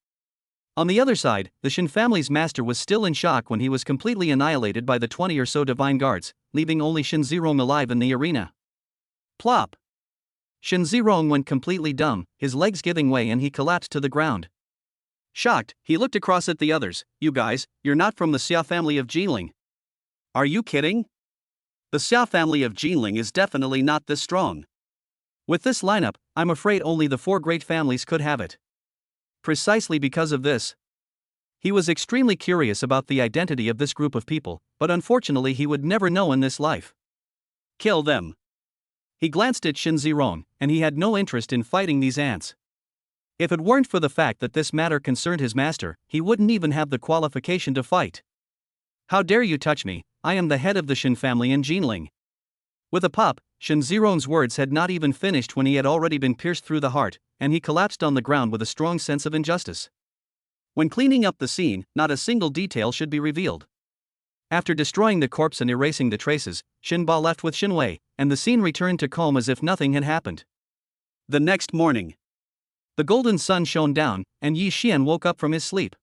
On the other side, the Shen family's master was still in shock when he was completely annihilated by the 20 or so divine guards, leaving only Shen Zirong alive in the arena. Plop. Shen Zirong went completely dumb, his legs giving way and he collapsed to the ground. Shocked, he looked across at the others. You guys, you're not from the Xia family of Jinling. Are you kidding? The Xia family of Jinling is definitely not this strong. With this lineup, I'm afraid only the 4 great families could have it. Precisely because of this. He was extremely curious about the identity of this group of people, but unfortunately he would never know in this life. Kill them. He glanced at Shen Zirong, and he had no interest in fighting these ants. If it weren't for the fact that this matter concerned his master, he wouldn't even have the qualification to fight. How dare you touch me, I am the head of the Shen family in Jinling. With a pop, Shen Zirong's words had not even finished when he had already been pierced through the heart, and he collapsed on the ground with a strong sense of injustice. When cleaning up the scene, not a single detail should be revealed. After destroying the corpse and erasing the traces, Shinba left with Shinwei, and the scene returned to calm as if nothing had happened. The next morning, the golden sun shone down, and Yi Xian woke up from his sleep.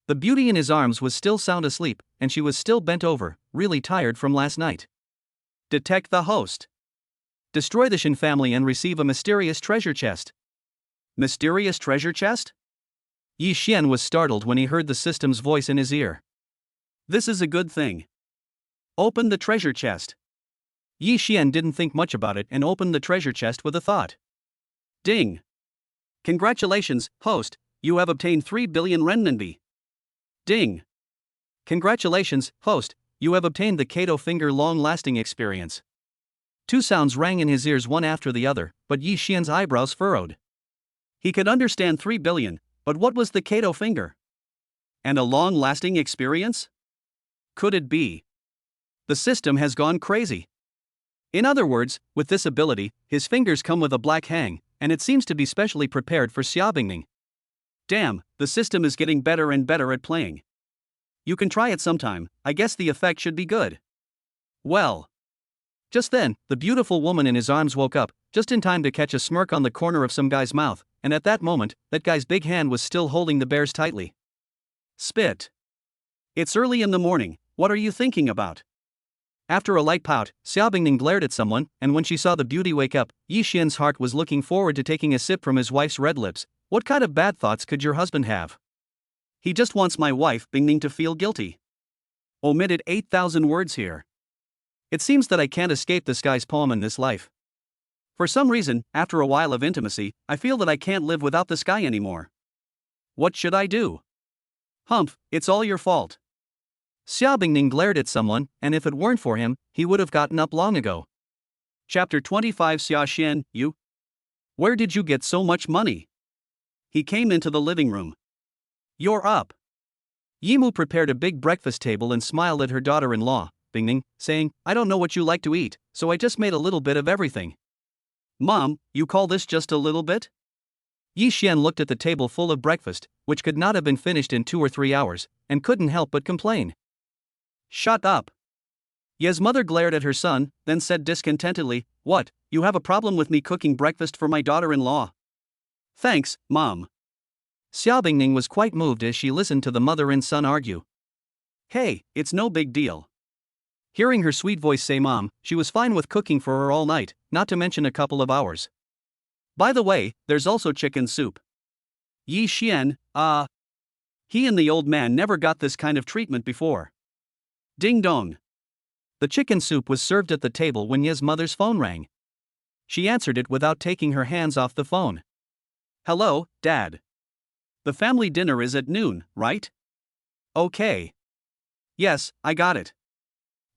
The beauty in his arms was still sound asleep, and she was still bent over, really tired from last night. Detect the host. Destroy the Shen family and receive a mysterious treasure chest. Mysterious treasure chest? Yi Xian was startled when he heard the system's voice in his ear. This is a good thing. Open the treasure chest. Yi Xian didn't think much about it and opened the treasure chest with a thought. Ding! Congratulations, host, you have obtained 3 billion renminbi. Ding! Congratulations, host, you have obtained the Kato finger long-lasting experience. Two sounds rang in his ears one after the other, but Yi Xian's eyebrows furrowed. He could understand 3 billion, but what was the Kato finger? And a long-lasting experience? Could it be? The system has gone crazy. In other words, with this ability, his fingers come with a black hang, and it seems to be specially prepared for Xiaobingning. Damn, the system is getting better and better at playing. You can try it sometime, I guess the effect should be good. Well. Just then, the beautiful woman in his arms woke up, just in time to catch a smirk on the corner of some guy's mouth, and at that moment, that guy's big hand was still holding the bears tightly. Spit. It's early in the morning, what are you thinking about? After a light pout, Xiaobingning glared at someone, and when she saw the beauty wake up, Yi Xian's heart was looking forward to taking a sip from his wife's red lips. What kind of bad thoughts could your husband have? He just wants my wife, Bingning, to feel guilty. Omitted 8,000 words here. It seems that I can't escape this guy's poem in this life. For some reason, after a while of intimacy, I feel that I can't live without this guy anymore. What should I do? Humph, it's all your fault. Xiaobingning glared at someone, and if it weren't for him, he would have gotten up long ago. Chapter 25 Xia Xian, you? Where did you get so much money? He came into the living room. You're up. Yimu prepared a big breakfast table and smiled at her daughter-in-law, Bingning, saying, I don't know what you like to eat, so I just made a little bit of everything. Mom, you call this just a little bit? Yi Xian looked at the table full of breakfast, which could not have been finished in 2 or 3 hours, and couldn't help but complain. Shut up. Ye's mother glared at her son, then said discontentedly, What, you have a problem with me cooking breakfast for my daughter-in-law? Thanks, Mom. Xiaobingning was quite moved as she listened to the mother and son argue. Hey, it's no big deal. Hearing her sweet voice say Mom, she was fine with cooking for her all night, not to mention a couple of hours. By the way, there's also chicken soup. Yi Xian, he and the old man never got this kind of treatment before. Ding dong. The chicken soup was served at the table when Ye's mother's phone rang. She answered it without taking her hands off the phone. Hello, Dad. The family dinner is at noon, right? Okay. Yes, I got it.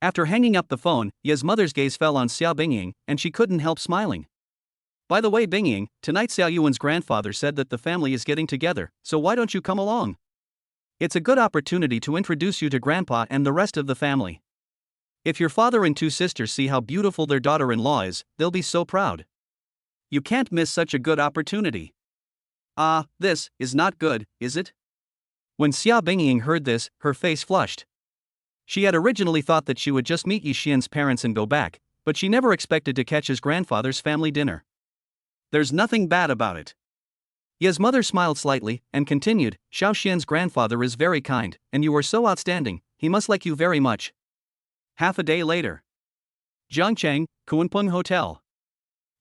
After hanging up the phone, Ye's mother's gaze fell on Xiao Bingying, and she couldn't help smiling. By the way, Bingying, tonight Xiao Yuan's grandfather said that the family is getting together, so why don't you come along? It's a good opportunity to introduce you to Grandpa and the rest of the family. If your father and 2 sisters see how beautiful their daughter-in-law is, they'll be so proud. You can't miss such a good opportunity. This is not good, is it? When Xia Bingying heard this, her face flushed. She had originally thought that she would just meet Yi Xian's parents and go back, but she never expected to catch his grandfather's family dinner. There's nothing bad about it. Ye's mother smiled slightly, and continued, Xiao Xian's grandfather is very kind, and you are so outstanding, he must like you very much. Half a day later. Jiangcheng, Kunpeng Hotel.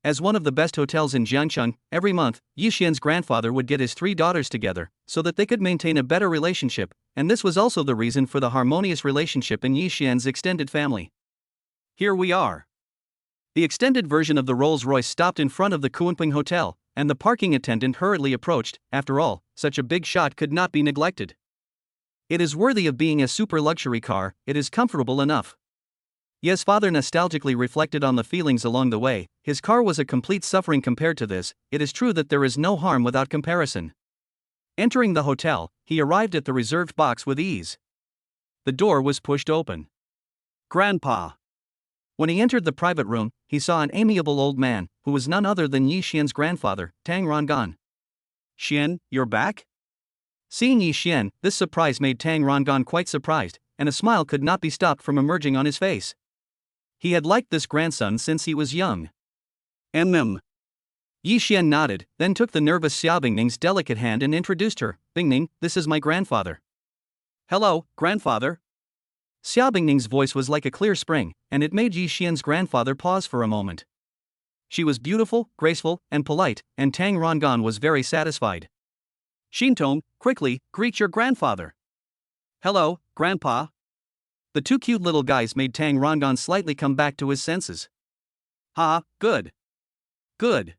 As one of the best hotels in Jiangcheng, every month, Yi Xian's grandfather would get his 3 daughters together, so that they could maintain a better relationship, and this was also the reason for the harmonious relationship in Yi Xian's extended family. Here we are. The extended version of the Rolls-Royce stopped in front of the Kunpeng Hotel, and the parking attendant hurriedly approached. After all, such a big shot could not be neglected. It is worthy of being a super luxury car, it is comfortable enough. Ye's father nostalgically reflected on the feelings along the way. His car was a complete suffering compared to this. It is true that there is no harm without comparison. Entering the hotel, he arrived at the reserved box with ease. The door was pushed open. Grandpa. When he entered the private room, he saw an amiable old man, who was none other than Yi Xian's grandfather, Tang Rongan. Xian, you're back? Seeing Yi Xian, this surprise made Tang Rongan quite surprised, and a smile could not be stopped from emerging on his face. He had liked this grandson since he was young. Yi Xian nodded, then took the nervous Xiao Bingning's delicate hand and introduced her. Bingning, this is my grandfather. Hello, grandfather. Xiao Bingning's voice was like a clear spring, and it made Yi Xian's grandfather pause for a moment. She was beautiful, graceful, and polite, and Tang Rangan was very satisfied. Shintong, quickly, greet your grandfather. Hello, Grandpa. The two cute little guys made Tang Rangan slightly come back to his senses. Ha, good. Good.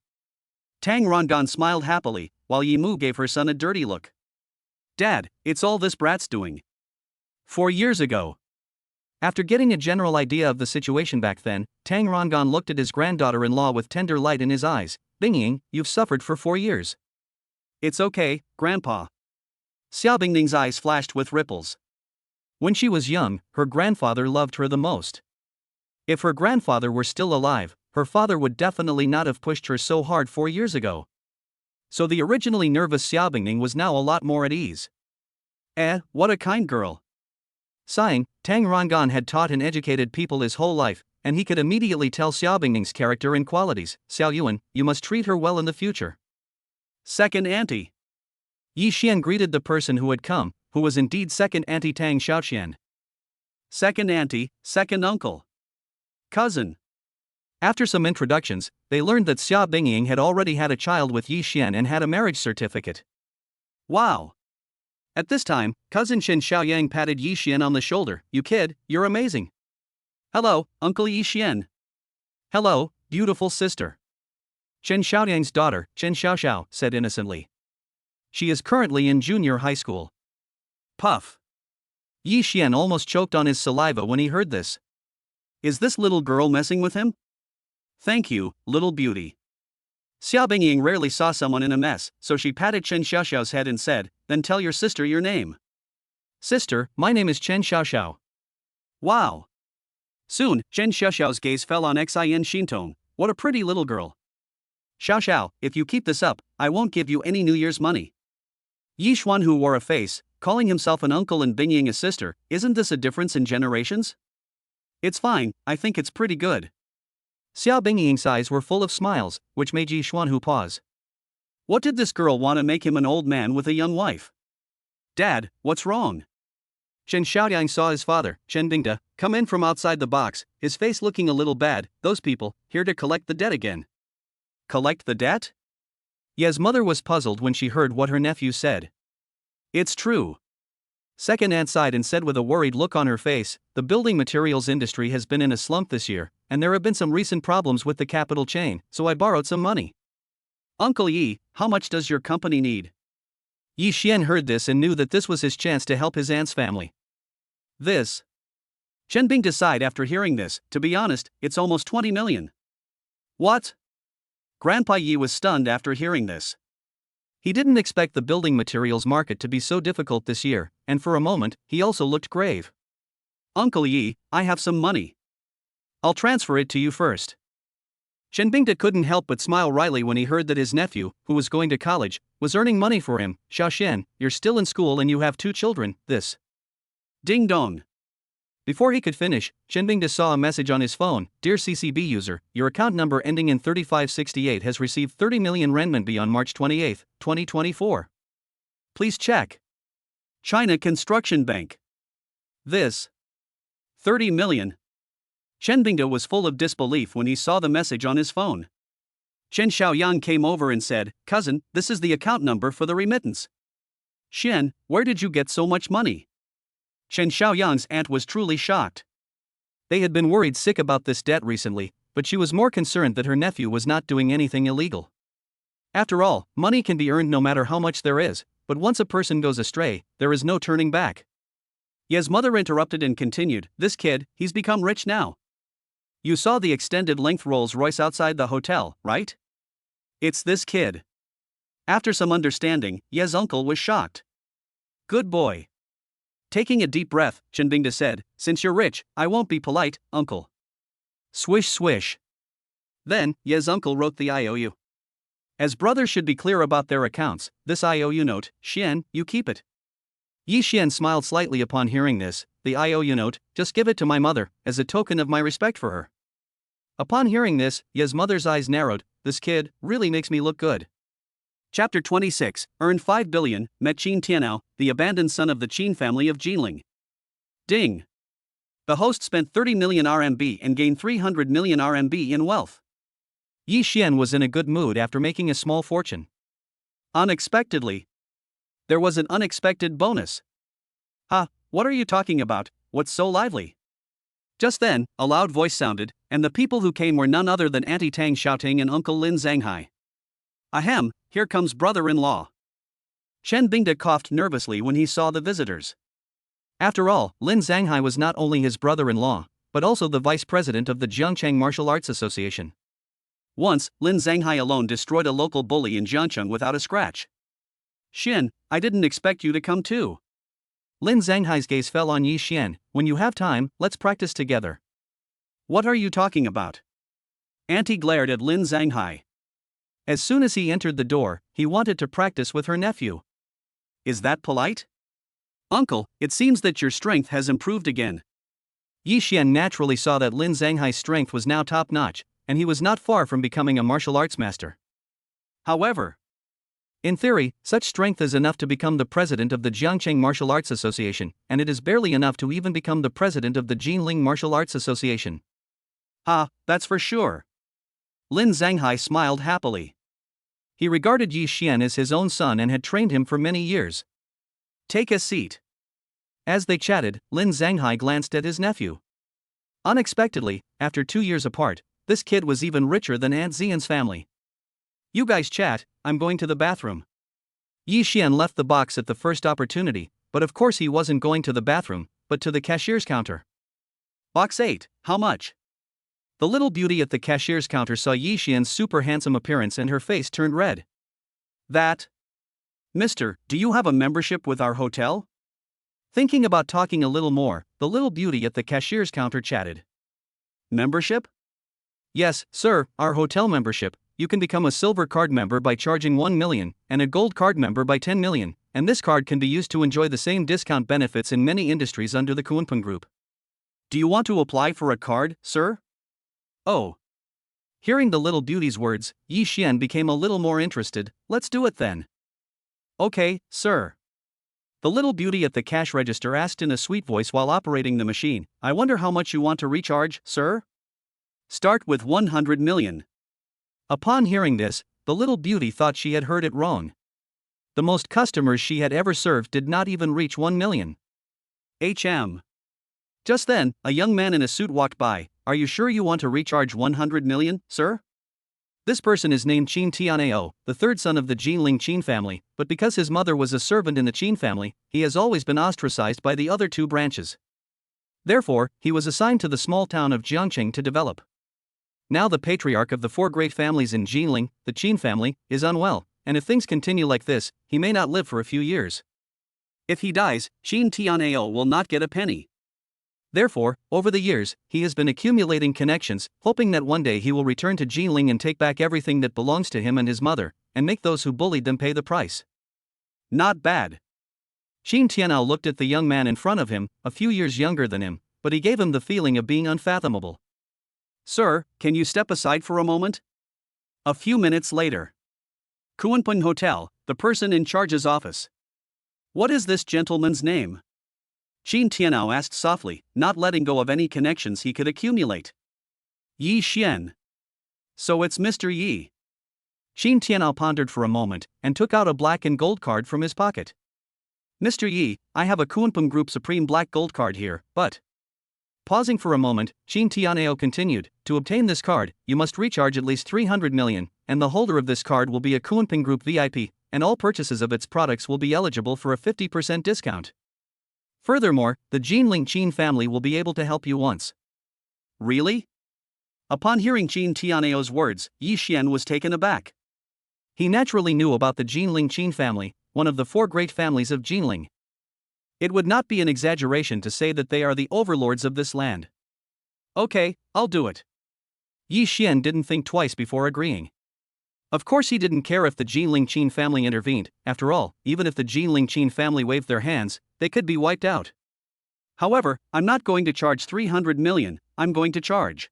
Tang Rangan smiled happily, while Yi Mu gave her son a dirty look. Dad, it's all this brat's doing. 4 years ago. After getting a general idea of the situation back then, Tang Rangan looked at his granddaughter-in-law with tender light in his eyes. Bingying, you've suffered for 4 years. It's okay, Grandpa. Xiao Bingning's eyes flashed with ripples. When she was young, her grandfather loved her the most. If her grandfather were still alive, her father would definitely not have pushed her so hard 4 years ago. So the originally nervous Xiao Bingning was now a lot more at ease. What a kind girl. Sighing, Tang Rangan had taught and educated people his whole life, and he could immediately tell Xiao Bingning's character and qualities. Xiao Yuan, you must treat her well in the future. Second auntie. Yi Xian greeted the person who had come, who was indeed second auntie Tang Xiaoxian. Second auntie, second uncle. Cousin. After some introductions, they learned that Xia Bingying had already had a child with Yi Xian and had a marriage certificate. Wow. At this time, cousin Chen Xiaoyang patted Yi Xian on the shoulder. You kid, you're amazing. Hello, Uncle Yi Xian. Hello, beautiful sister. Chen Xiaoyang's daughter, Chen Xiaoxiao, said innocently. She is currently in junior high school. Puff. Yi Xian almost choked on his saliva when he heard this. Is this little girl messing with him? Thank you, little beauty. Xiao Bingying rarely saw someone in a mess, so she patted Chen Xiaoxiao's head and said, then tell your sister your name. Sister, my name is Chen Xiaoxiao. Wow. Soon, Chen Xiaoxiao's gaze fell on Xin Shintong. What a pretty little girl. Xiaoxiao, if you keep this up, I won't give you any New Year's money. Yi Xuan, who wore a face, calling himself an uncle and Bingying a sister, isn't this a difference in generations? It's fine, I think it's pretty good. Xiao Bingying's eyes were full of smiles, which made Yi Xuanhu pause. What did this girl want to make him an old man with a young wife? Dad, what's wrong? Chen Xiaoyang saw his father, Chen Bingda, come in from outside the box, his face looking a little bad. Those people, here to collect the debt again. Collect the debt? Ye's mother was puzzled when she heard what her nephew said. It's true. Second aunt sighed and said with a worried look on her face, the building materials industry has been in a slump this year, and there have been some recent problems with the capital chain, so I borrowed some money. Uncle Yi, how much does your company need? Yi Xian heard this and knew that this was his chance to help his aunt's family. This. Chen Bing sighed after hearing this. To be honest, it's almost 20 million. What? Grandpa Yi was stunned after hearing this. He didn't expect the building materials market to be so difficult this year, and for a moment, he also looked grave. Uncle Yi, I have some money. I'll transfer it to you first. Chen Bingda couldn't help but smile wryly when he heard that his nephew, who was going to college, was earning money for him. Xiaoxian, you're still in school and you have 2 children, this. Ding dong. Before he could finish, Chen Bingda saw a message on his phone. Dear CCB user, your account number ending in 3568 has received 30 million renminbi on March 28, 2024. Please check. China Construction Bank. This. 30 million. Chen Bingda was full of disbelief when he saw the message on his phone. Chen Xiaoyang came over and said, Cousin, this is the account number for the remittance. Xian, where did you get so much money? Chen Xiaoyang's aunt was truly shocked. They had been worried sick about this debt recently, but she was more concerned that her nephew was not doing anything illegal. After all, money can be earned no matter how much there is, but once a person goes astray, there is no turning back. Ye's mother interrupted and continued, this kid, he's become rich now. You saw the extended length Rolls Royce outside the hotel, right? It's this kid. After some understanding, Ye's uncle was shocked. Good boy. Taking a deep breath, Chen Bingda said, since you're rich, I won't be polite, uncle. Swish swish. Then, Ye's uncle wrote the IOU. As brothers should be clear about their accounts, this IOU note, Xian, you keep it. Yi Xian smiled slightly upon hearing this. The IOU note, just give it to my mother, as a token of my respect for her. Upon hearing this, Ye's mother's eyes narrowed. This kid really makes me look good. Chapter 26, earned 5 billion, met Qin Tianao, the abandoned son of the Qin family of Jinling. Ding. The host spent 30 million RMB and gained 300 million RMB in wealth. Yi Xian was in a good mood after making a small fortune. Unexpectedly, there was an unexpected bonus. Ha, what are you talking about? What's so lively? Just then, a loud voice sounded, and the people who came were none other than Auntie Tang Xiaoting and Uncle Lin Zhanghai. Ahem, here comes brother-in-law. Chen Bingda coughed nervously when he saw the visitors. After all, Lin Zhanghai was not only his brother-in-law, but also the vice president of the Jiangcheng Martial Arts Association. Once, Lin Zhanghai alone destroyed a local bully in Jiangcheng without a scratch. Xin, I didn't expect you to come too. Lin Zhanghai's gaze fell on Yi Xian. When you have time, let's practice together. What are you talking about? Auntie glared at Lin Zhanghai. As soon as he entered the door, he wanted to practice with her nephew. Is that polite? Uncle, it seems that your strength has improved again. Yi Xian naturally saw that Lin Zhanghai's strength was now top-notch, and he was not far from becoming a martial arts master. However, in theory, such strength is enough to become the president of the Jiangcheng Martial Arts Association, and it is barely enough to even become the president of the Jinling Martial Arts Association. Ah, that's for sure. Lin Zhanghai smiled happily. He regarded Yi Xian as his own son and had trained him for many years. Take a seat. As they chatted, Lin Zhanghai glanced at his nephew. Unexpectedly, after 2 years apart, this kid was even richer than Aunt Xian's family. You guys chat, I'm going to the bathroom. Yi Xian left the box at the first opportunity, but of course he wasn't going to the bathroom, but to the cashier's counter. Box 8, how much? The little beauty at the cashier's counter saw Yi Xian's super handsome appearance and her face turned red. That? Mister, do you have a membership with our hotel? Thinking about talking a little more, the little beauty at the cashier's counter chatted. Membership? Yes, sir, our hotel membership. You can become a silver card member by charging 1 million, and a gold card member by 10 million, and this card can be used to enjoy the same discount benefits in many industries under the Kunpeng Group. Do you want to apply for a card, sir? Oh. Hearing the little beauty's words, Yi Xian became a little more interested. Let's do it then. Okay, sir. The little beauty at the cash register asked in a sweet voice while operating the machine, I wonder how much you want to recharge, sir? Start with 100 million. Upon hearing this, the little beauty thought she had heard it wrong. The most customers she had ever served did not even reach 1 million. Just then, a young man in a suit walked by. Are you sure you want to recharge 100 million, sir? This person is named Qin Tianao, the third son of the Jinling Qin family, but because his mother was a servant in the Qin family, he has always been ostracized by the other two branches. Therefore, he was assigned to the small town of Jiangcheng to develop. Now the patriarch of the 4 great families in Jinling, the Qin family, is unwell, and if things continue like this, he may not live for a few years. If he dies, Qin Tianao will not get a penny. Therefore, over the years, he has been accumulating connections, hoping that one day he will return to Jinling and take back everything that belongs to him and his mother, and make those who bullied them pay the price. Not bad. Qin Tianao looked at the young man in front of him, a few years younger than him, but he gave him the feeling of being unfathomable. Sir, can you step aside for a moment? A few minutes later. Kunpeng Hotel, the person in charge's office. What is this gentleman's name? Qin Tianao asked softly, not letting go of any connections he could accumulate. Yi Xian. So it's Mr. Yi. Qin Tianao pondered for a moment, and took out a black and gold card from his pocket. Mr. Yi, I have a Kunpeng Group Supreme Black Gold card here, but... Pausing for a moment, Qin Tianao continued, to obtain this card, you must recharge at least 300 million, and the holder of this card will be a Kunpeng Group VIP, and all purchases of its products will be eligible for a 50% discount. Furthermore, the Jinling Qin family will be able to help you once. Really? Upon hearing Qin Tianao's words, Yi Xian was taken aback. He naturally knew about the Jinling Qin family, one of the 4 great families of Jinling. It would not be an exaggeration to say that they are the overlords of this land. Okay, I'll do it. Yi Xian didn't think twice before agreeing. Of course he didn't care if the Jinling Qin family intervened, after all, even if the Jinling Qin family waved their hands, they could be wiped out. However, I'm not going to charge 300 million, I'm going to charge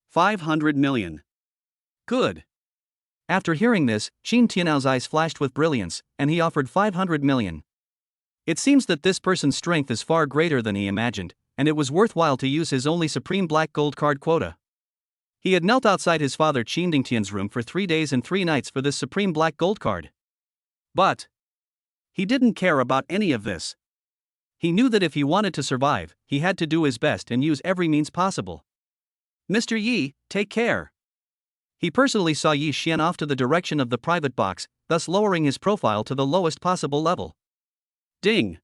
500 million. Good. After hearing this, Qin Tianao's eyes flashed with brilliance, and he offered 500 million. It seems that this person's strength is far greater than he imagined, and it was worthwhile to use his only supreme black gold card quota. He had knelt outside his father Qin Dingtian's room for 3 days and 3 nights for this supreme black gold card. But he didn't care about any of this. He knew that if he wanted to survive, he had to do his best and use every means possible. Mr. Yi, take care. He personally saw Yi Xian off to the direction of the private box, thus lowering his profile to the lowest possible level. Ding!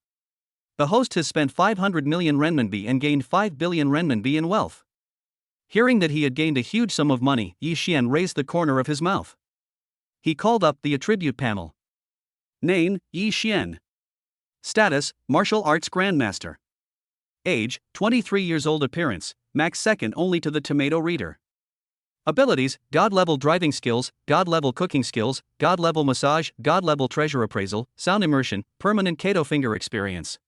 The host has spent 500 million renminbi and gained 5 billion renminbi in wealth. Hearing that he had gained a huge sum of money, Yi Xian raised the corner of his mouth. He called up the attribute panel. Name, Yi Xian. Status, Martial Arts Grandmaster. Age, 23 years old. Appearance, max second only to the tomato reader. Abilities, God-level driving skills, God-level cooking skills, God-level massage, God-level treasure appraisal, sound immersion, permanent Kato finger experience.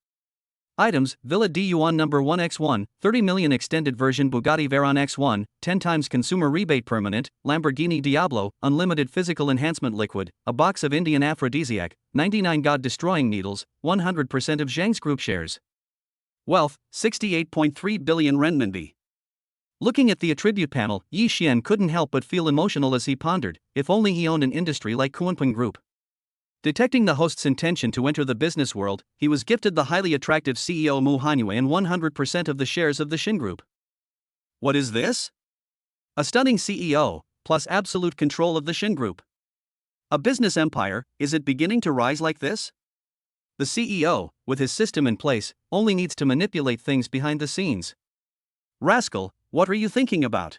Items, Villa D Yuan No. 1x1, 30 million extended version Bugatti Veyron X1, 10 times consumer rebate permanent, Lamborghini Diablo, unlimited physical enhancement liquid, a box of Indian aphrodisiac, 99 god-destroying needles, 100% of Zhang's group shares. Wealth, 68.3 billion renminbi. Looking at the attribute panel, Yi Xian couldn't help but feel emotional as he pondered, if only he owned an industry like Kunpeng Group. Detecting the host's intention to enter the business world, he was gifted the highly attractive CEO Mu Hanyue and 100% of the shares of the Xin Group. What is this? A stunning CEO, plus absolute control of the Xin Group. A business empire, is it beginning to rise like this? The CEO, with his system in place, only needs to manipulate things behind the scenes. Rascal, what are you thinking about?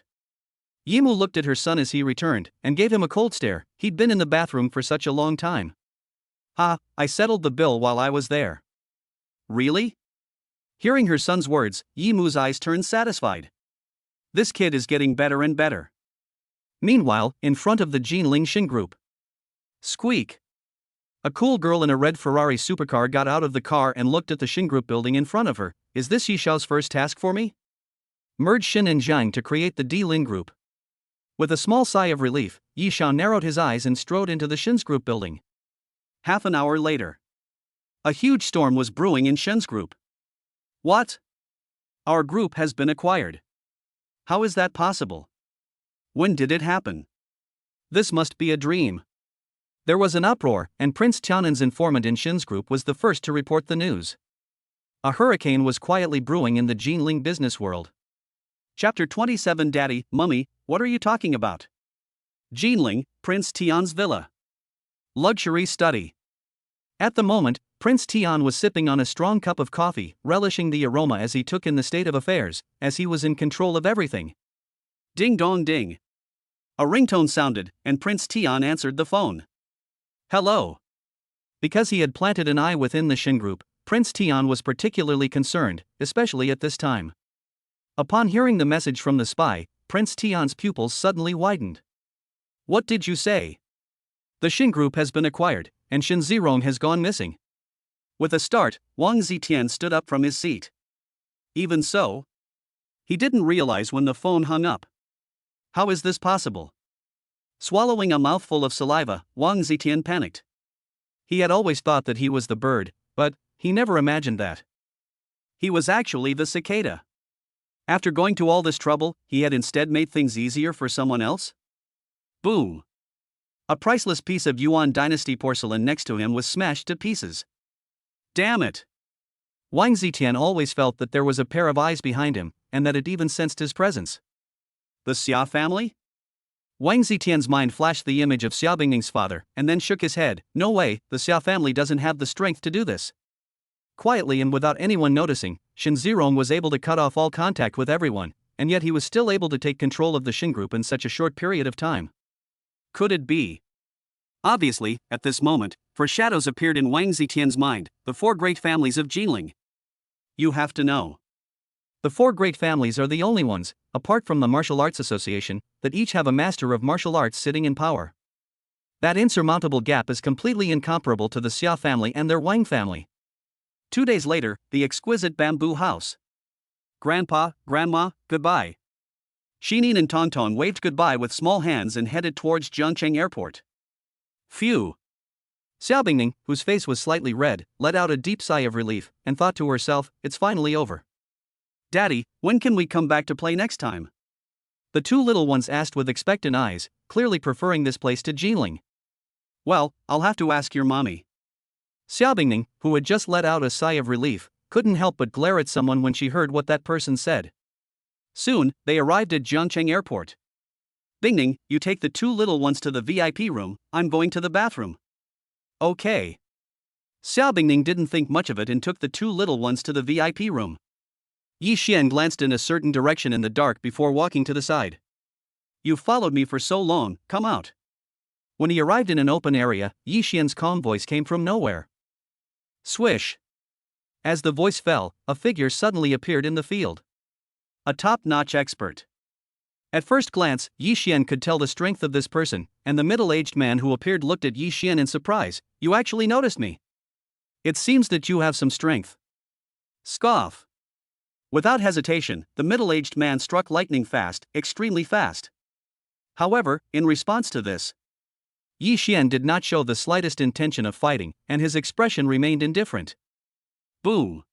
Yimu looked at her son as he returned, and gave him a cold stare. He'd been in the bathroom for such a long time. Ha, I settled the bill while I was there. Really? Hearing her son's words, Yimu's eyes turned satisfied. This kid is getting better and better. Meanwhile, in front of the Jinling Xin Group. Squeak! A cool girl in a red Ferrari supercar got out of the car and looked at the Xin Group building in front of her. Is this Yi Xiao's first task for me? Merge Xin and Zhang to create the D-Lin Group. With a small sigh of relief, Yi Xiao narrowed his eyes and strode into the Xin's Group building. Half an hour later. A huge storm was brewing in Shen's group. What? Our group has been acquired. How is that possible? When did it happen? This must be a dream. There was an uproar, and Prince Tianan's informant in Shen's group was the first to report the news. A hurricane was quietly brewing in the Jinling business world. Chapter 27. Daddy, Mummy, what are you talking about? Jinling, Prince Tian's villa. Luxury study. At the moment, Prince Tian was sipping on a strong cup of coffee, relishing the aroma as he took in the state of affairs, as he was in control of everything. Ding dong ding. A ringtone sounded, and Prince Tian answered the phone. Hello. Because he had planted an eye within the Xin Group, Prince Tian was particularly concerned, especially at this time. Upon hearing the message from the spy, Prince Tian's pupils suddenly widened. What did you say? The Xin Group has been acquired, and Xin Zirong has gone missing. With a start, Wang Zitian stood up from his seat. Even so? He didn't realize when the phone hung up. How is this possible? Swallowing a mouthful of saliva, Wang Zitian panicked. He had always thought that he was the bird, but he never imagined that he was actually the cicada. After going to all this trouble, he had instead made things easier for someone else? Boom! A priceless piece of Yuan dynasty porcelain next to him was smashed to pieces. Damn it! Wang Zitian always felt that there was a pair of eyes behind him, and that it even sensed his presence. The Xia family? Wang Zitian's mind flashed the image of Xia Bingning's father, and then shook his head. No way, the Xia family doesn't have the strength to do this. Quietly and without anyone noticing, Xin Zirong was able to cut off all contact with everyone, and yet he was still able to take control of the Xin Group in such a short period of time. Could it be? Obviously, at this moment, for shadows appeared in Wang Zitian's mind, the 4 great families of Jinling. You have to know. The 4 great families are the only ones, apart from the Martial Arts Association, that each have a master of martial arts sitting in power. That insurmountable gap is completely incomparable to the Xia family and their Wang family. 2 days later, the exquisite bamboo house. Grandpa, Grandma, goodbye. Shinin and Tongtong waved goodbye with small hands and headed towards Jiangcheng Airport. Phew. Xiao Bingning, whose face was slightly red, let out a deep sigh of relief, and thought to herself, it's finally over. Daddy, when can we come back to play next time? The two little ones asked with expectant eyes, clearly preferring this place to Jinling. Well, I'll have to ask your mommy. Xiaobingning, who had just let out a sigh of relief, couldn't help but glare at someone when she heard what that person said. Soon, they arrived at Jiangcheng Airport. Bingning, you take the two little ones to the VIP room, I'm going to the bathroom. Okay. Xiaobingning didn't think much of it and took the two little ones to the VIP room. Yi Xian glanced in a certain direction in the dark before walking to the side. You've followed me for so long, come out. When he arrived in an open area, Yi Xian's calm voice came from nowhere. Swish. As the voice fell, a figure suddenly appeared in the field. A top-notch expert. At first glance, Yi Xian could tell the strength of this person, and the middle-aged man who appeared looked at Yi Xian in surprise. You actually noticed me. It seems that you have some strength. Scoff. Without hesitation, the middle-aged man struck lightning fast, extremely fast. However, in response to this, Yi Xian did not show the slightest intention of fighting, and his expression remained indifferent. Boom.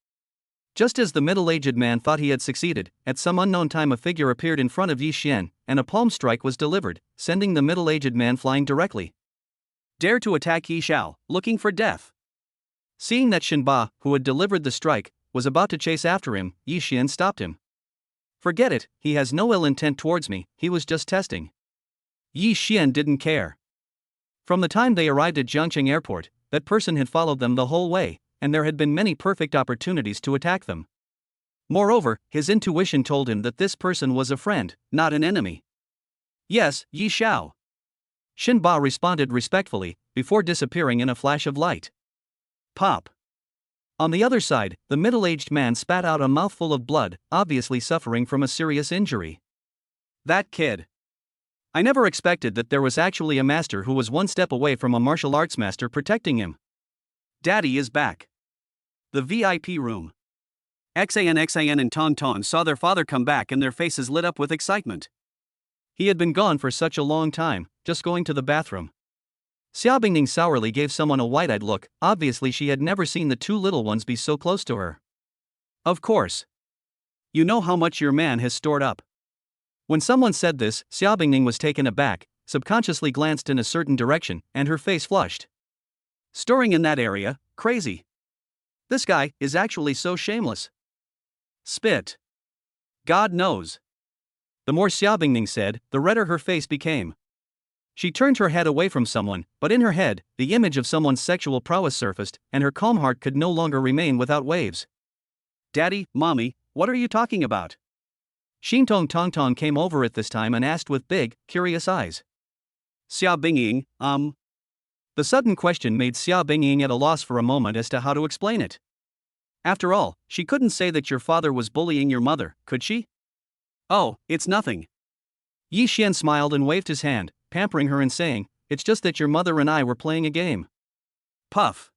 Just as the middle-aged man thought he had succeeded, at some unknown time a figure appeared in front of Yi Xian, and a palm strike was delivered, sending the middle-aged man flying directly. Dare to attack Yi Xiao, looking for death. Seeing that Shenba, who had delivered the strike, was about to chase after him, Yi Xian stopped him. Forget it, he has no ill intent towards me, he was just testing. Yi Xian didn't care. From the time they arrived at Jiangcheng Airport, that person had followed them the whole way, and there had been many perfect opportunities to attack them. Moreover, his intuition told him that this person was a friend, not an enemy. Yes, Yi Xiao. Shenba responded respectfully, before disappearing in a flash of light. Pop. On the other side, the middle-aged man spat out a mouthful of blood, obviously suffering from a serious injury. That kid. I never expected that there was actually a master who was one step away from a martial arts master protecting him. Daddy is back. The VIP room. Xan and Ton Ton saw their father come back and their faces lit up with excitement. He had been gone for such a long time, just going to the bathroom. Xiaobingning sourly gave someone a wide-eyed look, obviously she had never seen the two little ones be so close to her. Of course. You know how much your man has stored up. When someone said this, Xiaobingning was taken aback, subconsciously glanced in a certain direction, and her face flushed. Storing in that area, crazy. This guy is actually so shameless. Spit. God knows. The more Xiaobingning said, the redder her face became. She turned her head away from someone, but in her head, the image of someone's sexual prowess surfaced, and her calm heart could no longer remain without waves. Daddy, Mommy, what are you talking about? Xintong Tongtong came over at this time and asked with big, curious eyes. Xiaobingning, The sudden question made Xiaobingning at a loss for a moment as to how to explain it. After all, she couldn't say that your father was bullying your mother, could she? Oh, it's nothing. Yi Xian smiled and waved his hand, pampering her and saying, it's just that your mother and I were playing a game. Puff.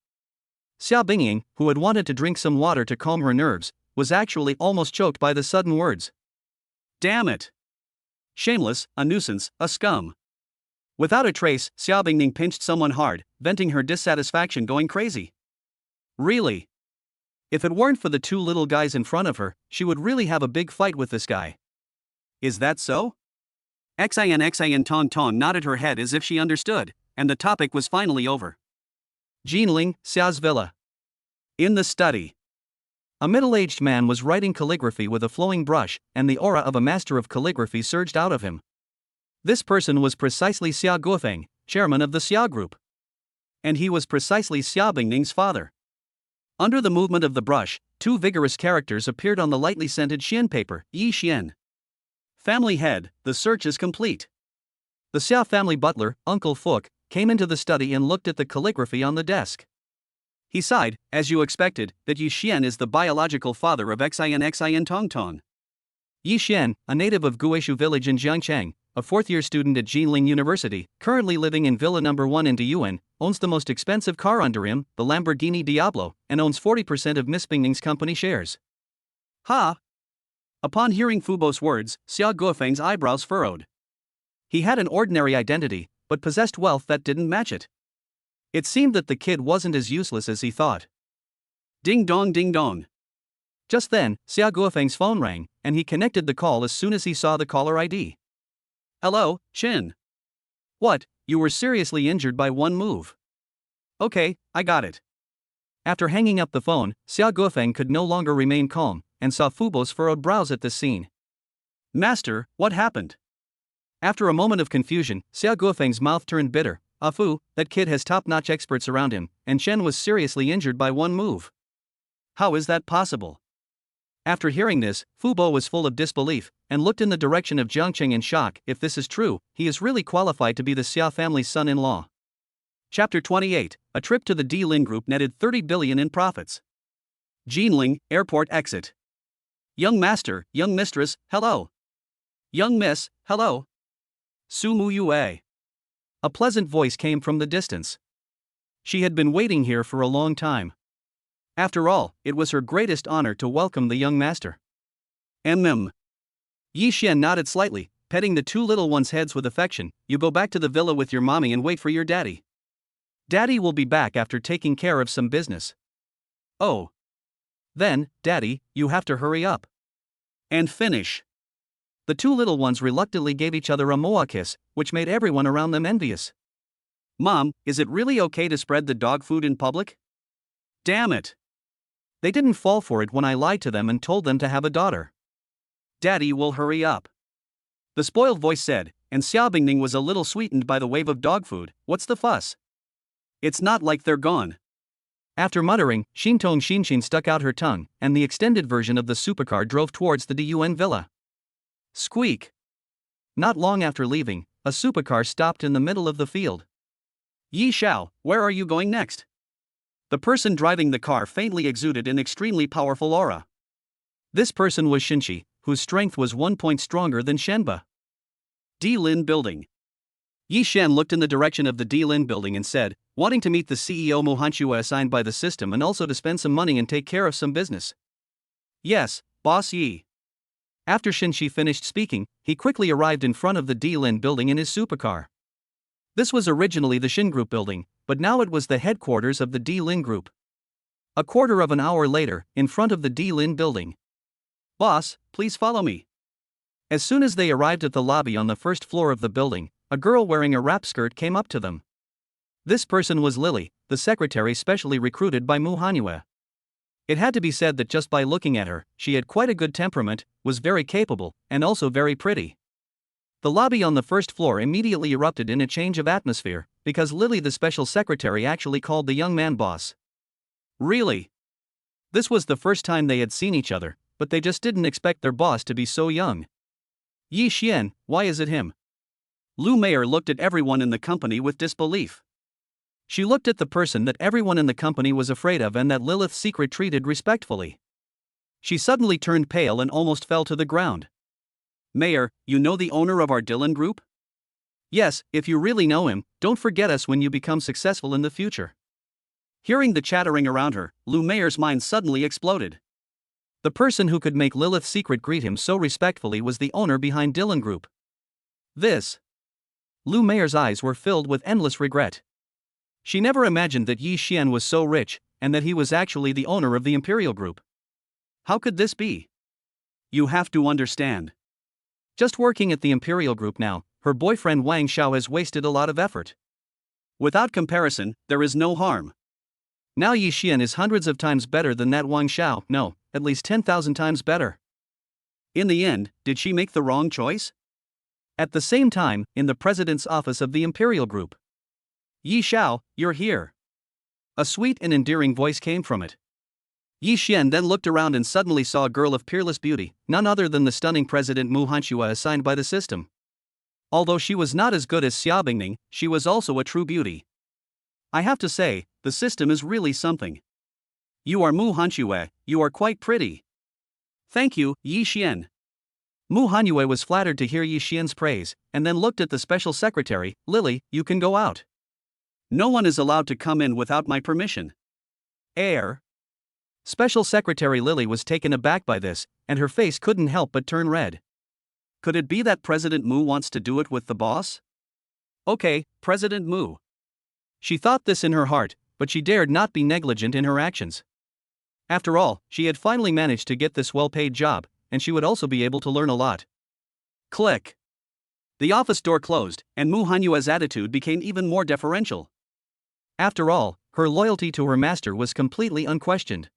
Xiaobingning, who had wanted to drink some water to calm her nerves, was actually almost choked by the sudden words. Damn it. Shameless, a nuisance, a scum. Without a trace, Xiaobingning pinched someone hard, venting her dissatisfaction going crazy. Really? If it weren't for the two little guys in front of her, she would really have a big fight with this guy. Is that so? Xan Ton Ton nodded her head as if she understood, and the topic was finally over. Jinling, Xia's villa. In the study. A middle-aged man was writing calligraphy with a flowing brush, and the aura of a master of calligraphy surged out of him. This person was precisely Xia Guofeng, chairman of the Xia Group. And he was precisely Xiaobingning's father. Under the movement of the brush, two vigorous characters appeared on the lightly scented Xian paper, Yi Xian. Family head, the search is complete. The Xia family butler, Uncle Fook, came into the study and looked at the calligraphy on the desk. He sighed, as you expected, that Yi Xian is the biological father of Xan Tongtong. Yi Xian, a native of Guishu village in Jiangcheng, a fourth-year student at Jinling University, currently living in Villa No. 1 in Diyuan, owns the most expensive car under him, the Lamborghini Diablo, and owns 40% of Miss Bingning's company shares. Ha! Upon hearing Fubo's words, Xia Guofeng's eyebrows furrowed. He had an ordinary identity, but possessed wealth that didn't match it. It seemed that the kid wasn't as useless as he thought. Ding dong ding dong. Just then, Xia Guofeng's phone rang, and he connected the call as soon as he saw the caller ID. Hello, Chin. What, you were seriously injured by one move? Okay, I got it. After hanging up the phone, Xia Guofeng could no longer remain calm, and saw Fubo's furrowed brows at this scene. Master, what happened? After a moment of confusion, Xia Guofeng's mouth turned bitter. Ah Fu, that kid has top-notch experts around him, and Chen was seriously injured by one move. How is that possible? After hearing this, Fubo was full of disbelief, and looked in the direction of Jiangqing in shock. If this is true, he is really qualified to be the Xia family's son-in-law. Chapter 28, a trip to the D-Lin Group netted 30 billion in profits. Jinling, airport exit. Young master, young mistress, hello. Young miss, hello. Su Mu Yue. A pleasant voice came from the distance. She had been waiting here for a long time. After all, it was her greatest honor to welcome the young master. Yi Xian nodded slightly, petting the two little ones' heads with affection. You go back to the villa with your mommy and wait for your daddy. Daddy will be back after taking care of some business. Oh. Then, Daddy, you have to hurry up. And finish. The two little ones reluctantly gave each other a moa kiss, which made everyone around them envious. Mom, is it really okay to spread the dog food in public? Damn it. They didn't fall for it when I lied to them and told them to have a daughter. Daddy will hurry up. The spoiled voice said, and Xiaobingning was a little sweetened by the wave of dog food. What's the fuss? It's not like they're gone. After muttering, Xintong Xinxin stuck out her tongue, and the extended version of the supercar drove towards the Dun villa. Squeak. Not long after leaving, a supercar stopped in the middle of the field. Yi Xiao, where are you going next? The person driving the car faintly exuded an extremely powerful aura. This person was Xinqi, whose strength was 1 point stronger than Shenba. D-Lin Building. Yi Shen looked in the direction of the D-Lin Building and said, wanting to meet the CEO Mu Hanxue assigned by the system and also to spend some money and take care of some business. Yes, Boss Yi. After Xinqi finished speaking, he quickly arrived in front of the D-Lin Building in his supercar. This was originally the Xin Group building, but now it was the headquarters of the D-Lin Group. A quarter of an hour later, in front of the D-Lin Building. Boss, please follow me. As soon as they arrived at the lobby on the first floor of the building, a girl wearing a wrap skirt came up to them. This person was Lily, the secretary specially recruited by Mu Hanxue. It had to be said that just by looking at her, she had quite a good temperament, was very capable, and also very pretty. The lobby on the first floor immediately erupted in a change of atmosphere, because Lily the special secretary actually called the young man boss. Really? This was the first time they had seen each other, but they just didn't expect their boss to be so young. Yi Xian, why is it him? Lu Meier looked at everyone in the company with disbelief. She looked at the person that everyone in the company was afraid of and that Lilith's secret treated respectfully. She suddenly turned pale and almost fell to the ground. Mayor, you know the owner of our Dylan Group? Yes, if you really know him, don't forget us when you become successful in the future. Hearing the chattering around her, Lu Meier's mind suddenly exploded. The person who could make Lilith's secret greet him so respectfully was the owner behind Dylan Group. This. Lu Meier's eyes were filled with endless regret. She never imagined that Yi Xian was so rich, and that he was actually the owner of the Imperial Group. How could this be? You have to understand. Just working at the Imperial Group now, her boyfriend Wang Xiao has wasted a lot of effort. Without comparison, there is no harm. Now Yi Xian is hundreds of times better than that Wang Xiao, no, at least 10,000 times better. In the end, did she make the wrong choice? At the same time, in the president's office of the Imperial Group. Yi Xiao, you're here. A sweet and endearing voice came from it. Yi Xian then looked around and suddenly saw a girl of peerless beauty, none other than the stunning President Mu Hanxue assigned by the system. Although she was not as good as Xiaobingning, she was also a true beauty. I have to say, the system is really something. You are Mu Hanxue, you are quite pretty. Thank you, Yi Xian. Mu Hanxue was flattered to hear Yi Xian's praise, and then looked at the special secretary. Lily, you can go out. No one is allowed to come in without my permission. Air. Special Secretary Lily was taken aback by this, and her face couldn't help but turn red. Could it be that President Mu wants to do it with the boss? Okay, President Mu. She thought this in her heart, but she dared not be negligent in her actions. After all, she had finally managed to get this well-paid job, and she would also be able to learn a lot. Click. The office door closed, and Mu Hanyue's attitude became even more deferential. After all, her loyalty to her master was completely unquestioned.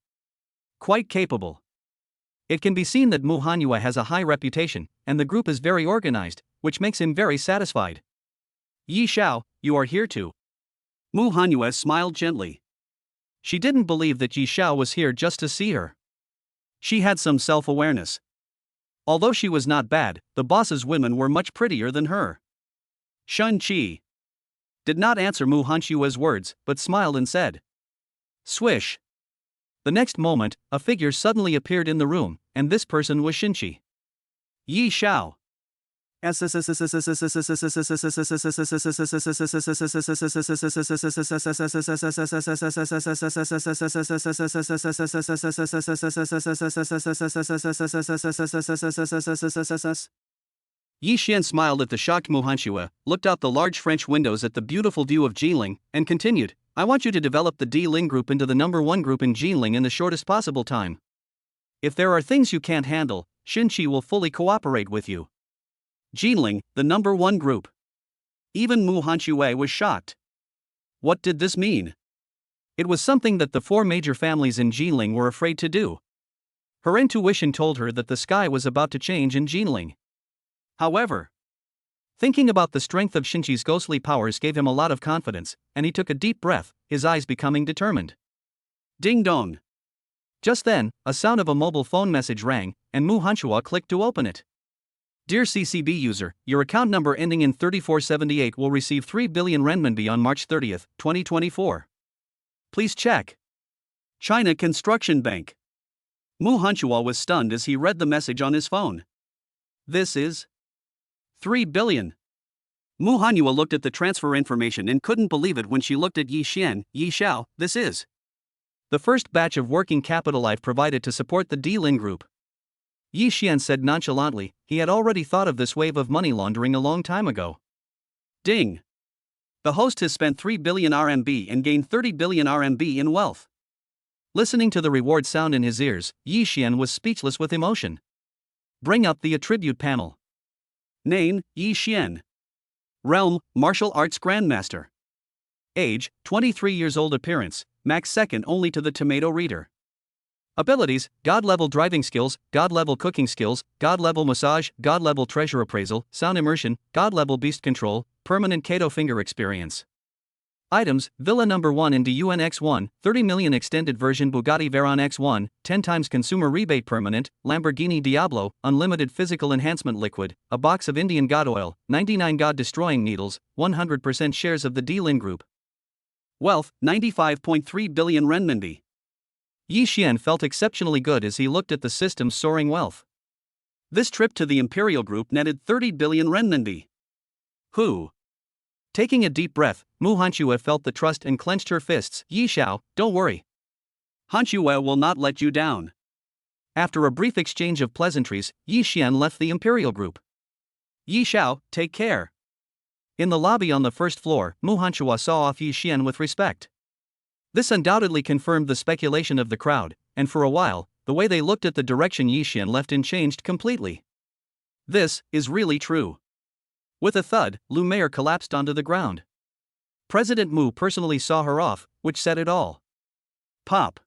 Quite capable. It can be seen that Mu Hanyue has a high reputation, and the group is very organized, which makes him very satisfied. Yi Xiao, you are here too. Mu Hanyue smiled gently. She didn't believe that Yi Xiao was here just to see her. She had some self-awareness. Although she was not bad, the boss's women were much prettier than her. Shun Qi did not answer Mu Hanyue's words, but smiled and said, "Swish." The next moment, a figure suddenly appeared in the room, and this person was Shinchi. Yi Xiao. Yi Xian smiled at the shocked Mu Hanyue, looked out the large French windows at the beautiful view of Jinling, and continued, "I want you to develop the D-Ling group into the #1 group in Jinling in the shortest possible time. If there are things you can't handle, Shinchi will fully cooperate with you." Jinling, the #1 group. Even Mu Hanyue was shocked. What did this mean? It was something that the 4 major families in Jinling were afraid to do. Her intuition told her that the sky was about to change in Jinling. However, thinking about the strength of Shinchi's ghostly powers gave him a lot of confidence, and he took a deep breath, his eyes becoming determined. Ding dong. Just then, a sound of a mobile phone message rang, and Mu Hanyue clicked to open it. "Dear CCB user, your account number ending in 3478 will receive 3 billion renminbi on March 30, 2024. Please check. China Construction Bank." Mu Hanyue was stunned as he read the message on his phone. This is 3 billion. Mu Hanyue looked at the transfer information and couldn't believe it when she looked at Yi Xiao, this is the first batch of working capital I've provided to support the D-Lin group. Yi Xian said nonchalantly, he had already thought of this wave of money laundering a long time ago. Ding. The host has spent 3 billion RMB and gained 30 billion RMB in wealth. Listening to the reward sound in his ears, Yi Xian was speechless with emotion. Bring up the attribute panel. Name, Yi Xian. Realm, Martial Arts Grandmaster. Age, 23 years old. Appearance, max second only to the tomato reader. Abilities, God-level driving skills, God-level cooking skills, God-level massage, God-level treasure appraisal, sound immersion, God-level beast control, permanent Kato finger experience. Items, Villa #1 in DUN X1, 30 million extended version Bugatti Veyron X1, 10 times consumer rebate permanent, Lamborghini Diablo, unlimited physical enhancement liquid, a box of Indian God oil, 99 God destroying needles, 100% shares of the D-Lin group. Wealth, 95.3 billion renminbi. Yi Xian felt exceptionally good as he looked at the system's soaring wealth. This trip to the Imperial Group netted 30 billion renminbi. Who? Taking a deep breath, Mu Hanyue felt the trust and clenched her fists. Yi Xiao, don't worry. Hanyue will not let you down. After a brief exchange of pleasantries, Yi Xian left the Imperial Group. Yi Xiao, take care. In the lobby on the first floor, Mu Hanyue saw off Yi Xian with respect. This undoubtedly confirmed the speculation of the crowd, and for a while, the way they looked at the direction Yi Xian left in changed completely. This is really true. With a thud, Lu Meier collapsed onto the ground. President Mu personally saw her off, which said it all. Pop.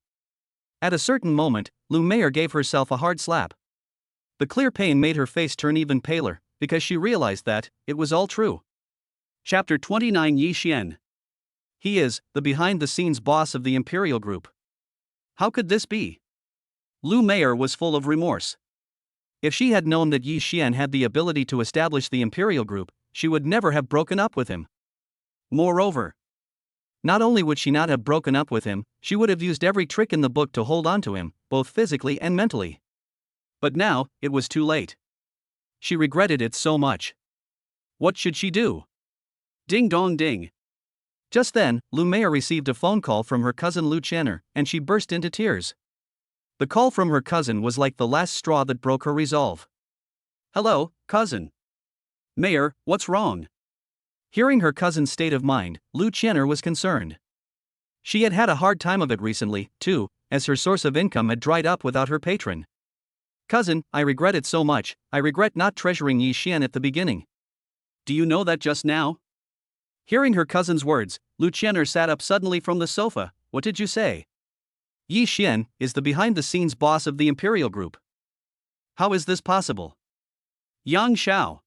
At a certain moment, Lu Meier gave herself a hard slap. The clear pain made her face turn even paler, because she realized that it was all true. Chapter 29. Yi Xian. He is the behind-the-scenes boss of the Imperial Group. How could this be? Lu Meier was full of remorse. If she had known that Yi Xian had the ability to establish the Imperial Group, she would never have broken up with him. Moreover, not only would she not have broken up with him, she would have used every trick in the book to hold on to him, both physically and mentally. But now, it was too late. She regretted it so much. What should she do? Ding dong ding. Just then, Lu Meier received a phone call from her cousin Lu Chenner, and she burst into tears. The call from her cousin was like the last straw that broke her resolve. Hello, cousin. Mayor, what's wrong? Hearing her cousin's state of mind, Lu Chenner was concerned. She had had a hard time of it recently, too, as her source of income had dried up without her patron. Cousin, I regret it so much. I regret not treasuring Yi Xian at the beginning. Do you know that just now? Hearing her cousin's words, Lu Qian'er sat up suddenly from the sofa. What did you say? Yi Xian is the behind-the-scenes boss of the Imperial Group. How is this possible? Yang Xiao.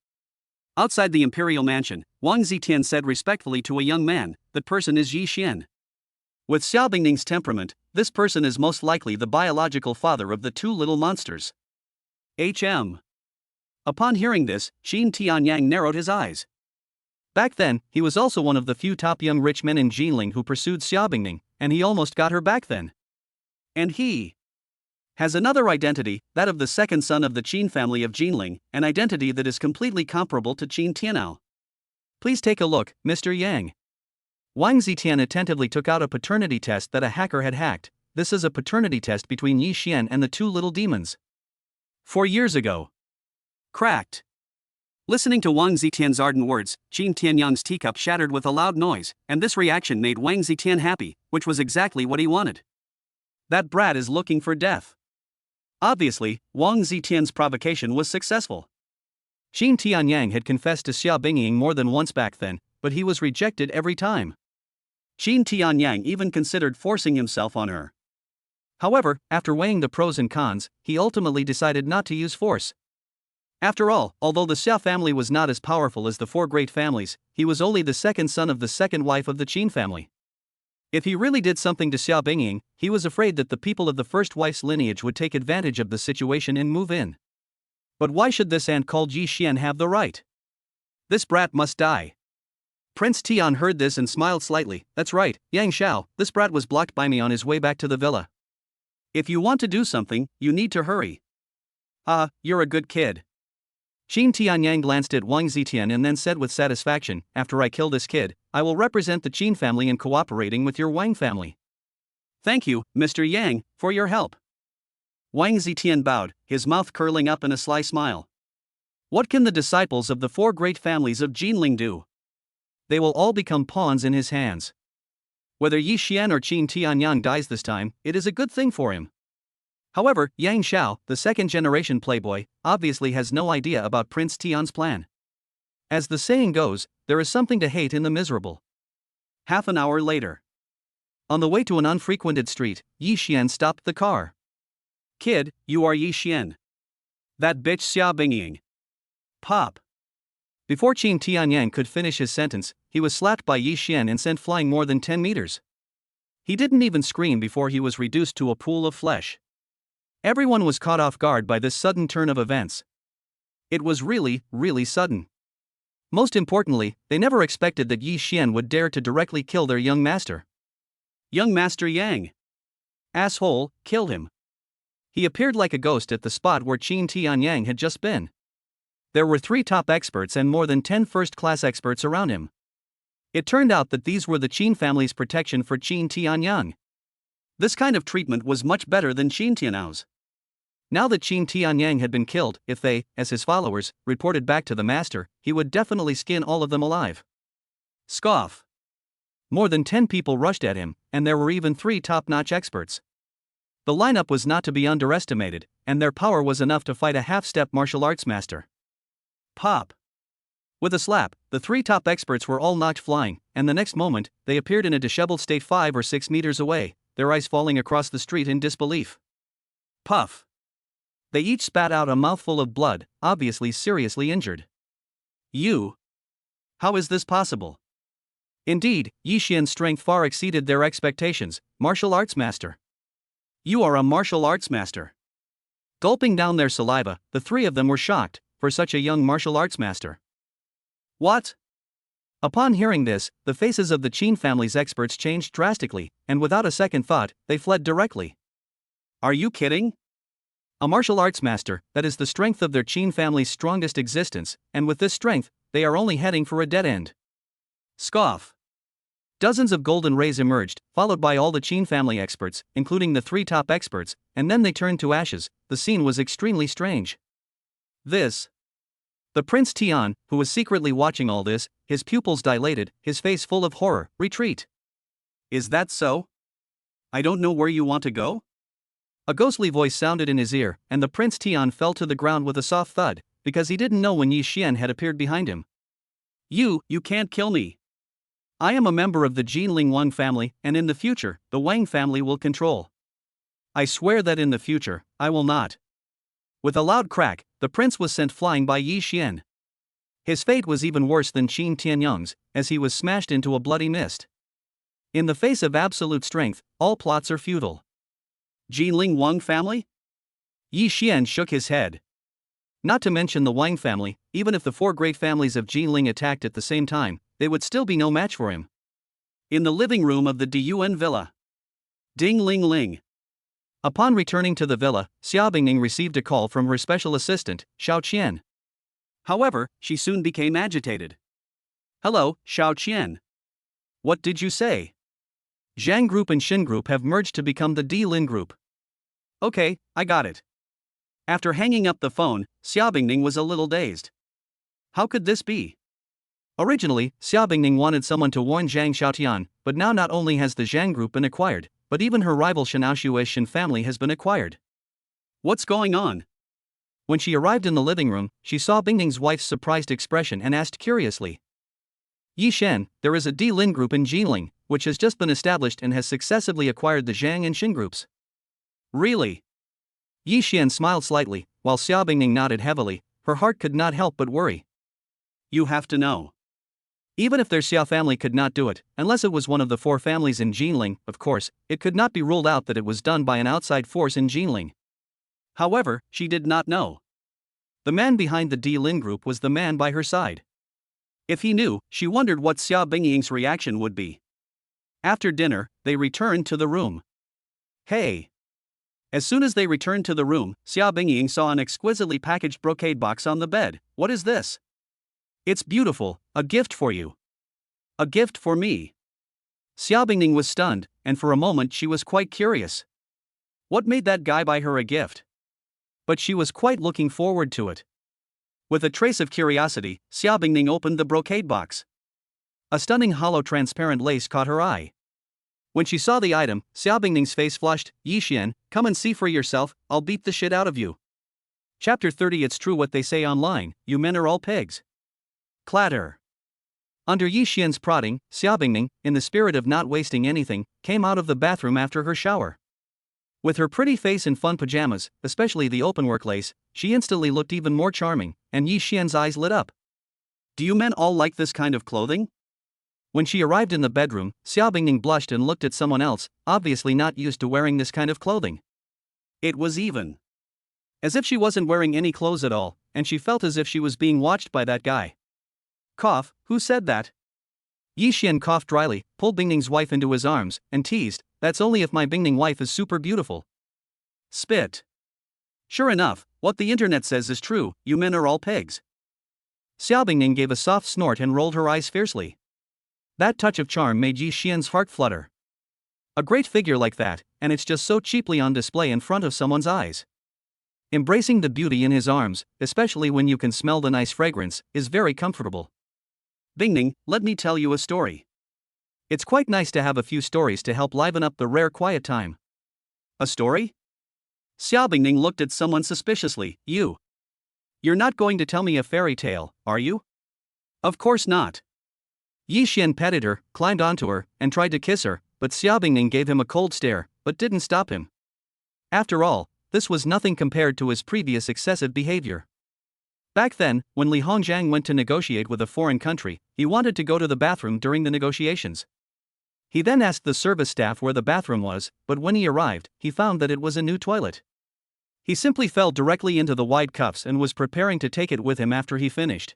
Outside the Imperial Mansion, Wang Zitian said respectfully to a young man, that person is Yi Xian. With Xiao Bingning's temperament, this person is most likely the biological father of the two little monsters. Upon hearing this, Qin Tianyang narrowed his eyes. Back then, he was also one of the few top young rich men in Jinling who pursued Xiao Bingning, and he almost got her back then. And he has another identity, that of the second son of the Qin family of Jinling, an identity that is completely comparable to Qin Tianao. Please take a look, Mr. Yang. Wang Zitian attentively took out a paternity test that a hacker had hacked. This is a paternity test between Yi Xian and the two little demons. 4 years ago. Cracked. Listening to Wang Zitian's ardent words, Qin Tianyang's teacup shattered with a loud noise, and this reaction made Wang Zitian happy, which was exactly what he wanted. That brat is looking for death. Obviously, Wang Zitian's provocation was successful. Qin Tianyang had confessed to Xiao Bingying more than once back then, but he was rejected every time. Qin Tianyang even considered forcing himself on her. However, after weighing the pros and cons, he ultimately decided not to use force. After all, although the Xiao family was not as powerful as the four great families, he was only the second son of the second wife of the Qin family. If he really did something to Xiao Bingying, he was afraid that the people of the first wife's lineage would take advantage of the situation and move in. But why should this ant called Yi Xian have the right? This brat must die. Prince Tian heard this and smiled slightly. That's right, Yang Xiao, this brat was blocked by me on his way back to the villa. If you want to do something, you need to hurry. You're a good kid. Qin Tianyang glanced at Wang Zitian and then said with satisfaction, after I kill this kid, I will represent the Qin family in cooperating with your Wang family. Thank you, Mr. Yang, for your help. Wang Zitian bowed, his mouth curling up in a sly smile. What can the disciples of the four great families of Jinling do? They will all become pawns in his hands. Whether Yi Xian or Qin Tianyang dies this time, it is a good thing for him. However, Yang Xiao, the second-generation playboy, obviously has no idea about Prince Tian's plan. As the saying goes, there is something to hate in the miserable. Half an hour later. On the way to an unfrequented street, Yi Xian stopped the car. Kid, you are Yi Xian. That bitch Xiao Bingying. Pop. Before Qin Tianyang could finish his sentence, he was slapped by Yi Xian and sent flying more than 10 meters. He didn't even scream before he was reduced to a pool of flesh. Everyone was caught off guard by this sudden turn of events. It was really, really sudden. Most importantly, they never expected that Yi Xian would dare to directly kill their young master. Young Master Yang. Asshole, kill him. He appeared like a ghost at the spot where Qin Tianyang had just been. There were 3 top experts and more than 10 first-class experts around him. It turned out that these were the Qin family's protection for Qin Tianyang. This kind of treatment was much better than Qin Tianao's. Now that Qin Tianyang had been killed, if they, as his followers, reported back to the master, he would definitely skin all of them alive. Scoff. More than 10 people rushed at him, and there were even 3 top-notch experts. The lineup was not to be underestimated, and their power was enough to fight a half-step martial arts master. Pop. With a slap, the 3 top experts were all knocked flying, and the next moment, they appeared in a disheveled state 5 or 6 meters away, their eyes falling across the street in disbelief. Puff. They each spat out a mouthful of blood, obviously seriously injured. You. How is this possible? Indeed, Yi Xian's strength far exceeded their expectations. Martial arts master. You are a martial arts master. Gulping down their saliva, the 3 of them were shocked, for such a young martial arts master. What? Upon hearing this, the faces of the Qin family's experts changed drastically, and without a second thought, they fled directly. Are you kidding? A martial arts master, that is the strength of their Qin family's strongest existence, and with this strength, they are only heading for a dead end. Scoff. Dozens of golden rays emerged, followed by all the Qin family experts, including the 3 top experts, and then they turned to ashes. The scene was extremely strange. The Prince Tian, who was secretly watching all this, his pupils dilated, his face full of horror. Retreat. Is that so? I don't know where you want to go? A ghostly voice sounded in his ear, and the Prince Tian fell to the ground with a soft thud, because he didn't know when Yi Xian had appeared behind him. You can't kill me. I am a member of the Jinling Wang family, and in the future, the Wang family will control. I swear that in the future, I will not. With a loud crack, the prince was sent flying by Yi Xian. His fate was even worse than Qin Tianyang's, as he was smashed into a bloody mist. In the face of absolute strength, all plots are futile. Jinling Wang family? Yi Xian shook his head. Not to mention the Wang family, even if the four great families of Jinling attacked at the same time, they would still be no match for him. In the living room of the Diyuan villa. Ding ling ling. Upon returning to the villa, Xia Bingning received a call from her special assistant, Xiao Qian. However, she soon became agitated. Hello, Xiao Qian. What did you say? Zhang Group and Xin Group have merged to become the D-Lin Group. Okay, I got it. After hanging up the phone, Xia Bingning was a little dazed. How could this be? Originally, Xia Bingning wanted someone to warn Zhang Xiaotian, but now not only has the Zhang Group been acquired, but even her rival Shenao Shin family has been acquired. What's going on? When she arrived in the living room, she saw Bingning's wife's surprised expression and asked curiously. Yi Shen, there is a D-Lin Group in Jinling, which has just been established and has successively acquired the Zhang and Xin groups. Really? Yi Xian smiled slightly, while Xia Bingning nodded heavily. Her heart could not help but worry. You have to know. Even if their Xia family could not do it, unless it was one of the four families in Jinling, of course, it could not be ruled out that it was done by an outside force in Jinling. However, she did not know. The man behind the D-Lin Group was the man by her side. If he knew, she wondered what Xia Bingying's reaction would be. After dinner, they returned to the room. Hey! As soon as they returned to the room, Xia Bingying saw an exquisitely packaged brocade box on the bed. What is this? It's beautiful, a gift for you. A gift for me. Xia Bingning was stunned, and for a moment she was quite curious. What made that guy buy her a gift? But she was quite looking forward to it. With a trace of curiosity, Xia Bingning opened the brocade box. A stunning hollow transparent lace caught her eye. When she saw the item, Xia Bingning's face flushed. Yi Xian, come and see for yourself, I'll beat the shit out of you. Chapter 30. It's true what they say online, you men are all pigs. Clatter. Under Yi Xian's prodding, Xia Bingning, in the spirit of not wasting anything, came out of the bathroom after her shower. With her pretty face in fun pajamas, especially the openwork lace, she instantly looked even more charming, and Yi Xian's eyes lit up. Do you men all like this kind of clothing? When she arrived in the bedroom, Xia Bingning blushed and looked at someone else, obviously not used to wearing this kind of clothing. It was even as if she wasn't wearing any clothes at all, and she felt as if she was being watched by that guy. Cough, who said that? Yi Xian coughed dryly, pulled Bingning's wife into his arms, and teased, that's only if my Bingning wife is super beautiful. Spit. Sure enough, what the internet says is true, you men are all pigs. Xia Bingning gave a soft snort and rolled her eyes fiercely. That touch of charm made Yi Xian's heart flutter. A great figure like that, and it's just so cheaply on display in front of someone's eyes. Embracing the beauty in his arms, especially when you can smell the nice fragrance, is very comfortable. Bingning, let me tell you a story. It's quite nice to have a few stories to help liven up the rare quiet time. A story? Xia Bingning looked at someone suspiciously. You're not going to tell me a fairy tale, are you? Of course not. Yi Xian petted her, climbed onto her, and tried to kiss her, but Xia Bingning gave him a cold stare, but didn't stop him. After all, this was nothing compared to his previous excessive behavior. Back then, when Li Hongjiang went to negotiate with a foreign country, he wanted to go to the bathroom during the negotiations. He then asked the service staff where the bathroom was, but when he arrived, he found that it was a new toilet. He simply fell directly into the wide cuffs and was preparing to take it with him after he finished.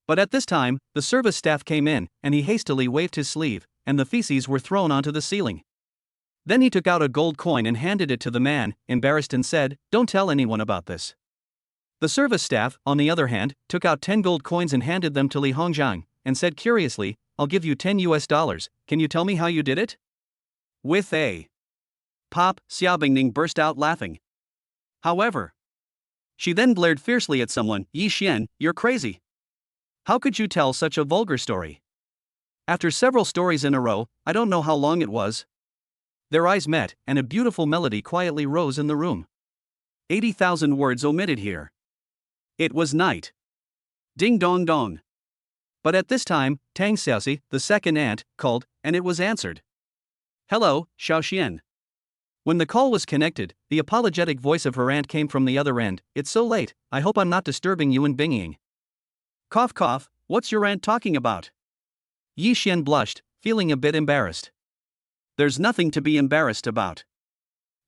But at this time, the service staff came in, and he hastily waved his sleeve, and the feces were thrown onto the ceiling. Then he took out a gold coin and handed it to the man, embarrassed, and said, "Don't tell anyone about this." The service staff, on the other hand, took out 10 gold coins and handed them to Li Hongjiang, and said curiously, "I'll give you $10, can you tell me how you did it?" With a pop, Xia Bingning burst out laughing. However, she then glared fiercely at someone. Yi Xian, you're crazy. How could you tell such a vulgar story? After several stories in a row, I don't know how long it was. Their eyes met, and a beautiful melody quietly rose in the room. 80,000 words omitted here. It was night. Ding dong dong. But at this time, Tang Xiaoxi, the second aunt, called, and it was answered. Hello, Xiaoxian. When the call was connected, the apologetic voice of her aunt came from the other end. It's so late, I hope I'm not disturbing you in binging. Cough cough, what's your aunt talking about? Yi Xian blushed, feeling a bit embarrassed. There's nothing to be embarrassed about.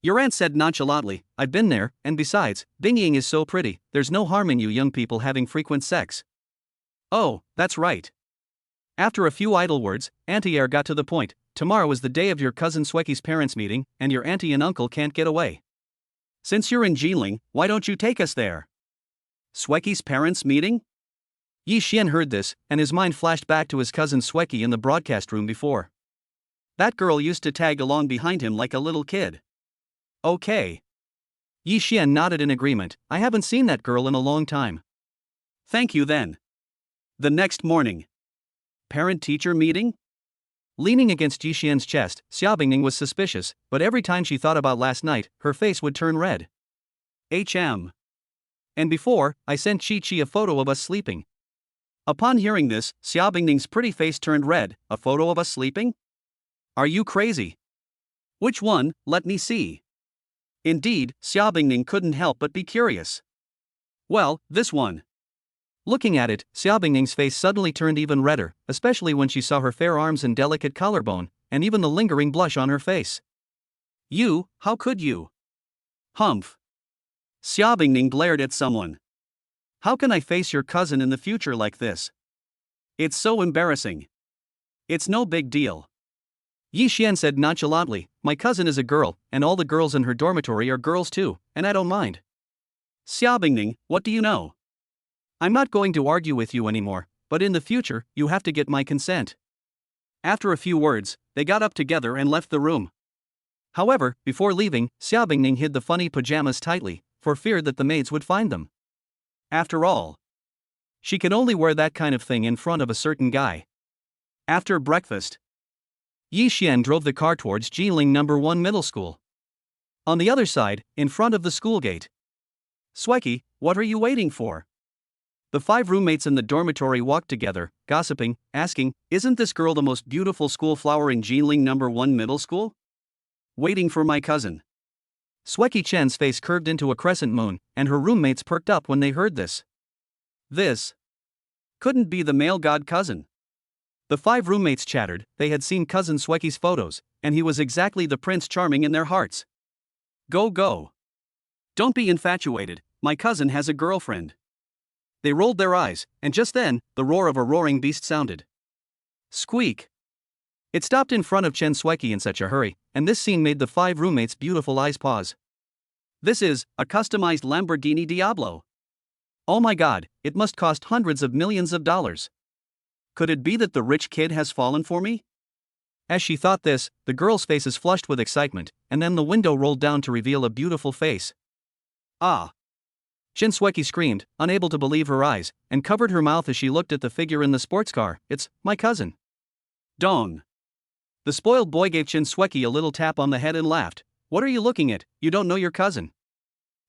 Your aunt said nonchalantly, I've been there, and besides, binging is so pretty, there's no harm in you young people having frequent sex. Oh, that's right. After a few idle words, Auntie Air got to the point. Tomorrow is the day of your cousin Sweki's parents' meeting, and your auntie and uncle can't get away. Since you're in Jiling, why don't you take us there? Sweki's parents' meeting? Yi Xian heard this, and his mind flashed back to his cousin Sweki in the broadcast room before. That girl used to tag along behind him like a little kid. Okay. Yi Xian nodded in agreement. I haven't seen that girl in a long time. Thank you then. The next morning. Parent-teacher meeting? Leaning against Yi Xian's chest, Xiaobingning was suspicious, but every time she thought about last night, her face would turn red. And before, I sent Chi-Chi a photo of us sleeping. Upon hearing this, Xiaobingning's pretty face turned red. A photo of us sleeping? Are you crazy? Which one? Let me see. Indeed, Xiaobingning couldn't help but be curious. Well, this one. Looking at it, Xiaobingning's face suddenly turned even redder, especially when she saw her fair arms and delicate collarbone, and even the lingering blush on her face. You, how could you? Humph. Xiaobingning glared at someone. How can I face your cousin in the future like this? It's so embarrassing. It's no big deal. Yi Xian said nonchalantly, my cousin is a girl, and all the girls in her dormitory are girls too, and I don't mind. Xiaobingning, what do you know? I'm not going to argue with you anymore, but in the future, you have to get my consent. After a few words, they got up together and left the room. However, before leaving, Xiaobingning hid the funny pajamas tightly, for fear that the maids would find them. After all, she could only wear that kind of thing in front of a certain guy. After breakfast, Yi Xian drove the car towards Jiling No. 1 Middle School. On the other side, in front of the school gate. Sweki, what are you waiting for? The 5 roommates in the dormitory walked together, gossiping, asking, isn't this girl the most beautiful school flower in Jiling No. 1 Middle School? Waiting for my cousin. Sweki Chen's face curved into a crescent moon, and her roommates perked up when they heard this. This couldn't be the male god cousin. The 5 roommates chattered, they had seen cousin Sweki's photos, and he was exactly the Prince Charming in their hearts. Go go. Don't be infatuated, my cousin has a girlfriend. They rolled their eyes, and just then, the roar of a roaring beast sounded. Squeak. It stopped in front of Chen Sweki in such a hurry, and this scene made the 5 roommates' beautiful eyes pause. This is a customized Lamborghini Diablo. Oh my god, it must cost hundreds of millions of dollars. Could it be that the rich kid has fallen for me? As she thought this, the girls' faces flushed with excitement, and then the window rolled down to reveal a beautiful face. Ah! Chen Sweki screamed, unable to believe her eyes, and covered her mouth as she looked at the figure in the sports car. It's my cousin. Dong. The spoiled boy gave Chen Sweki a little tap on the head and laughed. What are you looking at? You don't know your cousin.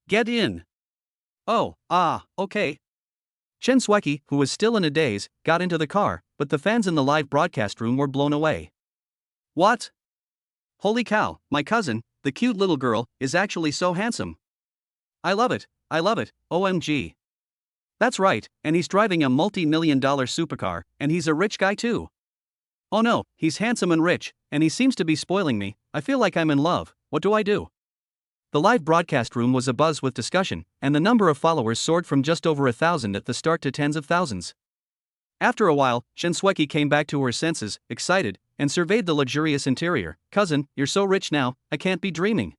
Get in. Oh, okay. Chen Sweki, who was still in a daze, got into the car, but the fans in the live broadcast room were blown away. What? Holy cow, my cousin, the cute little girl, is actually so handsome. I love it, OMG. That's right, and he's driving a multi-million-dollar supercar, and he's a rich guy too. Oh no, he's handsome and rich, and he seems to be spoiling me. I feel like I'm in love. What do I do? The live broadcast room was abuzz with discussion, and the number of followers soared from just over 1,000 at the start to tens of thousands. After a while, Chen Sweki came back to her senses, excited, and surveyed the luxurious interior. Cousin, you're so rich now, I can't be dreaming.